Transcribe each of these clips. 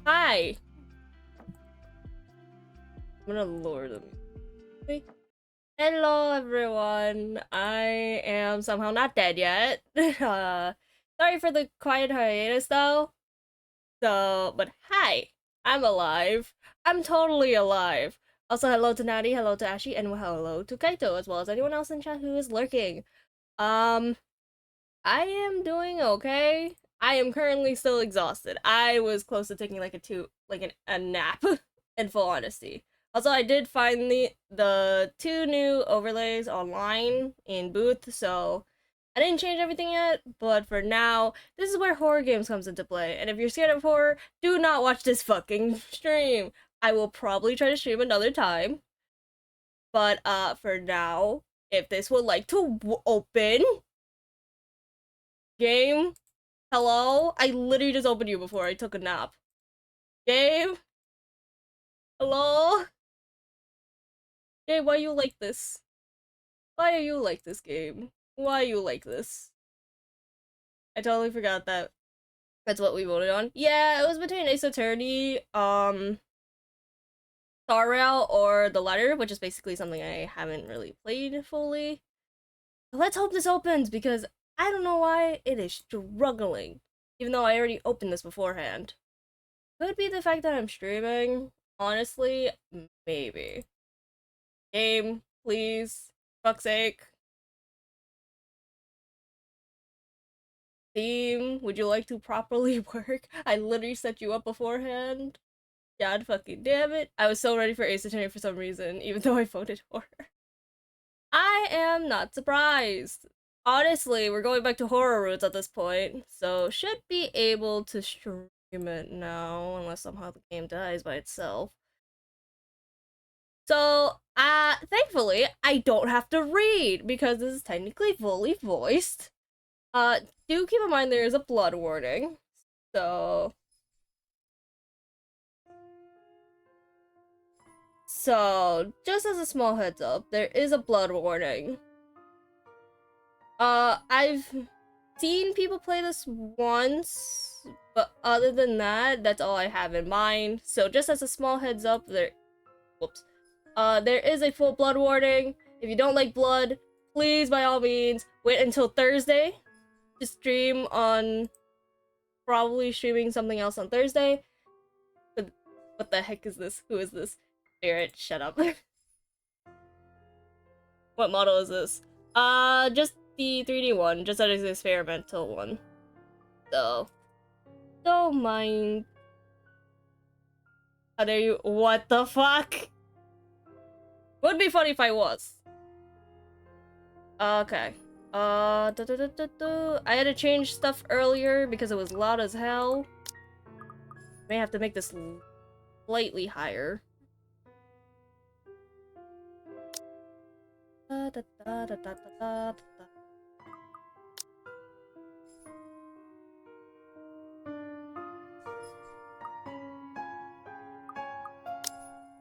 Hi. I'm gonna lower them. Hello, everyone. I am somehow not dead yet. Sorry for the quiet hiatus, though. But hi, I'm alive. I'm totally alive. Also, hello to Natty, hello to Ashi, and hello to Kaito, as well as anyone else in chat who is lurking. I am doing okay. I am currently still exhausted. I was close to taking like a nap, in full honesty. Also, I did find the two new overlays online in Booth, so I didn't change everything yet, but for now, this is where horror games comes into play. And if you're scared of horror, do not watch this fucking stream. I will probably try to stream another time. But for now, if this would like to open game, hello? I literally just opened you before I took a nap. Game? Hello? Game, why you like this? Why are you like this, game? Why you like this? I totally forgot that that's what we voted on. Yeah, it was between Ace Attorney, Star Rail, or The Letter, which is basically something I haven't really played fully. Let's hope this opens, because I don't know why it is struggling, even though I already opened this beforehand. Could be the fact that I'm streaming. Honestly, maybe. Game, please. Fuck's sake. Theme, would you like to properly work? I literally set you up beforehand. God fucking damn it. I was so ready for Ace Attorney for some reason, even though I voted horror. I am not surprised. Honestly, we're going back to horror roots at this point, so should be able to stream it now, unless somehow the game dies by itself. So, thankfully, I don't have to read, because this is technically fully voiced. Do keep in mind there is a blood warning, so... So, just as a small heads up, there is a blood warning. I've seen people play this once, but other than that, that's all I have in mind. So just as a small heads up, there is a full blood warning. If you don't like blood, please, by all means, wait until Thursday to stream on... Probably streaming something else on Thursday. But what the heck is this? Who is this? Spirit, shut up. What model is this? Just the 3D one, just that it's an experimental one. So, don't mind. How dare you? What the fuck? Would be funny if I was. Okay. I had to change stuff earlier because it was loud as hell. May have to make this slightly higher.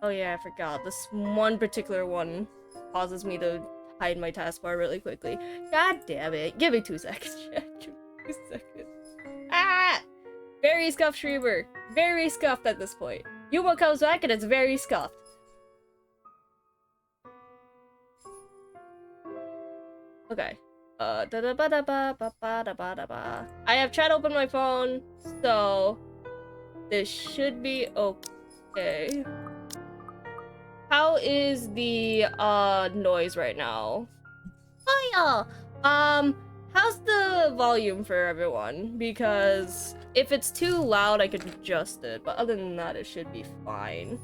Oh yeah, I forgot. This one particular one causes me to hide my taskbar really quickly. God damn it. Give me 2 seconds, chat. Give me 2 seconds. Ah! Very scuffed streamer. Very scuffed at this point. Yuma comes back and it's very scuffed. Okay. I have chat open my phone, so this should be okay. How is the noise right now? Oh yeah. How's the volume for everyone? Because if it's too loud, I could adjust it, but other than that, it should be fine.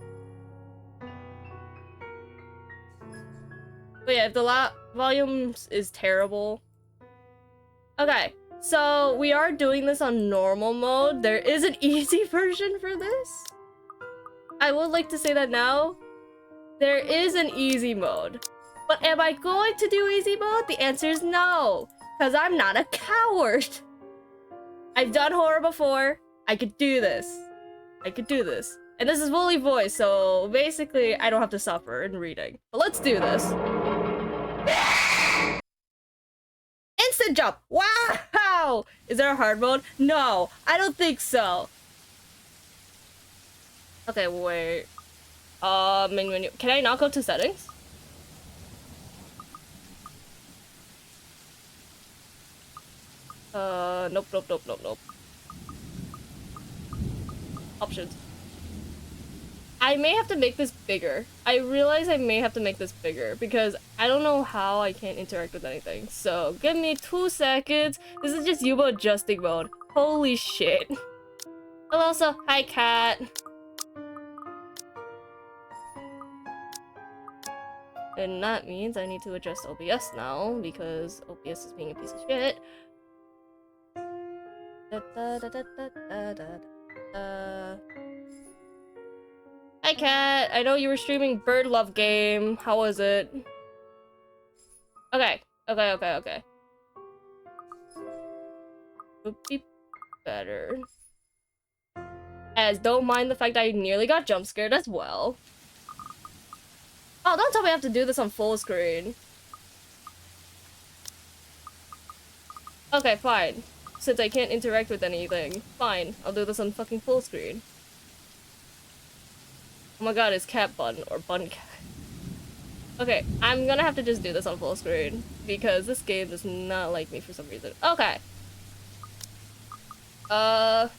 But yeah, if the volume is terrible. Okay, so we are doing this on normal mode. There is an easy version for this. I would like to say that now. There is an easy mode. But am I going to do easy mode? The answer is no. Because I'm not a coward. I've done horror before. I could do this. I could do this. And this is fully voiced, so basically I don't have to suffer in reading. But let's do this. Instant jump! Wow! Is there a hard mode? No, I don't think so. Okay, wait. Main menu. Can I not go to settings? Nope, nope, nope, nope, nope. Options. I may have to make this bigger. I realize I may have to make this bigger because I don't know how I can't interact with anything. So give me 2 seconds. This is just Yubo adjusting mode. Holy shit. Hello, also, hi cat. And that means I need to adjust OBS now because OBS is being a piece of shit. Hi cat, I know you were streaming Bird Love game. How was it? Okay, okay. Would be better. As don't mind the fact I nearly got jump scared as well. Oh, don't tell me I have to do this on full screen. Okay, fine. Since I can't interact with anything, fine. I'll do this on fucking full screen. Oh my god, it's cat bun or bun cat. Okay, I'm gonna have to just do this on full screen because this game does not like me for some reason. Okay. Okay.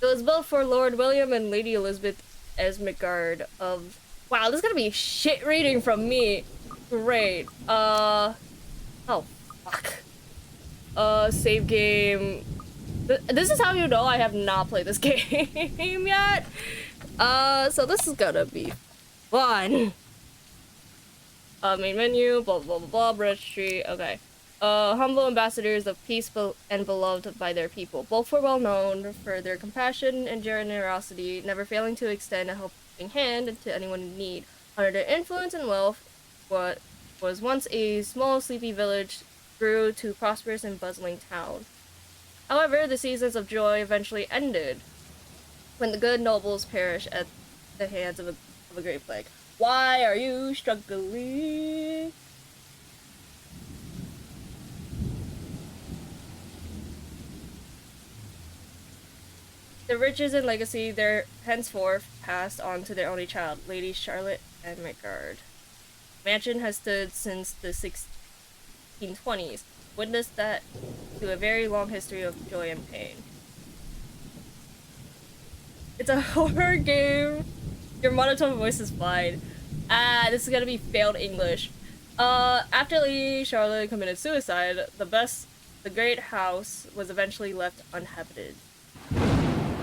It was built for Lord William and Lady Elizabeth Esmigard of... Wow, this is gonna be shit reading from me. Great. Oh, fuck. Save game. This is how you know I have not played this game yet. So this is gonna be fun. Main menu, blah, blah, blah, blah, registry, okay. Humble ambassadors of peace and beloved by their people. Both were well known for their compassion and generosity, never failing to extend a helping hand to anyone in need. Under their influence and wealth, what was once a small, sleepy village grew to prosperous and bustling town. However, the seasons of joy eventually ended when the good nobles perished at the hands of a great plague. Why are you struggling? The riches and legacy there henceforth passed on to their only child, Lady Charlotte Edmigard. Mansion has stood since the 1620s. Witness that to a very long history of joy and pain. It's a horror game. Your monotone voice is fine. This is gonna be failed English. After Lady Charlotte committed suicide, the great house was eventually left uninhabited.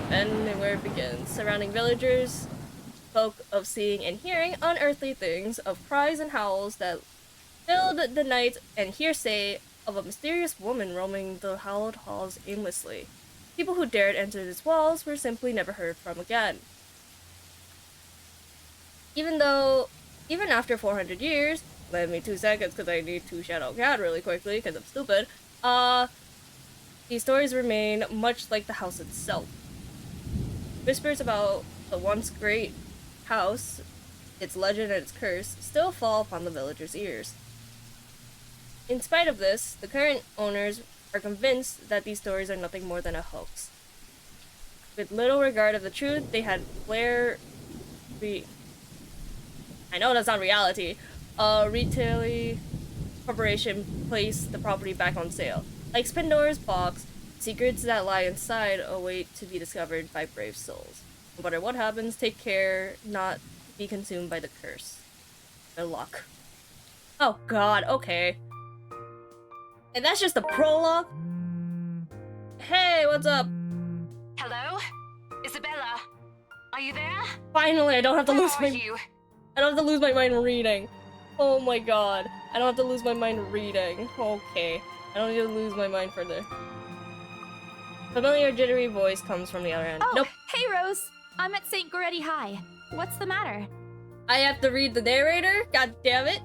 And where it begins. Surrounding villagers spoke of seeing and hearing unearthly things, of cries and howls that filled the night, and hearsay of a mysterious woman roaming the hallowed halls aimlessly. People who dared enter its walls were simply never heard from again. Even after 400 years, lend me 2 seconds because I need to shadow cat really quickly because I'm stupid, these stories remain much like the house itself. Whispers about the once great house, its legend and its curse, still fall upon the villagers' ears. In spite of this, the current owners are convinced that these stories are nothing more than a hoax. With little regard of the truth, they had I know that's not reality. Retail corporation placed the property back on sale. Like Pandora's box, secrets that lie inside await to be discovered by brave souls. No matter what happens, take care not to be consumed by the curse. Good luck. Oh god, okay. And that's just the prologue? Hey, what's up? Hello? Isabella? Are you there? Finally, I don't have to lose my... you? I don't have to lose my mind reading. Oh my god. I don't have to lose my mind reading. Okay. I don't need to lose my mind further. Familiar jittery voice comes from the other end. Oh, nope. Hey Rose! I'm at St. Goretti High. What's the matter? I have to read the narrator? God damn it.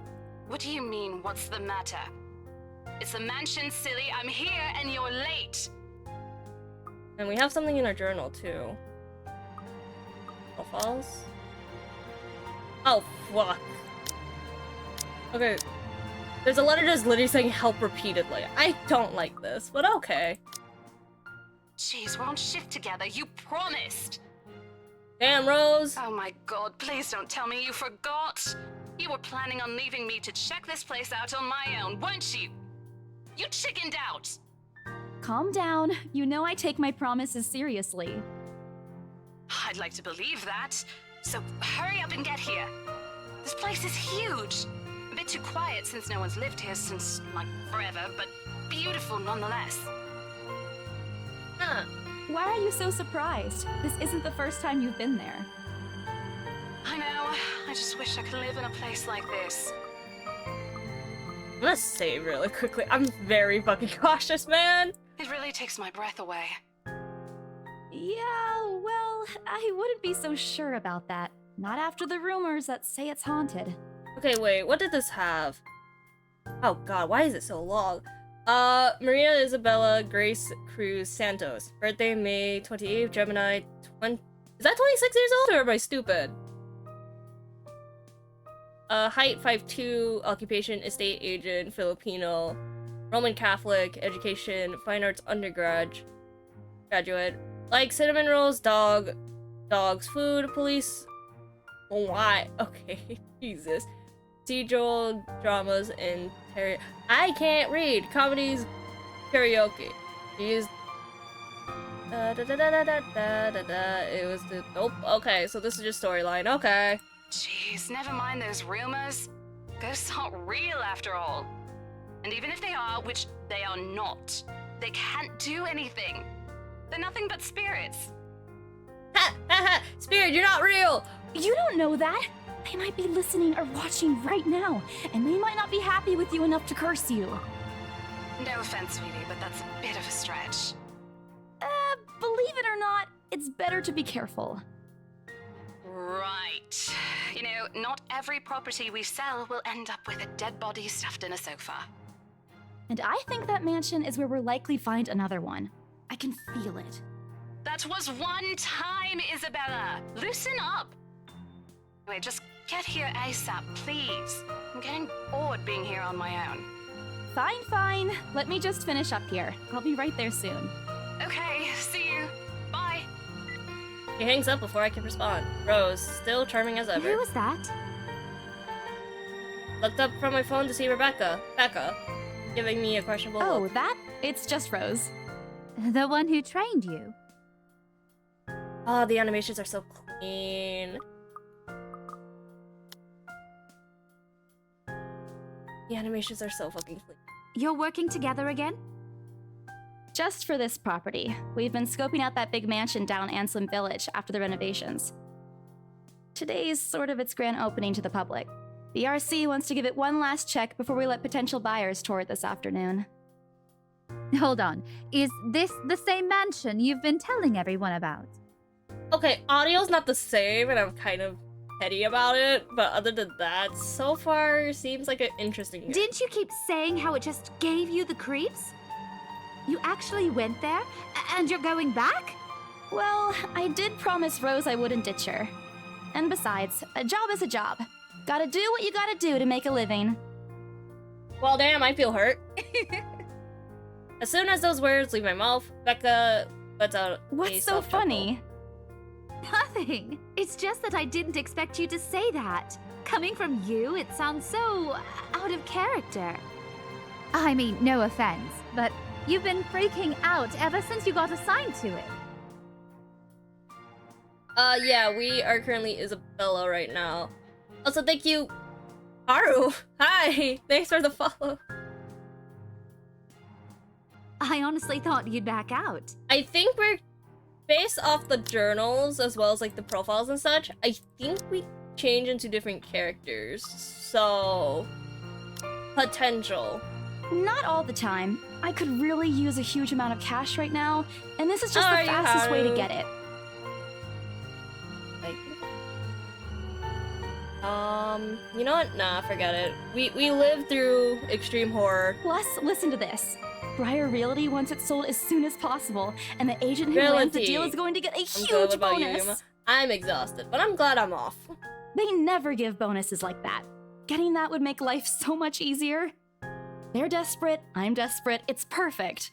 What do you mean, what's the matter? It's a mansion, silly. I'm here and you're late. And we have something in our journal, too. Profiles? Oh, fuck. Okay. There's a letter just literally saying help repeatedly. I don't like this, but okay. Jeez, we're on shift together. You promised. Damn, Rose. Oh my god, please don't tell me you forgot. You were planning on leaving me to check this place out on my own, weren't you? You chickened out. Calm down. You know I take my promises seriously. I'd like to believe that. So hurry up and get here. This place is huge. A bit too quiet since no one's lived here since, like, forever, but beautiful nonetheless. Huh. Why are you so surprised? This isn't the first time you've been there. I know. I just wish I could live in a place like this. I'm gonna save really quickly. I'm very fucking cautious, man. It really takes my breath away. Yeah, well, I wouldn't be so sure about that. Not after the rumors that say it's haunted. Okay, wait, what did this have? Oh god, why is it so long? Maria Isabella Grace Cruz Santos. Birthday May 28th, Gemini 20... Is that 26 years old or am I stupid? Height 5'2", occupation estate agent, Filipino, Roman Catholic, education, fine arts undergraduate, like cinnamon rolls, dogs, food, police, why? Okay, Jesus. Procedural dramas and I can't read. Comedies, karaoke. It was the nope. Okay, so this is just storyline. Okay. Jeez, never mind those rumors. Ghosts aren't real after all. And even if they are, which they are not, they can't do anything. They're nothing but spirits. Ha ha ha! Spirit, you're not real. You don't know that. They might be listening or watching right now, and they might not be happy with you enough to curse you. No offense, sweetie, but that's a bit of a stretch. Believe it or not, it's better to be careful. Right. You know, not every property we sell will end up with a dead body stuffed in a sofa. And I think that mansion is where we'll likely find another one. I can feel it. That was one time, Isabella! Loosen up! Anyway, just get here ASAP, please. I'm getting bored being here on my own. Fine. Let me just finish up here. I'll be right there soon. Okay, see you. Bye. He hangs up before I can respond. Rose, still charming as ever. Who was that? Looked up from my phone to see Rebecca. Becca. Giving me a questionable Oh, look. that? It's just Rose. The one who trained you? Oh, the animations are so clean. The animations are so fucking clean. You're working together again? Just for this property. We've been scoping out that big mansion down Anselm Village after the renovations. Today's sort of its grand opening to the public. The RC wants to give it one last check before we let potential buyers tour it this afternoon. Hold on. Is this the same mansion you've been telling everyone about? Okay, audio's not the same, and I'm kind of petty about it, but other than that, so far seems like an interesting game. Didn't you keep saying how it just gave you the creeps? You actually went there? And you're going back? Well, I did promise Rose I wouldn't ditch her. And besides, a job is a job. Gotta do what you gotta do to make a living. Well, damn, I feel hurt. As soon as those words leave my mouth, Becca lets out a What's so soft funny? Nothing. It's just that I didn't expect you to say that. Coming from you, it sounds so out of character. I mean, no offense, but you've been freaking out ever since you got assigned to it. Yeah, we are currently Isabella right now. Also, thank you, Haru. Hi, thanks for the follow. I honestly thought you'd back out. I think we're, based off the journals as well as like the profiles and such, I think we change into different characters. So, potential. Not all the time. I could really use a huge amount of cash right now, and this is just How the are you, fastest way to Haru? get it. You know what? Nah, forget it. We lived through extreme horror. Plus, listen to this. Briar Realty wants it sold as soon as possible, and the agent who lands the Realty. deal is going to get a I'm good. huge What about you, bonus. Yuma? I'm exhausted, but I'm glad I'm off. They never give bonuses like that. Getting that would make life so much easier. They're desperate, I'm desperate, it's perfect.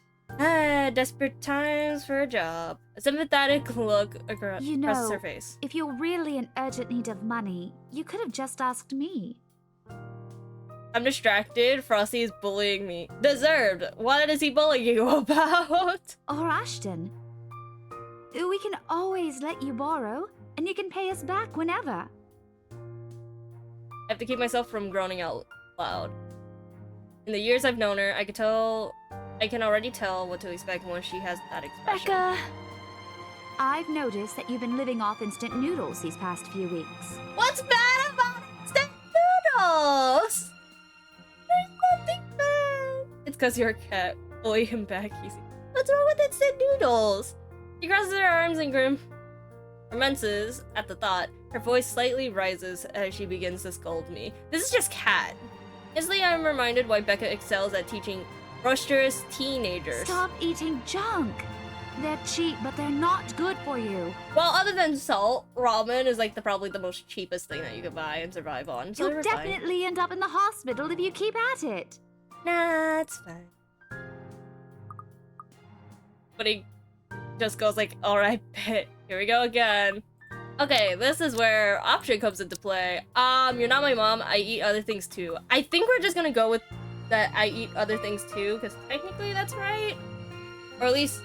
Desperate times for a job. A sympathetic look across her face. If you're really in urgent need of money, you could have just asked me. I'm distracted. Frosty is bullying me. Deserved. What is he bullying you about? Or Ashton. We can always let you borrow, and you can pay us back whenever. I have to keep myself from groaning out loud. In the years I've known her, I can already tell what to expect when she has that expression. Becca! I've noticed that you've been living off instant noodles these past few weeks. What's bad about instant noodles? There's nothing bad. It's because you're a cat. Bully him back easy. What's wrong with instant noodles? She crosses her arms and grimaces at the thought. Her voice slightly rises as she begins to scold me. This is just cat. Instantly, I'm reminded why Becca excels at teaching boisterous teenagers. Stop eating junk! They're cheap, but they're not good for you. Well, other than salt, ramen is like probably the most cheapest thing that you could buy and survive on. So You'll definitely end up in the hospital if you keep at it. Nah, it's fine. But he just goes like, alright, bet. Here we go again. Okay, this is where option comes into play. You're not my mom, I eat other things too. I think we're just gonna go with that I eat other things too, because technically that's right. Or at least,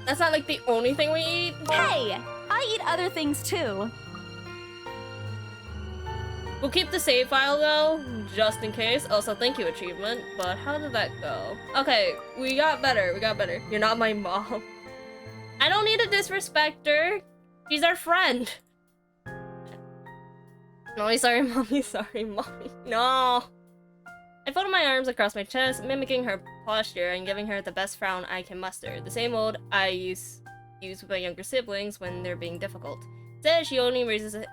that's not like the only thing we eat. Hey! I eat other things too. We'll keep the save file though, just in case. Also, thank you, achievement. But how did that go? Okay, we got better, You're not my mom. I don't need to disrespect her. She's our friend. Mommy, sorry, mommy. No. I folded my arms across my chest, mimicking her posture and giving her the best frown I can muster. The same old I use with my younger siblings when they're being difficult. Instead, she only raises an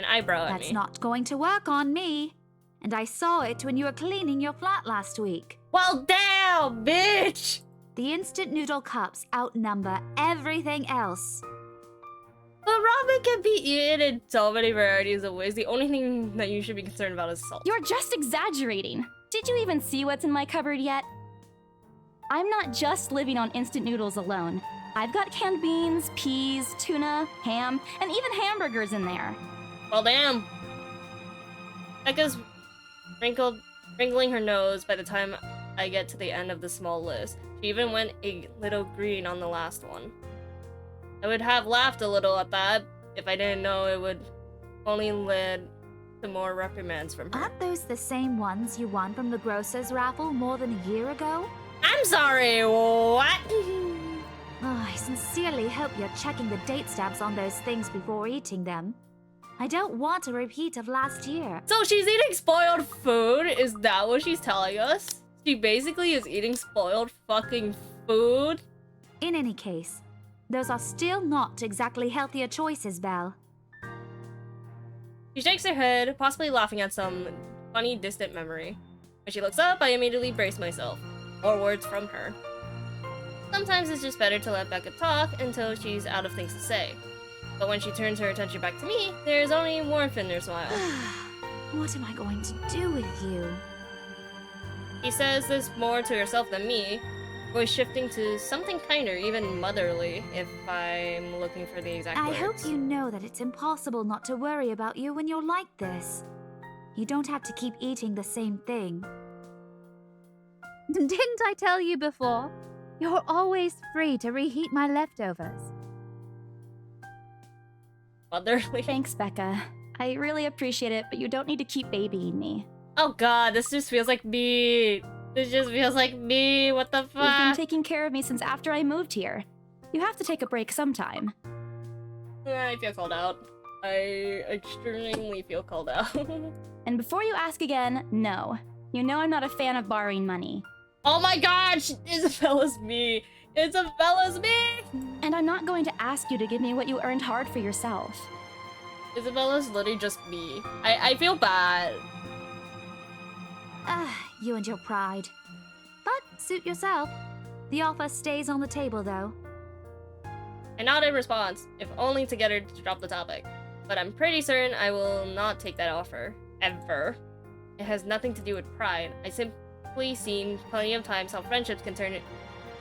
eyebrow at me. That's not going to work on me. And I saw it when you were cleaning your flat last week. Well, damn, bitch! The instant noodle cups outnumber everything else. But ramen can be eaten in so many varieties of ways. The only thing that you should be concerned about is salt. You're just exaggerating. Did you even see what's in my cupboard yet? I'm not just living on instant noodles alone. I've got canned beans, peas, tuna, ham, and even hamburgers in there. Well, damn. Becca's wrinkling her nose by the time I get to the end of the small list. She even went a little green on the last one. I would have laughed a little at that if I didn't know it would only lead to more reprimands from her. Aren't those the same ones you won from the grocer's raffle more than a year ago? I'm sorry, what? Oh, I sincerely hope you're checking the date stamps on those things before eating them. I don't want a repeat of last year. So she's eating spoiled food? Is that what she's telling us? She basically is eating spoiled fucking food? In any case, those are still not exactly healthier choices, Belle. She shakes her head, possibly laughing at some funny, distant memory. When she looks up, I immediately brace myself. More words from her. Sometimes it's just better to let Becca talk until she's out of things to say. But when she turns her attention back to me, there's only warmth in her smile. What am I going to do with you? She says this more to herself than me, voice shifting to something kinder, even motherly, if I'm looking for the exact words. I hope you know that it's impossible not to worry about you when you're like this. You don't have to keep eating the same thing. Didn't I tell you before? You're always free to reheat my leftovers. Motherly. Thanks, Becca. I really appreciate it, but you don't need to keep babying me. Oh god, this just feels like me. This just feels like me. What the You've been fuck? taking care of me since after I moved here. You have to take a break sometime. I feel called out. I extremely feel called out. And before you ask again, no. You know I'm not a fan of borrowing money. Oh my gosh! Isabella's me! Isabella's me! And I'm not going to ask you to give me what you earned hard for yourself. Isabella's literally just me. I feel bad. You and your pride. But suit yourself. The offer stays on the table, though. I nod in response, if only to get her to drop the topic. But I'm pretty certain I will not take that offer. Ever. It has nothing to do with pride. I We've seen plenty of times how friendships can turn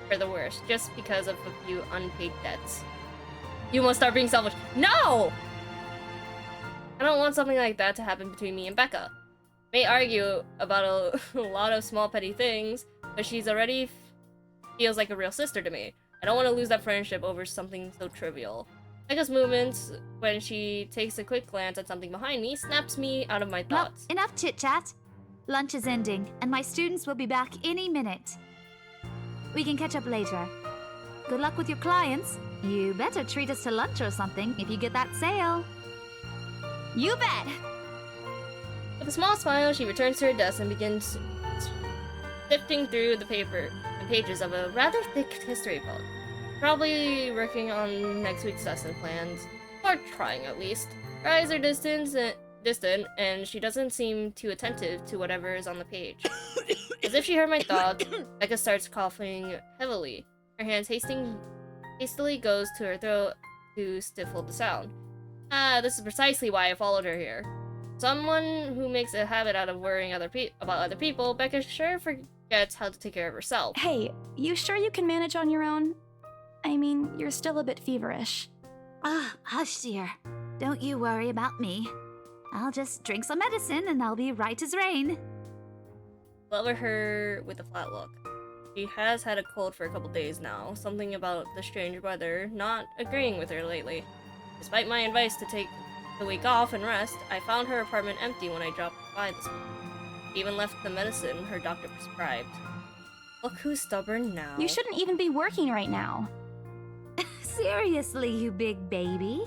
for the worse just because of a few unpaid debts. You must start being selfish. No! I don't want something like that to happen between me and Becca. May argue about a lot of small petty things, but she's already feels like a real sister to me. I don't want to lose that friendship over something so trivial. Becca's movements, when she takes a quick glance at something behind me, snaps me out of my thoughts. Well, enough chit-chat. Lunch is ending, and my students will be back any minute. We can catch up later. Good luck with your clients. You better treat us to lunch or something if you get that sale. You bet! With a small smile, she returns to her desk and begins sifting through the paper and pages of a rather thick history book. Probably working on next week's lesson plans, or trying at least. Her eyes are distant, and she doesn't seem too attentive to whatever is on the page. As if she heard my thoughts, Becca starts coughing heavily. Her hands hastily goes to her throat to stifle the sound. This is precisely why I followed her here. Someone who makes a habit out of worrying about other people, Becca sure forgets how to take care of herself. Hey, you sure you can manage on your own? I mean, you're still a bit feverish. Hush, dear. Don't you worry about me. I'll just drink some medicine and I'll be right as rain. Lover her with a flat look. She has had a cold for a couple days now, something about the strange weather not agreeing with her lately. Despite my advice to take the week off and rest, I found her apartment empty when I dropped by this morning. She even left the medicine her doctor prescribed. Look who's stubborn now. You shouldn't even be working right now. Seriously, you big baby.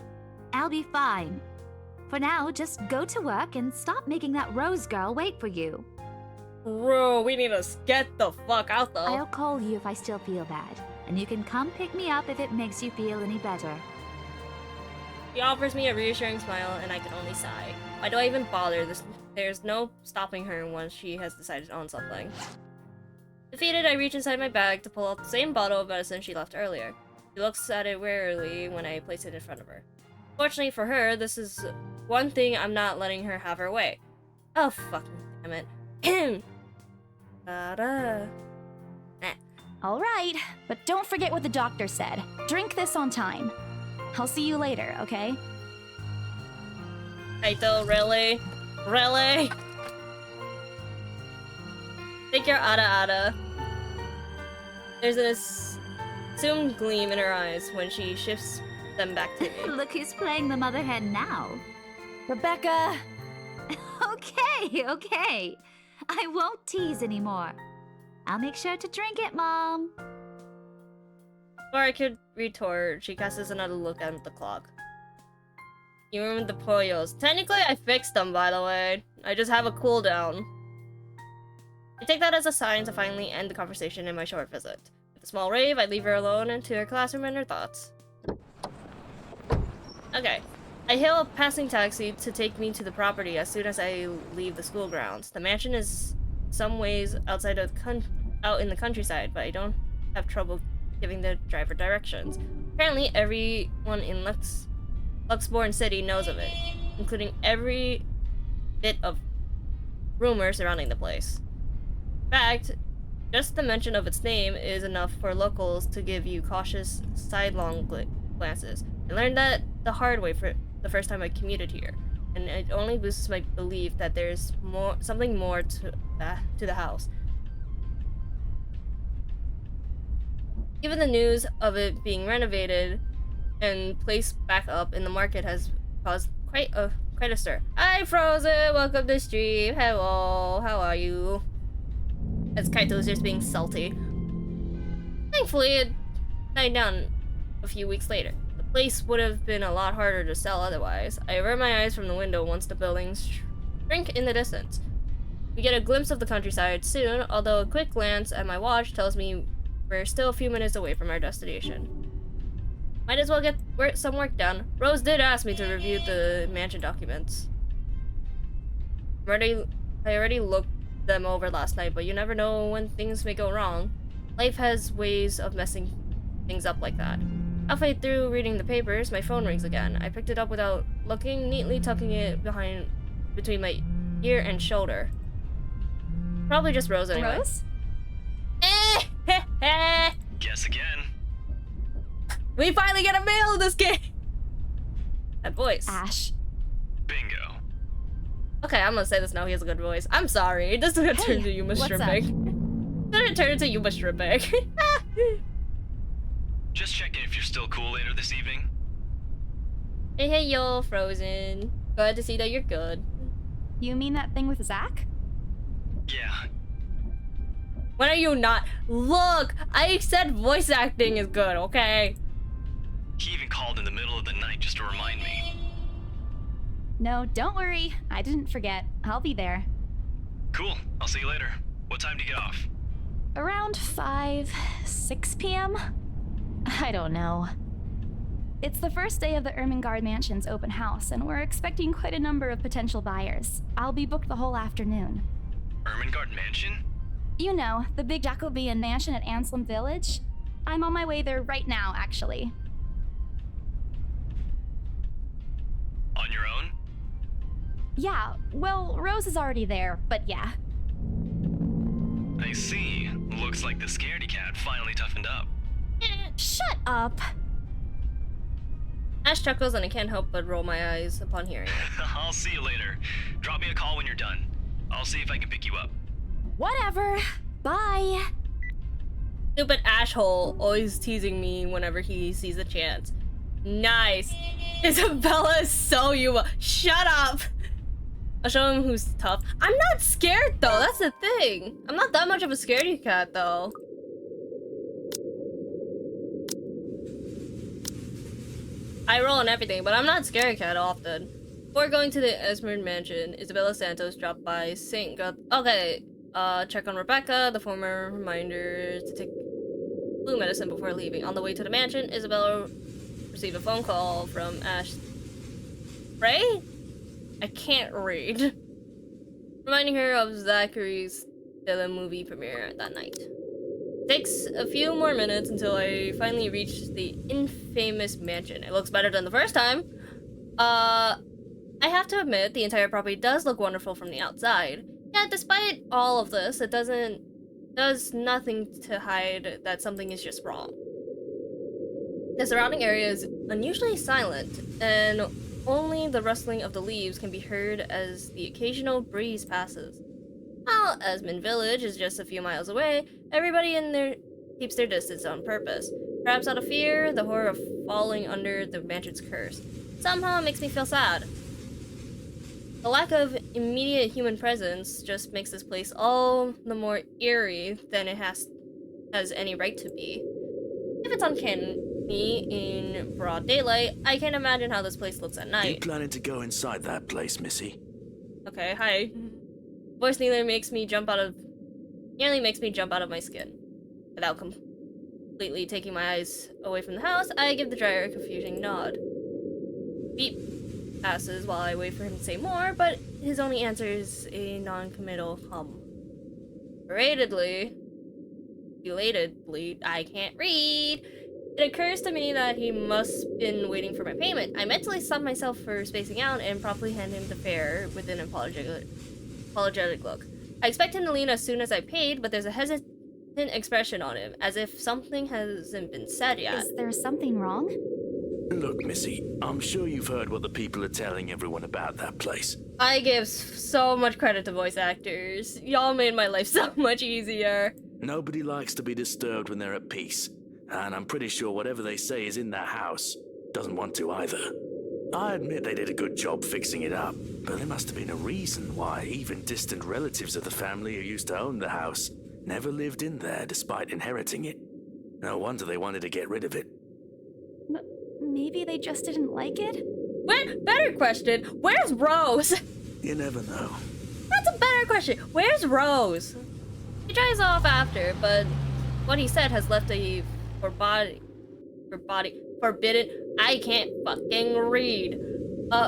I'll be fine. For now, just go to work and stop making that Rose girl wait for you. Bro, we need to get the fuck out though. I'll call you if I still feel bad, and you can come pick me up if it makes you feel any better. She offers me a reassuring smile, and I can only sigh. Why do I even bother? There's no stopping her once she has decided on something. Defeated, I reach inside my bag to pull out the same bottle of medicine she left earlier. She looks at it warily when I place it in front of her. Fortunately for her, this is one thing I'm not letting her have her way. Oh, fucking damn it. Ta-da. All right, but don't forget what the doctor said. Drink this on time. I'll see you later, okay? Kaito, really? Really? Take your ada. There's an assumed gleam in her eyes when she shifts them back to me. Look who's playing the mother hen now. Rebecca! Okay. I won't tease anymore. I'll make sure to drink it, Mom. Before I could retort, she casts another look at the clock. You ruined the pollos. Technically, I fixed them, by the way. I just have a cooldown. I take that as a sign to finally end the conversation in my short visit. With a small rave, I leave her alone into her classroom and her thoughts. Okay. I hail a passing taxi to take me to the property as soon as I leave the school grounds. The mansion is some ways outside of out in the countryside, but I don't have trouble giving the driver directions. Apparently, everyone in Luxborn City knows of it, including every bit of rumor surrounding the place. In fact, just the mention of its name is enough for locals to give you cautious, sidelong glances. I learned that the hard way for the first time I commuted here, and it only boosts my belief that there's something more to the house. Given the news of it being renovated and placed back up in the market has caused quite a stir. Hi, Frozen! Welcome to stream. Hello, how are you? As Kaito's just being salty. Thankfully, it died down a few weeks later. The place would have been a lot harder to sell otherwise. I avert my eyes from the window once the buildings shrink in the distance. We get a glimpse of the countryside soon, although a quick glance at my watch tells me we're still a few minutes away from our destination. Might as well get some work done. Rose did ask me to review the mansion documents. I already looked them over last night, but you never know when things may go wrong. Life has ways of messing things up like that. Halfway through reading the papers, my phone rings again. I picked it up without looking, neatly tucking it between my ear and shoulder. Probably just Rose anyway. Rose? Guess again. We finally get a male in this game! That voice. Ash. Bingo. Okay, I'm gonna say this now. He has a good voice. I'm sorry. This is gonna turn into Yuma what's stripping. It's gonna turn into Yuma stripping. Just checking if you're still cool later this evening. Hey, yo, Frozen. Glad to see that you're good. You mean that thing with Zach? Yeah. When are you not? Look, I said voice acting is good, okay? He even called in the middle of the night just to remind me. No, don't worry. I didn't forget. I'll be there. Cool. I'll see you later. What time do you get off? Around 6 p.m.? I don't know. It's the first day of the Ermengarde Mansion's open house, and we're expecting quite a number of potential buyers. I'll be booked the whole afternoon. Ermengarde Mansion? You know, the big Jacobean mansion at Anselm Village? I'm on my way there right now, actually. On your own? Yeah, well, Rose is already there, but yeah. I see. Looks like the scaredy cat finally toughened up. Shut up! Ash chuckles and I can't help but roll my eyes upon hearing it. I'll see you later. Drop me a call when you're done. I'll see if I can pick you up. Whatever. Bye. Stupid Ashhole, always teasing me whenever he sees a chance. Nice. Isabella is so Yuma. Shut up. I'll show him who's tough. I'm not scared though, that's the thing. I'm not that much of a scaredy cat though. I roll on everything, but I'm not scaredy cat often. Before going to the Esmerd Mansion, Isabella Santos dropped by St. God. Okay, check on Rebecca, the former reminder to take flu medicine before leaving. On the way to the mansion, Isabella received a phone call from Ash. Ray? I can't read. Reminding her of Zachary's Dylan movie premiere that night. Takes a few more minutes until I finally reach the infamous mansion. It looks better than the first time. I have to admit, the entire property does look wonderful from the outside. Yet, despite all of this, it does nothing to hide that something is just wrong. The surrounding area is unusually silent, and only the rustling of the leaves can be heard as the occasional breeze passes. While Esmond Village is just a few miles away, everybody in there keeps their distance on purpose. Perhaps out of fear, the horror of falling under the mansion's curse. Somehow it makes me feel sad. The lack of immediate human presence just makes this place all the more eerie than it has any right to be. If it's uncanny in broad daylight, I can't imagine how this place looks at night. You planning to go inside that place, Missy? Okay, hi. Voice nearly makes me jump out of my skin. Without completely taking my eyes away from the house, I give the driver a confusing nod. Beep passes while I wait for him to say more, but his only answer is a non-committal hum. Belatedly, I can't read. It occurs to me that he must been waiting for my payment. I mentally stop myself for spacing out and promptly hand him the fare with an apologetic look. I expect him to lean as soon as I paid, but there's a hesitant expression on him, as if something hasn't been said yet. Is there something wrong? Look, Missy, I'm sure you've heard what the people are telling everyone about that place. I give so much credit to voice actors. Y'all made my life so much easier. Nobody likes to be disturbed when they're at peace, and I'm pretty sure whatever they say is in that house doesn't want to either. I admit they did a good job fixing it up, but there must have been a reason why even distant relatives of the family who used to own the house never lived in there despite inheriting it. No wonder they wanted to get rid of it. Maybe they just didn't like it? Better question, where's Rose? You never know. That's a better question. Where's Rose? He dries off after, but what he said has left a forbidden. I can't fucking read.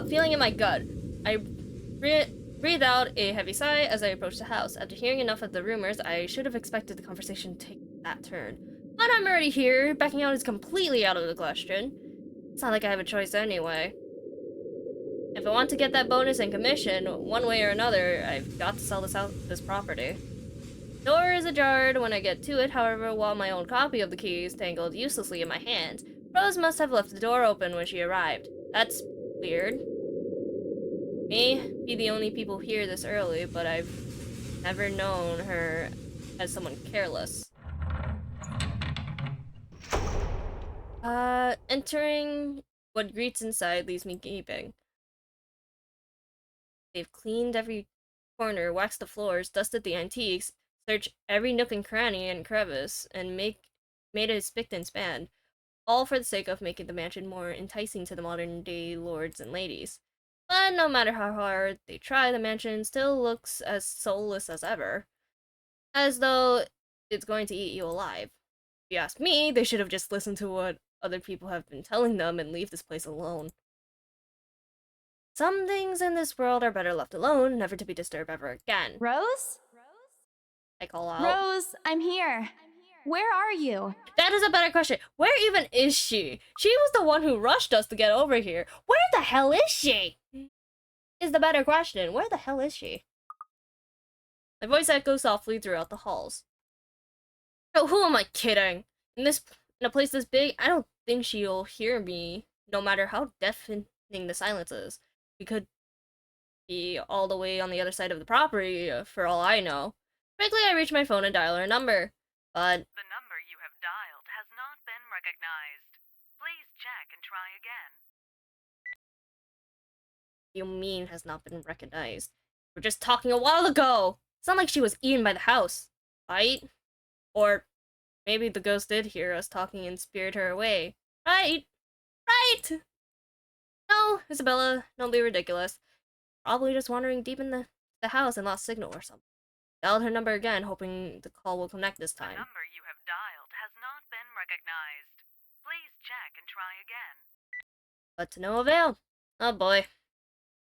Feeling in my gut. I breathe out a heavy sigh as I approach the house. After hearing enough of the rumors, I should have expected the conversation to take that turn. But I'm already here. Backing out is completely out of the question. It's not like I have a choice anyway. If I want to get that bonus and commission, one way or another, I've got to sell this property. Door is ajar when I get to it, however, while my own copy of the key is tangled uselessly in my hand. Rose must have left the door open when she arrived. That's weird. May be the only people here this early, but I've never known her as someone careless. Entering what greets inside leaves me gaping. They've cleaned every corner, waxed the floors, dusted the antiques, searched every nook and cranny and crevice, and made it spick and span, all for the sake of making the mansion more enticing to the modern-day lords and ladies. But no matter how hard they try, the mansion still looks as soulless as ever, as though it's going to eat you alive. If you ask me, they should have just listened to what other people have been telling them and leave this place alone. Some things in this world are better left alone, never to be disturbed ever again. Rose? I call out. Rose, I'm here. Where are you? That is a better question. Where even is she? She was the one who rushed us to get over here. Where the hell is she? Is the better question. Where the hell is she? My voice echoes softly throughout the halls. Oh, who am I kidding? In a place this big, I don't think she'll hear me, no matter how deafening the silence is. We could be all the way on the other side of the property, for all I know. Quickly, I reach my phone and dial her number, but The number you have dialed has not been recognized. Please check and try again. you mean has not been recognized? We were just talking a while ago. It's not like she was eaten by the house, right? Or maybe the ghost did hear us talking and spirit her away. Right? Right! No, Isabella, don't be ridiculous. Probably just wandering deep in the house and lost signal or something. Dialed her number again, hoping the call will connect this The time. number you have dialed has not been recognized. Please check and try again. But to no avail. Oh boy.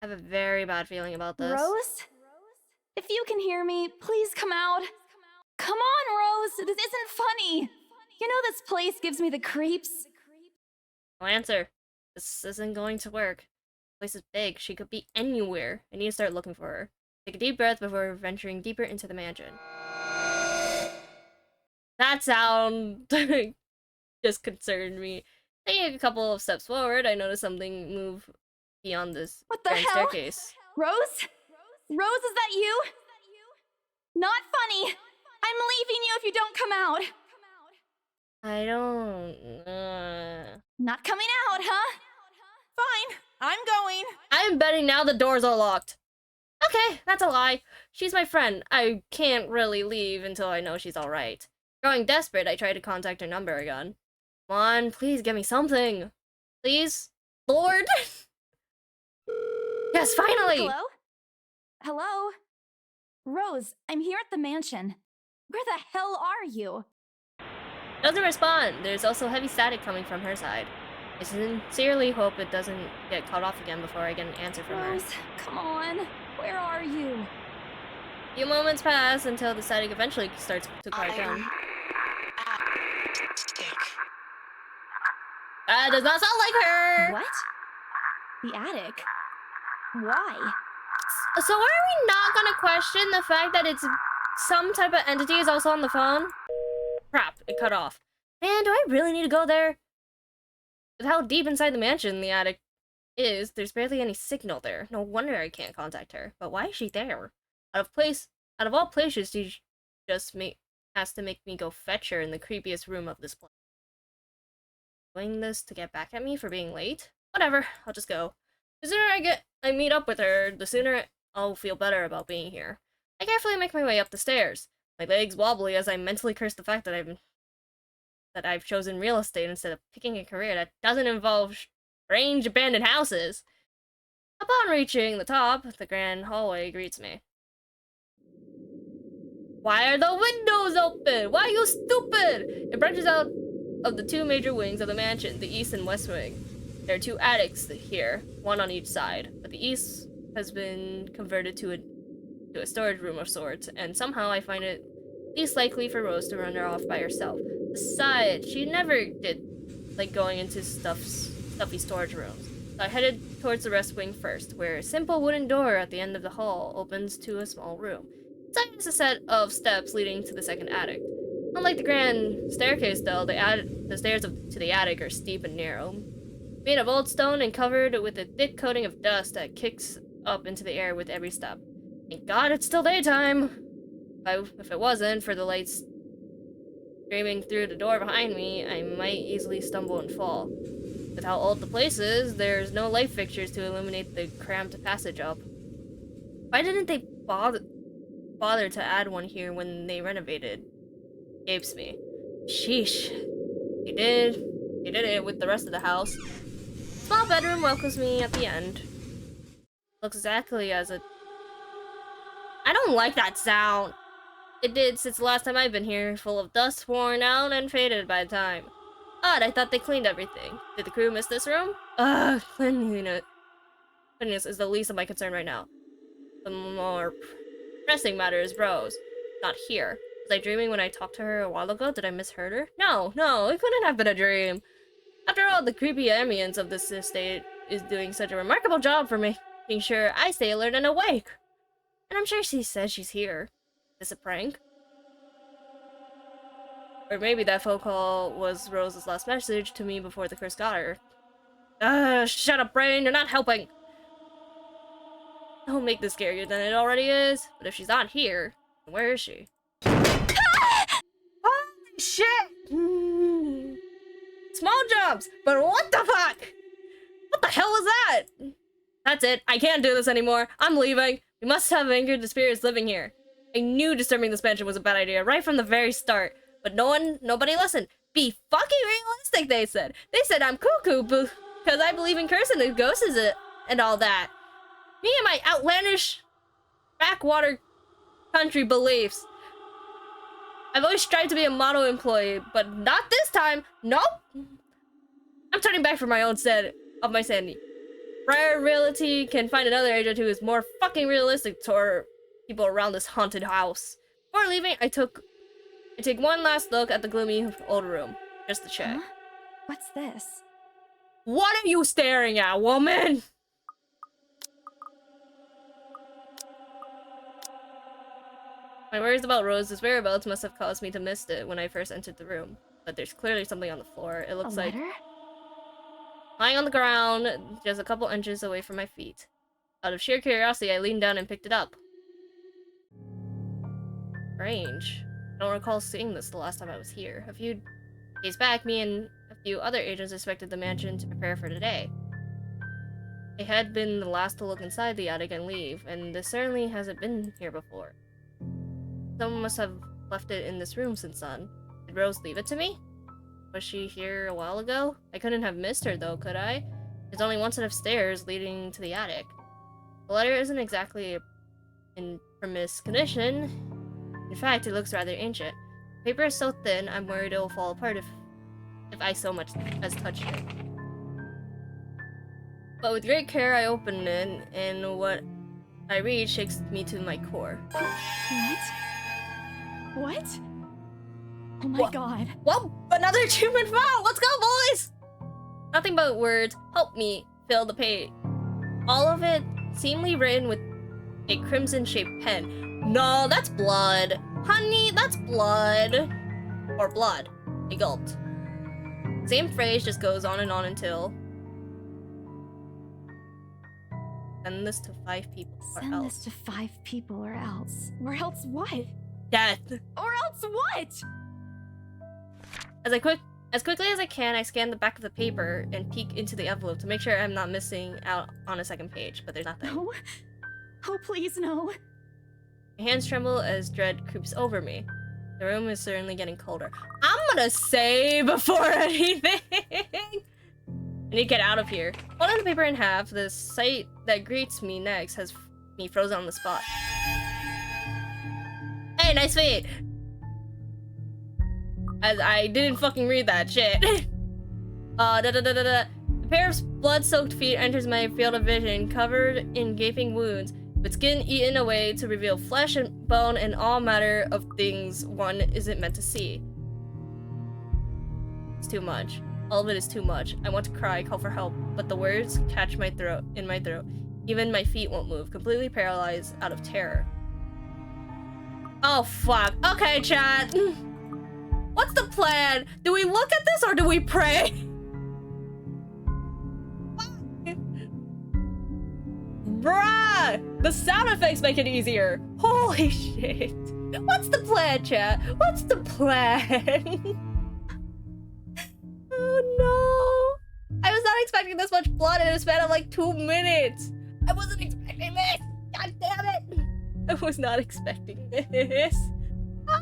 I have a very bad feeling about this. Rose? If you can hear me, please come out. Come on, Rose. This isn't funny. You know this place gives me the creeps. No answer. This isn't going to work. The place is big. She could be anywhere. I need to start looking for her. Take a deep breath before venturing deeper into the mansion. That sound just concerned me. Taking a couple of steps forward, I noticed something move beyond this What the grand hell? staircase. Rose? Rose, is that you? Not funny. I'm leaving you if you don't come out. I don't... Not coming out, huh? Fine, I'm going. I'm betting now the doors are locked. Okay, that's a lie. She's my friend. I can't really leave until I know she's alright. Growing desperate, I try to contact her number again. Come on, please give me something. Please? Lord? Yes, finally! Hello? Hello? Rose, I'm here at the mansion. Where the hell are you? Doesn't respond. There's also heavy static coming from her side. I sincerely hope it doesn't get cut off again before I get an answer from her. Rose, come on. Where are you? A few moments pass until the static eventually starts to quiet down. That does not sound like her! What? The attic? Why? So are we not gonna question the fact that it's some type of entity is also on the phone? Crap, it cut off. Man, do I really need to go there? With how deep inside the mansion the attic is, there's barely any signal there. No wonder I can't contact her. But why is she there? Out of all places, she just has to make me go fetch her in the creepiest room of this place. Doing this to get back at me for being late? Whatever, I'll just go. The sooner I meet up with her, the sooner I'll feel better about being here. I carefully make my way up the stairs, my legs wobbly as I mentally curse the fact that I've chosen real estate instead of picking a career that doesn't involve strange abandoned houses. Upon reaching the top, the grand hallway greets me. Why are the windows open? Why are you stupid? It branches out of the two major wings of the mansion, the east and west wing. There are two attics here, one on each side, but the east has been converted to a storage room of sorts, and somehow I find it least likely for Rose to run her off by herself. Besides, she never did like going into stuffy storage rooms. So I headed towards the west wing first, where a simple wooden door at the end of the hall opens to a small room. Inside is a set of steps leading to the second attic. Unlike the grand staircase, though, the stairs to the attic are steep and narrow. Made of old stone and covered with a thick coating of dust that kicks up into the air with every step. Thank God it's still daytime! If it wasn't for the lights streaming through the door behind me, I might easily stumble and fall. With how old the place is, there's no light fixtures to illuminate the cramped passage up. Why didn't they bother to add one here when they renovated? Escapes me. Sheesh. They did it with the rest of the house. Small bedroom welcomes me at the end. Looks exactly as a... I don't like that sound. It did since the last time I've been here, full of dust, worn out, and faded by the time. Odd, I thought they cleaned everything. Did the crew miss this room? Cleanliness is the least of my concern right now. The more pressing matter is Rose. Not here. Was I dreaming when I talked to her a while ago? Did I misheard her? No, it couldn't have been a dream. After all, the creepy ambience of this estate is doing such a remarkable job for making sure I stay alert and awake. And I'm sure she says she's here. Is this a prank? Or maybe that phone call was Rose's last message to me before the curse got her. Shut up, brain, you're not helping! Don't make this scarier than it already is. But if she's not here, then where is she? Holy shit! Small jumps, but what the fuck? What the hell was that? That's it, I can't do this anymore. I'm leaving. We must have angered the spirits living here. I knew disturbing this mansion was a bad idea right from the very start. But nobody listened. Be fucking realistic, they said. They said I'm cuckoo because I believe in cursing and ghosts and all that. Me and my outlandish backwater country beliefs. I've always tried to be a model employee, but not this time. Nope. I'm turning back for my own of my sanity. Rare reality can find another agent who is more fucking realistic toward people around this haunted house. Before leaving, I take one last look at the gloomy old room, just to check. Huh? What's this? What are you staring at, woman? My worries about Rose's whereabouts must have caused me to miss it when I first entered the room. But there's clearly something on the floor. It looks like... lying on the ground, just a couple inches away from my feet. Out of sheer curiosity, I leaned down and picked it up. Strange. I don't recall seeing this the last time I was here. A few days back, me and a few other agents inspected the mansion to prepare for today. I had been the last to look inside the attic and leave, and this certainly hasn't been here before. Someone must have left it in this room since then. Did Rose leave it to me? Was she here a while ago? I couldn't have missed her though, could I? There's only one set of stairs leading to the attic. The letter isn't exactly in permissive condition. In fact, it looks rather ancient. The paper is so thin, I'm worried it will fall apart if I so much as touch it. But with great care, I open it, and what I read shakes me to my core. What? Oh my god. Well, another achievement found! Let's go, boys! Nothing but words. Help me fill the page. All of it seemingly written with a crimson-shaped pen. No, that's blood. Honey, that's blood. Or blood. I gulped. Same phrase just goes on until... Send this to 5 people or Send else. this to 5 people or else. Or else what? Death. Or else what? As quickly as I can, I scan the back of the paper and peek into the envelope to make sure I'm not missing out on a second page, but there's nothing. No. Oh, please, no. My hands tremble as dread creeps over me. The room is certainly getting colder. I'm gonna say before anything! I need to get out of here. Holding the paper in half, the sight that greets me next has me frozen on the spot. Hey, nice feet! As I didn't fucking read that shit. A pair of blood-soaked feet enters my field of vision, covered in gaping wounds, with skin eaten away to reveal flesh and bone and all manner of things one isn't meant to see. It's too much. All of it is too much. I want to cry, call for help, but the words catch in my throat. Even my feet won't move, completely paralyzed out of terror. Oh, fuck. Okay, chat. What's the plan? Do we look at this or do we pray? Bruh! The sound effects make it easier. Holy shit. What's the plan, chat? What's the plan? Oh no. I was not expecting this much blood in a span of like 2 minutes. I wasn't expecting this. God damn it. I was not expecting this. Oh,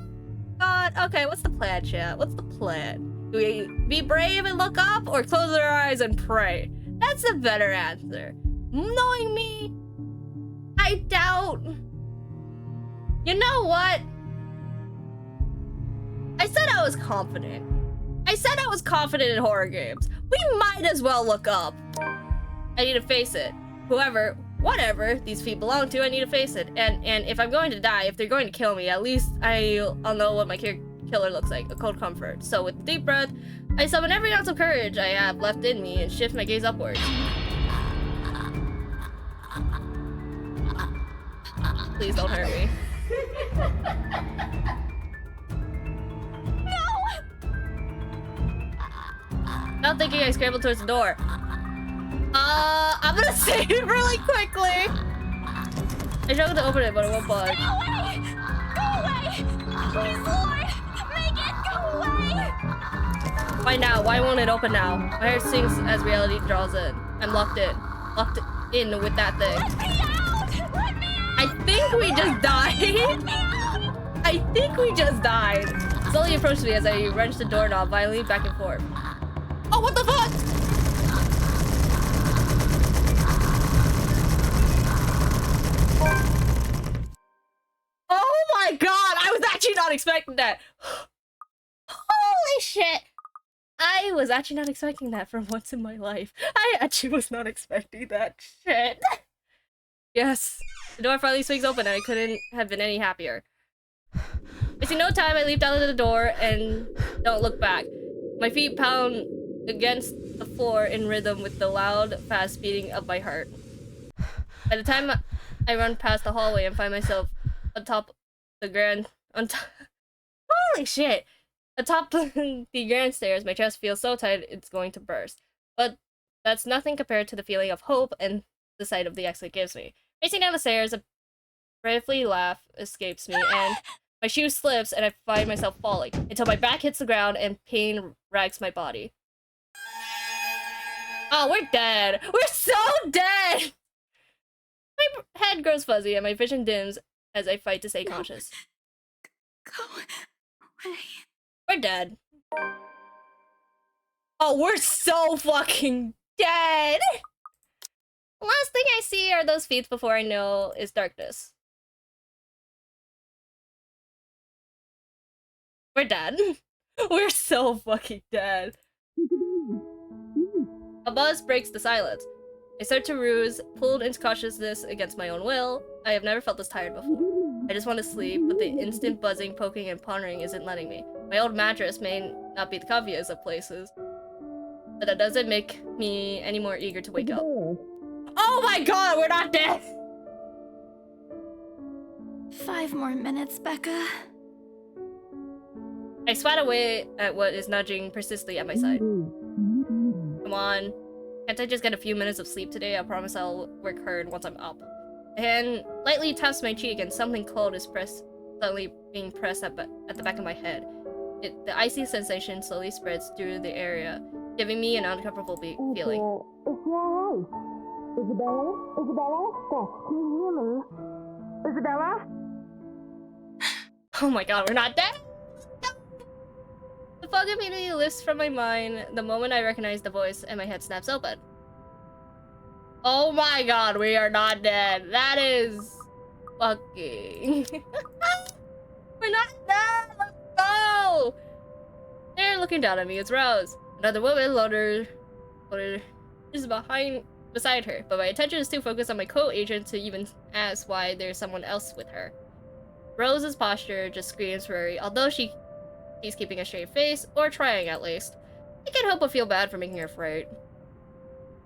God. Okay, what's the plan, chat? What's the plan? Do we be brave and look up or close our eyes and pray? That's a better answer. Knowing me, I doubt. You know what? I said I was confident. I said I was confident in horror games. We might as well look up. I need to face it. Whatever these feet belong to, I need to face it. And if I'm going to die, if they're going to kill me, at least I'll know what my killer looks like. A cold comfort. So with a deep breath, I summon every ounce of courage I have left in me and shift my gaze upwards. Please don't hurt me. Not thinking, I scrambled towards the door. I'm gonna save it really quickly. I struggled to open it, but it won't budge. Go away! Go away! Please, Lord! Make it go away! Why now? Why won't it open now? My heart sinks as reality draws in. I'm locked in. Locked in with that thing. Let me out! Let me out! I think we just died. Let me out! I think we just died. Slowly approached me as I wrenched the doorknob violently back and forth. Oh, what the fuck? Oh my god, I was actually not expecting that. Holy shit. I was actually not expecting that for once in my life. I actually was not expecting that shit. Yes. The door finally swings open and I couldn't have been any happier. Wasting no time, I leaped out of the door and don't look back. My feet pound against the floor in rhythm with the loud, fast beating of my heart. By the time I run past the hallway and find myself atop the grand... Holy shit! Atop the grand stairs, my chest feels so tight it's going to burst. But that's nothing compared to the feeling of hope and the sight of the exit gives me. Racing down the stairs, a bravely laugh escapes me, and my shoe slips and I find myself falling until my back hits the ground and pain racks my body. Oh, we're dead! We're so dead! My head grows fuzzy and my vision dims as I fight to stay conscious. Go away. We're dead. Oh, we're so fucking dead! The last thing I see are those feet before I know is darkness. We're dead. We're so fucking dead. A buzz breaks the silence. I start to ruse, pulled into consciousness against my own will. I have never felt this tired before. I just want to sleep, but the instant buzzing, poking, and pondering isn't letting me. My old mattress may not be the comfiest of places, but that doesn't make me any more eager to wake up. Oh my god, we're not dead! 5 more minutes, Becca. I swat away at what is nudging persistently at my side. Come on. Can't I just get a few minutes of sleep today? I promise I'll work hard once I'm up. A hand lightly taps my cheek and something cold is suddenly being pressed at the back of my head. The icy sensation slowly spreads through the area, giving me an uncomfortable feeling. Isabella? Oh my god, we're not dead? The fog immediately lifts from my mind the moment I recognize the voice and my head snaps open. Oh my god, we are not dead. That is fucking... We're not dead! Let's go! They're looking down at me. It's Rose. Another woman, loader is beside her, but my attention is too focused on my co-agent to even ask why there's someone else with her. Rose's posture just screams worry, although she's keeping a straight face, or trying at least. I can't help but feel bad for making her afraid.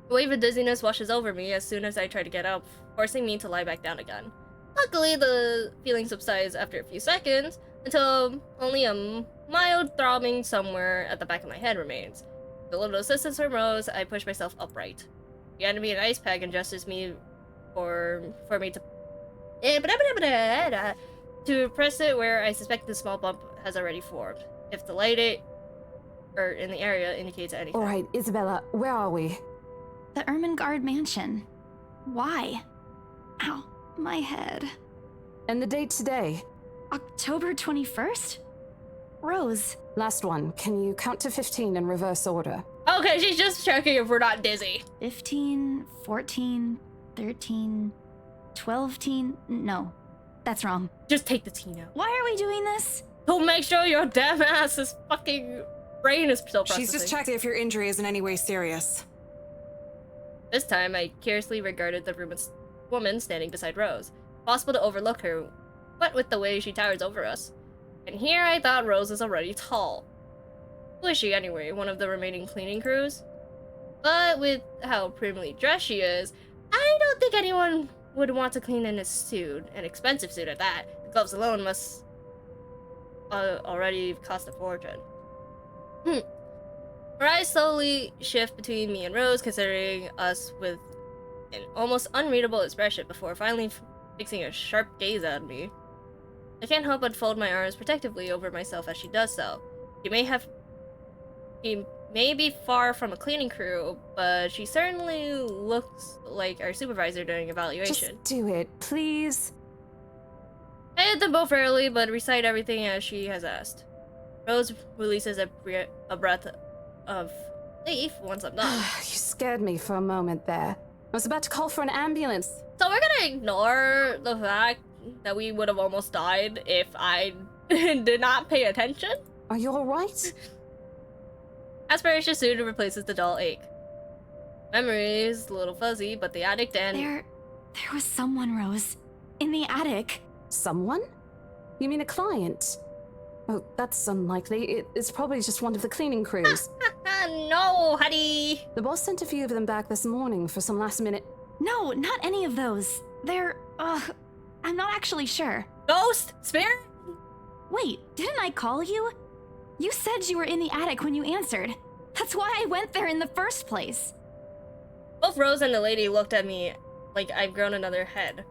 A wave of dizziness washes over me as soon as I try to get up, forcing me to lie back down again. Luckily, the feeling subsides after a few seconds, until only a mild throbbing somewhere at the back of my head remains. With a little assistance from Rose, I push myself upright. She handed me an ice pack and gestures me for me to press it where I suspect the small bump has already formed. If the light in the area indicates anything. All right, Isabella, where are we? The Ermengarde mansion. Why? Ow, my head. And the date today? October 21st? Rose. Last one. Can you count to 15 in reverse order? Okay, she's just checking if we're not dizzy. 15, 14, 13, 12 teen. No, that's wrong. Just take the teen out. Why are we doing this? To make sure your damn ass's fucking brain is still processing. She's just checking if your injury is in any way serious. This time, I curiously regarded the woman standing beside Rose. Possible to overlook her, what with the way she towers over us. And here I thought Rose was already tall. Who is she anyway, one of the remaining cleaning crews? But with how primly dressed she is, I don't think anyone would want to clean in a suit, an expensive suit at that. The gloves alone must already cost a fortune. Her eyes slowly shift between me and Rose, considering us with an almost unreadable expression before finally fixing a sharp gaze at me. I can't help but fold my arms protectively over myself as she does so. She may be far from a cleaning crew, but she certainly looks like our supervisor during evaluation. Just do it, please. I hit them both rarely, but recite everything as she has asked. Rose releases a breath of relief once I'm done. You scared me for a moment there. I was about to call for an ambulance. So we're gonna ignore the fact that we would have almost died if I did not pay attention? Are you alright? Aspiration soon replaces the dull ache. Memory is a little fuzzy, but the addict and... There was someone, Rose. In the attic. Someone? You mean a client? Oh, that's unlikely. It's probably just one of the cleaning crews. No, honey! The boss sent a few of them back this morning for some last minute... No, not any of those. They're, I'm not actually sure. Ghost? Spirit? Wait, didn't I call you? You said you were in the attic when you answered. That's why I went there in the first place. Both Rose and the lady looked at me like I've grown another head.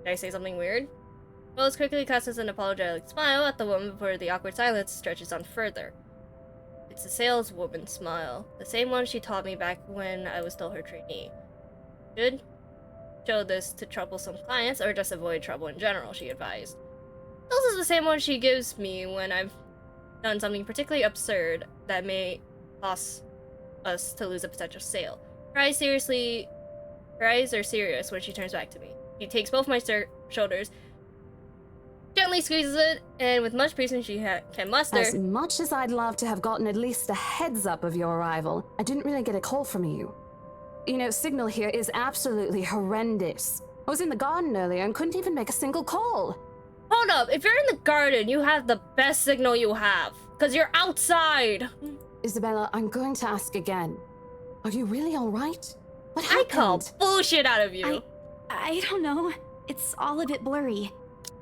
Did I say something weird? Rose quickly casts an apologetic smile at the woman before the awkward silence stretches on further. It's a saleswoman smile, the same one she taught me back when I was still her trainee. Should show this to troublesome clients or just avoid trouble in general, she advised. This is the same one she gives me when I've done something particularly absurd that may cause us to lose a potential sale. Her eyes are serious when she turns back to me. She takes both my shoulders, gently squeezes it, and with much patience she can muster. As much as I'd love to have gotten at least a heads up of your arrival, I didn't really get a call from you. You know, signal here is absolutely horrendous. I was in the garden earlier and couldn't even make a single call. Hold up, if you're in the garden, you have the best signal you have, because you're outside. Isabella, I'm going to ask again. Are you really alright? What I happened? call bullshit out of you. I don't know. It's all a bit blurry.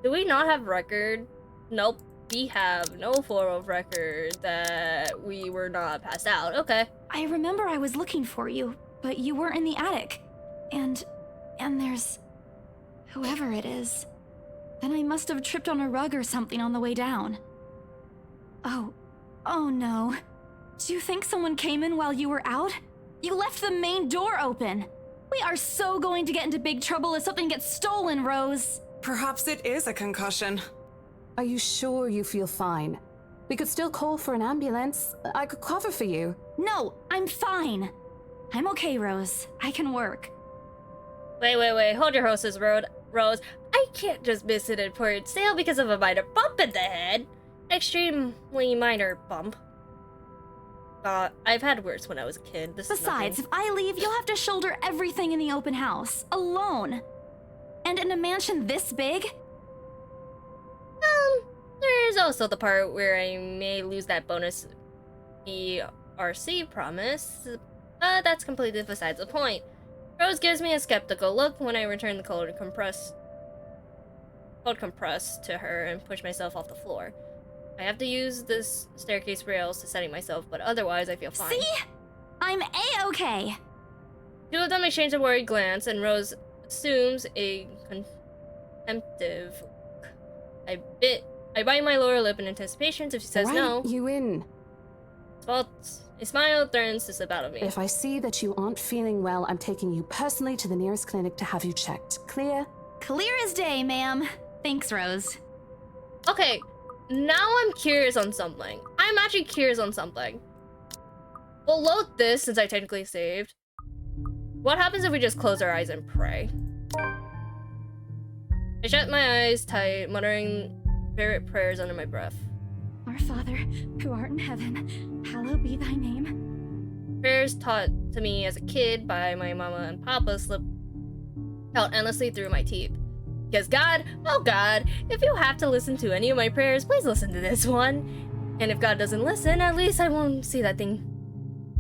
Do we not have record? Nope. We have no form of record that we were not passed out. Okay. I remember I was looking for you, but you weren't in the attic. And there's... whoever it is. Then I must have tripped on a rug or something on the way down. Oh no. Do you think someone came in while you were out? You left the main door open. We are so going to get into big trouble if something gets stolen, Rose. Perhaps it is a concussion. Are you sure you feel fine? We could still call for an ambulance. I could cover for you. No, I'm fine. I'm okay, Rose. I can work. Wait. Hold your horses, Rose. I can't just miss an important sale because of a minor bump in the head. Extremely minor bump. I've had worse when I was a kid. Besides, if I leave, you'll have to shoulder everything in the open house, alone. And in a mansion this big? There's also the part where I may lose that bonus ERC promise, but that's completely besides the point. Rose gives me a skeptical look when I return the cold compressed felt compressed to her and pushed myself off the floor. I have to use this staircase rails to steady myself, but otherwise I feel fine. See? I'm A-okay. Two of them exchange a worried glance, and Rose assumes a contemptive look. I bite my lower lip in anticipation if she says no. You in? A smile threatens to slip out of me. If I see that you aren't feeling well, I'm taking you personally to the nearest clinic to have you checked. Clear? Clear as day, ma'am. Thanks, Rose. Okay, now I'm curious on something. I'm actually curious on something. We'll load this since I technically saved. What happens if we just close our eyes and pray? I shut my eyes tight, muttering favorite prayers under my breath. Our Father, who art in heaven, hallowed be thy name. Prayers taught to me as a kid by my mama and papa slipped out endlessly through my teeth. Because God, oh God, if you have to listen to any of my prayers, please listen to this one. And if God doesn't listen, at least I won't see the thing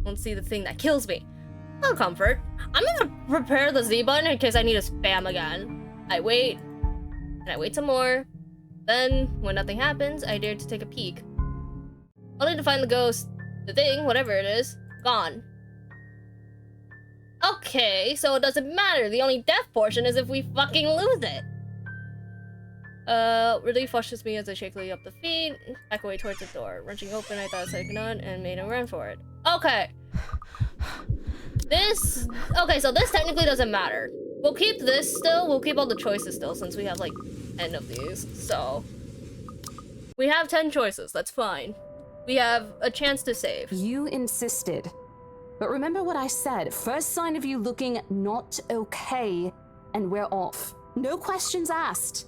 that kills me. No comfort. I'm gonna prepare the Z button in case I need to spam again. I wait, and I wait some more. Then, when nothing happens, I dare to take a peek. Only to find the ghost, the thing, whatever it is, gone. Okay, so it doesn't matter. The only death portion is if we fucking lose it. Relief flushes me as I shakily up the feet, back away towards the door. Wrenching open, I thought I said goodnight and made a run for it. Okay. Okay, so this technically doesn't matter. We'll keep this still. We'll keep all the choices still since we have like 10 of these. So we have 10 choices. That's fine. We have a chance to save. You insisted. But remember what I said. First sign of you looking not okay, and we're off. No questions asked.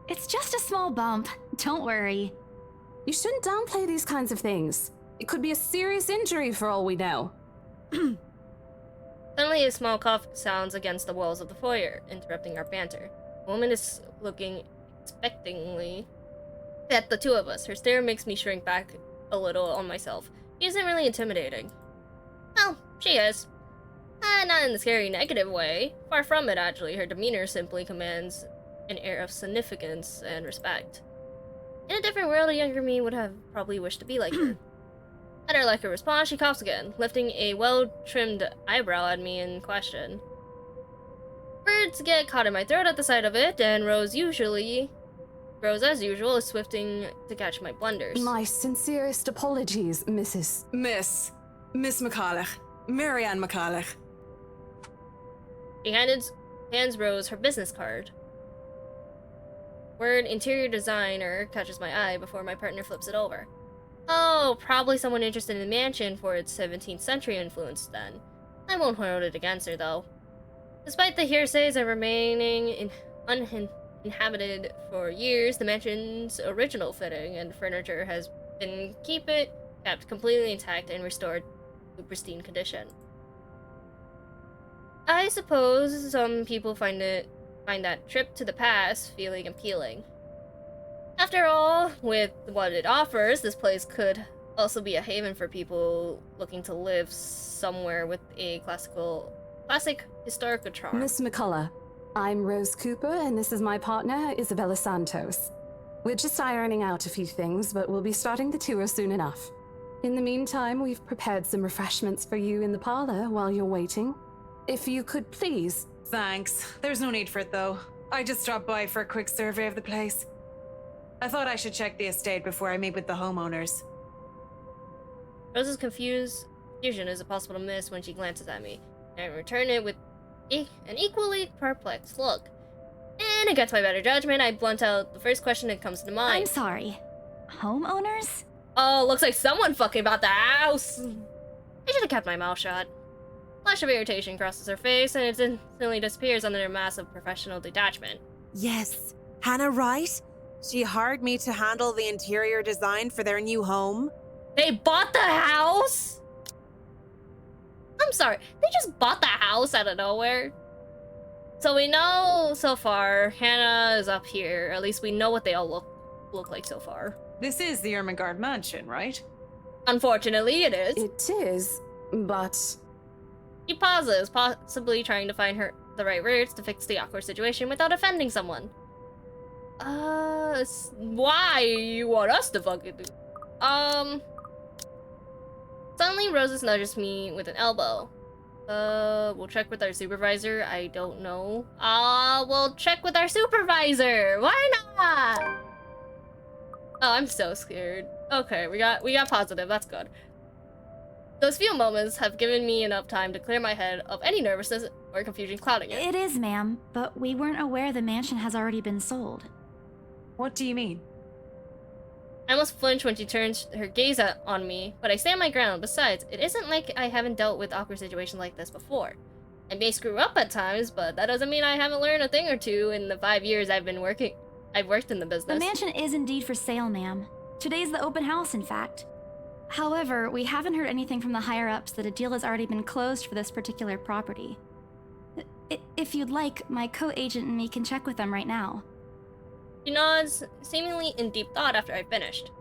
It's just a small bump. Don't worry. You shouldn't downplay these kinds of things. It could be a serious injury for all we know. Suddenly, a small cough sounds against the walls of the foyer, interrupting our banter. The woman is looking expectingly at the two of us. Her stare makes me shrink back a little on myself. She isn't really intimidating. Well, she is. Not in the scary negative way. Far from it, actually. Her demeanor simply commands an air of significance and respect. In a different world, a younger me would have probably wished to be like her. At her like her response, she coughs again, lifting a well-trimmed eyebrow at me in question. Words get caught in my throat at the sight of it, and Rose, as usual, is swifting to catch my blunders. My sincerest apologies, Miss McCulloch. Marianne McCulloch. She hands Rose her business card. Word interior designer catches my eye before my partner flips it over. Oh, probably someone interested in the mansion for its 17th century influence then. I won't hold it against her though. Despite the hearsays and remaining uninhabited for years, the mansion's original fitting and furniture has been kept completely intact and restored to pristine condition. I suppose some people find that trip to the past feeling appealing. After all, with what it offers, this place could also be a haven for people looking to live somewhere with a classic historical charm. Miss McCullough, I'm Rose Cooper, and this is my partner, Isabella Santos. We're just ironing out a few things, but we'll be starting the tour soon enough. In the meantime, we've prepared some refreshments for you in the parlor while you're waiting. If you could please... Thanks. There's no need for it, though. I just dropped by for a quick survey of the place. I thought I should check the estate before I meet with the homeowners. Rose's confusion is impossible to miss when she glances at me, and I return it with an equally perplexed look. And against my better judgment, I blunt out the first question that comes to mind. I'm sorry. Homeowners? Oh, looks like someone fucking bought the house! I should have kept my mouth shut. A flash of irritation crosses her face, and it instantly disappears under a mass of professional detachment. Yes. Hannah, right? She hired me to handle the interior design for their new home. They bought the house? I'm sorry, they just bought the house out of nowhere? So we know so far Hannah is up here. At least we know what they all look like so far. This is the Ermengarde mansion, right? Unfortunately, it is. It is. But He pauses, possibly trying to find the right words to fix the awkward situation without offending someone. Why you want us to fucking do? Suddenly Roses nudges me with an elbow. We'll check with our supervisor. I don't know. We'll check with our supervisor. Why not? Oh, I'm so scared. Okay, we got positive. That's good. Those few moments have given me enough time to clear my head of any nervousness or confusion clouding it. It is, ma'am, but we weren't aware the mansion has already been sold. What do you mean? I almost flinch when she turns her gaze on me, but I stand my ground. Besides, it isn't like I haven't dealt with awkward situations like this before. I may screw up at times, but that doesn't mean I haven't learned a thing or two in the 5 years I've worked in the business. The mansion is indeed for sale, ma'am. Today's the open house, in fact. However, we haven't heard anything from the higher-ups that a deal has already been closed for this particular property. If you'd like, my co-agent and me can check with them right now. She nods, seemingly in deep thought after I finished.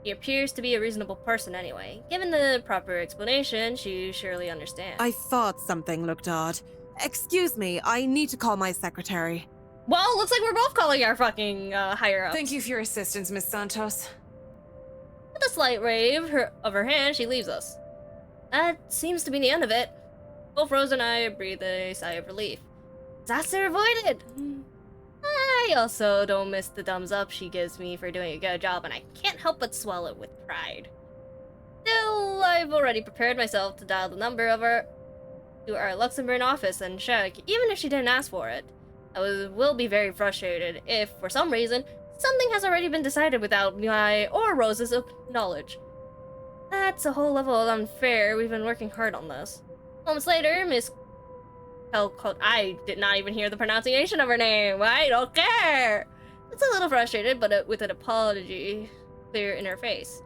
He appears to be a reasonable person anyway. Given the proper explanation, she surely understands. I thought something looked odd. Excuse me, I need to call my secretary. Well, looks like we're both calling our fucking higher-ups. Thank you for your assistance, Miss Santos. With a slight wave of her hand, she leaves us. That seems to be the end of it. Both Rose and I breathe a sigh of relief. Disaster avoided! I also don't miss the thumbs up she gives me for doing a good job, and I can't help but swallow it with pride. Still, I've already prepared myself to dial the number of to our Luxembourg office and check, even if she didn't ask for it. I will be very frustrated if, for some reason, something has already been decided without my or Rose's knowledge. That's a whole level of unfair. We've been working hard on this. Moments later, Miss I did not even hear the pronunciation of her name. I don't care. It's a little frustrated, but with an apology clear in her face.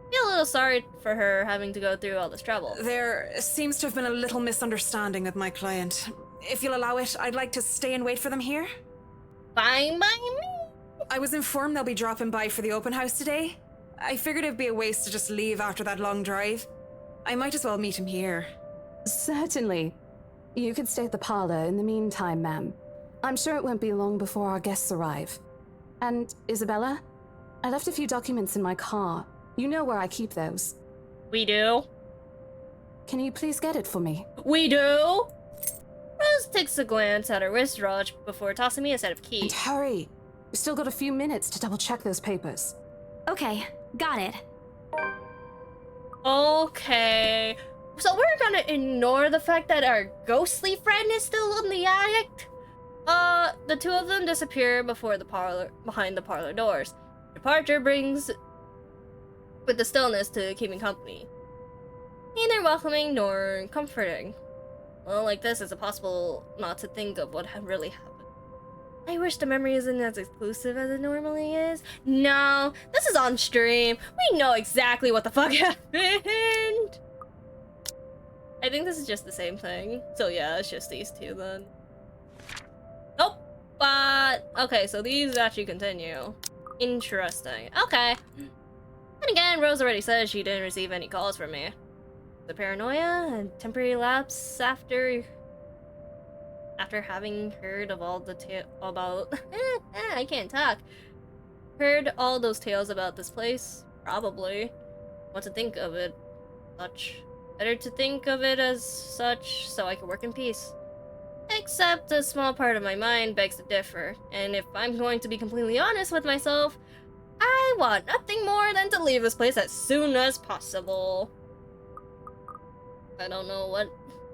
I feel a little sorry for her having to go through all this trouble. There seems to have been a little misunderstanding with my client. If you'll allow it, I'd like to stay and wait for them here. Fine by me. I was informed they'll be dropping by for the open house today. I figured it'd be a waste to just leave after that long drive. I might as well meet him here. certainly. You could stay at the parlor in the meantime, ma'am. I'm sure it won't be long before our guests arrive. And, Isabella? I left a few documents in my car. You know where I keep those. We do. Can you please get it for me? We do. Rose takes a glance at her wristwatch before tossing me a set of keys. And hurry! We've still got a few minutes to double-check those papers. Okay, got it. Okay. So we're gonna ignore the fact that our ghostly friend is still in the attic? The two of them disappear behind the parlor doors. Departure brings with the stillness to keeping company. Neither welcoming nor comforting. Well, like this, it's impossible not to think of what really happened. I wish the memory isn't as exclusive as it normally is. No, this is on stream. We know exactly what the fuck happened. I think this is just the same thing. So yeah, it's just these two then. Nope. But, okay, so these actually continue. Interesting. Okay. And again, Rose already said she didn't receive any calls from me. The paranoia and temporary lapse after having heard of all the about I can't talk. Heard all those tales about this place? Probably. What to think of it such. Better to think of it as such so I can work in peace. Except a small part of my mind begs to differ, and if I'm going to be completely honest with myself, I want nothing more than to leave this place as soon as possible. I don't know what's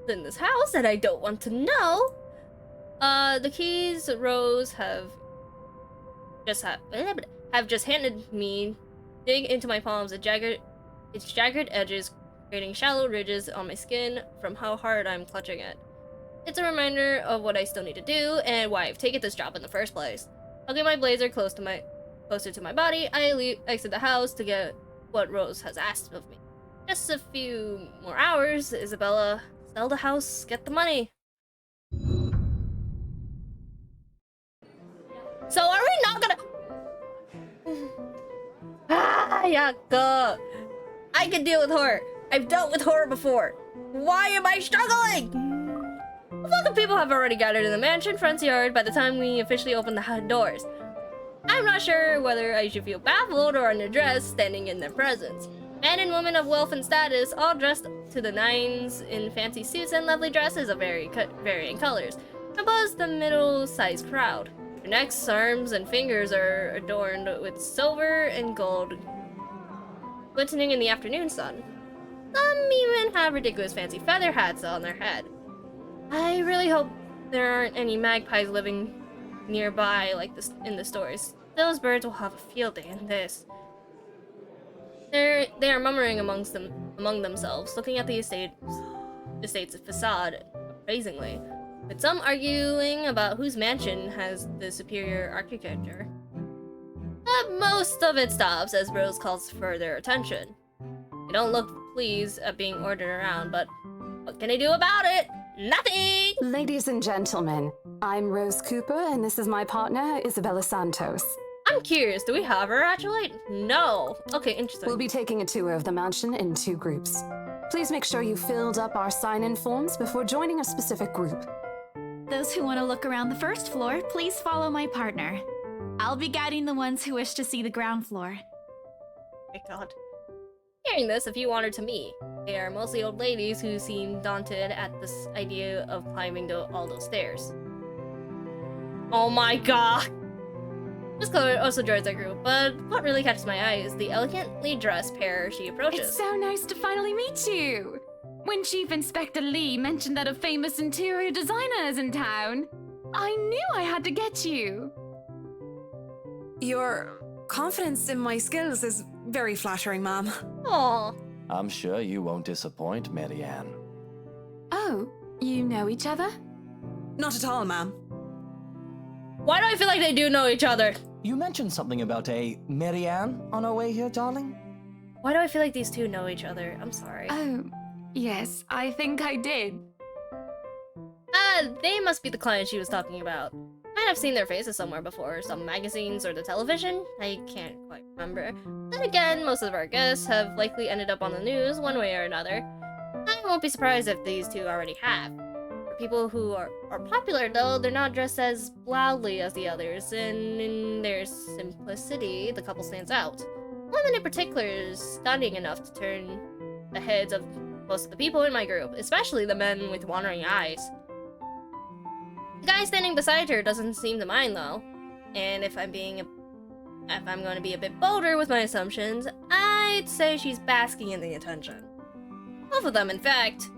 in this house that I don't want to know. The keys Rose have just handed me dig into my palms its jagged edges, creating shallow ridges on my skin from how hard I'm clutching it. It's a reminder of what I still need to do and why I've taken this job in the first place. I'll get my blazer closer to my body. I exit the house to get what Rose has asked of me. Just a few more hours, Isabella. Sell the house, get the money. So are we not gonna... Yeah, I can deal with horror. I've dealt with horror before. Why am I struggling? A flock of people have already gathered in the mansion front yard by the time we officially open the doors. I'm not sure whether I should feel baffled or unaddressed standing in their presence. Men and women of wealth and status, all dressed to the nines in fancy suits and lovely dresses of varying colors, compose the middle-sized crowd. Their necks, arms, and fingers are adorned with silver and gold, glistening in the afternoon sun. Some even have ridiculous fancy feather hats on their head. I really hope there aren't any magpies living nearby like this in the stories. Those birds will have a field day in this. They are murmuring among themselves, looking at the estate's facade appraisingly, with some arguing about whose mansion has the superior architecture. But most of it stops as Rose calls for their attention. They don't look pleased at being ordered around, but what can I do about it? Nothing! Ladies and gentlemen, I'm Rose Cooper, and this is my partner, Isabella Santos. I'm curious, do we have her actually? No. Okay, interesting. We'll be taking a tour of the mansion in 2 groups. Please make sure you filled up our sign-in forms before joining a specific group. Those who want to look around the first floor, please follow my partner. I'll be guiding the ones who wish to see the ground floor. My god. Hearing this, a few wandered to me. They are mostly old ladies who seem daunted at this idea of climbing all those stairs. Oh my god! Miss Chloe also joins our group, but what really catches my eye is the elegantly dressed pair she approaches. It's so nice to finally meet you! When Chief Inspector Lee mentioned that a famous interior designer is in town, I knew I had to get you! Your confidence in my skills is very flattering, ma'am. Aww. I'm sure you won't disappoint, Marianne. Oh, you know each other? Not at all, ma'am. Why do I feel like they do know each other? You mentioned something about a Marianne on our way here, darling? Why do I feel like these two know each other? I'm sorry. Oh, yes, I think I did. They must be the client she was talking about. Might have seen their faces somewhere before, some magazines or the television. I can't quite remember. Then again, most of our guests have likely ended up on the news one way or another. I won't be surprised if these two already have. For people who are popular though, they're not dressed as loudly as the others, and in their simplicity, the couple stands out. Woman in particular is stunning enough to turn the heads of most of the people in my group, especially the men with wandering eyes. The guy standing beside her doesn't seem to mind though, and if I'm going to be a bit bolder with my assumptions, I'd say she's basking in the attention. Both of them, in fact.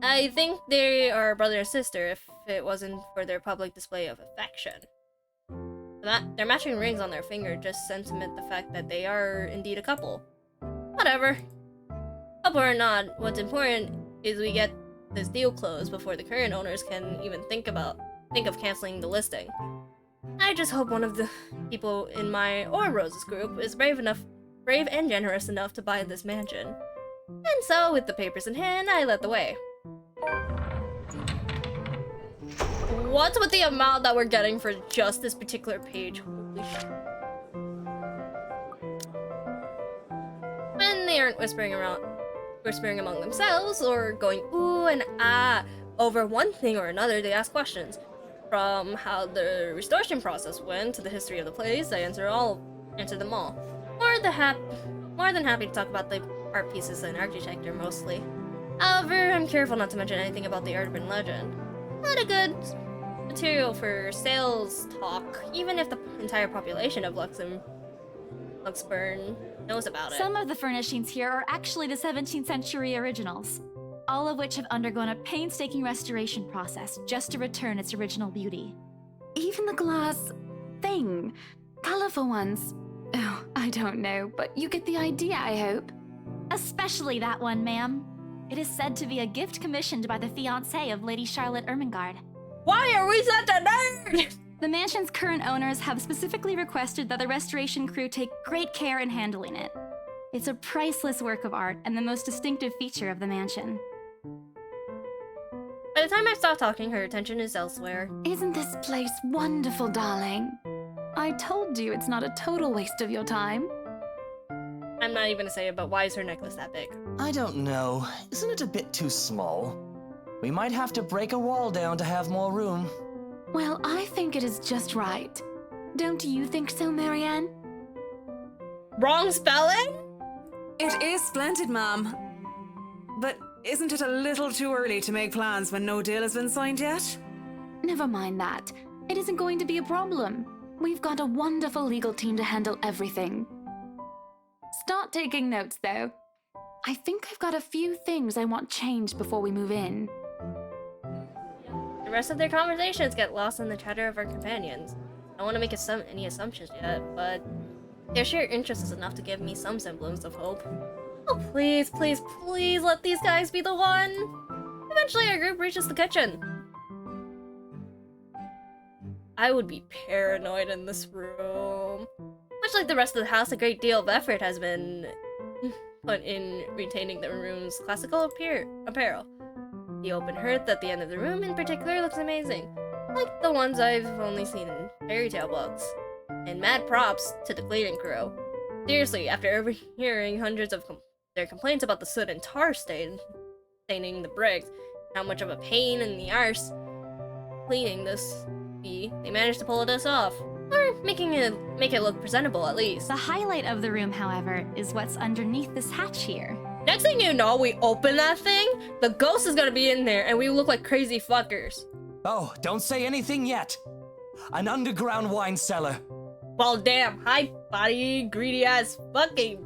I think they are brother and sister if it wasn't for their public display of affection. Their matching rings on their finger just cement the fact that they are indeed a couple. Whatever. Couple or not, what's important is we get this deal closed before the current owners can even think of canceling the listing. I just hope one of the people in my or Rose's group is brave and generous enough to buy this mansion. And so, with the papers in hand, I led the way. What's with the amount that we're getting for just this particular page? Holy shit. When they aren't whispering among themselves or going ooh and ah over one thing or another, they ask questions. From how the restoration process went to the history of the place, I answer them all. More than happy to talk about the art pieces and architecture mostly. However, I'm careful not to mention anything about the urban legend. Not a good material for sales talk, even if the entire population of Luxembourg knows about it. Some of the furnishings here are actually the 17th century originals, all of which have undergone a painstaking restoration process just to return its original beauty. Even the glass thing. Colorful ones. Oh, I don't know, but you get the idea, I hope. Especially that one, ma'am. It is said to be a gift commissioned by the fiancé of Lady Charlotte Ermengarde. Why are we such a nerd? The mansion's current owners have specifically requested that the restoration crew take great care in handling it. It's a priceless work of art and the most distinctive feature of the mansion. By the time I stop talking, her attention is elsewhere. Isn't this place wonderful, darling? I told you it's not a total waste of your time. I'm not even gonna say it, but why is her necklace that big? I don't know. Isn't it a bit too small? We might have to break a wall down to have more room. Well, I think it is just right. Don't you think so, Marianne? Wrong spelling? It is splendid, ma'am. But isn't it a little too early to make plans when no deal has been signed yet? Never mind that. It isn't going to be a problem. We've got a wonderful legal team to handle everything. Start taking notes, though. I think I've got a few things I want changed before we move in. The rest of their conversations get lost in the chatter of our companions. I don't want to make any assumptions yet, but their sheer interest is enough to give me some semblance of hope. Oh, please, please, please let these guys be the one! Eventually our group reaches the kitchen. I would be paranoid in this room. Much like the rest of the house, a great deal of effort has been put in retaining the room's classical apparel. The open hearth at the end of the room in particular looks amazing, like the ones I've only seen in fairy tale books. And mad props to the cleaning crew. Seriously, after overhearing hundreds of their complaints about the soot and tar staining the bricks, how much of a pain in the arse cleaning this be, they managed to pull this off. Or make it look presentable, at least. The highlight of the room, however, is what's underneath this hatch here. Next thing you know, we open that thing, the ghost is gonna be in there, and we look like crazy fuckers. Oh, don't say anything yet. An underground wine cellar. Well, damn, hi, body, greedy ass fucking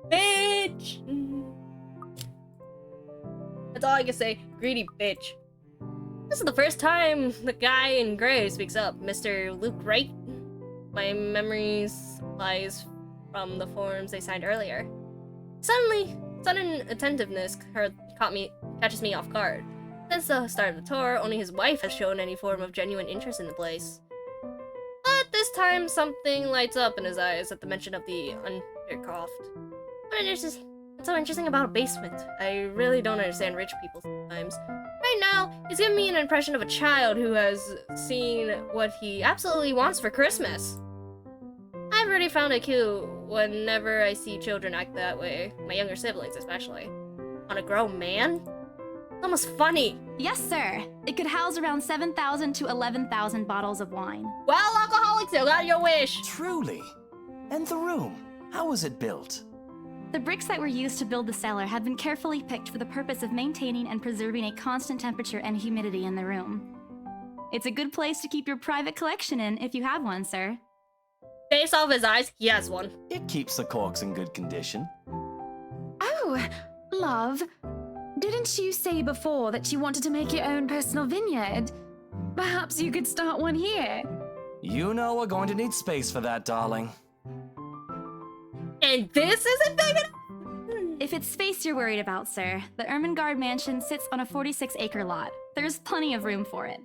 bitch. That's all I can say, greedy bitch. This is the first time the guy in gray speaks up, Mr. Luke Wright. My memories lies from the forms they signed earlier. Sudden attentiveness catches me off guard. Since the start of the tour, only his wife has shown any form of genuine interest in the place. But this time, something lights up in his eyes at the mention of the undercroft. What's so interesting about a basement? I really don't understand rich people sometimes. Right now, he's giving me an impression of a child who has seen what he absolutely wants for Christmas. I've already found it cute whenever I see children act that way, my younger siblings especially. On a grown man? It's almost funny. Yes, sir. It could house around 7,000 to 11,000 bottles of wine. Well, alcoholics, you got your wish. Truly. And the room, how was it built? The bricks that were used to build the cellar had been carefully picked for the purpose of maintaining and preserving a constant temperature and humidity in the room. It's a good place to keep your private collection in if you have one, sir. Based off his eyes, he has one. It keeps the corks in good condition. Oh, love. Didn't you say before that you wanted to make your own personal vineyard? Perhaps you could start one here. You know we're going to need space for that, darling. And this isn't big enough? If it's space you're worried about, sir, the Ermengarde mansion sits on a 46-acre lot. There's plenty of room for it.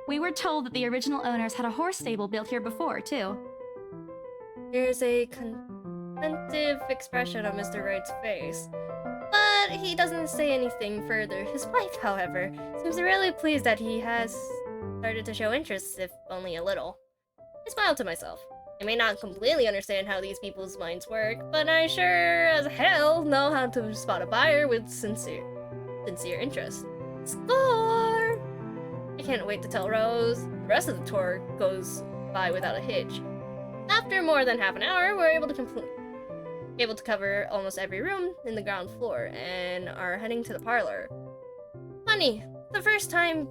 We were told that the original owners had a horse stable built here before, too. There's a contentive expression on Mr. Wright's face, but he doesn't say anything further. His wife, however, seems really pleased that he has started to show interest, if only a little. I smiled to myself. I may not completely understand how these people's minds work, but I sure as hell know how to spot a buyer with sincere interest. Score! I can't wait to tell Rose. The rest of the tour goes by without a hitch. After more than half an hour, we're able to cover almost every room in the ground floor and are heading to the parlor. Funny, the first time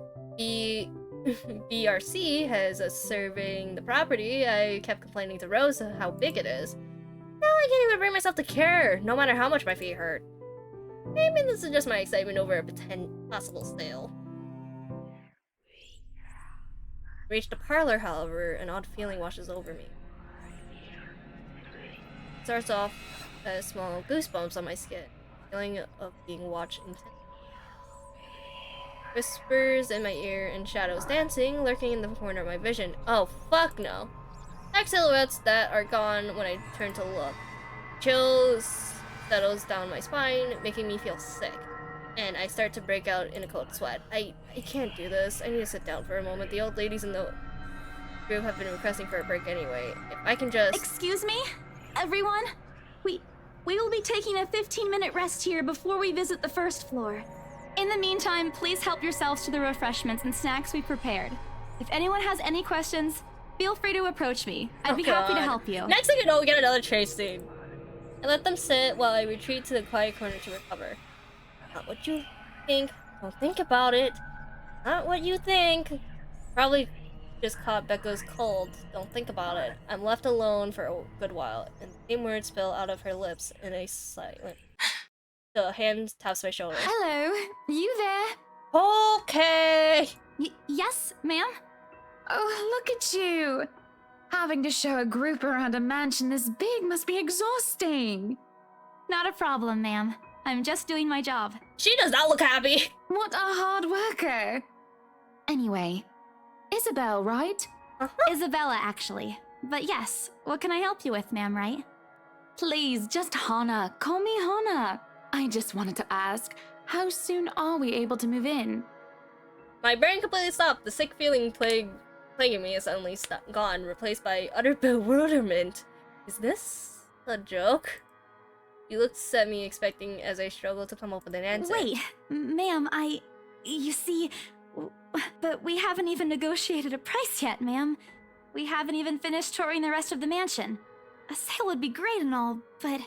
BRC has us serving the property, I kept complaining to Rose how big it is. Now I can't even bring myself to care, no matter how much my feet hurt. Maybe this is just my excitement over a possible sale. Reached the parlor, however, an odd feeling washes over me. Starts off as small goosebumps on my skin, feeling of being watched intently. Whispers in my ear and shadows dancing, lurking in the corner of my vision. Oh, fuck no. Black silhouettes that are gone when I turn to look. Chills settles down my spine, making me feel sick. And I start to break out in a cold sweat. I can't do this. I need to sit down for a moment. The old ladies in the group have been requesting for a break anyway. If I can just... Excuse me? Everyone? We We will be taking a 15-minute rest here before we visit the first floor. In the meantime, please help yourselves to the refreshments and snacks we prepared. If anyone has any questions, feel free to approach me. I'd be happy to help you. Next thing you know, we get another chase scene. I let them sit while I retreat to the quiet corner to recover. Not what you think. Don't think about it. Not what you think. Probably just caught Becca's cold. Don't think about it. I'm left alone for a good while, and the same words spill out of her lips in a silent. The hand taps my shoulder. Hello, you there? Okay. Yes, ma'am? Oh, look at you. Having to show a group around a mansion this big must be exhausting. Not a problem, ma'am. I'm just doing my job. She does not look happy. What a hard worker. Anyway, Isabel, right? Isabella, actually. But yes, what can I help you with, ma'am, right? Please, just Hana. Call me Hana. I just wanted to ask, how soon are we able to move in? My brain completely stopped. The sick feeling plaguing me is suddenly gone, replaced by utter bewilderment. Is this a joke? He looks at me expecting as I struggle to come up with an answer. Wait, ma'am, you see, but we haven't even negotiated a price yet, ma'am. We haven't even finished touring the rest of the mansion. A sale would be great and all, but...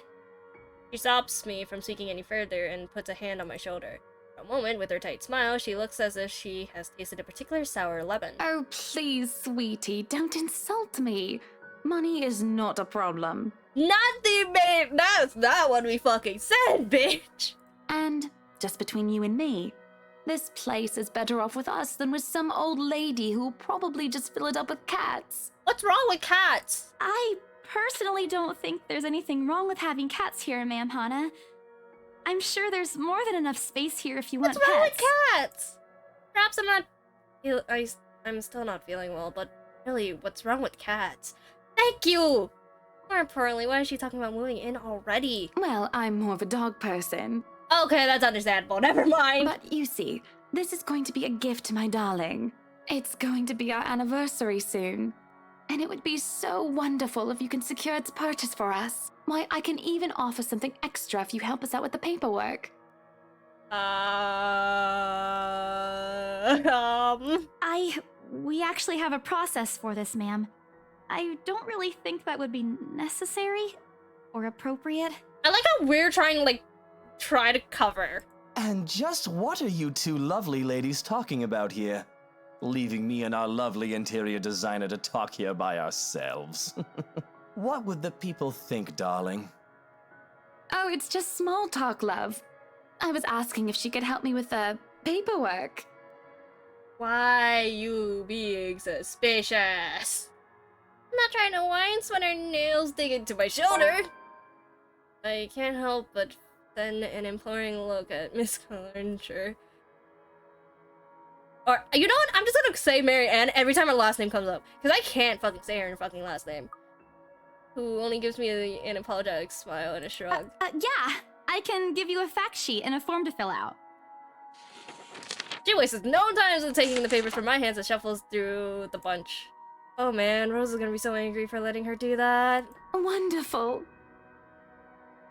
She stops me from speaking any further and puts a hand on my shoulder. For a moment, with her tight smile, she looks as if she has tasted a particular sour lemon. Oh, please, sweetie, don't insult me. Money is not a problem. Nothing, babe! That's not what we fucking said, bitch! And, just between you and me, this place is better off with us than with some old lady who'll probably just fill it up with cats. What's wrong with cats? I personally don't think there's anything wrong with having cats here, ma'am Hana. I'm sure there's more than enough space here if you want pets. What's wrong with cats? Perhaps I'm still not feeling well, but really, what's wrong with cats? Thank you! More importantly, why is she talking about moving in already? Well, I'm more of a dog person. Okay, that's understandable. Never mind. But you see, this is going to be a gift to my darling. It's going to be our anniversary soon. And it would be so wonderful if you can secure its purchase for us. Why, I can even offer something extra if you help us out with the paperwork. We actually have a process for this, ma'am. I don't really think that would be necessary or appropriate. I like how we're trying to, try to cover. And just what are you two lovely ladies talking about here? Leaving me and our lovely interior designer to talk here by ourselves. What would the people think, darling? Oh, it's just small talk, love. I was asking if she could help me with the paperwork. Why you being suspicious? I'm not trying to whine when her nails dig into my shoulder. I can't help but send an imploring look at Miss Cullencher. Or, you know what? I'm just gonna say Mary Ann every time her last name comes up. Because I can't fucking say her fucking last name. Who only gives me an apologetic smile and a shrug. Yeah, I can give you a fact sheet and a form to fill out. She wastes no time in taking the papers from my hands and shuffles through the bunch. Oh man, Rose is gonna be so angry for letting her do that. Wonderful.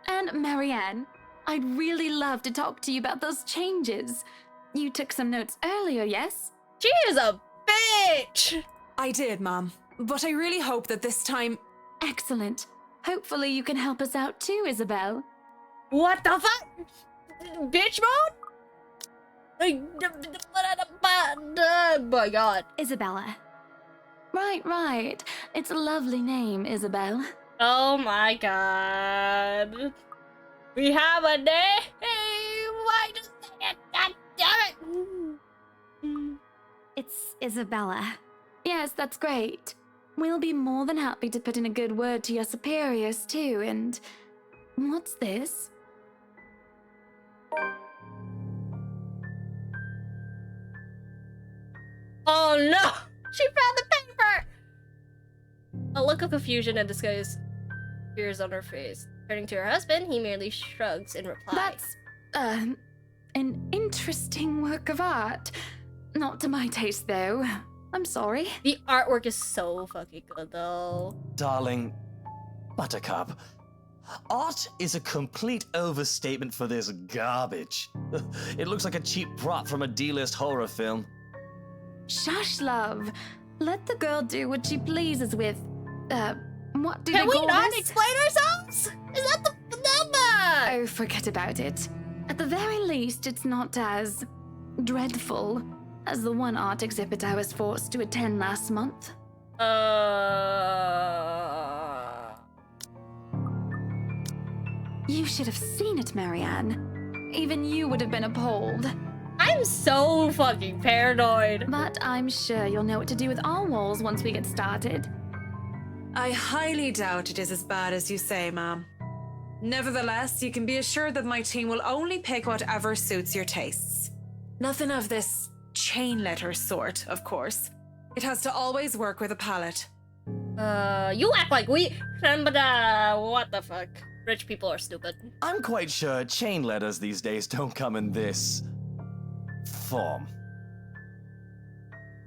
And Marianne, I'd really love to talk to you about those changes. You took some notes earlier, yes? She is a bitch! I did, Mom. But I really hope that this time... Excellent. Hopefully you can help us out too, Isabel. What the fuck? Bitch mode? Oh my god. Isabella. Right. It's a lovely name, Isabel. Oh my god. We have a name! Why just say it? God damn it! It's Isabella. Yes, that's great. We'll be more than happy to put in a good word to your superiors too, and... What's this? Oh no! She found the paper! A look of confusion and disgust appears on her face. Turning to her husband, he merely shrugs in reply. That's, an interesting work of art. Not to my taste, though. I'm sorry. The artwork is so fucking good, though. Darling, Buttercup, Art is a complete overstatement for this garbage. It looks like a cheap prop from a D-list horror film. Shush, love. Let the girl do what she pleases with, what do Can they we call not this? explain ourselves? Is that the number? Oh, forget about it. At the very least, it's not as dreadful as the one art exhibit I was forced to attend last month. You should have seen it, Marianne. Even you would have been appalled. I'm so fucking paranoid. But I'm sure you'll know what to do with our walls once we get started. I highly doubt it is as bad as you say, ma'am. Nevertheless, you can be assured that my team will only pick whatever suits your tastes. Nothing of this chain letter sort, of course. It has to always work with a palette. You act like we... But, what the fuck? Rich people are stupid. I'm quite sure chain letters these days don't come in this form.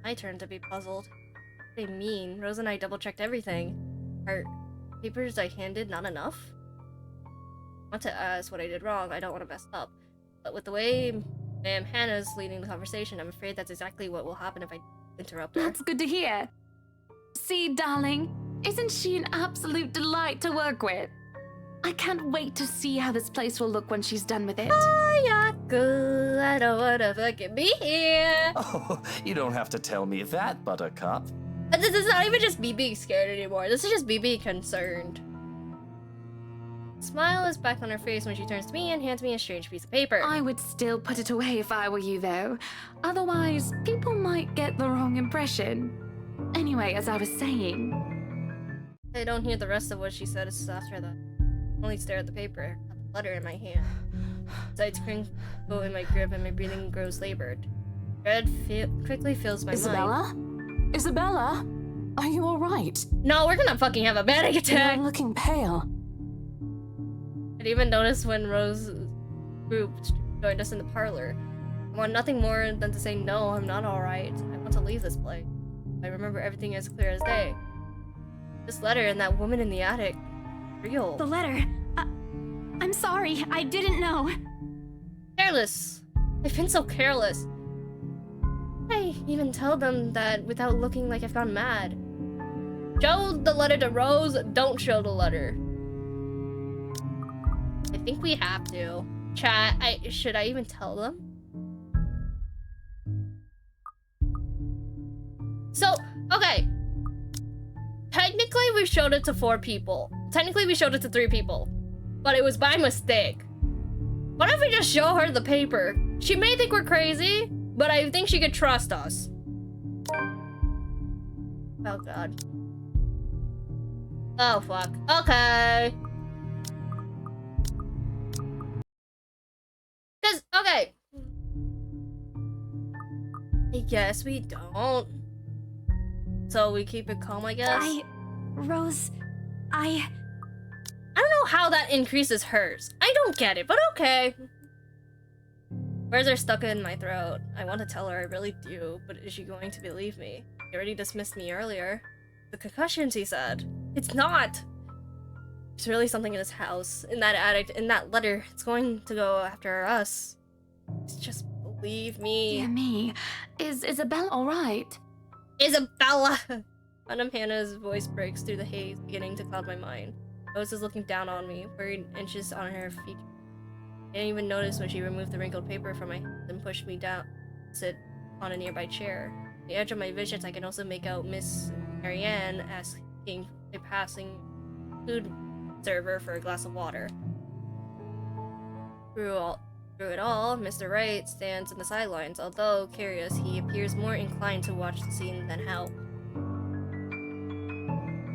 My turn to be puzzled. What do they mean? Rose and I double-checked everything. Are papers I handed not enough? I want to ask what I did wrong. I don't want to mess up. But with the way Ma'am Hannah's leading the conversation, I'm afraid that's exactly what will happen if I interrupt her. That's good to hear. See, darling, isn't she an absolute delight to work with? I can't wait to see how this place will look when she's done with it. Ayaku, I don't wanna fucking be here. Oh, you don't have to tell me that, Buttercup. This is not even just me being scared anymore. This is just me being concerned. Smile is back on her face when she turns to me and hands me a strange piece of paper. I would still put it away if I were you, though. Otherwise, people might get the wrong impression. Anyway, as I was saying... I don't hear the rest of what she said after that. I only stare at the paper, at the letter in my hand. Sides crinkle in my grip and my breathing grows labored. Dread quickly fills my mind. Isabella? Are you alright? No, we're gonna fucking have a panic attack! You're looking pale. I even noticed when Rose group joined us in the parlor. I want nothing more than to say no, I'm not alright. I want to leave this place. I remember everything as clear as day. This letter and that woman in the attic. Real. The letter. I'm sorry, I didn't know. Careless. I've been so careless. I even tell them that without looking like I've gone mad. Show the letter to Rose, don't show the letter. I think we have to. Chat, should I even tell them? So, okay. Technically, we showed it to 4 people. Technically, we showed it to 3 people. But it was by mistake. What if we just show her the paper? She may think we're crazy, but I think she could trust us. Oh, God. Oh, fuck. Okay. Because, okay. I guess we don't. So we keep it calm, I guess? Rose, I don't know how that increases hers. I don't get it, but okay. Words are stuck in my throat. I want to tell her I really do, but is she going to believe me? She already dismissed me earlier. The concussions, he said. It's not! There's really something in this house, in that attic, in that letter. It's going to go after us. Just believe me. Dear me. Is Isabella alright? Isabella! Madam Hannah's voice breaks through the haze, beginning to cloud my mind. Rose is looking down on me, worried inches on her feet. I didn't even notice when she removed the wrinkled paper from my hand and pushed me down, sit on a nearby chair. On the edge of my visions, I can also make out Miss Marianne asking a passing food server for a glass of water. Through it all, Mr. Wright stands in the sidelines. Although curious, he appears more inclined to watch the scene than help.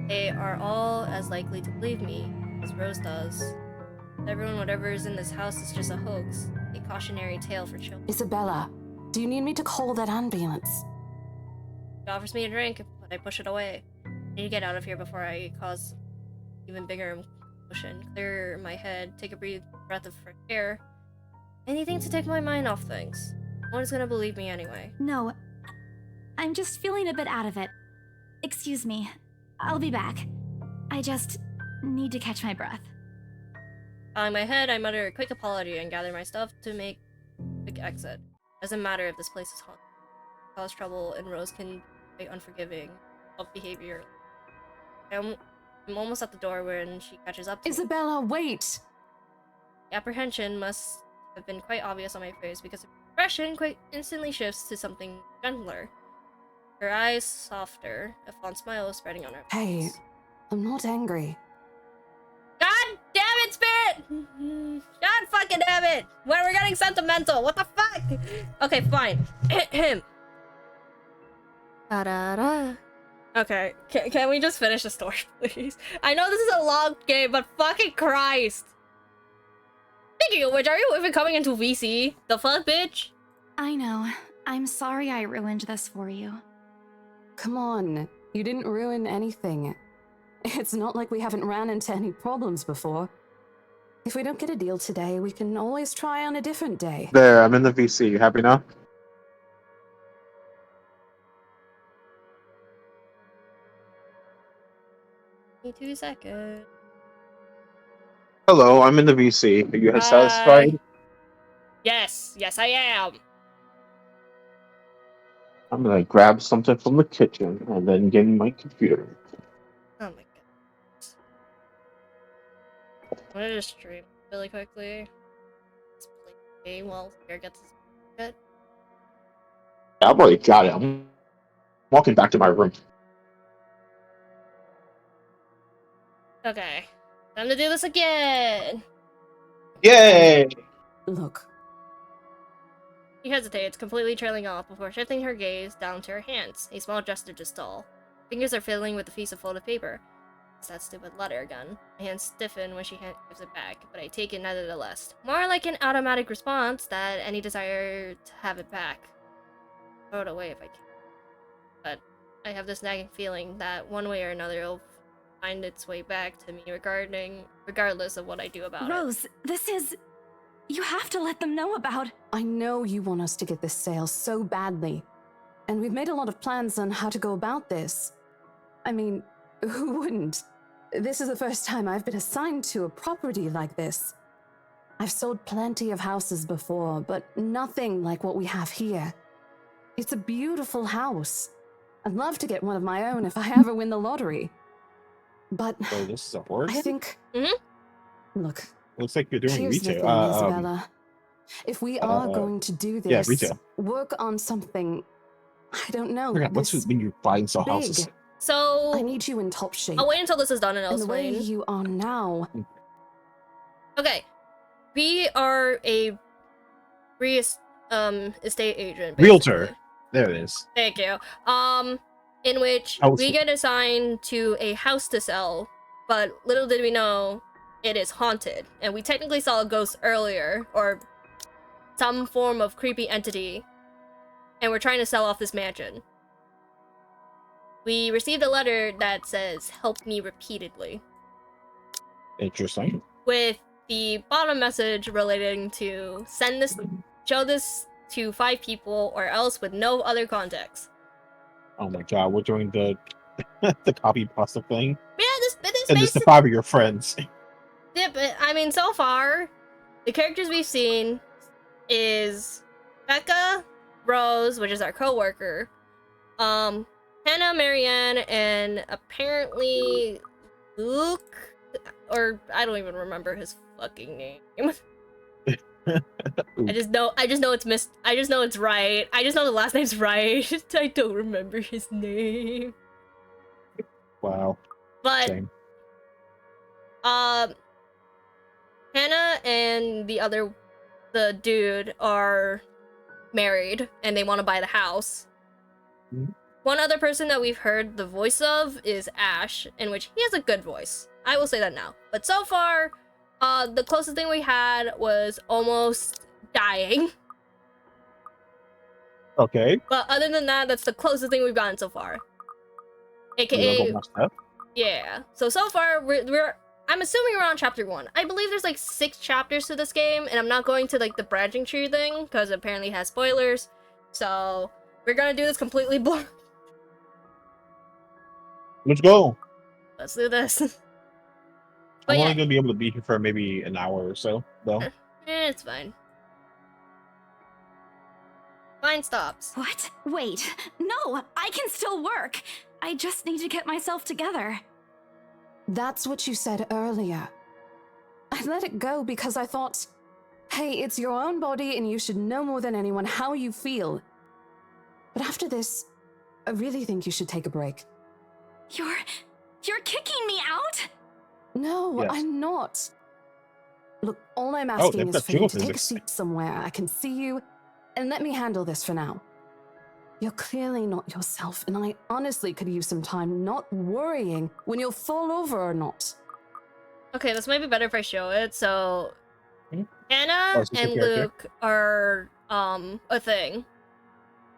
They are all as likely to believe me as Rose does. Everyone, whatever is in this house is just a hoax, a cautionary tale for children. Isabella, do you need me to call that ambulance? She offers me a drink, but I push it away. I need to get out of here before I cause even bigger commotion. Clear my head, take a breath of fresh air. Anything to take my mind off things. No one's gonna believe me anyway. No. I'm just feeling a bit out of it. Excuse me. I'll be back. I just need to catch my breath. Bowing my head, I mutter a quick apology and gather my stuff to make a quick exit. Doesn't matter if this place is haunted. Cause trouble, and Rose can be unforgiving of behavior. I'm almost at the door when she catches up to me. Isabella, wait! The apprehension must have been quite obvious on my face because the expression quite instantly shifts to something gentler. Her eyes softer, a fond smile is spreading on her face. Hey, I'm not angry. God damn it, Spirit! God fucking damn it! When we're getting sentimental, what the fuck? Okay, fine. Da-da-da. Okay, can we just finish the story, please? I know this is a long game, but fucking Christ! Speaking of which, are you even coming into VC? The fuck, bitch? I know. I'm sorry I ruined this for you. Come on, you didn't ruin anything. It's not like we haven't ran into any problems before. If we don't get a deal today, we can always try on a different day. There, I'm in the VC. You happy now? Give me 2 seconds. Hello, I'm in the VC. Are you Hi. satisfied? Yes, I am. I'm gonna grab something from the kitchen and then get in my computer. Oh my god. I'm gonna just stream really quickly. Let's play the game while Bear gets his shit. Yeah, I've already got it. I'm walking back to my room. Okay. Time to do this again! Yay! Look. She hesitates, completely trailing off before shifting her gaze down to her hands, a small gesture to stall. Fingers are fiddling with the piece of folded paper. It's that stupid letter again. My hands stiffen when she gives it back, but I take it nevertheless. More like an automatic response than any desire to have it back. Throw it away if I can. But I have this nagging feeling that one way or another it'll find its way back to me regardless of what I do about it. Rose, this is... You have to let them know about... I know you want us to get this sale so badly. And we've made a lot of plans on how to go about this. I mean, who wouldn't? This is the first time I've been assigned to a property like this. I've sold plenty of houses before, but nothing like what we have here. It's a beautiful house. I'd love to get one of my own if I ever win the lottery. But Oh, this is a horse? I think... Look, Looks like you're doing here's the retail. thing, Isabella. If we are going to do this, yeah, retail. work on something, I don't know, What's this when you buy and sell big. houses? So... I need you in top shape. I'll wait until this is done and I'll And the way explain. you are now... Okay. We are a estate agent. Realtor. basically. There it is. Thank you. In which we get assigned to a house to sell, but little did we know it is haunted. And we technically saw a ghost earlier, or some form of creepy entity, and we're trying to sell off this mansion. We received a letter that says, "Help me repeatedly," Interesting. with the bottom message relating to show this to 5 people or else with no other context. Oh my god, we're doing the the copy pasta thing. Yeah, this And it's the 5 of your friends. Yeah, but I mean, so far, the characters we've seen is Becca, Rose, which is our co-worker, Hannah, Marianne, and apparently Luke, or I don't even remember his fucking name. I just know it's I just know it's right. I just know the last name's right. I don't remember his name. Wow. But Shame. Hannah and the dude are married and they want to buy the house. Mm-hmm. One other person that we've heard the voice of is Ash, in which he has a good voice. I will say that now. But so far, the closest thing we had was almost dying. Okay. But other than that, that's the closest thing we've gotten so far. AKA, yeah. So far, I'm assuming we're on chapter 1. I believe there's like 6 chapters to this game, and I'm not going to like the branching tree thing, because apparently it has spoilers. So, we're gonna do this completely blind. Let's go. Let's do this. But I'm yeah, only gonna be able to be here for maybe an hour or so, though. it's fine. Fine stops. What? Wait. No, I can still work. I just need to get myself together. That's what you said earlier. I let it go because I thought, hey, it's your own body and you should know more than anyone how you feel. But after this, I really think you should take a break. You're kicking me out? No, Yes. I'm not. Look, all I'm Oh, asking they've is got for you dual to take a physics. seat somewhere I can see you, and let me handle this for now. You're clearly not yourself, and I honestly could use some time not worrying when you'll fall over or not. Okay, this might be better if I show it. So, Oh, Anna is this your and character? Luke are a thing.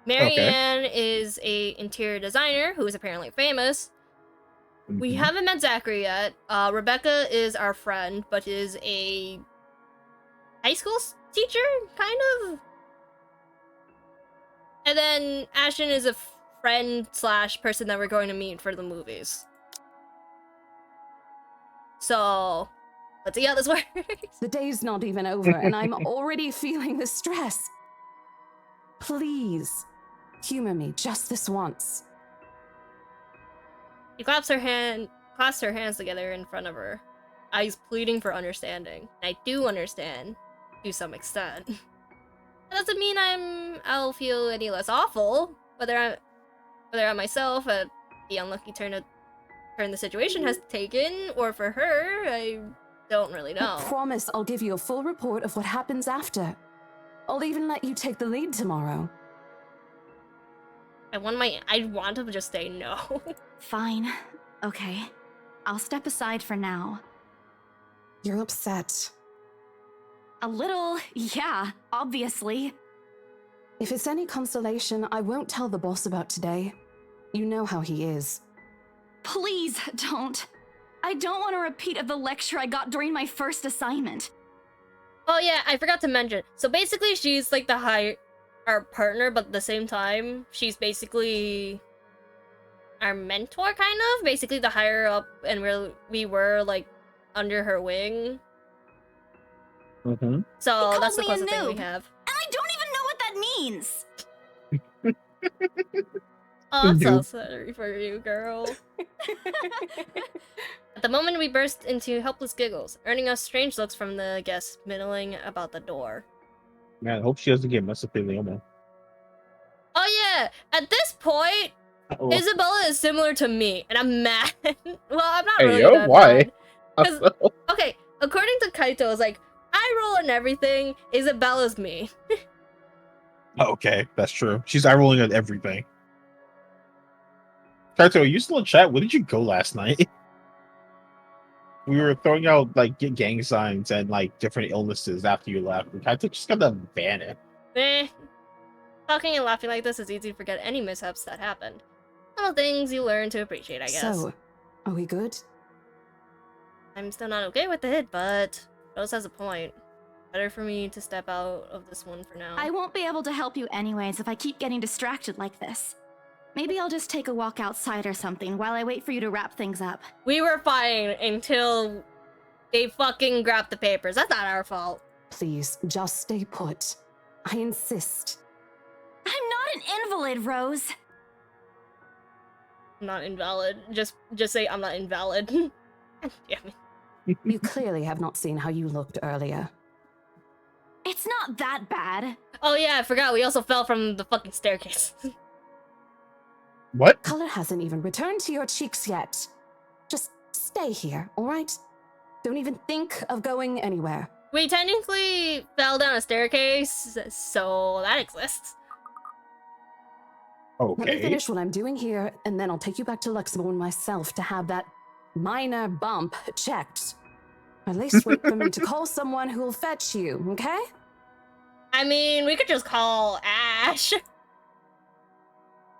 Marianne is a interior designer who is apparently famous. We haven't met Zachary yet. Rebecca is our friend, but is a high school teacher, kind of. And then Ashton is a friend / person that we're going to meet for the movies. So, let's see how this works. The day's not even over, and I'm already feeling the stress. Please, humor me just this once. She clasps her hands together in front of her, eyes pleading for understanding. I do understand, to some extent. That doesn't mean I'll feel any less awful, whether I'm myself at the unlucky turn the situation has taken, or for her, I don't really know. I promise I'll give you a full report of what happens after. I'll even let you take the lead tomorrow. I want to just say no. Fine. Okay. I'll step aside for now. You're upset. A little, yeah, obviously. If it's any consolation, I won't tell the boss about today. You know how he is. Please don't. I don't want a repeat of the lecture I got during my first assignment. Oh yeah, I forgot to mention. So basically, she's like our partner, but at the same time, she's basically our mentor, kind of. Basically, the higher up, and we were like under her wing. So that's the closest thing we have. And I don't even know what that means. Oh, I'm so sorry for you, girl. At the moment, we burst into helpless giggles, earning us strange looks from the guests middling about the door. Man, I hope she doesn't get mesothelioma. Oh yeah, at this point, Isabella is similar to me, and I'm mad. Well, I'm not really that why? mad. Okay, according to Kaito, it's like, I roll and everything, Isabella's me. Okay, that's true. She's eye rolling at everything. Kaito, are you still in chat? Where did you go last night? We were throwing out like gang signs and like different illnesses after you left. And Kaito just got to vanish. Talking and laughing like this is easy to forget any mishaps that happened. Little things you learn to appreciate, I guess. So, are we good? I'm still not okay with it, but Rose has a point. Better for me to step out of this one for now. I won't be able to help you anyways if I keep getting distracted like this. Maybe I'll just take a walk outside or something while I wait for you to wrap things up. We were fine until they fucking grabbed the papers. That's not our fault. Please, just stay put. I insist. I'm not an invalid, Rose. I'm not invalid. Just say I'm not invalid. Damn it. You clearly have not seen how you looked earlier. It's not that bad. Oh yeah, I forgot. We also fell from the fucking staircase. What? Color hasn't even returned to your cheeks yet. Just stay here, all right? Don't even think of going anywhere. We technically fell down a staircase, so that exists. Let me Okay. finish what I'm doing here, and then I'll take you back to Luxembourg myself to have that minor bump checked. At least wait for me to call someone who will fetch you, okay? I mean, we could just call Ash.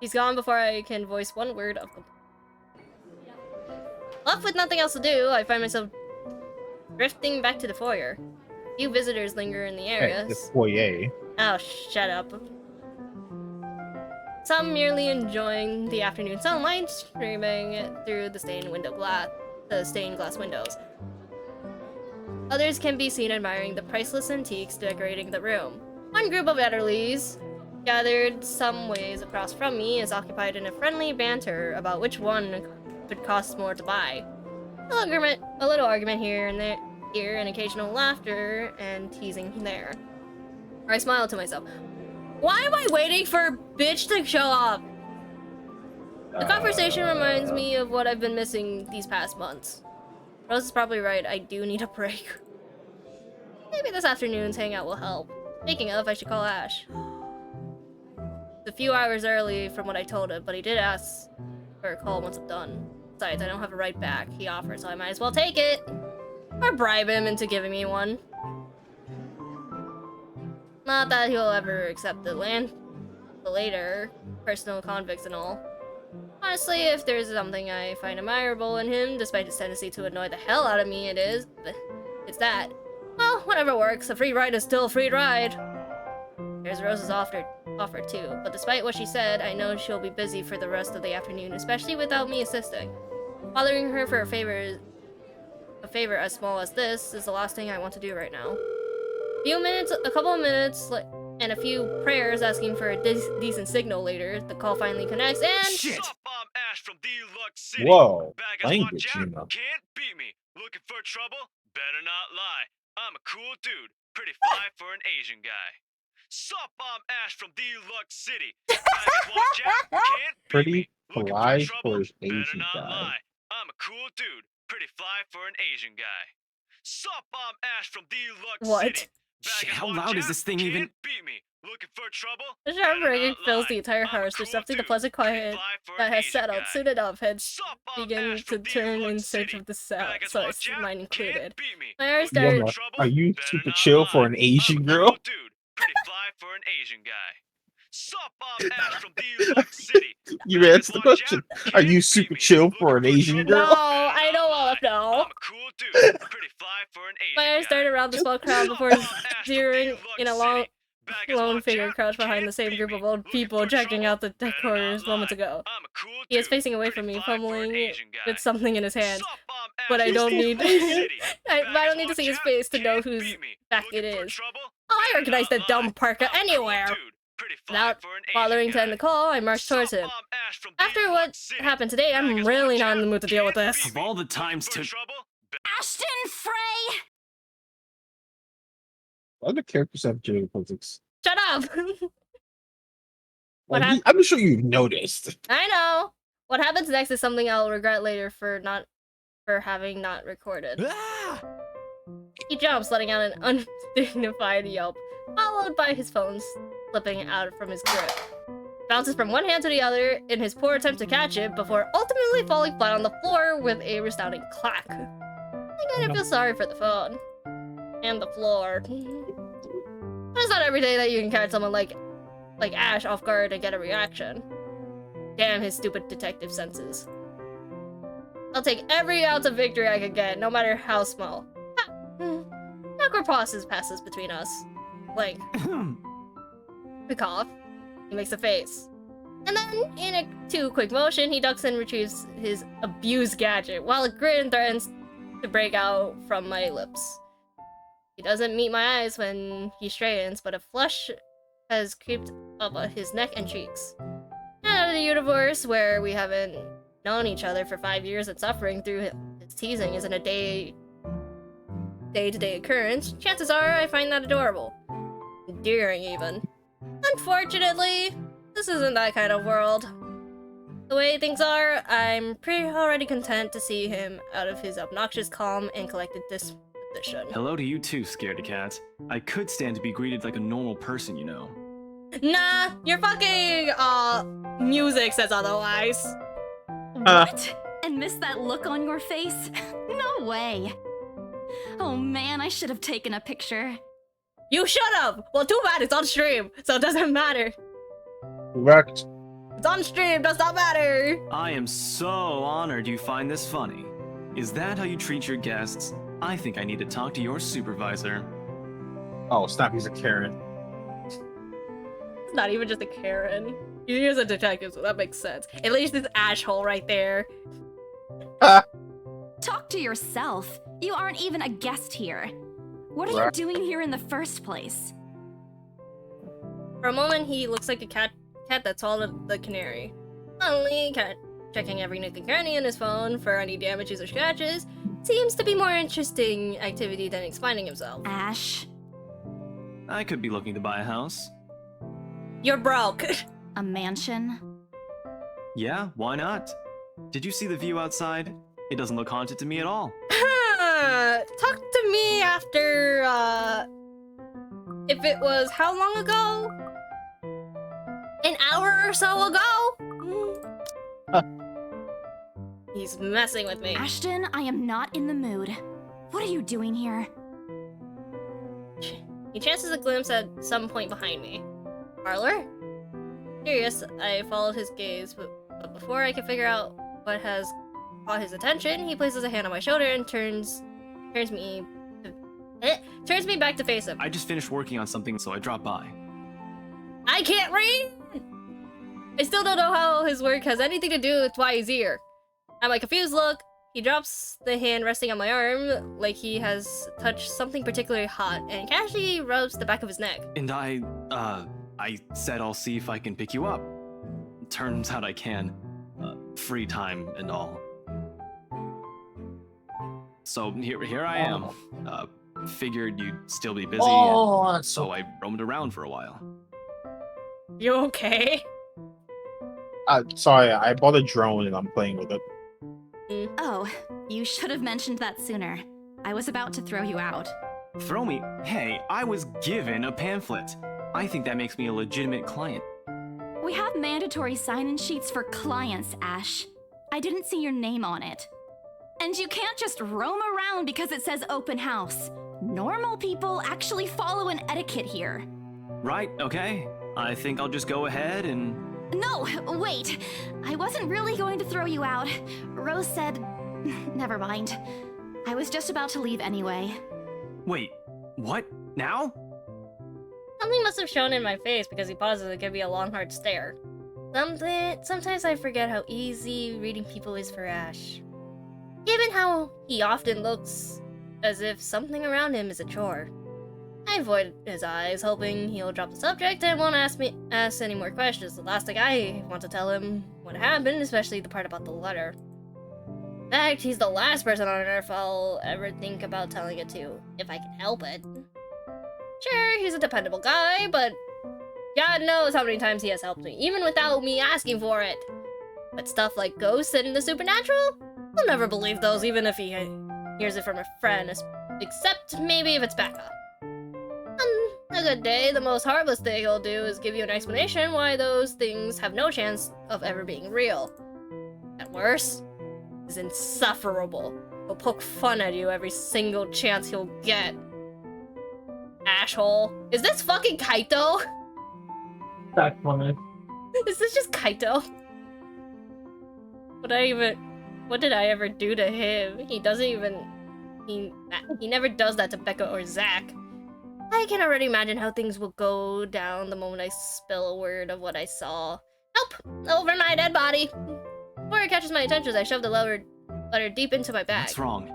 He's gone before I can voice one word of complaint. Left with nothing else to do, I find myself drifting back to the foyer. Few visitors linger in the area. Hey, the foyer. Oh, shut up. Some merely enjoying the afternoon sunlight streaming through the stained glass windows. Others can be seen admiring the priceless antiques decorating the room. One group of elderlies, gathered some ways across from me, is occupied in a friendly banter about which one could cost more to buy. A little argument here and there, and occasional laughter and teasing there. I smile to myself. Why am I waiting for a bitch to show up? The conversation reminds me of what I've been missing these past months. Rose is probably right, I do need a break. Maybe this afternoon's hangout will help. Speaking of, I should call Ash. It's a few hours early from what I told him, but he did ask for a call once I'm done. Besides, I don't have a right back he offers, so I might as well take it. Or bribe him into giving me one. Not that he'll ever accept the later, personal convicts and all. Honestly, if there's something I find admirable in him, despite his tendency to annoy the hell out of me, it's that. Well, whatever works, a free ride is still a free ride. There's Rose's offer too, but despite what she said, I know she'll be busy for the rest of the afternoon, especially without me assisting. Bothering her for a favor as small as this is the last thing I want to do right now. A couple of minutes, and a few prayers asking for a decent signal later, the call finally connects, and shit! Ash from Lurk City. Whoa, Bag language, watch out, you know. can't beat me. Looking for trouble? Better not lie. I'm a cool dude, pretty fly for an Asian guy. Sup, I'm Ash from Lurk City. Bag watch out, can't beat Pretty me. Looking fly for trouble? for his Better Asian not guy. lie. I'm a cool dude, pretty fly for an Asian guy. Sup, I'm Ash from Lurk City. Shit, how loud is this thing even? Beat me. Looking for trouble? the sharp ringing fills the entire house, disrupting the pleasant quiet that has settled. Soon enough, heads begin to turn in search of the sound, so mine included. My eyes started. Are you super chill for an Asian girl? Pretty fly for an Asian guy. Sup, I'm Ash from Lurk City. You answered the question. Are you super chill for an Asian girl? No, I don't want to know. I'm a cool dude, pretty fly for an Asian My eyes started around the small crowd before zeroing in a lone figure crouched behind the same group of old people checking out the decors moments ago. He is facing away from me, fumbling with something in his hand. But I don't need I don't need to see his face to know whose back it is. Oh, I recognize the dumb parka anywhere! Without bothering to end the call, I marched towards him. After what happened today, I'm really not in the mood to deal with this. Of all the times to... Ashton Frey! Other characters have gender politics. Shut up! I'm sure you've noticed. I know! What happens next is something I'll regret later for having not recorded. He jumps, letting out an undignified yelp, followed by his phone slipping out from his grip. Bounces from one hand to the other in his poor attempt to catch it, before ultimately falling flat on the floor with a resounding clack. I kinda feel sorry for the phone. And the floor. It's not every day that you can catch someone like Ash off guard and get a reaction. Damn his stupid detective senses. I'll take every ounce of victory I can get, no matter how small. Awkward pauses passes between us. Like, we cough. He makes a face. And then, in a too quick motion, he ducks and retrieves his abused gadget, while a grin threatens to break out from my lips. He doesn't meet my eyes when he straightens, but a flush has creeped up his neck and cheeks. And in the universe where we haven't known each other for 5 years and suffering through his teasing isn't a day-to-day occurrence, chances are I find that adorable. Endearing, even. Unfortunately, this isn't that kind of world. The way things are, I'm pretty already content to see him out of his obnoxious calm and collected disposition. Hello to you too, scaredy cat. I could stand to be greeted like a normal person, you know. Nah, your fucking, music says otherwise. What? And miss that look on your face? No way. Oh man, I should have taken a picture. You should have! Well, too bad it's on stream, so it doesn't matter. Correct. It's on stream, does not matter! I am so honored you find this funny. Is that how you treat your guests? I think I need to talk to your supervisor. Oh, snap, he's a Karen. It's not even just a Karen. He is a detective, so that makes sense. At least it's Ashhole right there. Talk to yourself. You aren't even a guest here. What are you doing here in the first place? For a moment, he looks like a cat that swallowed the canary. Suddenly, cat checking every nook and cranny on his phone for any damages or scratches seems to be more interesting activity than explaining himself. Ash. I could be looking to buy a house. You're broke. A mansion? Yeah, why not? Did you see the view outside? It doesn't look haunted to me at all. Talk to me after, if it was how long ago? An hour or so ago? He's messing with me. Ashton, I am not in the mood. What are you doing here? He chances a glimpse at some point behind me. Parlor? Curious, I followed his gaze, but before I could figure out what has caught his attention, he places a hand on my shoulder and turns me back to face him. I just finished working on something, so I dropped by. I can't read! I still don't know how his work has anything to do with why he's here. At my confused look, he drops the hand resting on my arm like he has touched something particularly hot and casually rubs the back of his neck. And I said I'll see if I can pick you up. Turns out I can. Free time and all. So here I am. Figured you'd still be busy, so I roamed around for a while. You okay? Sorry, I bought a drone and I'm playing with it. Oh, you should have mentioned that sooner. I was about to throw you out. Throw me? Hey, I was given a pamphlet. I think that makes me a legitimate client. We have mandatory sign-in sheets for clients, Ash. I didn't see your name on it. And you can't just roam around because it says open house. Normal people actually follow an etiquette here. Right, okay. I think I'll just go ahead and... No, wait. I wasn't really going to throw you out. Rose said... Never mind. I was just about to leave anyway. Wait, what? Now? Something must have shown in my face because he pauses and gives me a long, hard stare. Sometimes I forget how easy reading people is for Ash. Given how he often looks as if something around him is a chore. I avoid his eyes, hoping he'll drop the subject and won't ask any more questions. The last thing I want to tell him what happened, especially the part about the letter. In fact, he's the last person on Earth I'll ever think about telling it to, if I can help it. Sure, he's a dependable guy, but God knows how many times he has helped me, even without me asking for it. But stuff like ghosts and the supernatural? I'll never believe those, even if he hears it from a friend, except maybe if it's Becca. On a good day, the most heartless thing he'll do is give you an explanation why those things have no chance of ever being real. At worst, is insufferable. He'll poke fun at you every single chance he'll get. Asshole. Is this fucking Kaito? That's funny. Is this just Kaito? What did I ever do to him? He doesn't even... He never does that to Becca or Zach. I can already imagine how things will go down the moment I spill a word of what I saw. Nope! Over my dead body! Before it catches my attention, I shove the letter deep into my bag. What's wrong?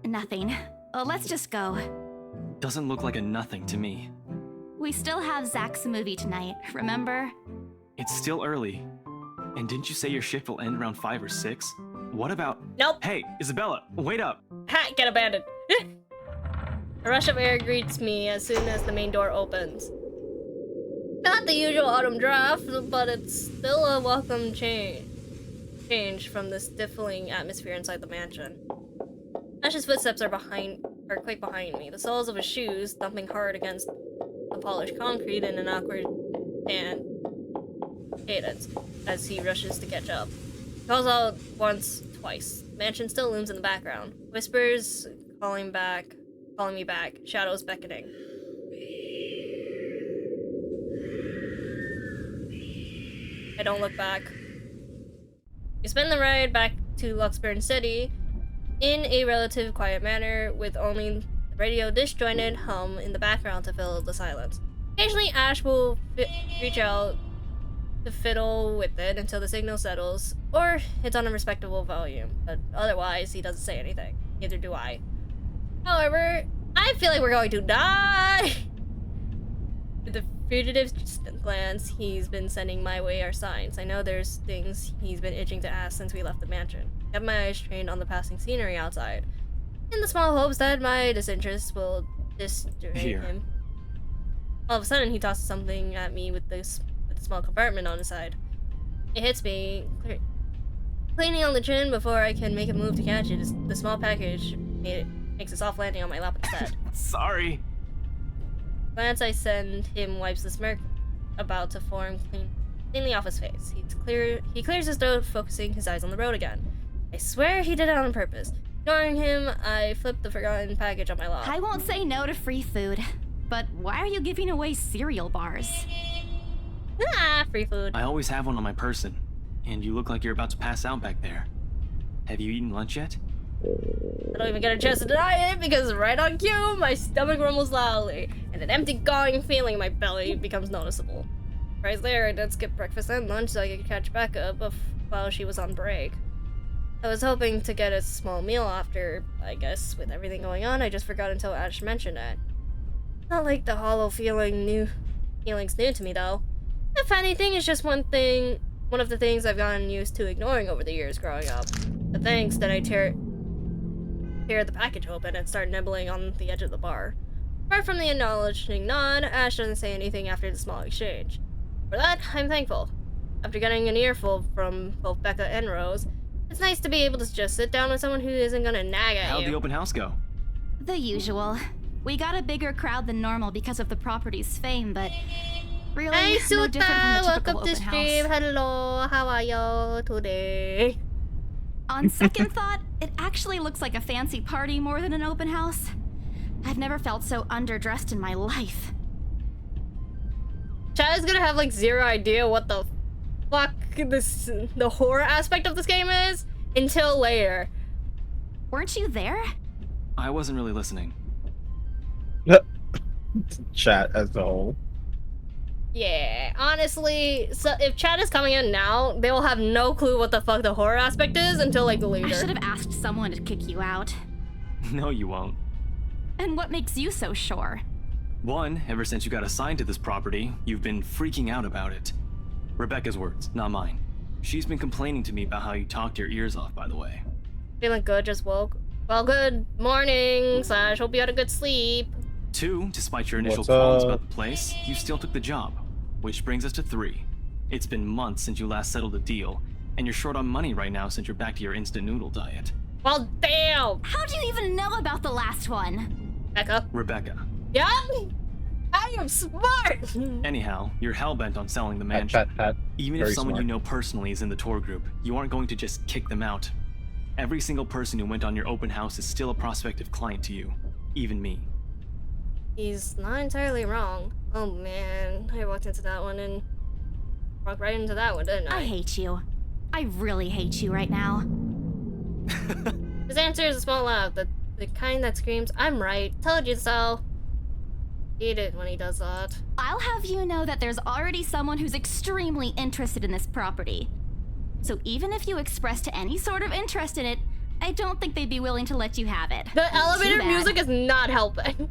Nothing. Let's just go. Doesn't look like a nothing to me. We still have Zach's movie tonight, remember? It's still early. And didn't you say your shift will end around 5 or 6? What about... Nope. Hey, Isabella, wait up. Ha! Get abandoned. A rush of air greets me as soon as the main door opens. Not the usual autumn draft, but it's still a welcome change from the stifling atmosphere inside the mansion. Ash's footsteps are quite behind me, the soles of his shoes thumping hard against the polished concrete in an awkward cadence as he rushes to catch up. He calls out once, twice. The mansion still looms in the background. Whispers calling me back, shadows beckoning. I don't look back. We spend the ride back to Luxburn City in a relative quiet manner, with only the radio disjointed hum in the background to fill the silence. Occasionally, Ash will reach out to fiddle with it until the signal settles, or it's on a respectable volume, but otherwise he doesn't say anything. Neither do I. However, I feel like we're going to die! With the fugitive glance he's been sending my way are signs. I know there's things he's been itching to ask since we left the mansion. I have my eyes trained on the passing scenery outside, in the small hopes that my disinterest will distract him. All of a sudden, he tosses something at me with a small compartment on his side. It hits me, cleaning on the chin before I can make a move to catch it. The small package makes a soft landing on my lap instead. Sorry. Glance I send him wipes the smirk about to form cleanly off his face. He clears his throat, focusing his eyes on the road again. I swear he did it on purpose. Ignoring him, I flip the forgotten package on my lap. I won't say no to free food, but why are you giving away cereal bars? Ah, free food. I always have one on my person, and you look like you're about to pass out back there. Have you eaten lunch yet? I don't even get a chance to deny it because right on cue, my stomach rumbles loudly, and an empty, gnawing feeling in my belly becomes noticeable. Right there, I did skip breakfast and lunch so I could catch Becca while she was on break. I was hoping to get a small meal after, I guess with everything going on, I just forgot until Ash mentioned it. Not like the hollow feelings new to me though. If anything, it's just one of the things I've gotten used to ignoring over the years growing up. But thanks, then I tear the package open and start nibbling on the edge of the bar. Apart from the acknowledging nod, Ash doesn't say anything after the small exchange. For that, I'm thankful. After getting an earful from both Becca and Rose, it's nice to be able to just sit down with someone who isn't gonna nag at you. How'd the open house go? The usual. We got a bigger crowd than normal because of the property's fame, but really, hey, no different from the typical welcome open to stream. house. Hello, how are you today? On second thought, it actually looks like a fancy party more than an open house. I've never felt so underdressed in my life. Chad is gonna have like zero idea what the fuck the horror aspect of this game is until later. Weren't you there? I wasn't really listening. Chat as a whole. Yeah, honestly, so if Chad is coming in now, they will have no clue what the fuck the horror aspect is until like later. I should have asked someone to kick you out. No, you won't. And what makes you so sure? One, ever since you got assigned to this property, you've been freaking out about it. Rebecca's words, not mine. She's been complaining to me about how you talked your ears off, by the way. Feeling good, just woke. Well, good morning, / hope you had a good sleep. Two, despite your initial What's qualms up? about the place, you still took the job. Which brings us to 3. It's been months since you last settled a deal, and you're short on money right now since you're back to your instant noodle diet. Well, damn! How do you even know about the last one? Becca? Rebecca. Yep! I am smart! Anyhow, you're hellbent on selling the mansion. Pat. Even if Very someone smart. you know personally is in the tour group, you aren't going to just kick them out. Every single person who went on your open house is still a prospective client to you. Even me. He's not entirely wrong. Oh man, I walked into that one and walked right into that one, didn't I? I hate you. I really hate you right now. His answer is a small laugh, the kind that screams, I'm right, told you so. Hate it when he does that. I'll have you know that there's already someone who's extremely interested in this property. So even if you expressed any sort of interest in it, I don't think they'd be willing to let you have it. The elevator Too bad. music is not helping.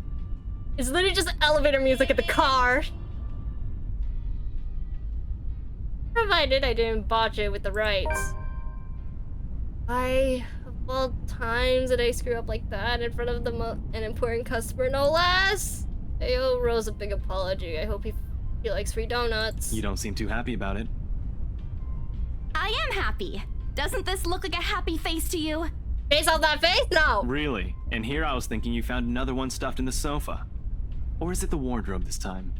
It's literally just elevator music at the car. Provided I didn't botch it with the rights. Why, of all times, did I screw up like that in front of an important customer, no less? I owe Rose a big apology. I hope he likes free donuts. You don't seem too happy about it. I am happy. Doesn't this look like a happy face to you? Face off that face? No. Really? And here I was thinking you found another one stuffed in the sofa. Or is it the wardrobe this time?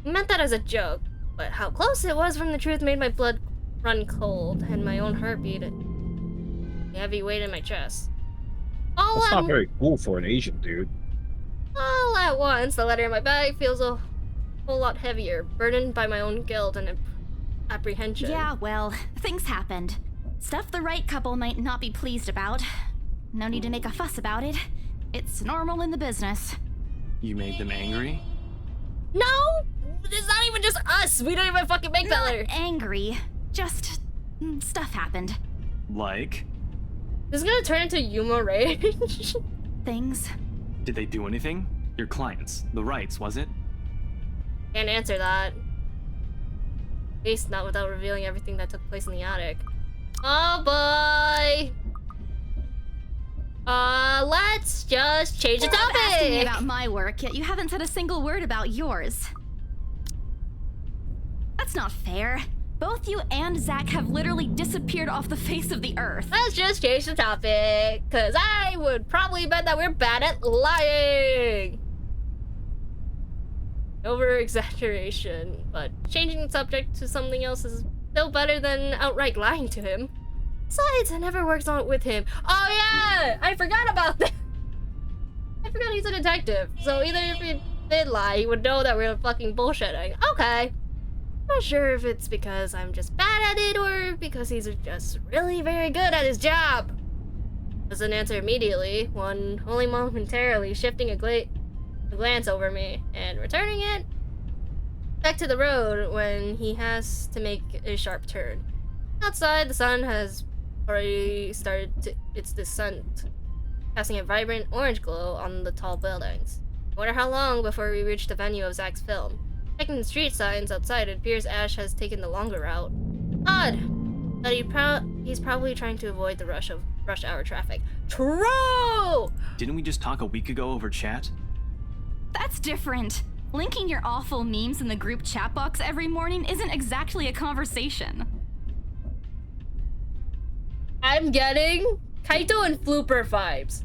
I meant that as a joke, but how close it was from the truth made my blood run cold and my own heartbeat a heavy weight in my chest. That's not very cool for an Asian dude. All at once, the letter in my bag feels a whole lot heavier, burdened by my own guilt and apprehension. Yeah, well, things happened. Stuff the right couple might not be pleased about. No need to make a fuss about it. It's normal in the business. You made them angry? No! It's not even just us! We don't even fucking make that letter! Angry. Just... stuff happened. Like? This is gonna turn into Yuma rage. Things Did they do anything? Your clients, the rights, was it? Can't answer that. At least not without revealing everything that took place in the attic. Oh boy! Let's just change the topic! Asking me about my work, yet you haven't said a single word about yours. That's not fair. Both you and Zach have literally disappeared off the face of the earth. Let's just change the topic, because I would probably bet that we're bad at lying! Over-exaggeration, but changing the subject to something else is still better than outright lying to him. Besides, it never works on with him. Oh yeah! I forgot about that! I forgot he's a detective, so either if he did lie, he would know that we were fucking bullshitting. Okay. Not sure if it's because I'm just bad at it or because he's just really very good at his job. Doesn't answer immediately, one only momentarily shifting a glance over me and returning it back to the road when he has to make a sharp turn. Outside, the sun has already started its descent, casting a vibrant orange glow on the tall buildings. I wonder how long before we reach the venue of Zach's film. Checking the street signs outside, it appears Ash has taken the longer route. Odd! But he's probably trying to avoid the rush hour traffic. True! Didn't we just talk a week ago over chat? That's different. Linking your awful memes in the group chat box every morning isn't exactly a conversation. I'm getting Kaito and Flooper vibes.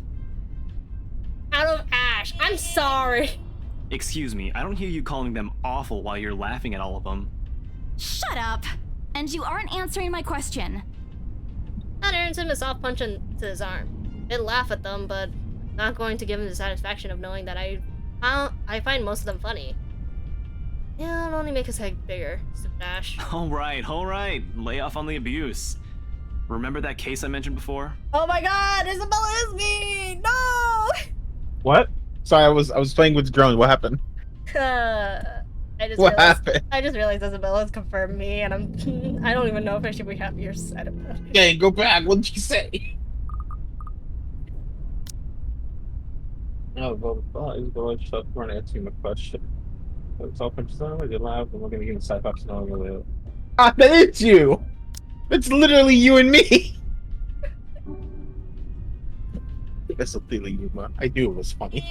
Out of Ash. I'm sorry. Excuse me, I don't hear you calling them awful while you're laughing at all of them. Shut up! And you aren't answering my question. That earns him a soft punch into his arm. He'd laugh at them, but not going to give him the satisfaction of knowing that I find most of them funny. It'll only make his head bigger, stupid Ash. Alright. Lay off on the abuse. Remember that case I mentioned before? Oh my god, Isabella is me! No! What? Sorry, I was playing with drone. What happened? What happened? I just realized Isabella's confirmed me, and I don't even know if I should be happy or sad about it. Hey, go back. What did you say? Oh, well, is going to shut for answering my question. It's open to sound like you're loud, and we're gonna get inside box now. Ah, that is you! It's literally you and me! That's a feeling, Yuma. I knew it was funny.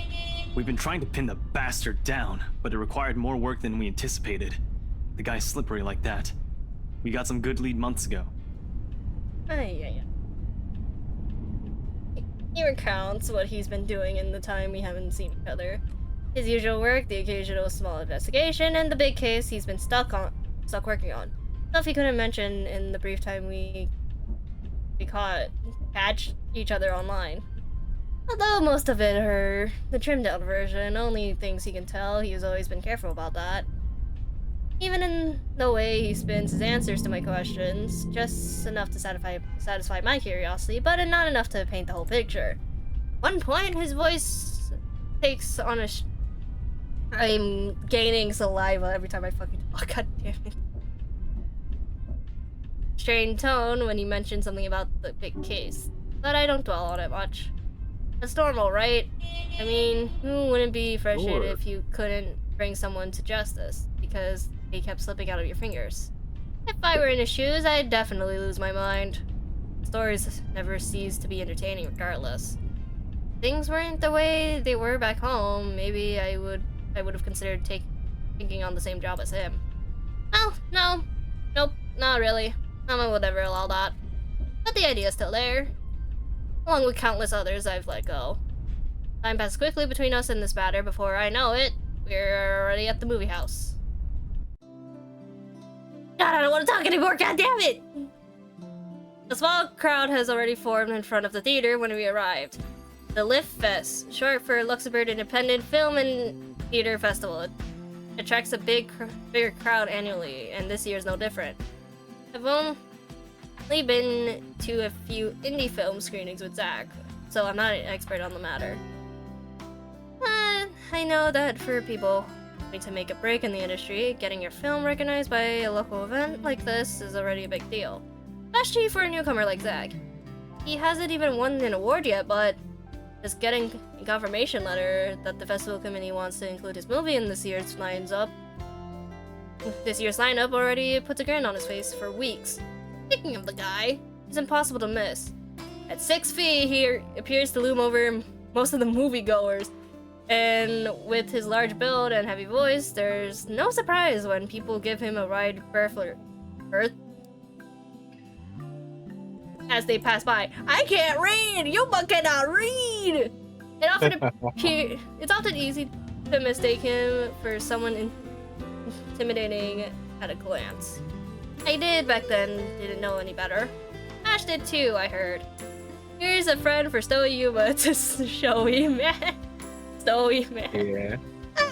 We've been trying to pin the bastard down, but it required more work than we anticipated. The guy's slippery like that. We got some good lead months ago. Yeah. He recounts what he's been doing in the time we haven't seen each other. His usual work, the occasional small investigation, and the big case he's been stuck working on. Stuff he couldn't mention in the brief time we catch each other online. Although most of it are the trimmed down version, only things he can tell, he's always been careful about that. Even in the way he spins his answers to my questions, just enough to satisfy my curiosity, but not enough to paint the whole picture. At one point, his voice takes on a I'm gaining saliva every time I fucking talk, god damn it. Strained tone when he mentioned something about the big case, but I don't dwell on it much. That's normal, right? I mean, who wouldn't be frustrated if you couldn't bring someone to justice because they kept slipping out of your fingers? If I were in his shoes, I'd definitely lose my mind. Stories never cease to be entertaining regardless. Things weren't the way they were back home, maybe I would have considered taking on the same job as him. Well, nope, not really. No one would ever allow that. But the idea's still there. Along with countless others I've let go. Time passed quickly between us and this matter. Before I know it, we're already at the movie house. God, I don't want to talk anymore, god damn it! A small crowd has already formed in front of the theater when we arrived. The Lift Fest, short for Luxembourg Independent Film and Theater Festival. It attracts a bigger crowd annually, and this year is no different. I've only been to a few indie film screenings with Zach, so I'm not an expert on the matter. But I know that for people wanting to make a break in the industry, getting your film recognized by a local event like this is already a big deal. Especially for a newcomer like Zach. He hasn't even won an award yet, but Just getting a confirmation letter that the festival committee wants to include his movie in this year's lineup. This year's lineup already puts a grin on his face for weeks. Speaking of the guy, he's impossible to miss. At 6 feet, he appears to loom over most of the moviegoers. And with his large build and heavy voice, there's no surprise when people give him a wide berth as they pass by. I can't read! You cannot read! It's often easy to mistake him for someone intimidating at a glance. I did back then, didn't know any better. Ash did too, I heard. Here's a friend for Stowy Yuba to showy man. Stowy man. Yeah.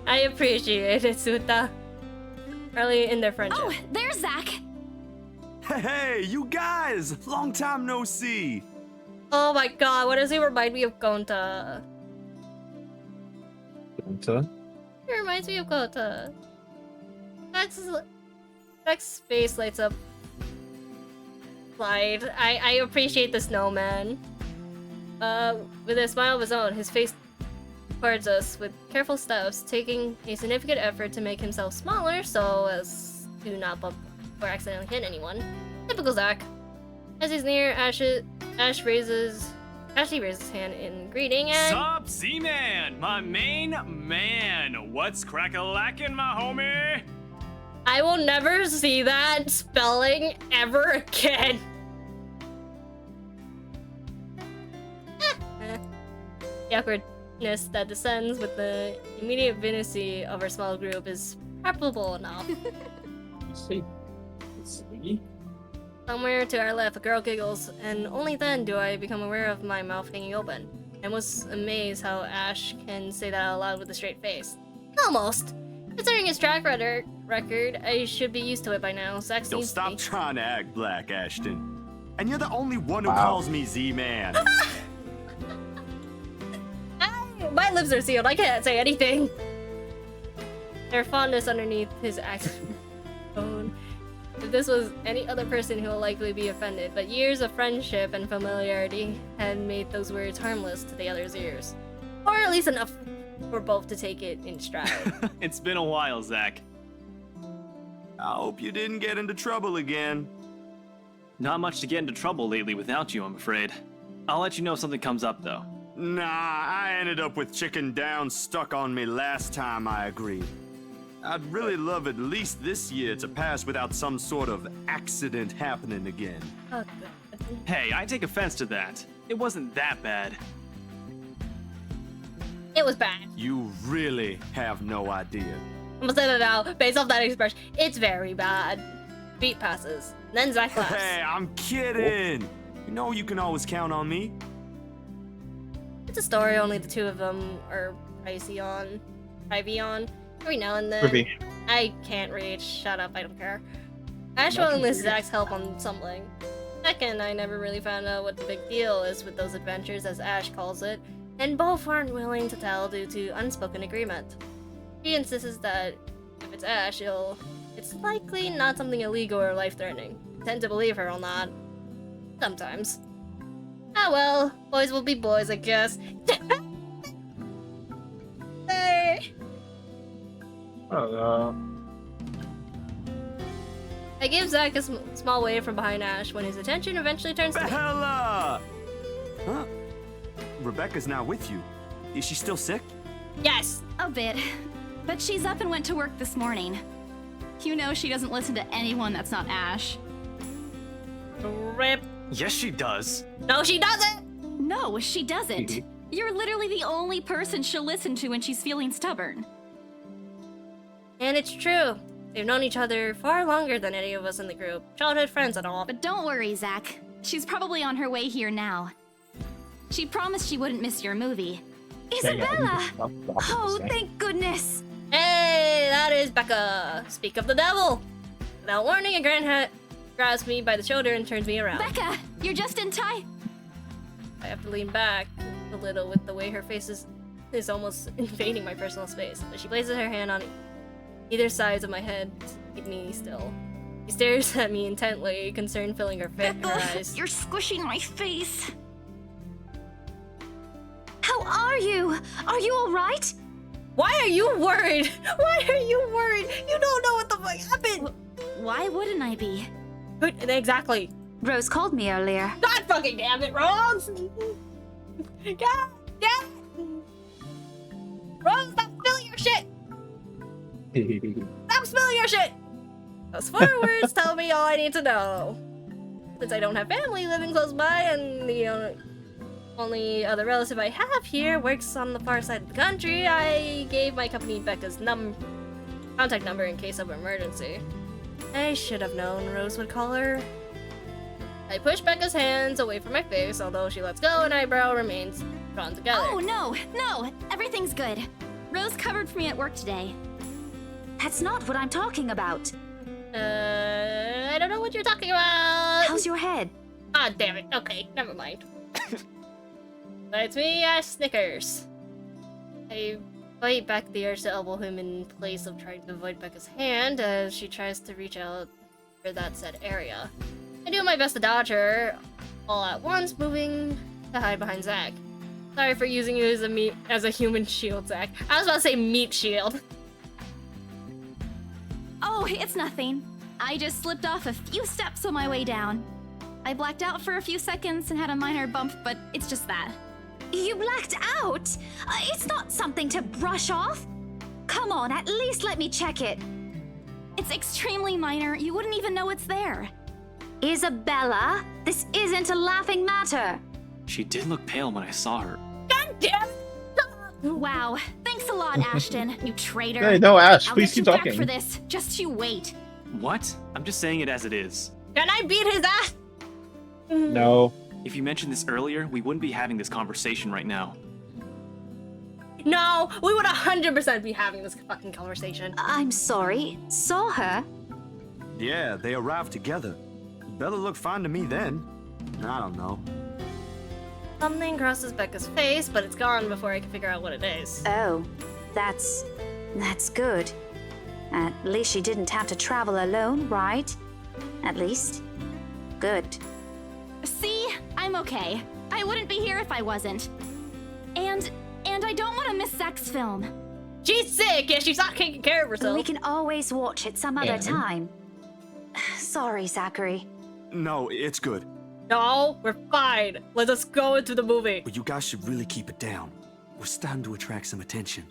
I appreciate it, Suta. Early in their friendship. Oh, there's Zach! Hey, you guys! Long time no see! Oh my god, what does he remind me of Gonta? Gonta? He reminds me of Gonta. Zach's face lights up. Clyde, I appreciate the snowman. With a smile of his own, his face towards us with careful steps, taking a significant effort to make himself smaller so as to not bump or accidentally hit anyone. Typical Zach. As he's near, Ashley raises his hand in greeting and... Sup, Z-Man, my main man. What's crack-a-lackin', my homie? I will never see that spelling ever again. The awkwardness that descends with the immediate vicinity of our small group is palpable enough. See. Somewhere to our left, a girl giggles, and only then do I become aware of my mouth hanging open. And was amazed how Ash can say that out loud with a straight face. Almost. Considering his track record, I should be used to it by now. Zach Yo, seems stop to be. trying to act black, Ashton. And you're the only one who calls me Z-Man. My lips are sealed. I can't say anything. Their fondness underneath his accent. If this was any other person, he will likely be offended, but years of friendship and familiarity had made those words harmless to the other's ears. Or at least enough for both to take it in stride. It's been a while, Zach. I hope you didn't get into trouble again. Not much to get into trouble lately without you, I'm afraid. I'll let you know if something comes up, though. Nah, I ended up with chicken down stuck on me last time I agreed. I'd really love at least this year to pass without some sort of accident happening again. Oh, Hey, I take offense to that. It wasn't that bad. It was bad. You really have no idea. I'm gonna say that now, based off that expression. It's very bad. Beat passes. Then Zach laughs. Hey, I'm kidding. You know you can always count on me. It's a story only the two of them are privy on. Every now and then. Privy. I can't read. Shut up, I don't care. Ash will enlist Zach's help on something. Second, I never really found out what the big deal is with those adventures, as Ash calls it, and both aren't willing to tell due to unspoken agreement. He insists that if it's Ash, it's likely not something illegal or life-threatening. I tend to believe her on that. Sometimes. Ah well, boys will be boys, I guess. Hey. I give Zach a small wave from behind Ash when his attention eventually turns to me. Bella! Huh? Rebecca's not with you. Is she still sick? Yes! A bit. But she's up and went to work this morning. You know she doesn't listen to anyone that's not Ash. Rip. Yes, she does. No, she doesn't! No, she doesn't. You're literally the only person she'll listen to when she's feeling stubborn. And it's true. They've known each other far longer than any of us in the group. Childhood friends and all. But don't worry, Zach. She's probably on her way here now. She promised she wouldn't miss your movie. Isabella! Oh, thank goodness! Hey, that is Becca. Speak of the devil. Without warning, a grandhat grabs me by the shoulder and turns me around. Becca, you're just in time. I have to lean back a little with the way her face is almost invading my personal space. But she places her hand on either sides of my head to keep me still. She stares at me intently, concern filling her eyes. You're squishing my face. How are you? Are you alright? Why are you worried? Why are you worried? You don't know what the fuck happened. Why wouldn't I be? Exactly. Rose called me earlier. God fucking damn it, Rose! God damn it! Rose, stop spilling your shit! Stop spilling your shit! Those 4 words tell me all I need to know. Since I don't have family living close by, and the only other relative I have here works on the far side of the country, I gave my company Becca's contact number in case of emergency. I should have known Rose would call her. I push Becca's hands away from my face, although she lets go and eyebrow remains drawn together. Oh, no, everything's good. Rose covered for me at work today. That's not what I'm talking about. I don't know what you're talking about. How's your head? Ah, damn it. Okay, never mind. That's me, Snickers. I fight back the urge to elbow him in place of trying to avoid Becca's hand as she tries to reach out for that said area. I do my best to dodge her, all at once, moving to hide behind Zach. Sorry for using you as a human shield, Zach. I was about to say meat shield. Oh, it's nothing. I just slipped off a few steps on my way down. I blacked out for a few seconds and had a minor bump, but it's just that. You blacked out? It's not something to brush off. Come on, at least let me check it. It's extremely minor. You wouldn't even know it's there. Isabella, this isn't a laughing matter. She did look pale when I saw her. God damn it! Wow. Thanks a lot, Ashton, you traitor. Hey, no, Ash, I'll please get keep you talking. back for this. Just you wait. What? I'm just saying it as it is. Can I beat his ass? No. If you mentioned this earlier, we wouldn't be having this conversation right now. No, we would 100% be having this fucking conversation. I'm sorry. Saw her? Yeah, they arrived together. Bella looked fine to me then. I don't know. Something crosses Becca's face, but it's gone before I can figure out what it is. Oh, that's good. At least she didn't have to travel alone, right? At least. Good. See? I'm okay. I wouldn't be here if I wasn't. And I don't want to miss Zach's film. She's sick, yeah, she's not taking care of herself. We can always watch it some other time. Sorry, Zachary. No, it's good. No, we're fine. Let us go into the movie. But you guys should really keep it down. We're starting to attract some attention.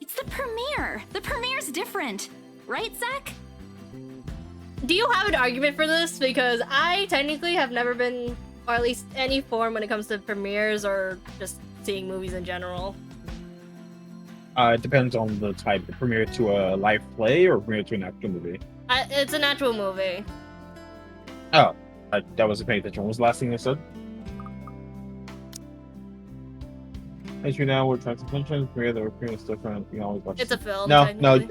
It's the premiere. The premiere's different. Right, Zach? Do you have an argument for this? Because I technically have never been, or at least any form when it comes to premieres or just seeing movies in general. It depends on the type. Premiere to a live play or premiere to an actual movie? It's an actual movie. Oh, that wasn't paying attention. What was the last thing I said? As you know, we're trying to mention premiere. The premiere is different. You can always watch. It's a film. No.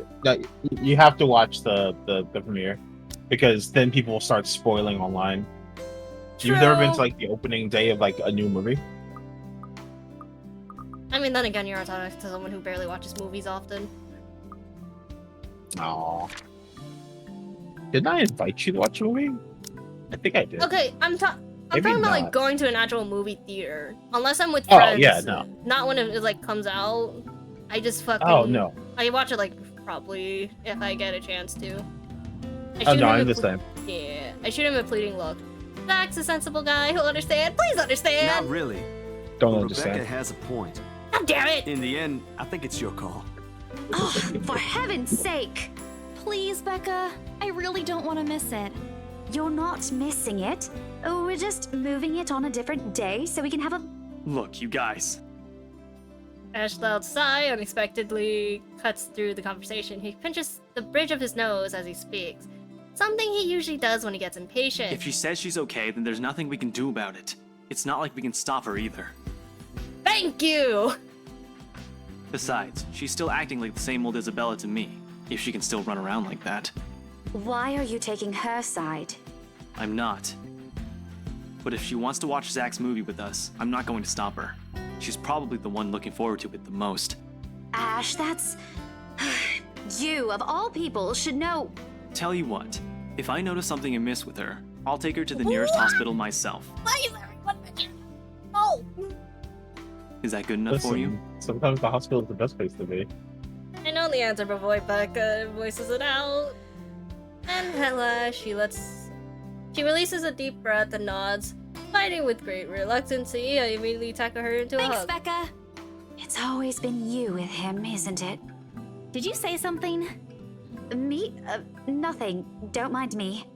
You have to watch the premiere because then people will start spoiling online. True. You've never been to like the opening day of like a new movie? I mean, then again, you're talking to someone who barely watches movies often. Aww. Didn't I invite you to watch a movie? I think I did. Okay, I'm talking about like going to an actual movie theater. Unless I'm with Oh, friends. yeah, no. Not when it like comes out. I just fucking. Oh, no. I watch it like probably if I get a chance to. Oh, no, I understand. Yeah, I shoot him a fleeting look. Zach's a sensible guy who'll understand. Please understand. Not really. Don't But understand. Rebecca has a point. God damn it! In the end, I think it's your call. Oh, for heaven's sake! Please, Becca. I really don't want to miss it. You're not missing it. Oh, we're just moving it on a different day so we can have a... Look, you guys. Ash's loud sigh unexpectedly cuts through the conversation. He pinches the bridge of his nose as he speaks. Something he usually does when he gets impatient. If she says she's okay, then there's nothing we can do about it. It's not like we can stop her either. Thank you! Besides, she's still acting like the same old Isabella to me, if she can still run around like that. Why are you taking her side? I'm not. But if she wants to watch Zach's movie with us, I'm not going to stop her. She's probably the one looking forward to it the most. Ash, that's... You, of all people, should know... Tell you what, if I notice something amiss with her, I'll take her to the nearest hospital myself. Why is everyone mentioning? Oh! Is that good enough for you? Sometimes the hospital is the best place to be. I know the answer before Becca voices it out. And Hella, she releases a deep breath and nods, fighting with great reluctancy. I immediately tackle her into a Thanks, hug. Becca. It's always been you with him, isn't it? Did you say something? Me? Nothing. Don't mind me.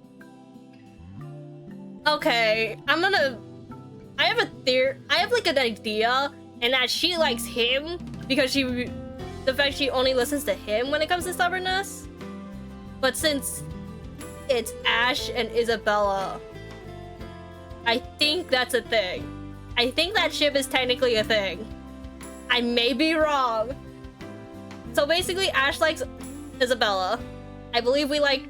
Okay, I have a theory. I have like an idea, and that she likes him because the fact she only listens to him when it comes to stubbornness. But since it's Ash and Isabella, I think that's a thing. I think that ship is technically a thing. I may be wrong. So basically, Ash likes Isabella. I believe we like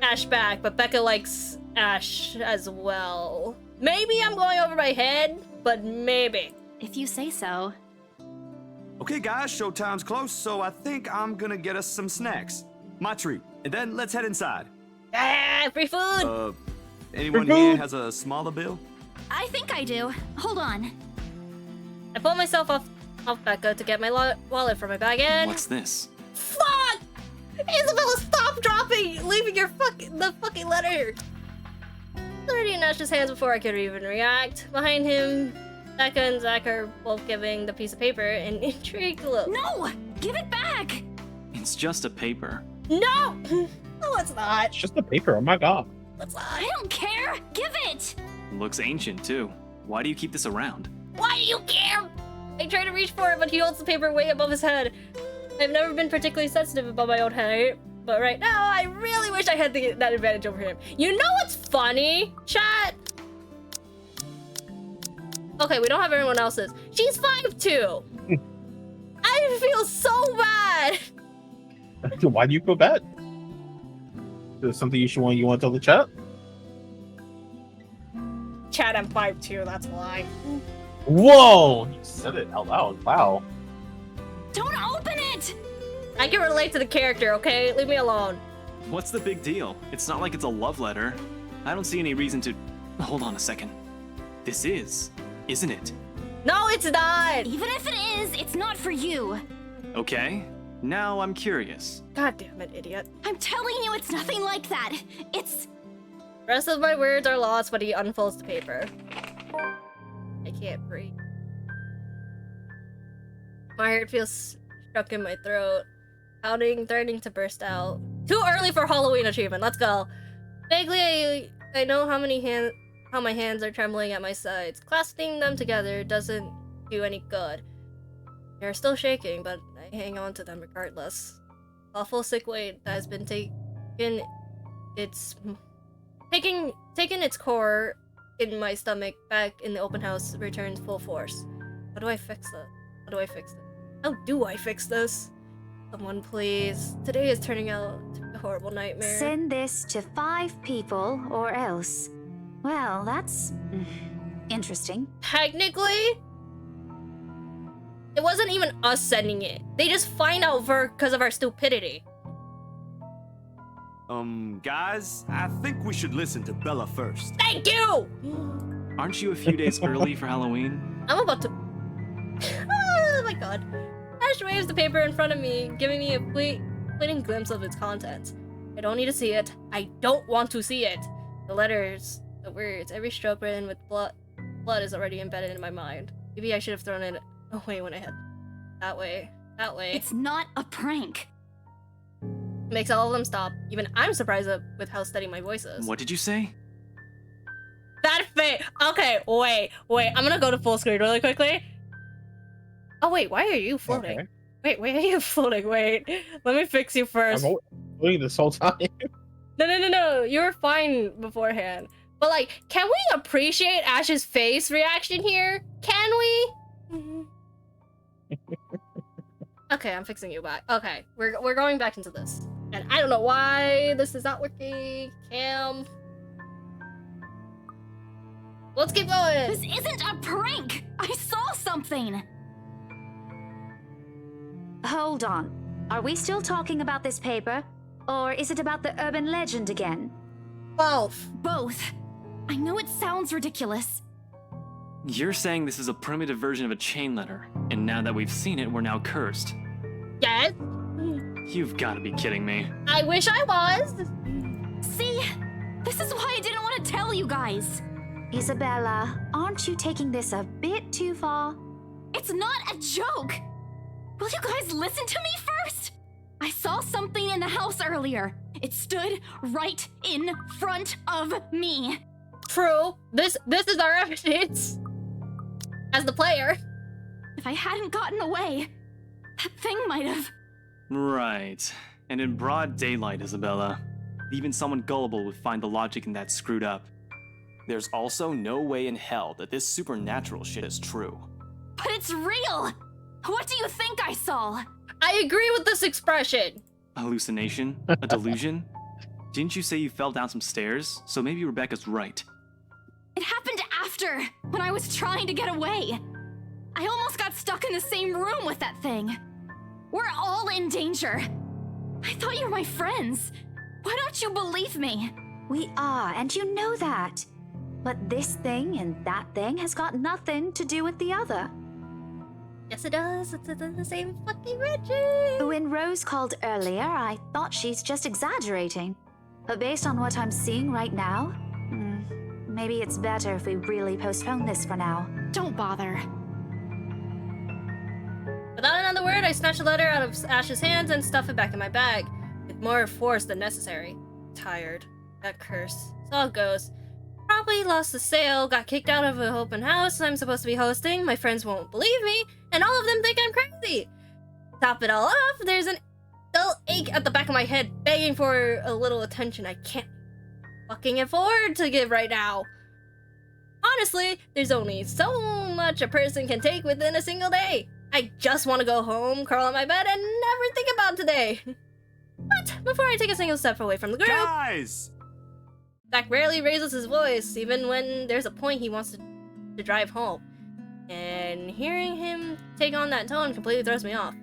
Ash back, but Becca likes Ash as well. Maybe I'm going over my head, but maybe. If you say so. Okay, guys, showtime's close, so I think I'm gonna get us some snacks. My treat. And then let's head inside. Ah, free food! Anyone here has a smaller bill? I think I do. Hold on. I pulled myself off Becca to get my wallet from my bag and... What's this? Fuck! Isabella, stop leaving the fucking letter! It's already in Ash's hands before I could even react. Behind him, Becca and Zach are both giving the piece of paper an intrigued look. No! Give it back! It's just a paper. No! No, it's not. It's just a paper. Oh my god. It's not. I don't care! Give it! Looks ancient, too. Why do you keep this around? Why do you care? I try to reach for it, but he holds the paper way above his head. I've never been particularly sensitive about my own height, but right now, I really wish I had that advantage over him. You know what's funny, chat? Okay, we don't have everyone else's. She's 5'2". I feel so bad. Why do you feel bad? Is there something you want to tell the chat? Chat, I'm 5'2", that's why. Whoa! You said it out loud. Wow. Don't open it! I can relate to the character, okay? Leave me alone. What's the big deal? It's not like it's a love letter. I don't see any reason to... Hold on a second. This isn't it? No, it's not! Even if it is, it's not for you. Okay, now I'm curious. God damn it, idiot. I'm telling you, it's nothing like that. It's... Rest of my words are lost, but he unfolds the paper. I can't breathe. My heart feels stuck in my throat. Pouting, threatening to burst out. Too early for Halloween achievement, let's go. Vaguely, I know how my hands are trembling at my sides. Clasping them together doesn't do any good. They're still shaking, but I hang on to them regardless. Awful sick weight that has been taking its core in my stomach back in the open house returns full force. How do I fix that? How do I fix it? How do I fix this? Someone please. Today is turning out to be a horrible nightmare. Send this to 5 people or else. Well, that's interesting. Technically, it wasn't even us sending it. They just find out because of our stupidity. Guys, I think we should listen to Bella first. Thank you! Aren't you a few days early for Halloween? I'm about to... Oh my god. Ash waves the paper in front of me, giving me a fleeting glimpse of its contents. I don't need to see it. I don't want to see it. The letters, the words, every stroke written with blood is already embedded in my mind. Maybe I should have thrown it away when I had... That way. It's not a prank. Makes all of them stop. Even I'm surprised with how steady my voice is. What did you say? That fit. Okay, wait. I'm gonna go to full screen really quickly. Oh wait, why are you floating? Okay. Wait, are you floating? Wait, let me fix you first. I'm floating this whole time. No. You were fine beforehand. But like, can we appreciate Ash's face reaction here? Can we? Okay, I'm fixing you back. Okay, we're going back into this. And I don't know why this is not working. Cam. Let's keep going. This isn't a prank. I saw something. Hold on. Are we still talking about this paper? Or is it about the urban legend again? Both. Both. I know it sounds ridiculous. You're saying this is a primitive version of a chain letter, and now that we've seen it, we're now cursed. Yes? You've got to be kidding me. I wish I was. See? This is why I didn't want to tell you guys. Isabella, aren't you taking this a bit too far? It's not a joke. Will you guys listen to me first? I saw something in the house earlier. It stood right in front of me. True. This is our evidence. As the player. If I hadn't gotten away, that thing might have... Right. And in broad daylight, Isabella. Even someone gullible would find the logic in that screwed up. There's also no way in hell that this supernatural shit is true. But it's real! What do you think I saw? I agree with this expression. A hallucination? A delusion? Didn't you say you fell down some stairs? So maybe Rebecca's right. It happened after, when I was trying to get away. I almost got stuck in the same room with that thing. We're all in danger. I thought you were my friends. Why don't you believe me? We are, and you know that. But this thing and that thing has got nothing to do with the other. Yes, it does. It's the same fucking Reggie. When Rose called earlier, I thought she's just exaggerating. But based on what I'm seeing right now, maybe it's better if we really postpone this for now. Don't bother. Without another word, I snatch the letter out of Ash's hands and stuff it back in my bag. With more force than necessary. Tired. That curse. So it goes. Probably lost the sale, got kicked out of an open house I'm supposed to be hosting, my friends won't believe me, and all of them think I'm crazy. Top it all off, there's an dull ache at the back of my head, begging for a little attention I can't fucking afford to give right now. Honestly, there's only so much a person can take within a single day. I just want to go home, curl on my bed, and never think about today. But before I take a single step away from the group... Guys! Zach rarely raises his voice, even when there's a point he wants to drive home. And hearing him take on that tone completely throws me off.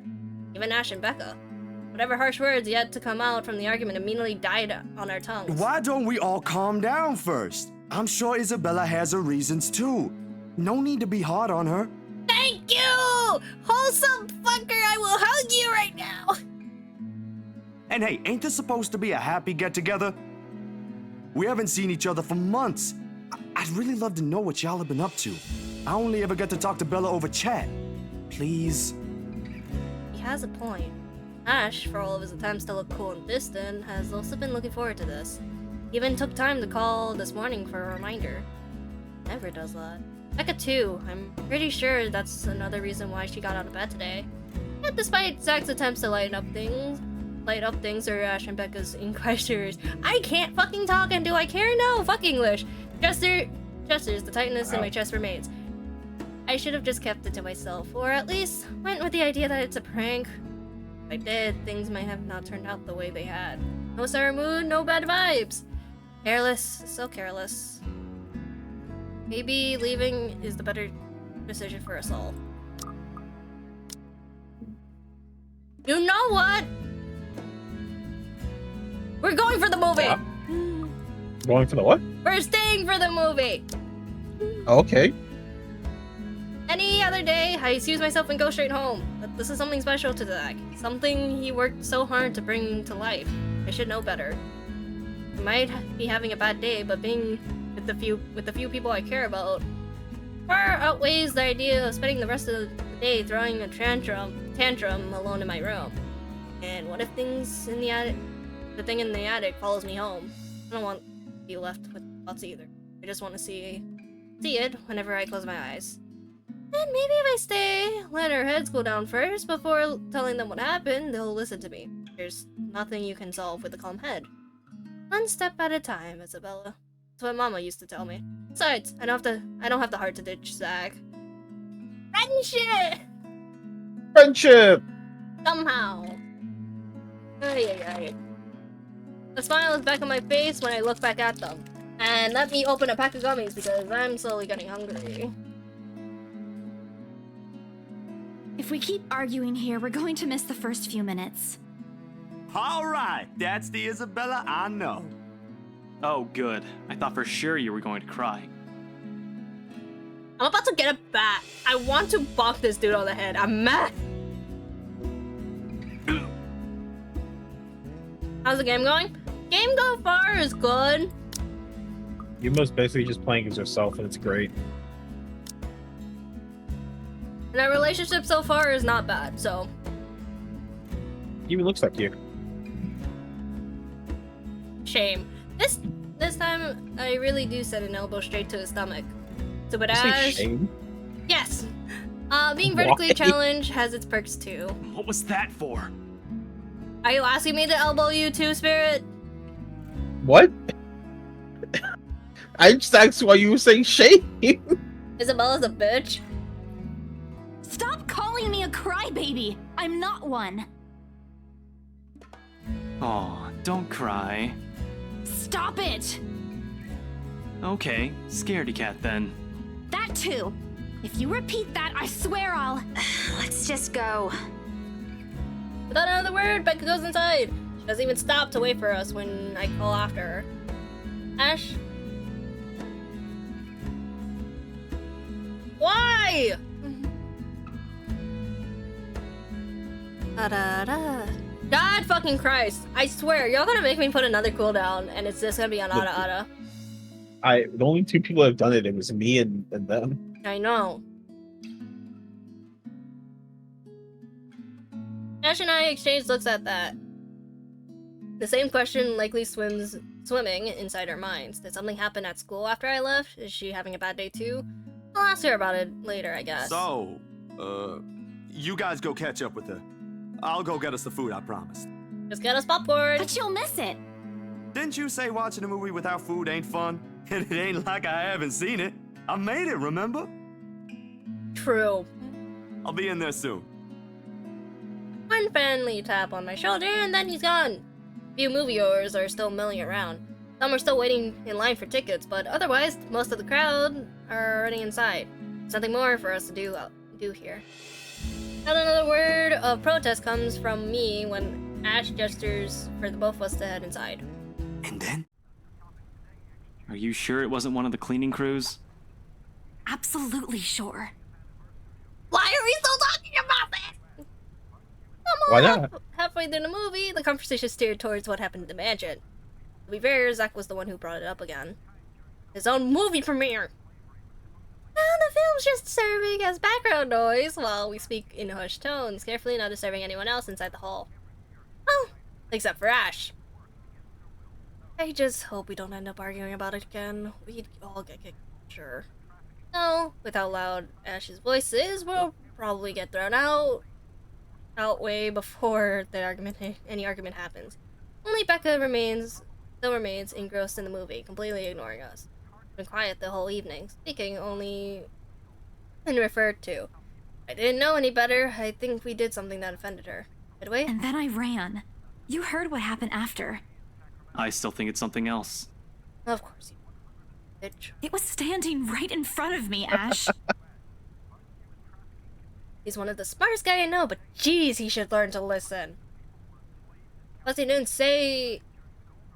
Even Ash and Becca. Whatever harsh words yet to come out from the argument immediately died on our tongues. Why don't we all calm down first? I'm sure Isabella has her reasons too. No need to be hard on her. Thank you! Wholesome fucker, I will hug you right now! And hey, ain't this supposed to be a happy get-together? We haven't seen each other for months. I'd really love to know what y'all have been up to. I only ever get to talk to Bella over chat. Please. He has a point. Ash, for all of his attempts to look cool and distant, has also been looking forward to this. He even took time to call this morning for a reminder. Never does that. Becca too. I'm pretty sure that's another reason why she got out of bed today. Yet despite Zach's attempts to light up things or Ash and Becca's inquisitors. I can't fucking talk, and do I care? No, fuck English. Gestures, the tightness in my chest remains. I should have just kept it to myself, or at least went with the idea that it's a prank. If I did, things might have not turned out the way they had. No sour mood, no bad vibes. Careless, so careless. Maybe leaving is the better decision for us all. You know what? We're going for the movie! Yeah. Going for the what? We're staying for the movie! Okay. Any other day, I excuse myself and go straight home. But this is something special to Zach. Something he worked so hard to bring to life. I should know better. I might be having a bad day, but being with the few people I care about far outweighs the idea of spending the rest of the day throwing a tantrum alone in my room. And what if things in the attic, the thing in the attic follows me home? I don't want to be left with thoughts either. I just want to see it whenever I close my eyes. And maybe if I stay, let our heads go down first before telling them what happened, they'll listen to me. There's nothing you can solve with a calm head. One step at a time, Isabella. That's what Mama used to tell me. Besides, I don't have the heart to ditch Zach. Friendship! Friendship! Somehow. Ay. The smile is back on my face when I look back at them. And let me open a pack of gummies because I'm slowly getting hungry. If we keep arguing here, we're going to miss the first few minutes. All right, that's the Isabella I know. Oh, good. I thought for sure you were going to cry. I'm about to get a bat. I want to bonk this dude on the head. I'm mad. How's the game going? Game so far is good. You're most basically just playing as yourself, and it's great. And our relationship so far is not bad, so. Even looks like you. Shame. This time, I really do send an elbow straight to his stomach. So, but You say Ash. shame? Yes. Being vertically Why? challenged has its perks too. What was that for? Are you asking me to elbow you too, Spirit? What? I just asked why you were saying shame. Isabella's a bitch. Stop calling me a crybaby. I'm not one. Aw, don't cry. Stop it. Okay, scaredy cat then. That too. If you repeat that, I swear I'll... Let's just go. Without another word, Becca goes inside. She doesn't even stop to wait for us when I call after her. Ash? Why? Da-da-da. God fucking Christ. I swear, y'all gonna make me put another cooldown, and it's just gonna be on Ada. The only two people that have done it was me and them. I know. Ash and I exchanged looks at that. The same question likely swimming inside our minds. Did something happen at school after I left? Is she having a bad day too? I'll ask her about it later, I guess. So, you guys go catch up with her. I'll go get us the food I promised. Just get us popcorn. But you'll miss it. Didn't you say watching a movie without food ain't fun? And it ain't like I haven't seen it. I made it, remember? True. I'll be in there soon. One friendly tap on my shoulder, and then he's gone. Few moviegoers are still milling around. Some are still waiting in line for tickets, but otherwise, most of the crowd are already inside. Something more for us to do here. Not another word of protest comes from me when Ash gestures for the both of us to head inside. And then? Are you sure it wasn't one of the cleaning crews? Absolutely sure. Why are we still talking about this? Why not? Halfway through the movie, the conversation steered towards what happened in the mansion. To be fair, Zach was the one who brought it up again. His own movie premiere! Now the film's just serving as background noise while we speak in hushed tones, carefully not disturbing anyone else inside the hall. Oh, except for Ash. I just hope we don't end up arguing about it again. We'd all get kicked, sure. No, with how loud Ash's voice is, we'll probably get thrown out way before any argument happens. Only Becca still remains engrossed in the movie, completely ignoring us. Been quiet the whole evening, speaking only when referred to. I didn't know any better. I think we did something that offended her. Did we? And then I ran. You heard what happened after. I still think it's something else. Of course you bitch. It was standing right in front of me, Ash. He's one of the smartest guys I know, but geez, he should learn to listen. Plus, he didn't say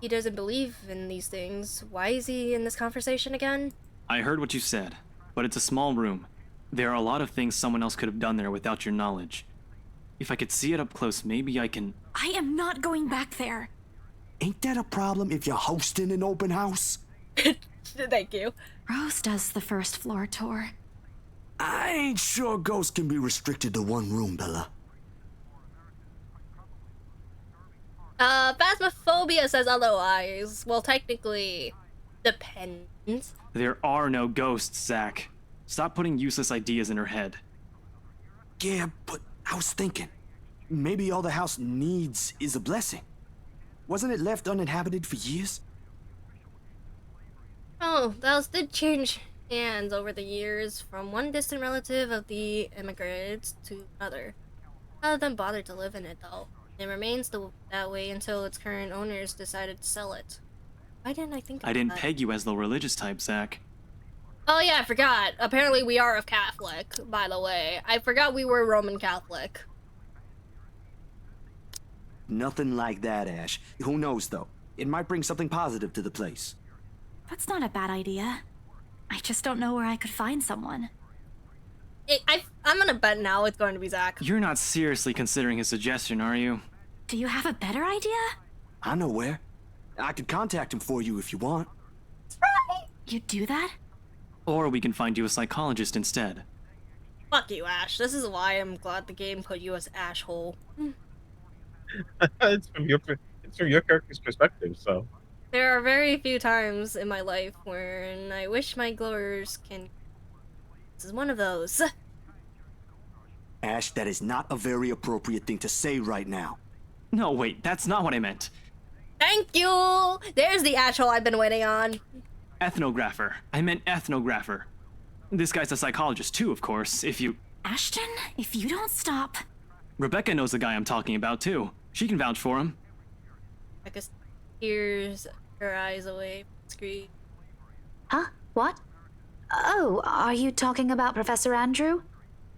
he doesn't believe in these things. Why is he in this conversation again? I heard what you said, but it's a small room. There are a lot of things someone else could have done there without your knowledge. If I could see it up close, maybe I can... I am not going back there. Ain't that a problem if you're hosting an open house? Thank you. Rose does the first floor tour. I ain't sure ghosts can be restricted to one room, Bella. Phasmophobia says otherwise. Well, technically, depends. There are no ghosts, Zach. Stop putting useless ideas in her head. Yeah, but I was thinking, maybe all the house needs is a blessing. Wasn't it left uninhabited for years? Oh, the house did change hands over the years from one distant relative of the immigrants to another. None of them bothered to live in it, though. It remains that way until its current owners decided to sell it. Why didn't I think of that? I didn't peg you as the religious type, Zach. Oh yeah, I forgot. Apparently we are of Catholic, by the way. I forgot we were Roman Catholic. Nothing like that, Ash. Who knows, though? It might bring something positive to the place. That's not a bad idea. I just don't know where I could find someone. I'm gonna bet now it's going to be Zach. You're not seriously considering his suggestion, are you? Do you have a better idea? I know where. I could contact him for you if you want. You do that? Or we can find you a psychologist instead. Fuck you, Ash. This is why I'm glad the game put you as Ashhole. It's from your character's perspective, so. There are very few times in my life when I wish my glowers can. This is one of those. Ash, that is not a very appropriate thing to say right now. No, wait, that's not what I meant. Thank you! There's the Ashhole I've been waiting on. Ethnographer. I meant ethnographer. This guy's a psychologist too, of course, if you... Ashton, if you don't stop... Rebecca knows the guy I'm talking about too. She can vouch for him. Becca tears her eyes away from the screen. Huh? What? Oh, are you talking about Professor Andrew?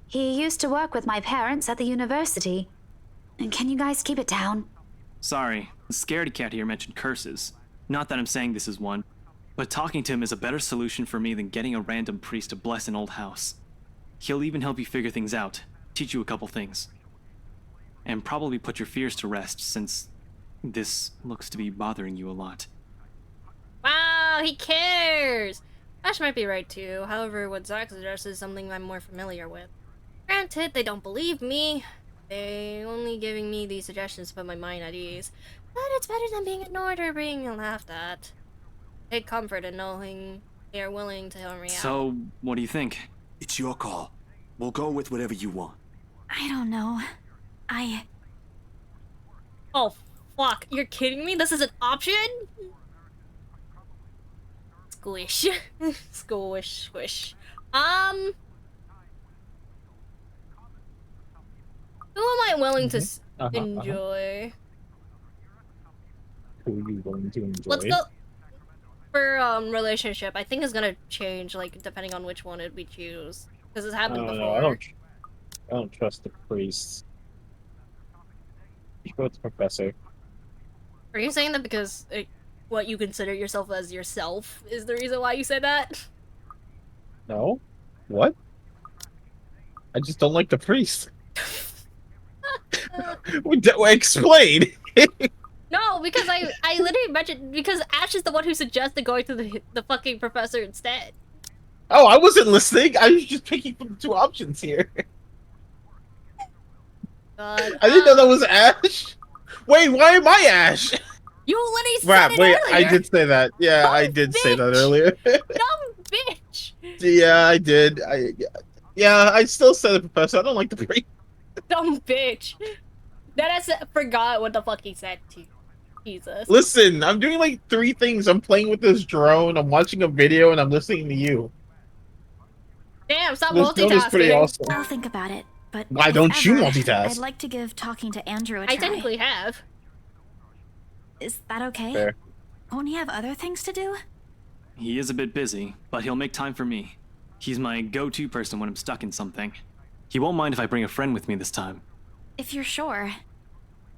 He used to work with my parents at the university. Can you guys keep it down? Sorry, the scaredy cat here mentioned curses. Not that I'm saying this is one, but talking to him is a better solution for me than getting a random priest to bless an old house. He'll even help you figure things out, teach you a couple things. And probably put your fears to rest, since this looks to be bothering you a lot. Wow, he cares! Ash might be right too. However, what Zach suggests is something I'm more familiar with. Granted, they don't believe me. They only giving me these suggestions to put my mind at ease. But it's better than being ignored or being laughed at. Take comfort in knowing they are willing to hear me out. So, what do you think? It's your call. We'll go with whatever you want. I don't know. Oh, fuck. You're kidding me? This is an option? Squish. Squish, squish. Who am I willing to enjoy? Who are you going to enjoy? Let's go for relationship. I think it's gonna change, like, depending on which one we choose. Because it's happened before. No, I don't trust the priests. You go with the professor. Are you saying that because what you consider yourself as yourself is the reason why you said that? No? What? I just don't like the priest. Explain! No, because I literally mentioned, because Ash is the one who suggested going to the fucking professor instead. Oh, I wasn't listening. I was just picking from the two options here. God, I didn't know that was Ash. Wait, why am I Ash? You literally said it Wait, earlier. I did say that. Yeah, I did say that earlier. Dumb bitch. Yeah, I did. Yeah, I still said the professor. I don't like the priest. Dumb bitch. That I forgot what the fuck he said to you. Jesus. Listen, I'm doing like 3 things. I'm playing with this drone, I'm watching a video, and I'm listening to you. Damn, stop This drone is pretty multitasking. awesome. I'll think about it, but Why if don't you ever, multitask? I'd like to give talking to Andrew a try. I technically have. Is that okay? Fair. Won't he have other things to do? He is a bit busy, but he'll make time for me. He's my go-to person when I'm stuck in something. He won't mind if I bring a friend with me this time. If you're sure.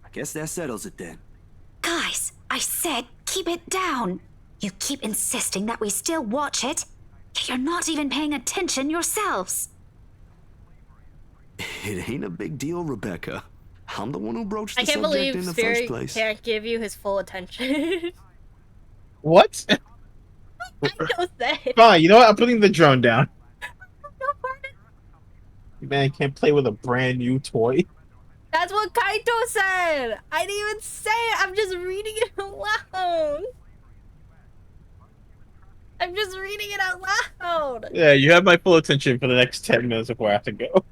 I guess that settles it then. Guys, I said keep it down. You keep insisting that we still watch it. You're not even paying attention yourselves. It ain't a big deal, Rebecca. I'm the one who broached the I can't subject believe in the Spirit first place. can't give you his full attention. What? Kaito said. Fine, you know what? I'm putting the drone down. Man, can't play with a brand new toy. That's what Kaito said. I didn't even say it. I'm just reading it out loud. I'm just reading it out loud. Yeah, you have my full attention for the next 10 minutes before I have to go.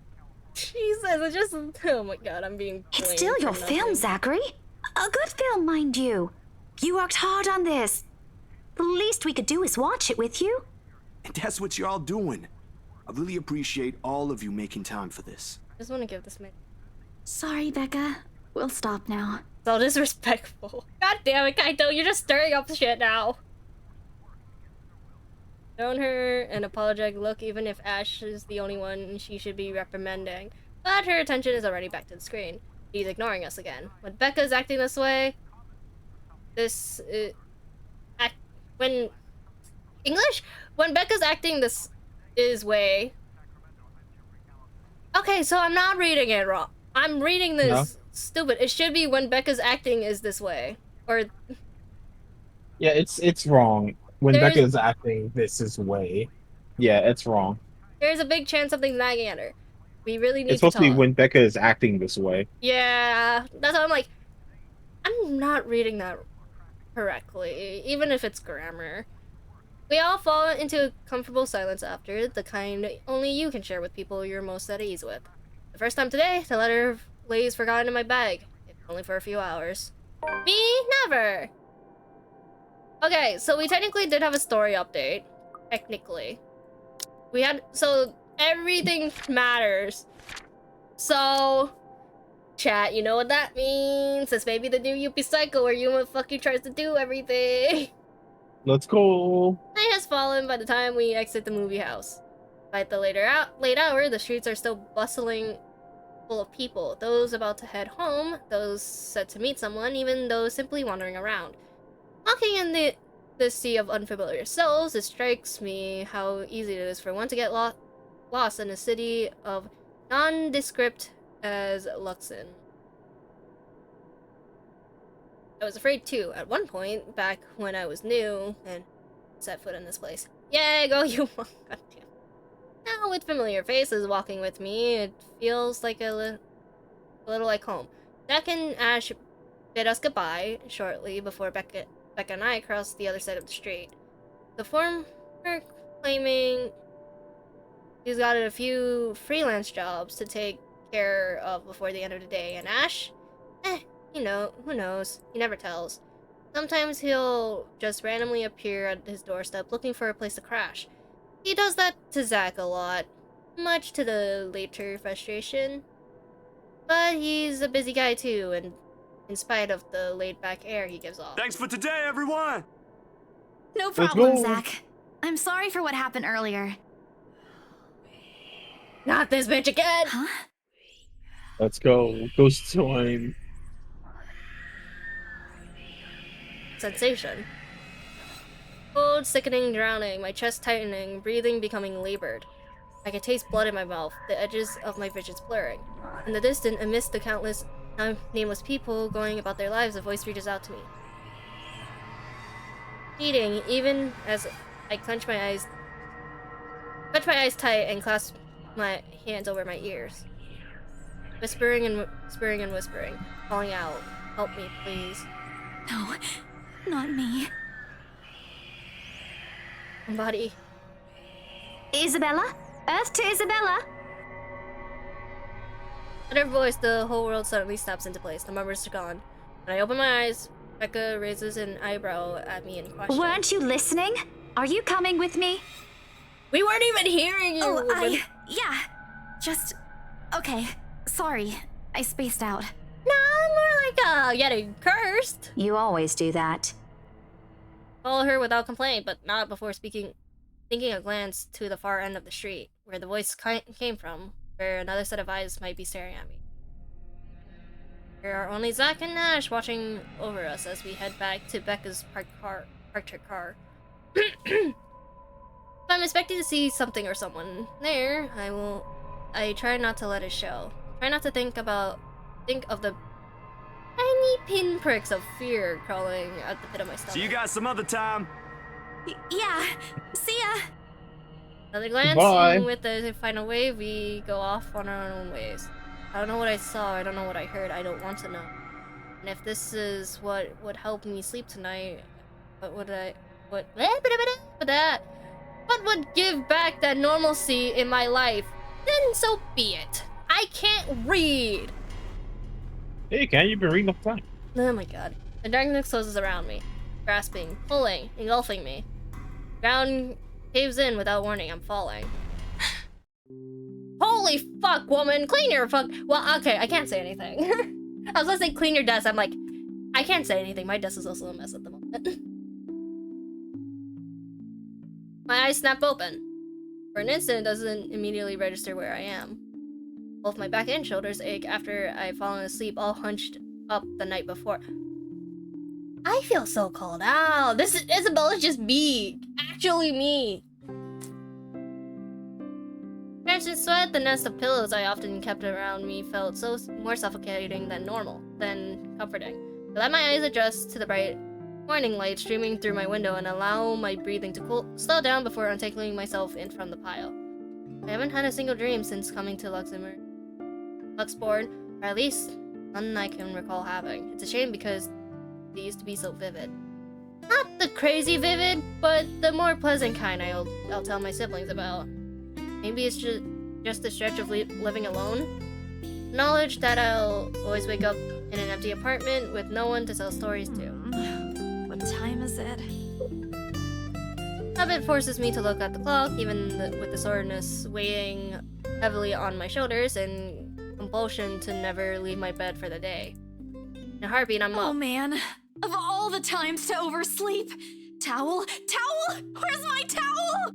Jesus, it's just, oh my god, I'm being It's blamed still for your nothing. film, Zachary. A good film, mind you. You worked hard on this. The least we could do is watch it with you. And that's what you're all doing. I really appreciate all of you making time for this. I just want to give this man. Sorry, Becca. We'll stop now. So disrespectful. God damn it, Kaito, you're just stirring up shit now. Shown her an apologetic look, even if Ash is the only one she should be reprimanding. But her attention is already back to the screen. She's ignoring us again. When Becca's acting this way, when Becca's acting this way, Okay, so I'm not reading it wrong. I'm reading this stupid. It should be when Becca's acting is this way. Or Yeah, it's wrong. When There's- Becca is acting this way. Yeah, it's wrong. there's a big chance something's nagging at her. We really need It's to supposed to be talk. when Becca is acting this way. Yeah, that's why I'm like, I'm not reading that correctly, even if it's grammar. We all fall into a comfortable silence after, the kind only you can share with people you're most at ease with. The first time today, the letter lays forgotten in my bag, if only for a few hours. Me? Never! Okay, so we technically did have a story update. Technically. So, everything matters. So, chat, you know what that means? This may be the new Yuppie cycle where Yuma fucking tries to do everything. Let's go. Night has fallen by the time we exit the movie house. By the late hour, the streets are still bustling, full of people. Those about to head home, those set to meet someone, even those simply wandering around. Walking in the sea of unfamiliar souls, it strikes me how easy it is for one to get lost in a city of nondescript as Luxon. I was afraid too, at one point, back when I was new and set foot in this place. Yay, go you! Goddamn. Now, with familiar faces walking with me, it feels like a little like home. Jack and Ash bid us goodbye shortly before Becca and I crossed the other side of the street. The former claiming he's got a few freelance jobs to take care of before the end of the day, and Ash? You know, who knows? He never tells. Sometimes he'll just randomly appear at his doorstep looking for a place to crash. He does that to Zach a lot, much to the later frustration. But he's a busy guy too, and in spite of the laid-back air he gives off. Thanks for today, everyone! No Let's problem, go. Zach. I'm sorry for what happened earlier. Not this bitch again! Huh? Let's go. Ghost time. Sensation. Cold, sickening, drowning, my chest tightening, breathing becoming labored. I could taste blood in my mouth, the edges of my visions blurring. In the distance, amidst the countless nameless people going about their lives, a voice reaches out to me. Eating, even as I clench my eyes tight and clasp my hands over my ears. Whispering and whispering and whispering, calling out, "Help me, please." No, not me. Body. Isabella? Earth to Isabella? At her voice, the whole world suddenly snaps into place. The murmurs are gone. When I open my eyes, Becca raises an eyebrow at me in question. Weren't you listening? Are you coming with me? We weren't even hearing you! Oh, yeah. Just... Okay. Sorry. I spaced out. Nah, more like, getting cursed. You always do that. Follow her without complaint, but not before thinking a glance to the far end of the street, where the voice came from, where another set of eyes might be staring at me. There are only Zach and Nash watching over us as we head back to Becca's parked her car. If I'm expecting to see something or someone there, I try not to let it show. Try not to think of the tiny pinpricks of fear crawling at the pit of my stomach. See you guys some other time. Yeah. See ya. Another glance, Bye. and with the final wave, we go off on our own ways. I don't know what I saw, I don't know what I heard, I don't want to know. And if this is what would help me sleep tonight, what would give back that normalcy in my life, then so be it. I can't read. Hey, Ken, you've been reading the time. Oh my god. The darkness closes around me, grasping, pulling, engulfing me. Ground caves in without warning, I'm falling. Holy fuck, woman! Clean your fuck. Well, okay, I can't say anything. I was gonna say clean your desk. I'm like, I can't say anything. My desk is also a mess at the moment. My eyes snap open. For an instant, it doesn't immediately register where I am. Both my back and shoulders ache after I've fallen asleep, all hunched up the night before. I feel so called out. This is Isabella's just me. Actually me. Drenched in sweat, the nest of pillows I often kept around me felt more suffocating than comforting. I let my eyes adjust to the bright morning light streaming through my window and allow my breathing to slow down before untangling myself in from the pile. I haven't had a single dream since coming to Luxborn, or at least none I can recall having. It's a shame because they used to be so vivid. Not the crazy vivid, but the more pleasant kind I'll tell my siblings about. Maybe it's just the stretch of living alone. Knowledge that I'll always wake up in an empty apartment with no one to tell stories to. What time is it? Habit forces me to look at the clock, even with the soreness weighing heavily on my shoulders and compulsion to never leave my bed for the day. In a heartbeat, I'm up. Oh man, of all the times to oversleep. Towel? Where's my towel?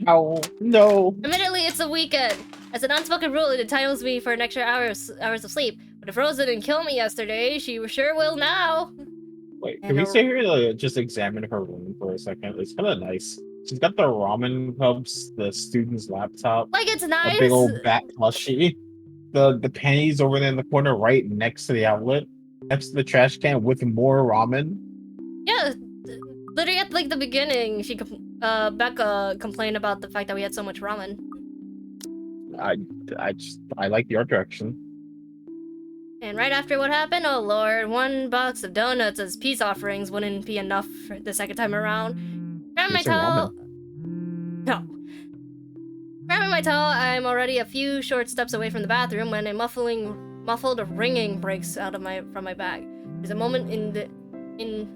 Oh, no. Admittedly, it's a weekend. As an unspoken rule, it entitles me for an extra hours of sleep. But if Rose didn't kill me yesterday, she sure will now. Wait, can we stay here to just examine her room for a second? It's kind of nice. She's got the ramen cups, the student's laptop. Like, it's nice. A big old bat plushie. The panties over there in the corner right next to the outlet. Next to the trash can with more ramen. Yeah, literally at like the beginning, Becca complained about the fact that we had so much ramen. I like the art direction. And right after what happened, oh lord, 1 box of donuts as peace offerings wouldn't be enough for the second time around. Grabbing my towel. No. Grabbing my towel, I'm already a few short steps away from the bathroom when a muffled ringing breaks out of from my bag. There's a moment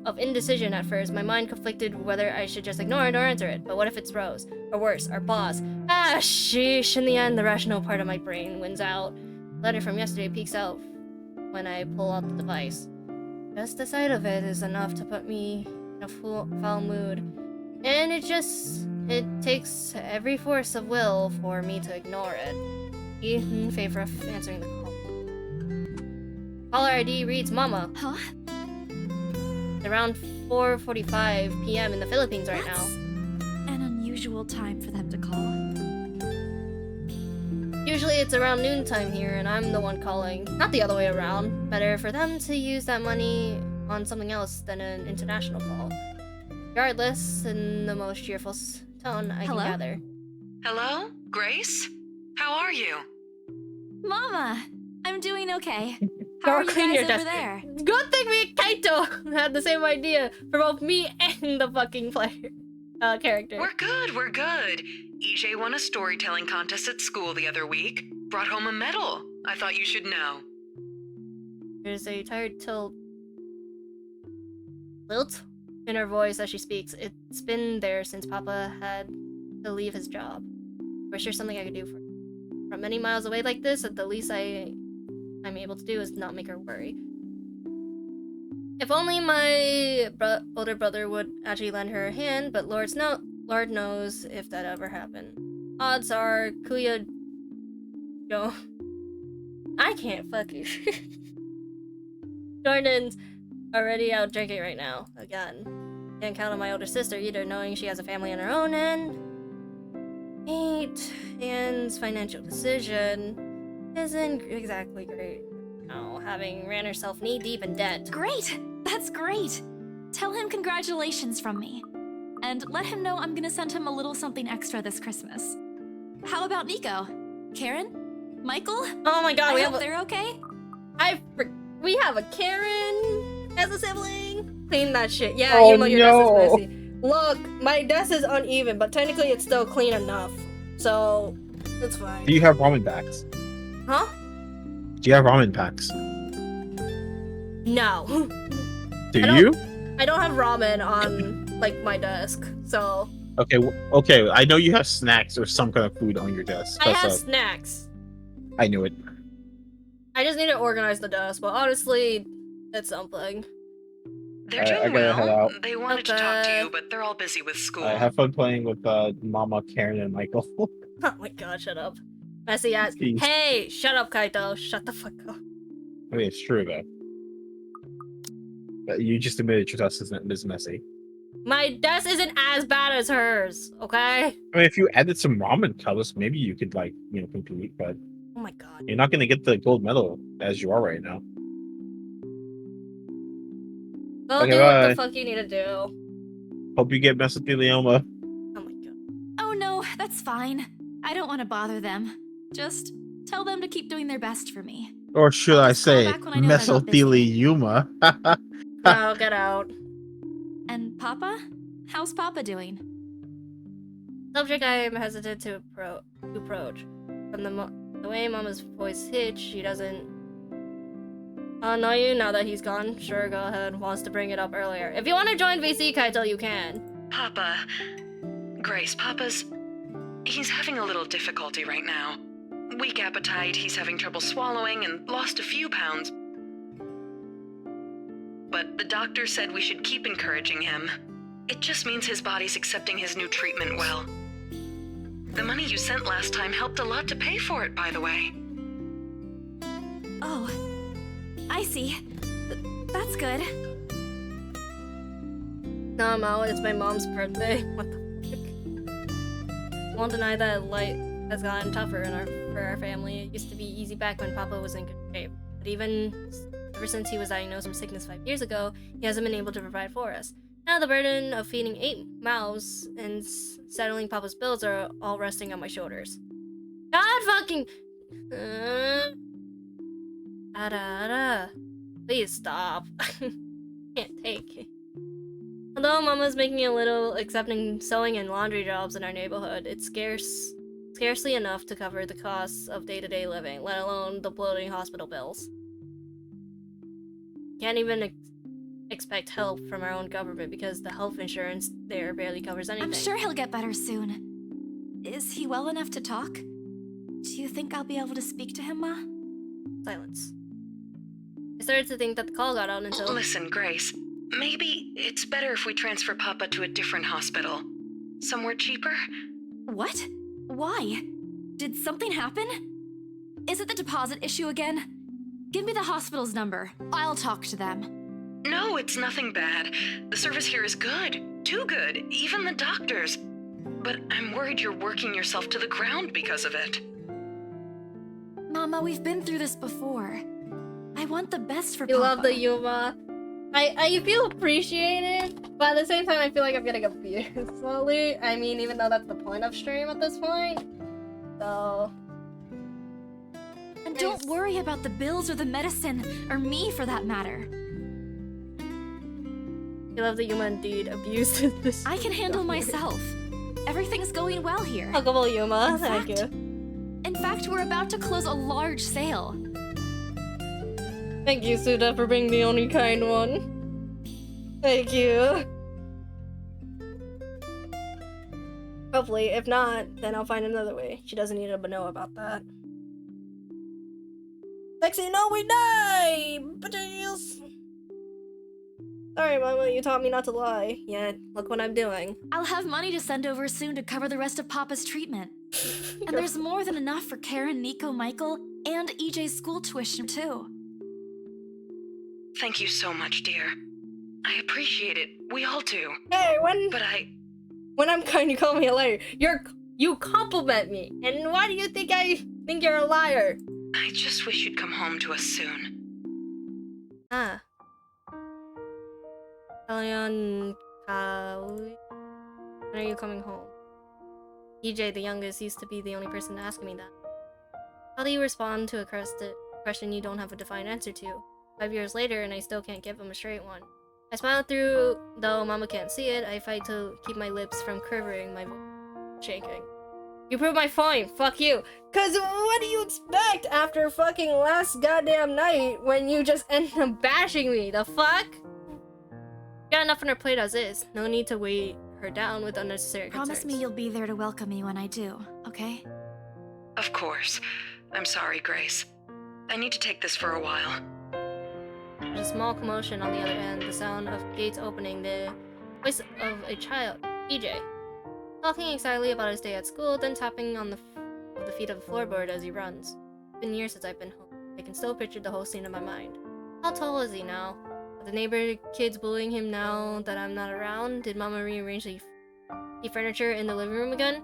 of indecision at first. My mind conflicted whether I should just ignore it or answer it. But what if it's Rose? Or worse, our boss? Ah, sheesh. In the end, the rational part of my brain wins out. The letter from yesterday peeks out when I pull out the device. Just the sight of it is enough to put me in a foul mood. And it takes every force of will for me to ignore it. In favor of answering the call. Caller ID reads Mama. Huh? It's around 4:45 p.m. in the Philippines right now. An unusual time for them to call. Usually it's around noontime here and I'm the one calling, not the other way around. Better for them to use that money on something else than an international call. Regardless, in the most cheerful tone I can gather. Hello? Grace? How are you? Mama! I'm doing okay. Go How are you clean guys your over desk. there? Good thing me and Kaito had the same idea for both me and the fucking player character. We're good. EJ won a storytelling contest at school the other week. Brought home a medal. I thought you should know. There's a tired lilt in her voice as she speaks. It's been there since Papa had to leave his job. There's sure something I could do for her. From many miles away like this, at the least I'm able to do is not make her worry. If only my older brother would actually lend her a hand, but Lord knows if that ever happened. Odds are Kuya I can't fucking Jordan's already out drinking right now, again. Can't count on my older sister either, knowing she has a family on her own, and Anne's financial decision isn't exactly great. Oh, having ran herself knee-deep in debt. Great! That's great! Tell him congratulations from me. And let him know I'm gonna send him a little something extra this Christmas. How about Nico? Karen? Michael? Oh my god, they're okay? We have a Karen as a sibling? Clean that shit. Yeah, Oh, even though your desk is no. messy. Look, my desk is uneven, but technically it's still clean enough. So, it's fine. Do you have ramen packs? Huh? Do you have ramen packs? No. Do you? I don't have ramen on, like, my desk, so... Okay, I know you have snacks or some kind of food on your desk. I have snacks. I knew it. I just need to organize the desk, but honestly, it's something. They're I doing gotta head well. out. They wanted to talk to you, but they're all busy with school. Have fun playing with Mama, Karen, and Michael. Oh my god, shut up. Messy ass. Jeez. Hey, shut up, Kaito. Shut the fuck up. I mean, it's true though. But you just admitted your desk is messy. My desk isn't as bad as hers, okay? I mean, if you added some ramen cups, maybe you could, like, you know, compete, but Oh my god. you're not gonna get the gold medal as you are right now. Go Okay, do what the bye. fuck you need to do. Hope you get mesothelioma. Oh no, that's fine. I don't want to bother them. Just tell them to keep doing their best for me. Or should I say, back when I know they're not busy. mesothelioma? No, get out. And Papa? How's Papa doing? Subject I am hesitant to approach. From the way Mama's voice hits, she doesn't know you now that he's gone. Sure, go ahead. Wants to bring it up earlier. If you want to join VC Kaito, you can. Papa. Grace, he's having a little difficulty right now. Weak appetite, he's having trouble swallowing, and lost a few pounds. But the doctor said we should keep encouraging him. It just means his body's accepting his new treatment well. The money you sent last time helped a lot to pay for it, by the way. Oh, I see. That's good. No, Mo, it's my mom's birthday. What the fuck? Won't deny that life has gotten tougher for our family. It used to be easy back when Papa was in good shape. But ever since he was diagnosed with sickness 5 years ago, he hasn't been able to provide for us. Now the burden of feeding 8 mouths and settling Papa's bills are all resting on my shoulders. God fucking... Please stop. Can't take it. Although Mama's making a little accepting sewing and laundry jobs in our neighborhood, it's scarcely enough to cover the costs of day-to-day living, let alone the bloating hospital bills. Can't even expect help from our own government because the health insurance there barely covers anything. I'm sure he'll get better soon. Is he well enough to talk? Do you think I'll be able to speak to him, Ma? Silence. I started to think that the call got out until... Listen, Grace. Maybe it's better if we transfer Papa to a different hospital. Somewhere cheaper? What? Why? Did something happen? Is it the deposit issue again? Give me the hospital's number. I'll talk to them. No, it's nothing bad. The service here is good. Too good. Even the doctors. But I'm worried you're working yourself to the ground because of it. Mama, we've been through this before. I want the best for You Papa. love the Yuma. I feel appreciated, but at the same time I feel like I'm getting abused slowly. I mean, even though that's the point of stream at this point. So... And don't worry about the bills or the medicine, or me for that matter. You love the Yuma indeed. Abused this. I can handle myself. Everything's going well here. Huggable Yuma, thank you. In fact, we're about to close a large sale. Thank you, Suda, for being the only kind one. Thank you. Hopefully, if not, then I'll find another way. She doesn't need to know about that. Lexi, no, we die! Potatoes! Sorry, Mama, you taught me not to lie. Yet, look what I'm doing. I'll have money to send over soon to cover the rest of Papa's treatment. And there's more than enough for Karen, Nico, Michael, and EJ's school tuition, too. Thank you so much, dear. I appreciate it. We all do. Hey, when I'm kind, you call me a liar. You compliment me. And why do you think I think you're a liar? I just wish you'd come home to us soon. Ah. Leon, when are you coming home? EJ, the youngest, used to be the only person to ask me that. How do you respond to a question you don't have a defined answer to? 5 years later, and I still can't give him a straight one. I smile through, though Mama can't see it. I fight to keep my lips from quivering, my voice shaking. You proved my point. Fuck you. Cause what do you expect after fucking last goddamn night when you just end up bashing me? The fuck? Got enough on her plate as is. No need to weigh her down with unnecessary concerns. Promise me you'll be there to welcome me when I do, okay? Of course. I'm sorry, Grace. I need to take this for a while. There's a small commotion on the other end, the sound of gates opening, the voice of a child, EJ. Talking excitedly about his day at school, then tapping on the feet of the floorboard as he runs. It's been years since I've been home. I can still picture the whole scene in my mind. How tall is he now? The neighbor kids bullying him now that I'm not around? Did Mama rearrange the furniture in the living room again?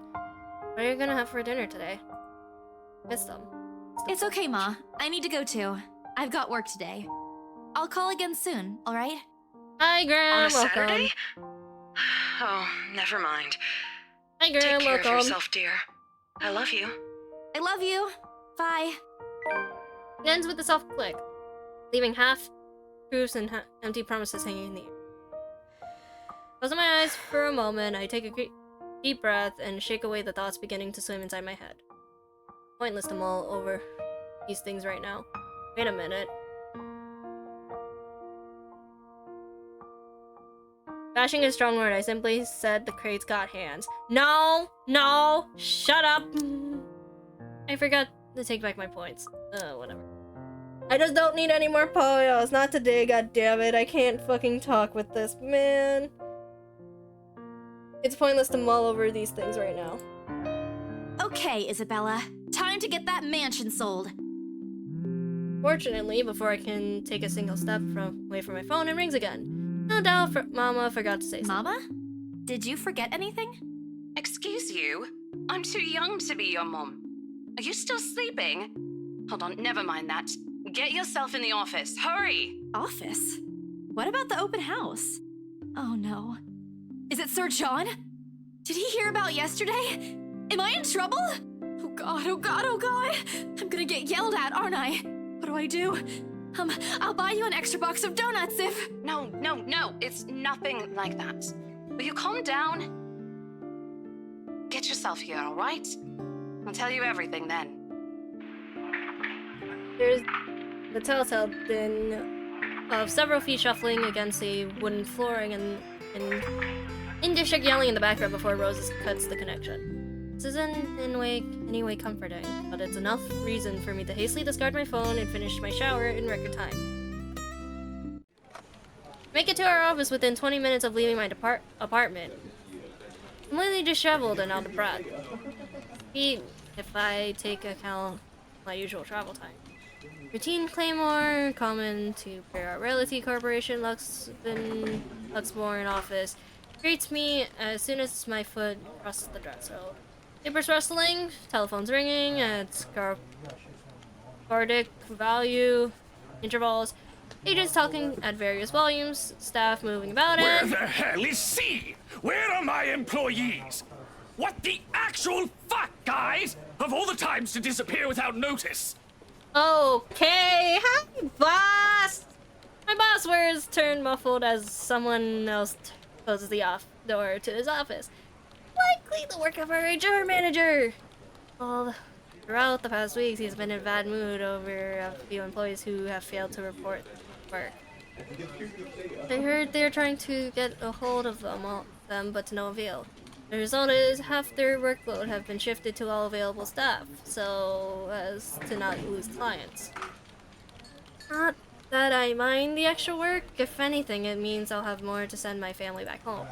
What are you gonna have for dinner today? Miss them. It's okay, Ma. I need to go too. I've got work today. I'll call again soon, alright? Hi, Graham. On a welcome. Saturday? Oh, never mind. Hi, Graham. Take care welcome. of yourself, dear. I love you. I love you. Bye. It ends with a soft click, leaving half truths and empty promises hanging in the air. Closing my eyes for a moment, I take a deep breath and shake away the thoughts beginning to swim inside my head. Pointless to mull over these things right now. Wait a minute. Bashing is a strong word. I simply said the crates got hands. No! No! Shut up! I forgot to take back my points. Whatever. I just don't need any more poyos. Not today, goddammit. I can't fucking talk with this, man. It's pointless to mull over these things right now. Okay, Isabella. Time to get that mansion sold. Fortunately, before I can take a single step away from my phone, it rings again. No doubt Mama forgot to say something. Mama? Did you forget anything? Excuse you? I'm too young to be your mom. Are you still sleeping? Hold on, never mind that. Get yourself in the office. Hurry! Office? What about the open house? Oh no. Is it Sir John? Did he hear about yesterday? Am I in trouble? Oh god, oh god, oh god! I'm gonna get yelled at, aren't I? What do I do? I'll buy you an extra box of donuts if... No, it's nothing like that. Will you calm down? Get yourself here, alright? I'll tell you everything then. There's the telltale din of several feet shuffling against the wooden flooring and in-district yelling in the background before Roses cuts the connection. This isn't in any way comforting, but it's enough reason for me to hastily discard my phone and finish my shower in record time. Make it to our office within 20 minutes of leaving my apartment. Completely disheveled and out of breath. If I take account my usual travel time. Routine Claymore, common to Bear Realty Corporation, Luxmore office, greets me as soon as my foot crosses the threshold. Papers rustling, telephones ringing at cardiac value intervals, agents talking at various volumes, staff moving about Where the hell is C? Where are my employees? What the actual fuck, guys? Of all the times to disappear without notice. Okay, hi, boss! My boss wears turned muffled as someone else closes the door to his office. Likely the work of our HR manager! Well, throughout the past weeks, he's been in a bad mood over a few employees who have failed to report work. I heard they're trying to get a hold of them, but to no avail. The result is half their workload have been shifted to all available staff, so as to not lose clients. Not that I mind the extra work. If anything, it means I'll have more to send my family back home.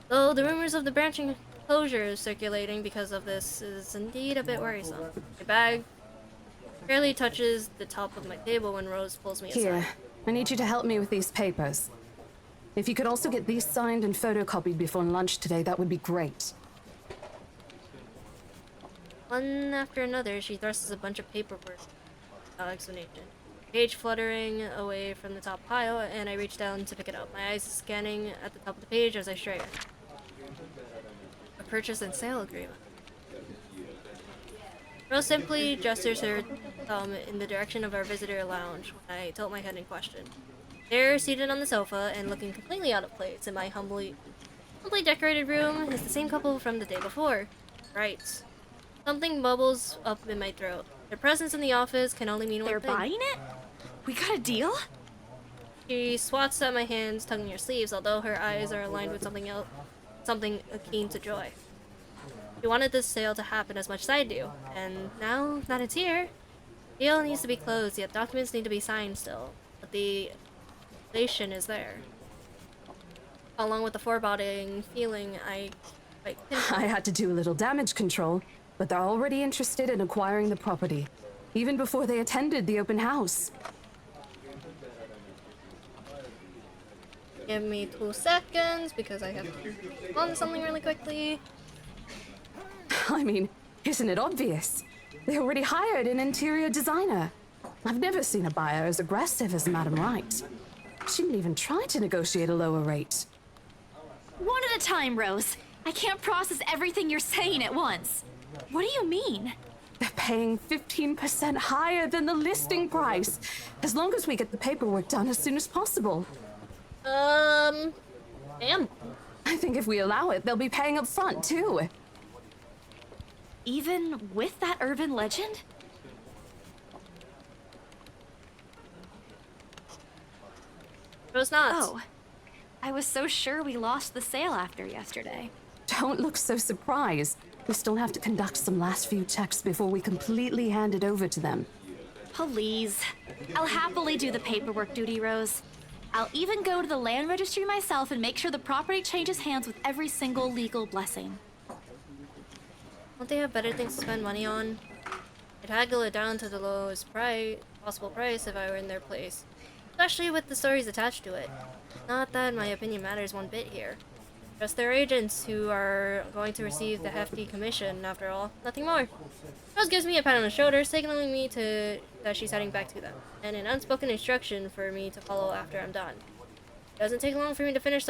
Though the rumors of the branching closures circulating because of this is indeed a bit worrisome. My bag barely touches the top of my table when Rose pulls me aside. Here, I need you to help me with these papers. If you could also get these signed and photocopied before lunch today, that would be great. One after another, she thrusts a bunch of paperwork without explanation. Page fluttering away from the top pile, and I reach down to pick it up. My eyes scanning at the top of the page as I stare. A purchase and sale agreement. Rose simply gestures her thumb in the direction of our visitor lounge when I tilt my head in question. There, seated on the sofa and looking completely out of place in my humbly decorated room, is the same couple from the day before. Right. Something bubbles up in my throat. Their presence in the office can only mean one thing. They're buying it? We got a deal? She swats at my hands, tugging her sleeves, although her eyes are aligned with something else, something akin to joy. She wanted this sale to happen as much as I do, and now that it's here, the deal needs to be closed, yet documents need to be signed still. But the relation is there. Along with the foreboding feeling I had to do a little damage control, but they're already interested in acquiring the property, even before they attended the open house. Give me 2 seconds because I have to respond to something really quickly. I mean, isn't it obvious? They already hired an interior designer. I've never seen a buyer as aggressive as Madam Wright. She didn't even try to negotiate a lower rate. One at a time, Rose. I can't process everything you're saying at once. What do you mean? They're paying 15% higher than the listing price, as long as we get the paperwork done as soon as possible. Damn. I think if we allow it, they'll be paying up front, too. Even with that urban legend? It was not. Oh. I was so sure we lost the sale after yesterday. Don't look so surprised. We still have to conduct some last few checks before we completely hand it over to them. Please. I'll happily do the paperwork duty, Rose. I'll even go to the land registry myself and make sure the property changes hands with every single legal blessing. Don't they have better things to spend money on? I'd haggle it down to the lowest possible price if I were in their place. Especially with the stories attached to it. Not that my opinion matters one bit here. Just their agents who are going to receive the hefty commission, after all. Nothing more. Rose gives me a pat on the shoulder, signaling me that she's heading back to them, and an unspoken instruction for me to follow after I'm done. It doesn't take long for me to finish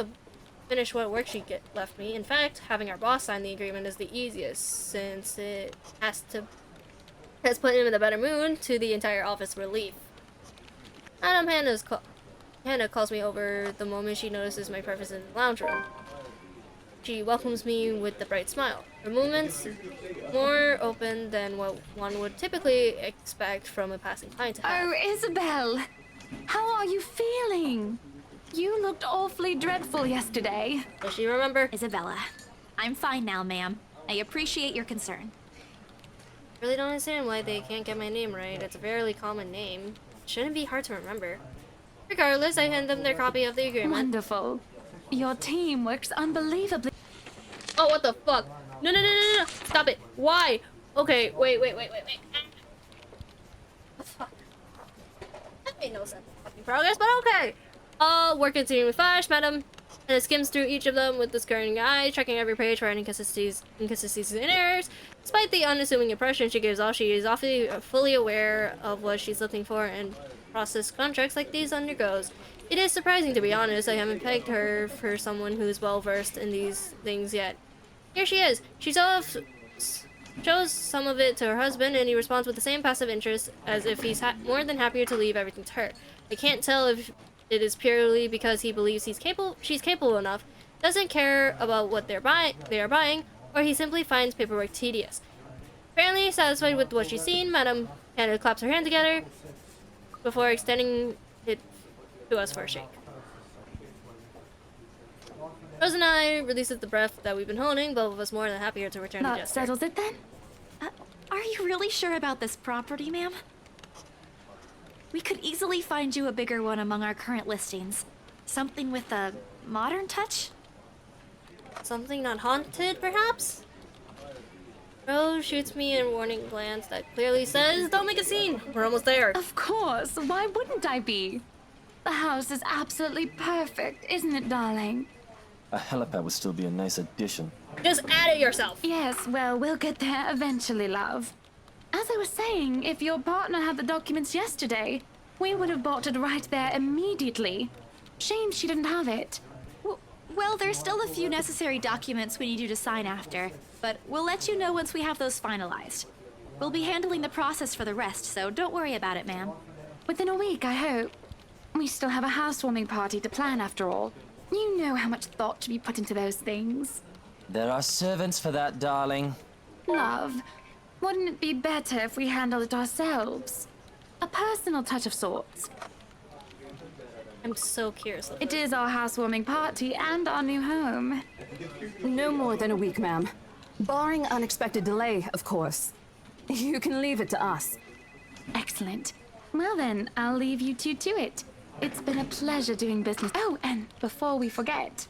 what work she left me. In fact, having our boss sign the agreement is the easiest, since it has put him in a better mood, to the entire office relief. Madam Hannah calls me over the moment she notices my presence in the lounge room. She welcomes me with a bright smile. Her movements more open than what one would typically expect from a passing client to have. Oh, Isabel! How are you feeling? You looked awfully dreadful yesterday. Does she remember? Isabella, I'm fine now, ma'am. I appreciate your concern. I really don't understand why they can't get my name right. It's a fairly common name. It shouldn't be hard to remember. Regardless, I hand them their copy of the agreement. Wonderful. Your team works unbelievably. Oh, what the fuck? No. Stop it. Why? Okay, wait. What the fuck? That made no sense. Fucking progress, but okay. We're continuing with Flash, madam. And it skims through each of them with the skirting eye, checking every page for any inconsistencies and errors. Despite the unassuming impression she gives off, she is fully aware of what she's looking for and process contracts like these undergoes. It is surprising, to be honest. I haven't pegged her for someone who's well-versed in these things yet. Here she is. She shows some of it to her husband, and he responds with the same passive interest as if he's more than happier to leave everything to her. I can't tell if it is purely because he believes she's capable enough, doesn't care about what they are buying, or he simply finds paperwork tedious. Apparently satisfied with what she's seen, Madam Hannah claps her hand together before extending it to us for a shake. Rose and I releases the breath that we've been holding, both of us more than happier to return to That gesture. settles it then? Are you really sure about this property, ma'am? We could easily find you a bigger one among our current listings. Something with a modern touch? Something not haunted, perhaps? Rose shoots me a warning glance that clearly says, don't make a scene! We're almost there. Of course, why wouldn't I be? The house is absolutely perfect, isn't it, darling? A helipad would still be a nice addition. Just add it yourself! Yes, well, we'll get there eventually, love. As I was saying, if your partner had the documents yesterday, we would have bought it right there immediately. Shame she didn't have it. Well, there's still a few necessary documents we need you to sign after, but we'll let you know once we have those finalized. We'll be handling the process for the rest, so don't worry about it, ma'am. Within a week, I hope. We still have a housewarming party to plan, after all. You know how much thought should be put into those things. There are servants for that, darling. Love, wouldn't it be better if we handled it ourselves? A personal touch of sorts. I'm so curious. It is our housewarming party and our new home. No more than a week, ma'am. Barring unexpected delay, of course. You can leave it to us. Excellent. Well then, I'll leave you two to it. It's been a pleasure doing business. Oh, and before we forget...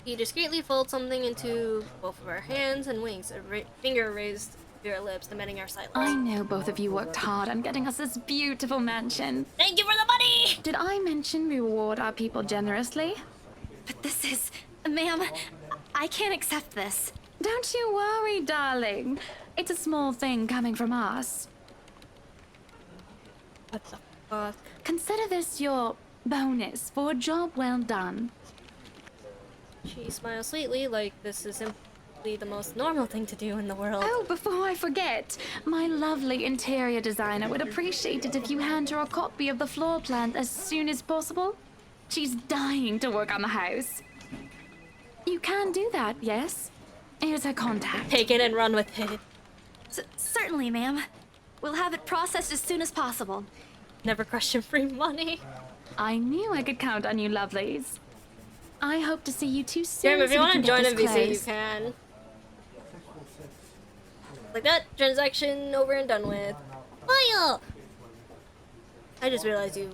He discreetly folds something into both of our hands and winks, a finger raised your lips, demanding our silence. I know both of you worked hard on getting us this beautiful mansion. Thank you for the money! Did I mention we reward our people generously? But this is... Ma'am, I can't accept this. Don't you worry, darling. It's a small thing coming from us. What the fuck? Consider this your bonus for a job well done. She smiles sweetly, like this is simply the most normal thing to do in the world. Oh, before I forget, my lovely interior designer would appreciate it if you hand her a copy of the floor plan as soon as possible. She's dying to work on the house. You can do that, yes? Here's her contact. Take it and run with it. Certainly, ma'am. We'll have it processed as soon as possible. Never question free money. I knew I could count on you, lovelies. I hope to see you too soon. If you want to join NBC, NBC, you can. Like that, transaction over and done with. Fire! I just realized you...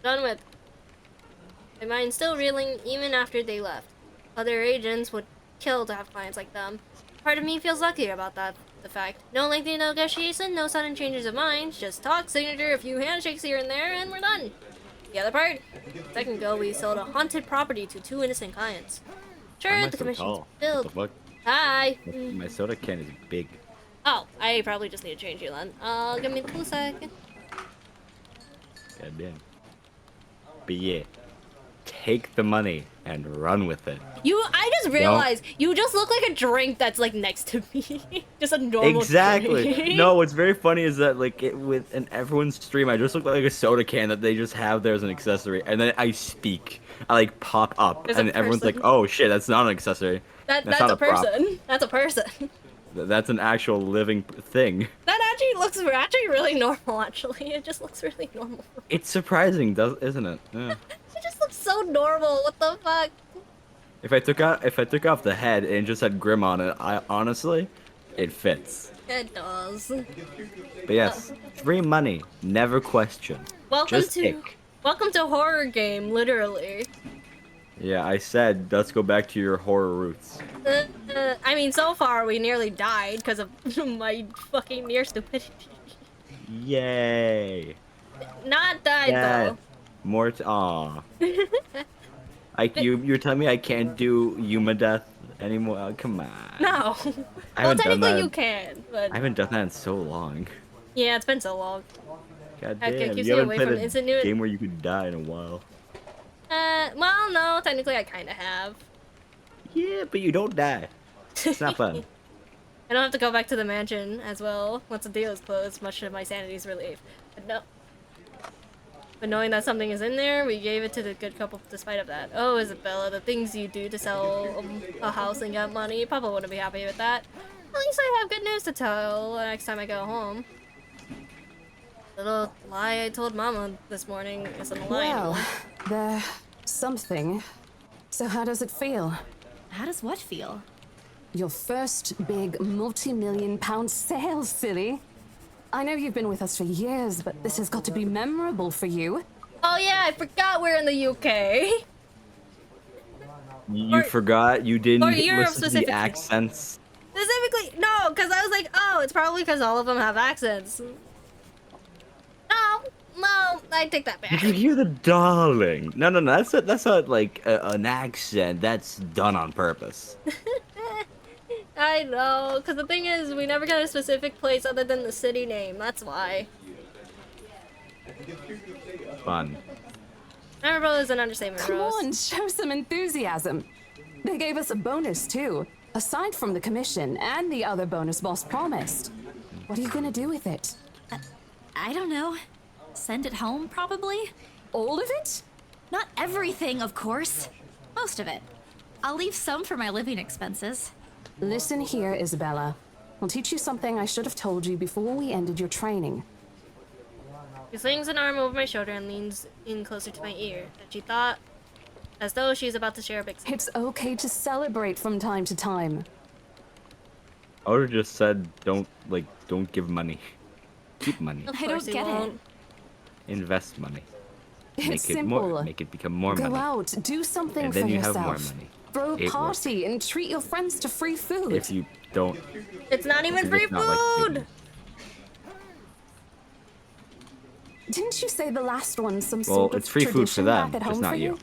Done with. My mind's still reeling even after they left. Other agents would kill to have clients like them. Part of me feels lucky about that. The fact. No lengthy negotiation, no sudden changes of mind, just talk, signature, a few handshakes here and there, and we're done. The other part? A second ago, we sold a haunted property to 2 innocent clients. Sure, the commission's filled. What the fuck? Hi. My soda can is big. Oh, I probably just need to change you then. Give me 2 seconds. Goddamn. But yeah, take the money and run with it. I just realized, you just look like a drink that's like next to me. Just a normal Exactly. drink. No, what's very funny is that like in everyone's stream, I just look like a soda can that they just have there as an accessory, and then I speak, I like pop up, There's and a everyone's like, person. "Oh shit, that's not an accessory. That's not a prop. person. That's a person. That's an actual living thing." That actually looks really normal, actually. It just looks really normal. It's surprising, isn't it? Yeah. It just looks so normal. What the fuck? If I took off the head and just had Grim on it, I honestly, it fits. It does. But yes, free money, never question. Welcome Just take. Welcome to horror game, literally. Yeah, I said let's go back to your horror roots. I mean, so far we nearly died because of my fucking near stupidity. Yay! Not died though. More aw. You're telling me I can't do Yuma death anymore? Oh, come on. No. I Well, haven't done technically that. you can, but I haven't done that in so long. yeah, it's been so long. God Heck, it damn, keeps you me haven't away played from a instant new. game where you could die in a while. Well, no, technically I kind of have. Yeah, but you don't die. It's not fun. I don't have to go back to the mansion as well once the deal is closed, much to my sanity's relief. But no. But knowing that something is in there, we gave it to the good couple despite of that. Oh, Isabella, the things you do to sell a house and get money, Papa wouldn't be happy with that. At least I have good news to tell next time I go home. Little lie I told Mama this morning isn't a lie Well, anymore. there's something. So how does it feel? How does what feel? Your first big multi-million-pound sale, silly. I know you've been with us for years, but this has got to be memorable for you. Oh yeah, I forgot we're in the UK. You forgot? You didn't or Europe listen to the specifically. accents? Specifically, no, because I was like, oh, it's probably because all of them have accents. No, I take that back. Did you hear the darling? No, that's not like an accent. That's done on purpose. I know, because the thing is, we never got a specific place other than the city name, that's why. Fun. Memorable is an understatement, Come Rose. on, show some enthusiasm. They gave us a bonus, too. Aside from the commission and the other bonus boss promised. What are you gonna do with it? I don't know. Send it home, probably? All of it? Not everything, of course. Most of it. I'll leave some for my living expenses. Listen here, Isabella. I'll teach you something I should have told you before we ended your training. She slings an arm over my shoulder and leans in closer to my ear, and she thought as though she's about to share a big secret. It's okay to celebrate from time to time. I would have just said, don't give money. Keep money. Of I course don't he get won't. Invest money. It's Make it simple. more. Make it become more Go money. out, do something And for then you yourself. have more money. Throw a It party and treat your friends to free food. If you don't... It's not even free It's not like food! Didn't you say the last one's some Well, sort of it's free food for tradition them, back at just home not for you.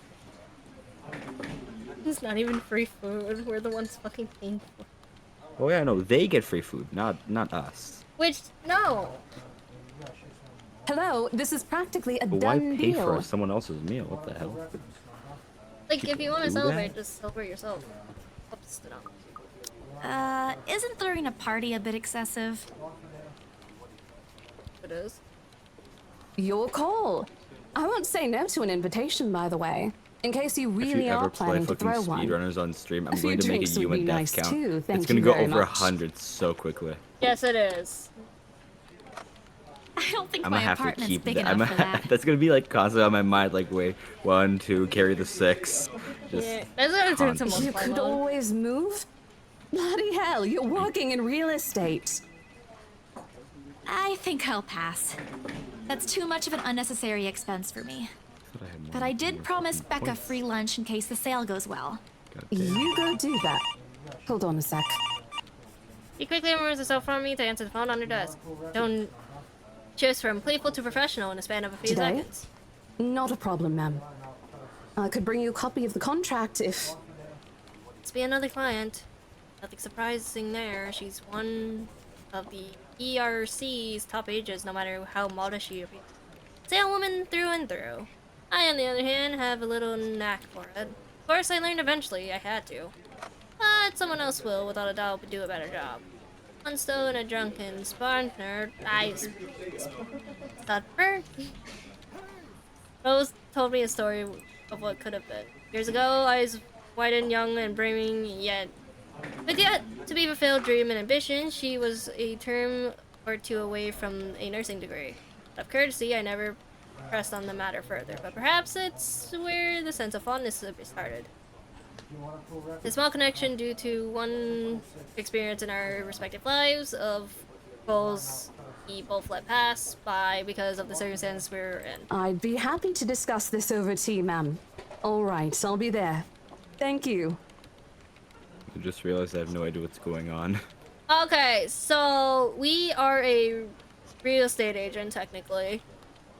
It's not even free food. We're the ones fucking paying for it. Oh yeah, no, they get free food, not us. Which, no. Hello, this is practically a But why done pay deal. for someone else's meal? What the hell? Like, if you want to do that? celebrate, just celebrate yourself. Oops, no. Isn't throwing a party a bit excessive? It is. Your call. I won't say no to an invitation, by the way. In case you If really you ever are play planning to fucking throw one. speedrunners on stream, A I'm few going to make a drinks would human be death nice count. too, thank It's going to you go very over much. 100 so quickly. Yes, it is. I don't think I'm my gonna have to apartment's keep big that. enough for that. That's gonna be like constantly on my mind. Like, wait, 1, 2, carry the 6. Just Yeah, that's gonna turn to constant. You could always move? Bloody hell, you're working in real estate. I think I'll pass. That's too much of an unnecessary expense for me. But I did promise Becca free lunch in case the sale goes well. You go do that. Hold on a sec. He quickly removes himself from me to answer the phone on her desk. Don't shifts from playful to professional in a span of a few Today? seconds. Not a problem, ma'am. I could bring you a copy of the contract if... Let's be another client. Nothing surprising there. She's one of the ERC's top agents, no matter how modest she appears. Saleswoman through and through. I, on the other hand, have a little knack for it. Of course, I learned eventually. I had to. But someone else will, without a doubt, do a better job. One stone, a drunken partner. Rose told me a story of what could have been. Years ago, I was white and young and brimming, yet to be fulfilled dream and ambition. She was a term or two away from a nursing degree. Out of courtesy, I never pressed on the matter further, but perhaps it's where the sense of fondness started. A small connection due to one experience in our respective lives of goals we both let pass by because of the circumstances we're in. I'd be happy to discuss this over tea, ma'am. All right, I'll be there. Thank you. I just realized I have no idea what's going on. Okay, so we are a real estate agent, technically,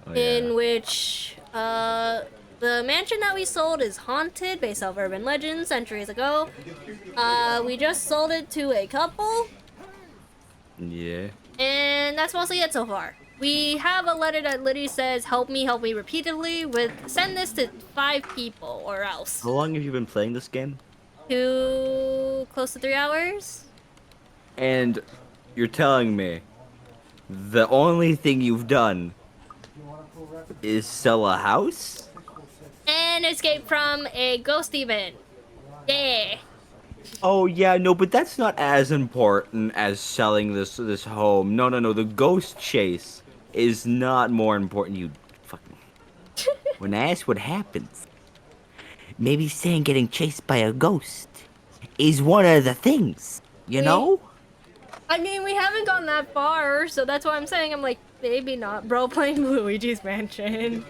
Oh, in yeah. which the mansion that we sold is haunted based off urban legends centuries ago. We just sold it to a couple, Yeah. and that's mostly it so far. We have a letter that literally says, help me repeatedly, send this to 5 people or else. How long have you been playing this game? Close to 3 hours? And you're telling me the only thing you've done is sell a house? And escape from a ghost demon. Yeah. Oh yeah, no, but that's not as important as selling this home. No, the ghost chase is not more important. You fucking. When I ask what happens, maybe saying getting chased by a ghost is one of the things. You know? I mean, we haven't gone that far, so that's why I'm saying, I'm like, maybe not. Bro playing Luigi's Mansion.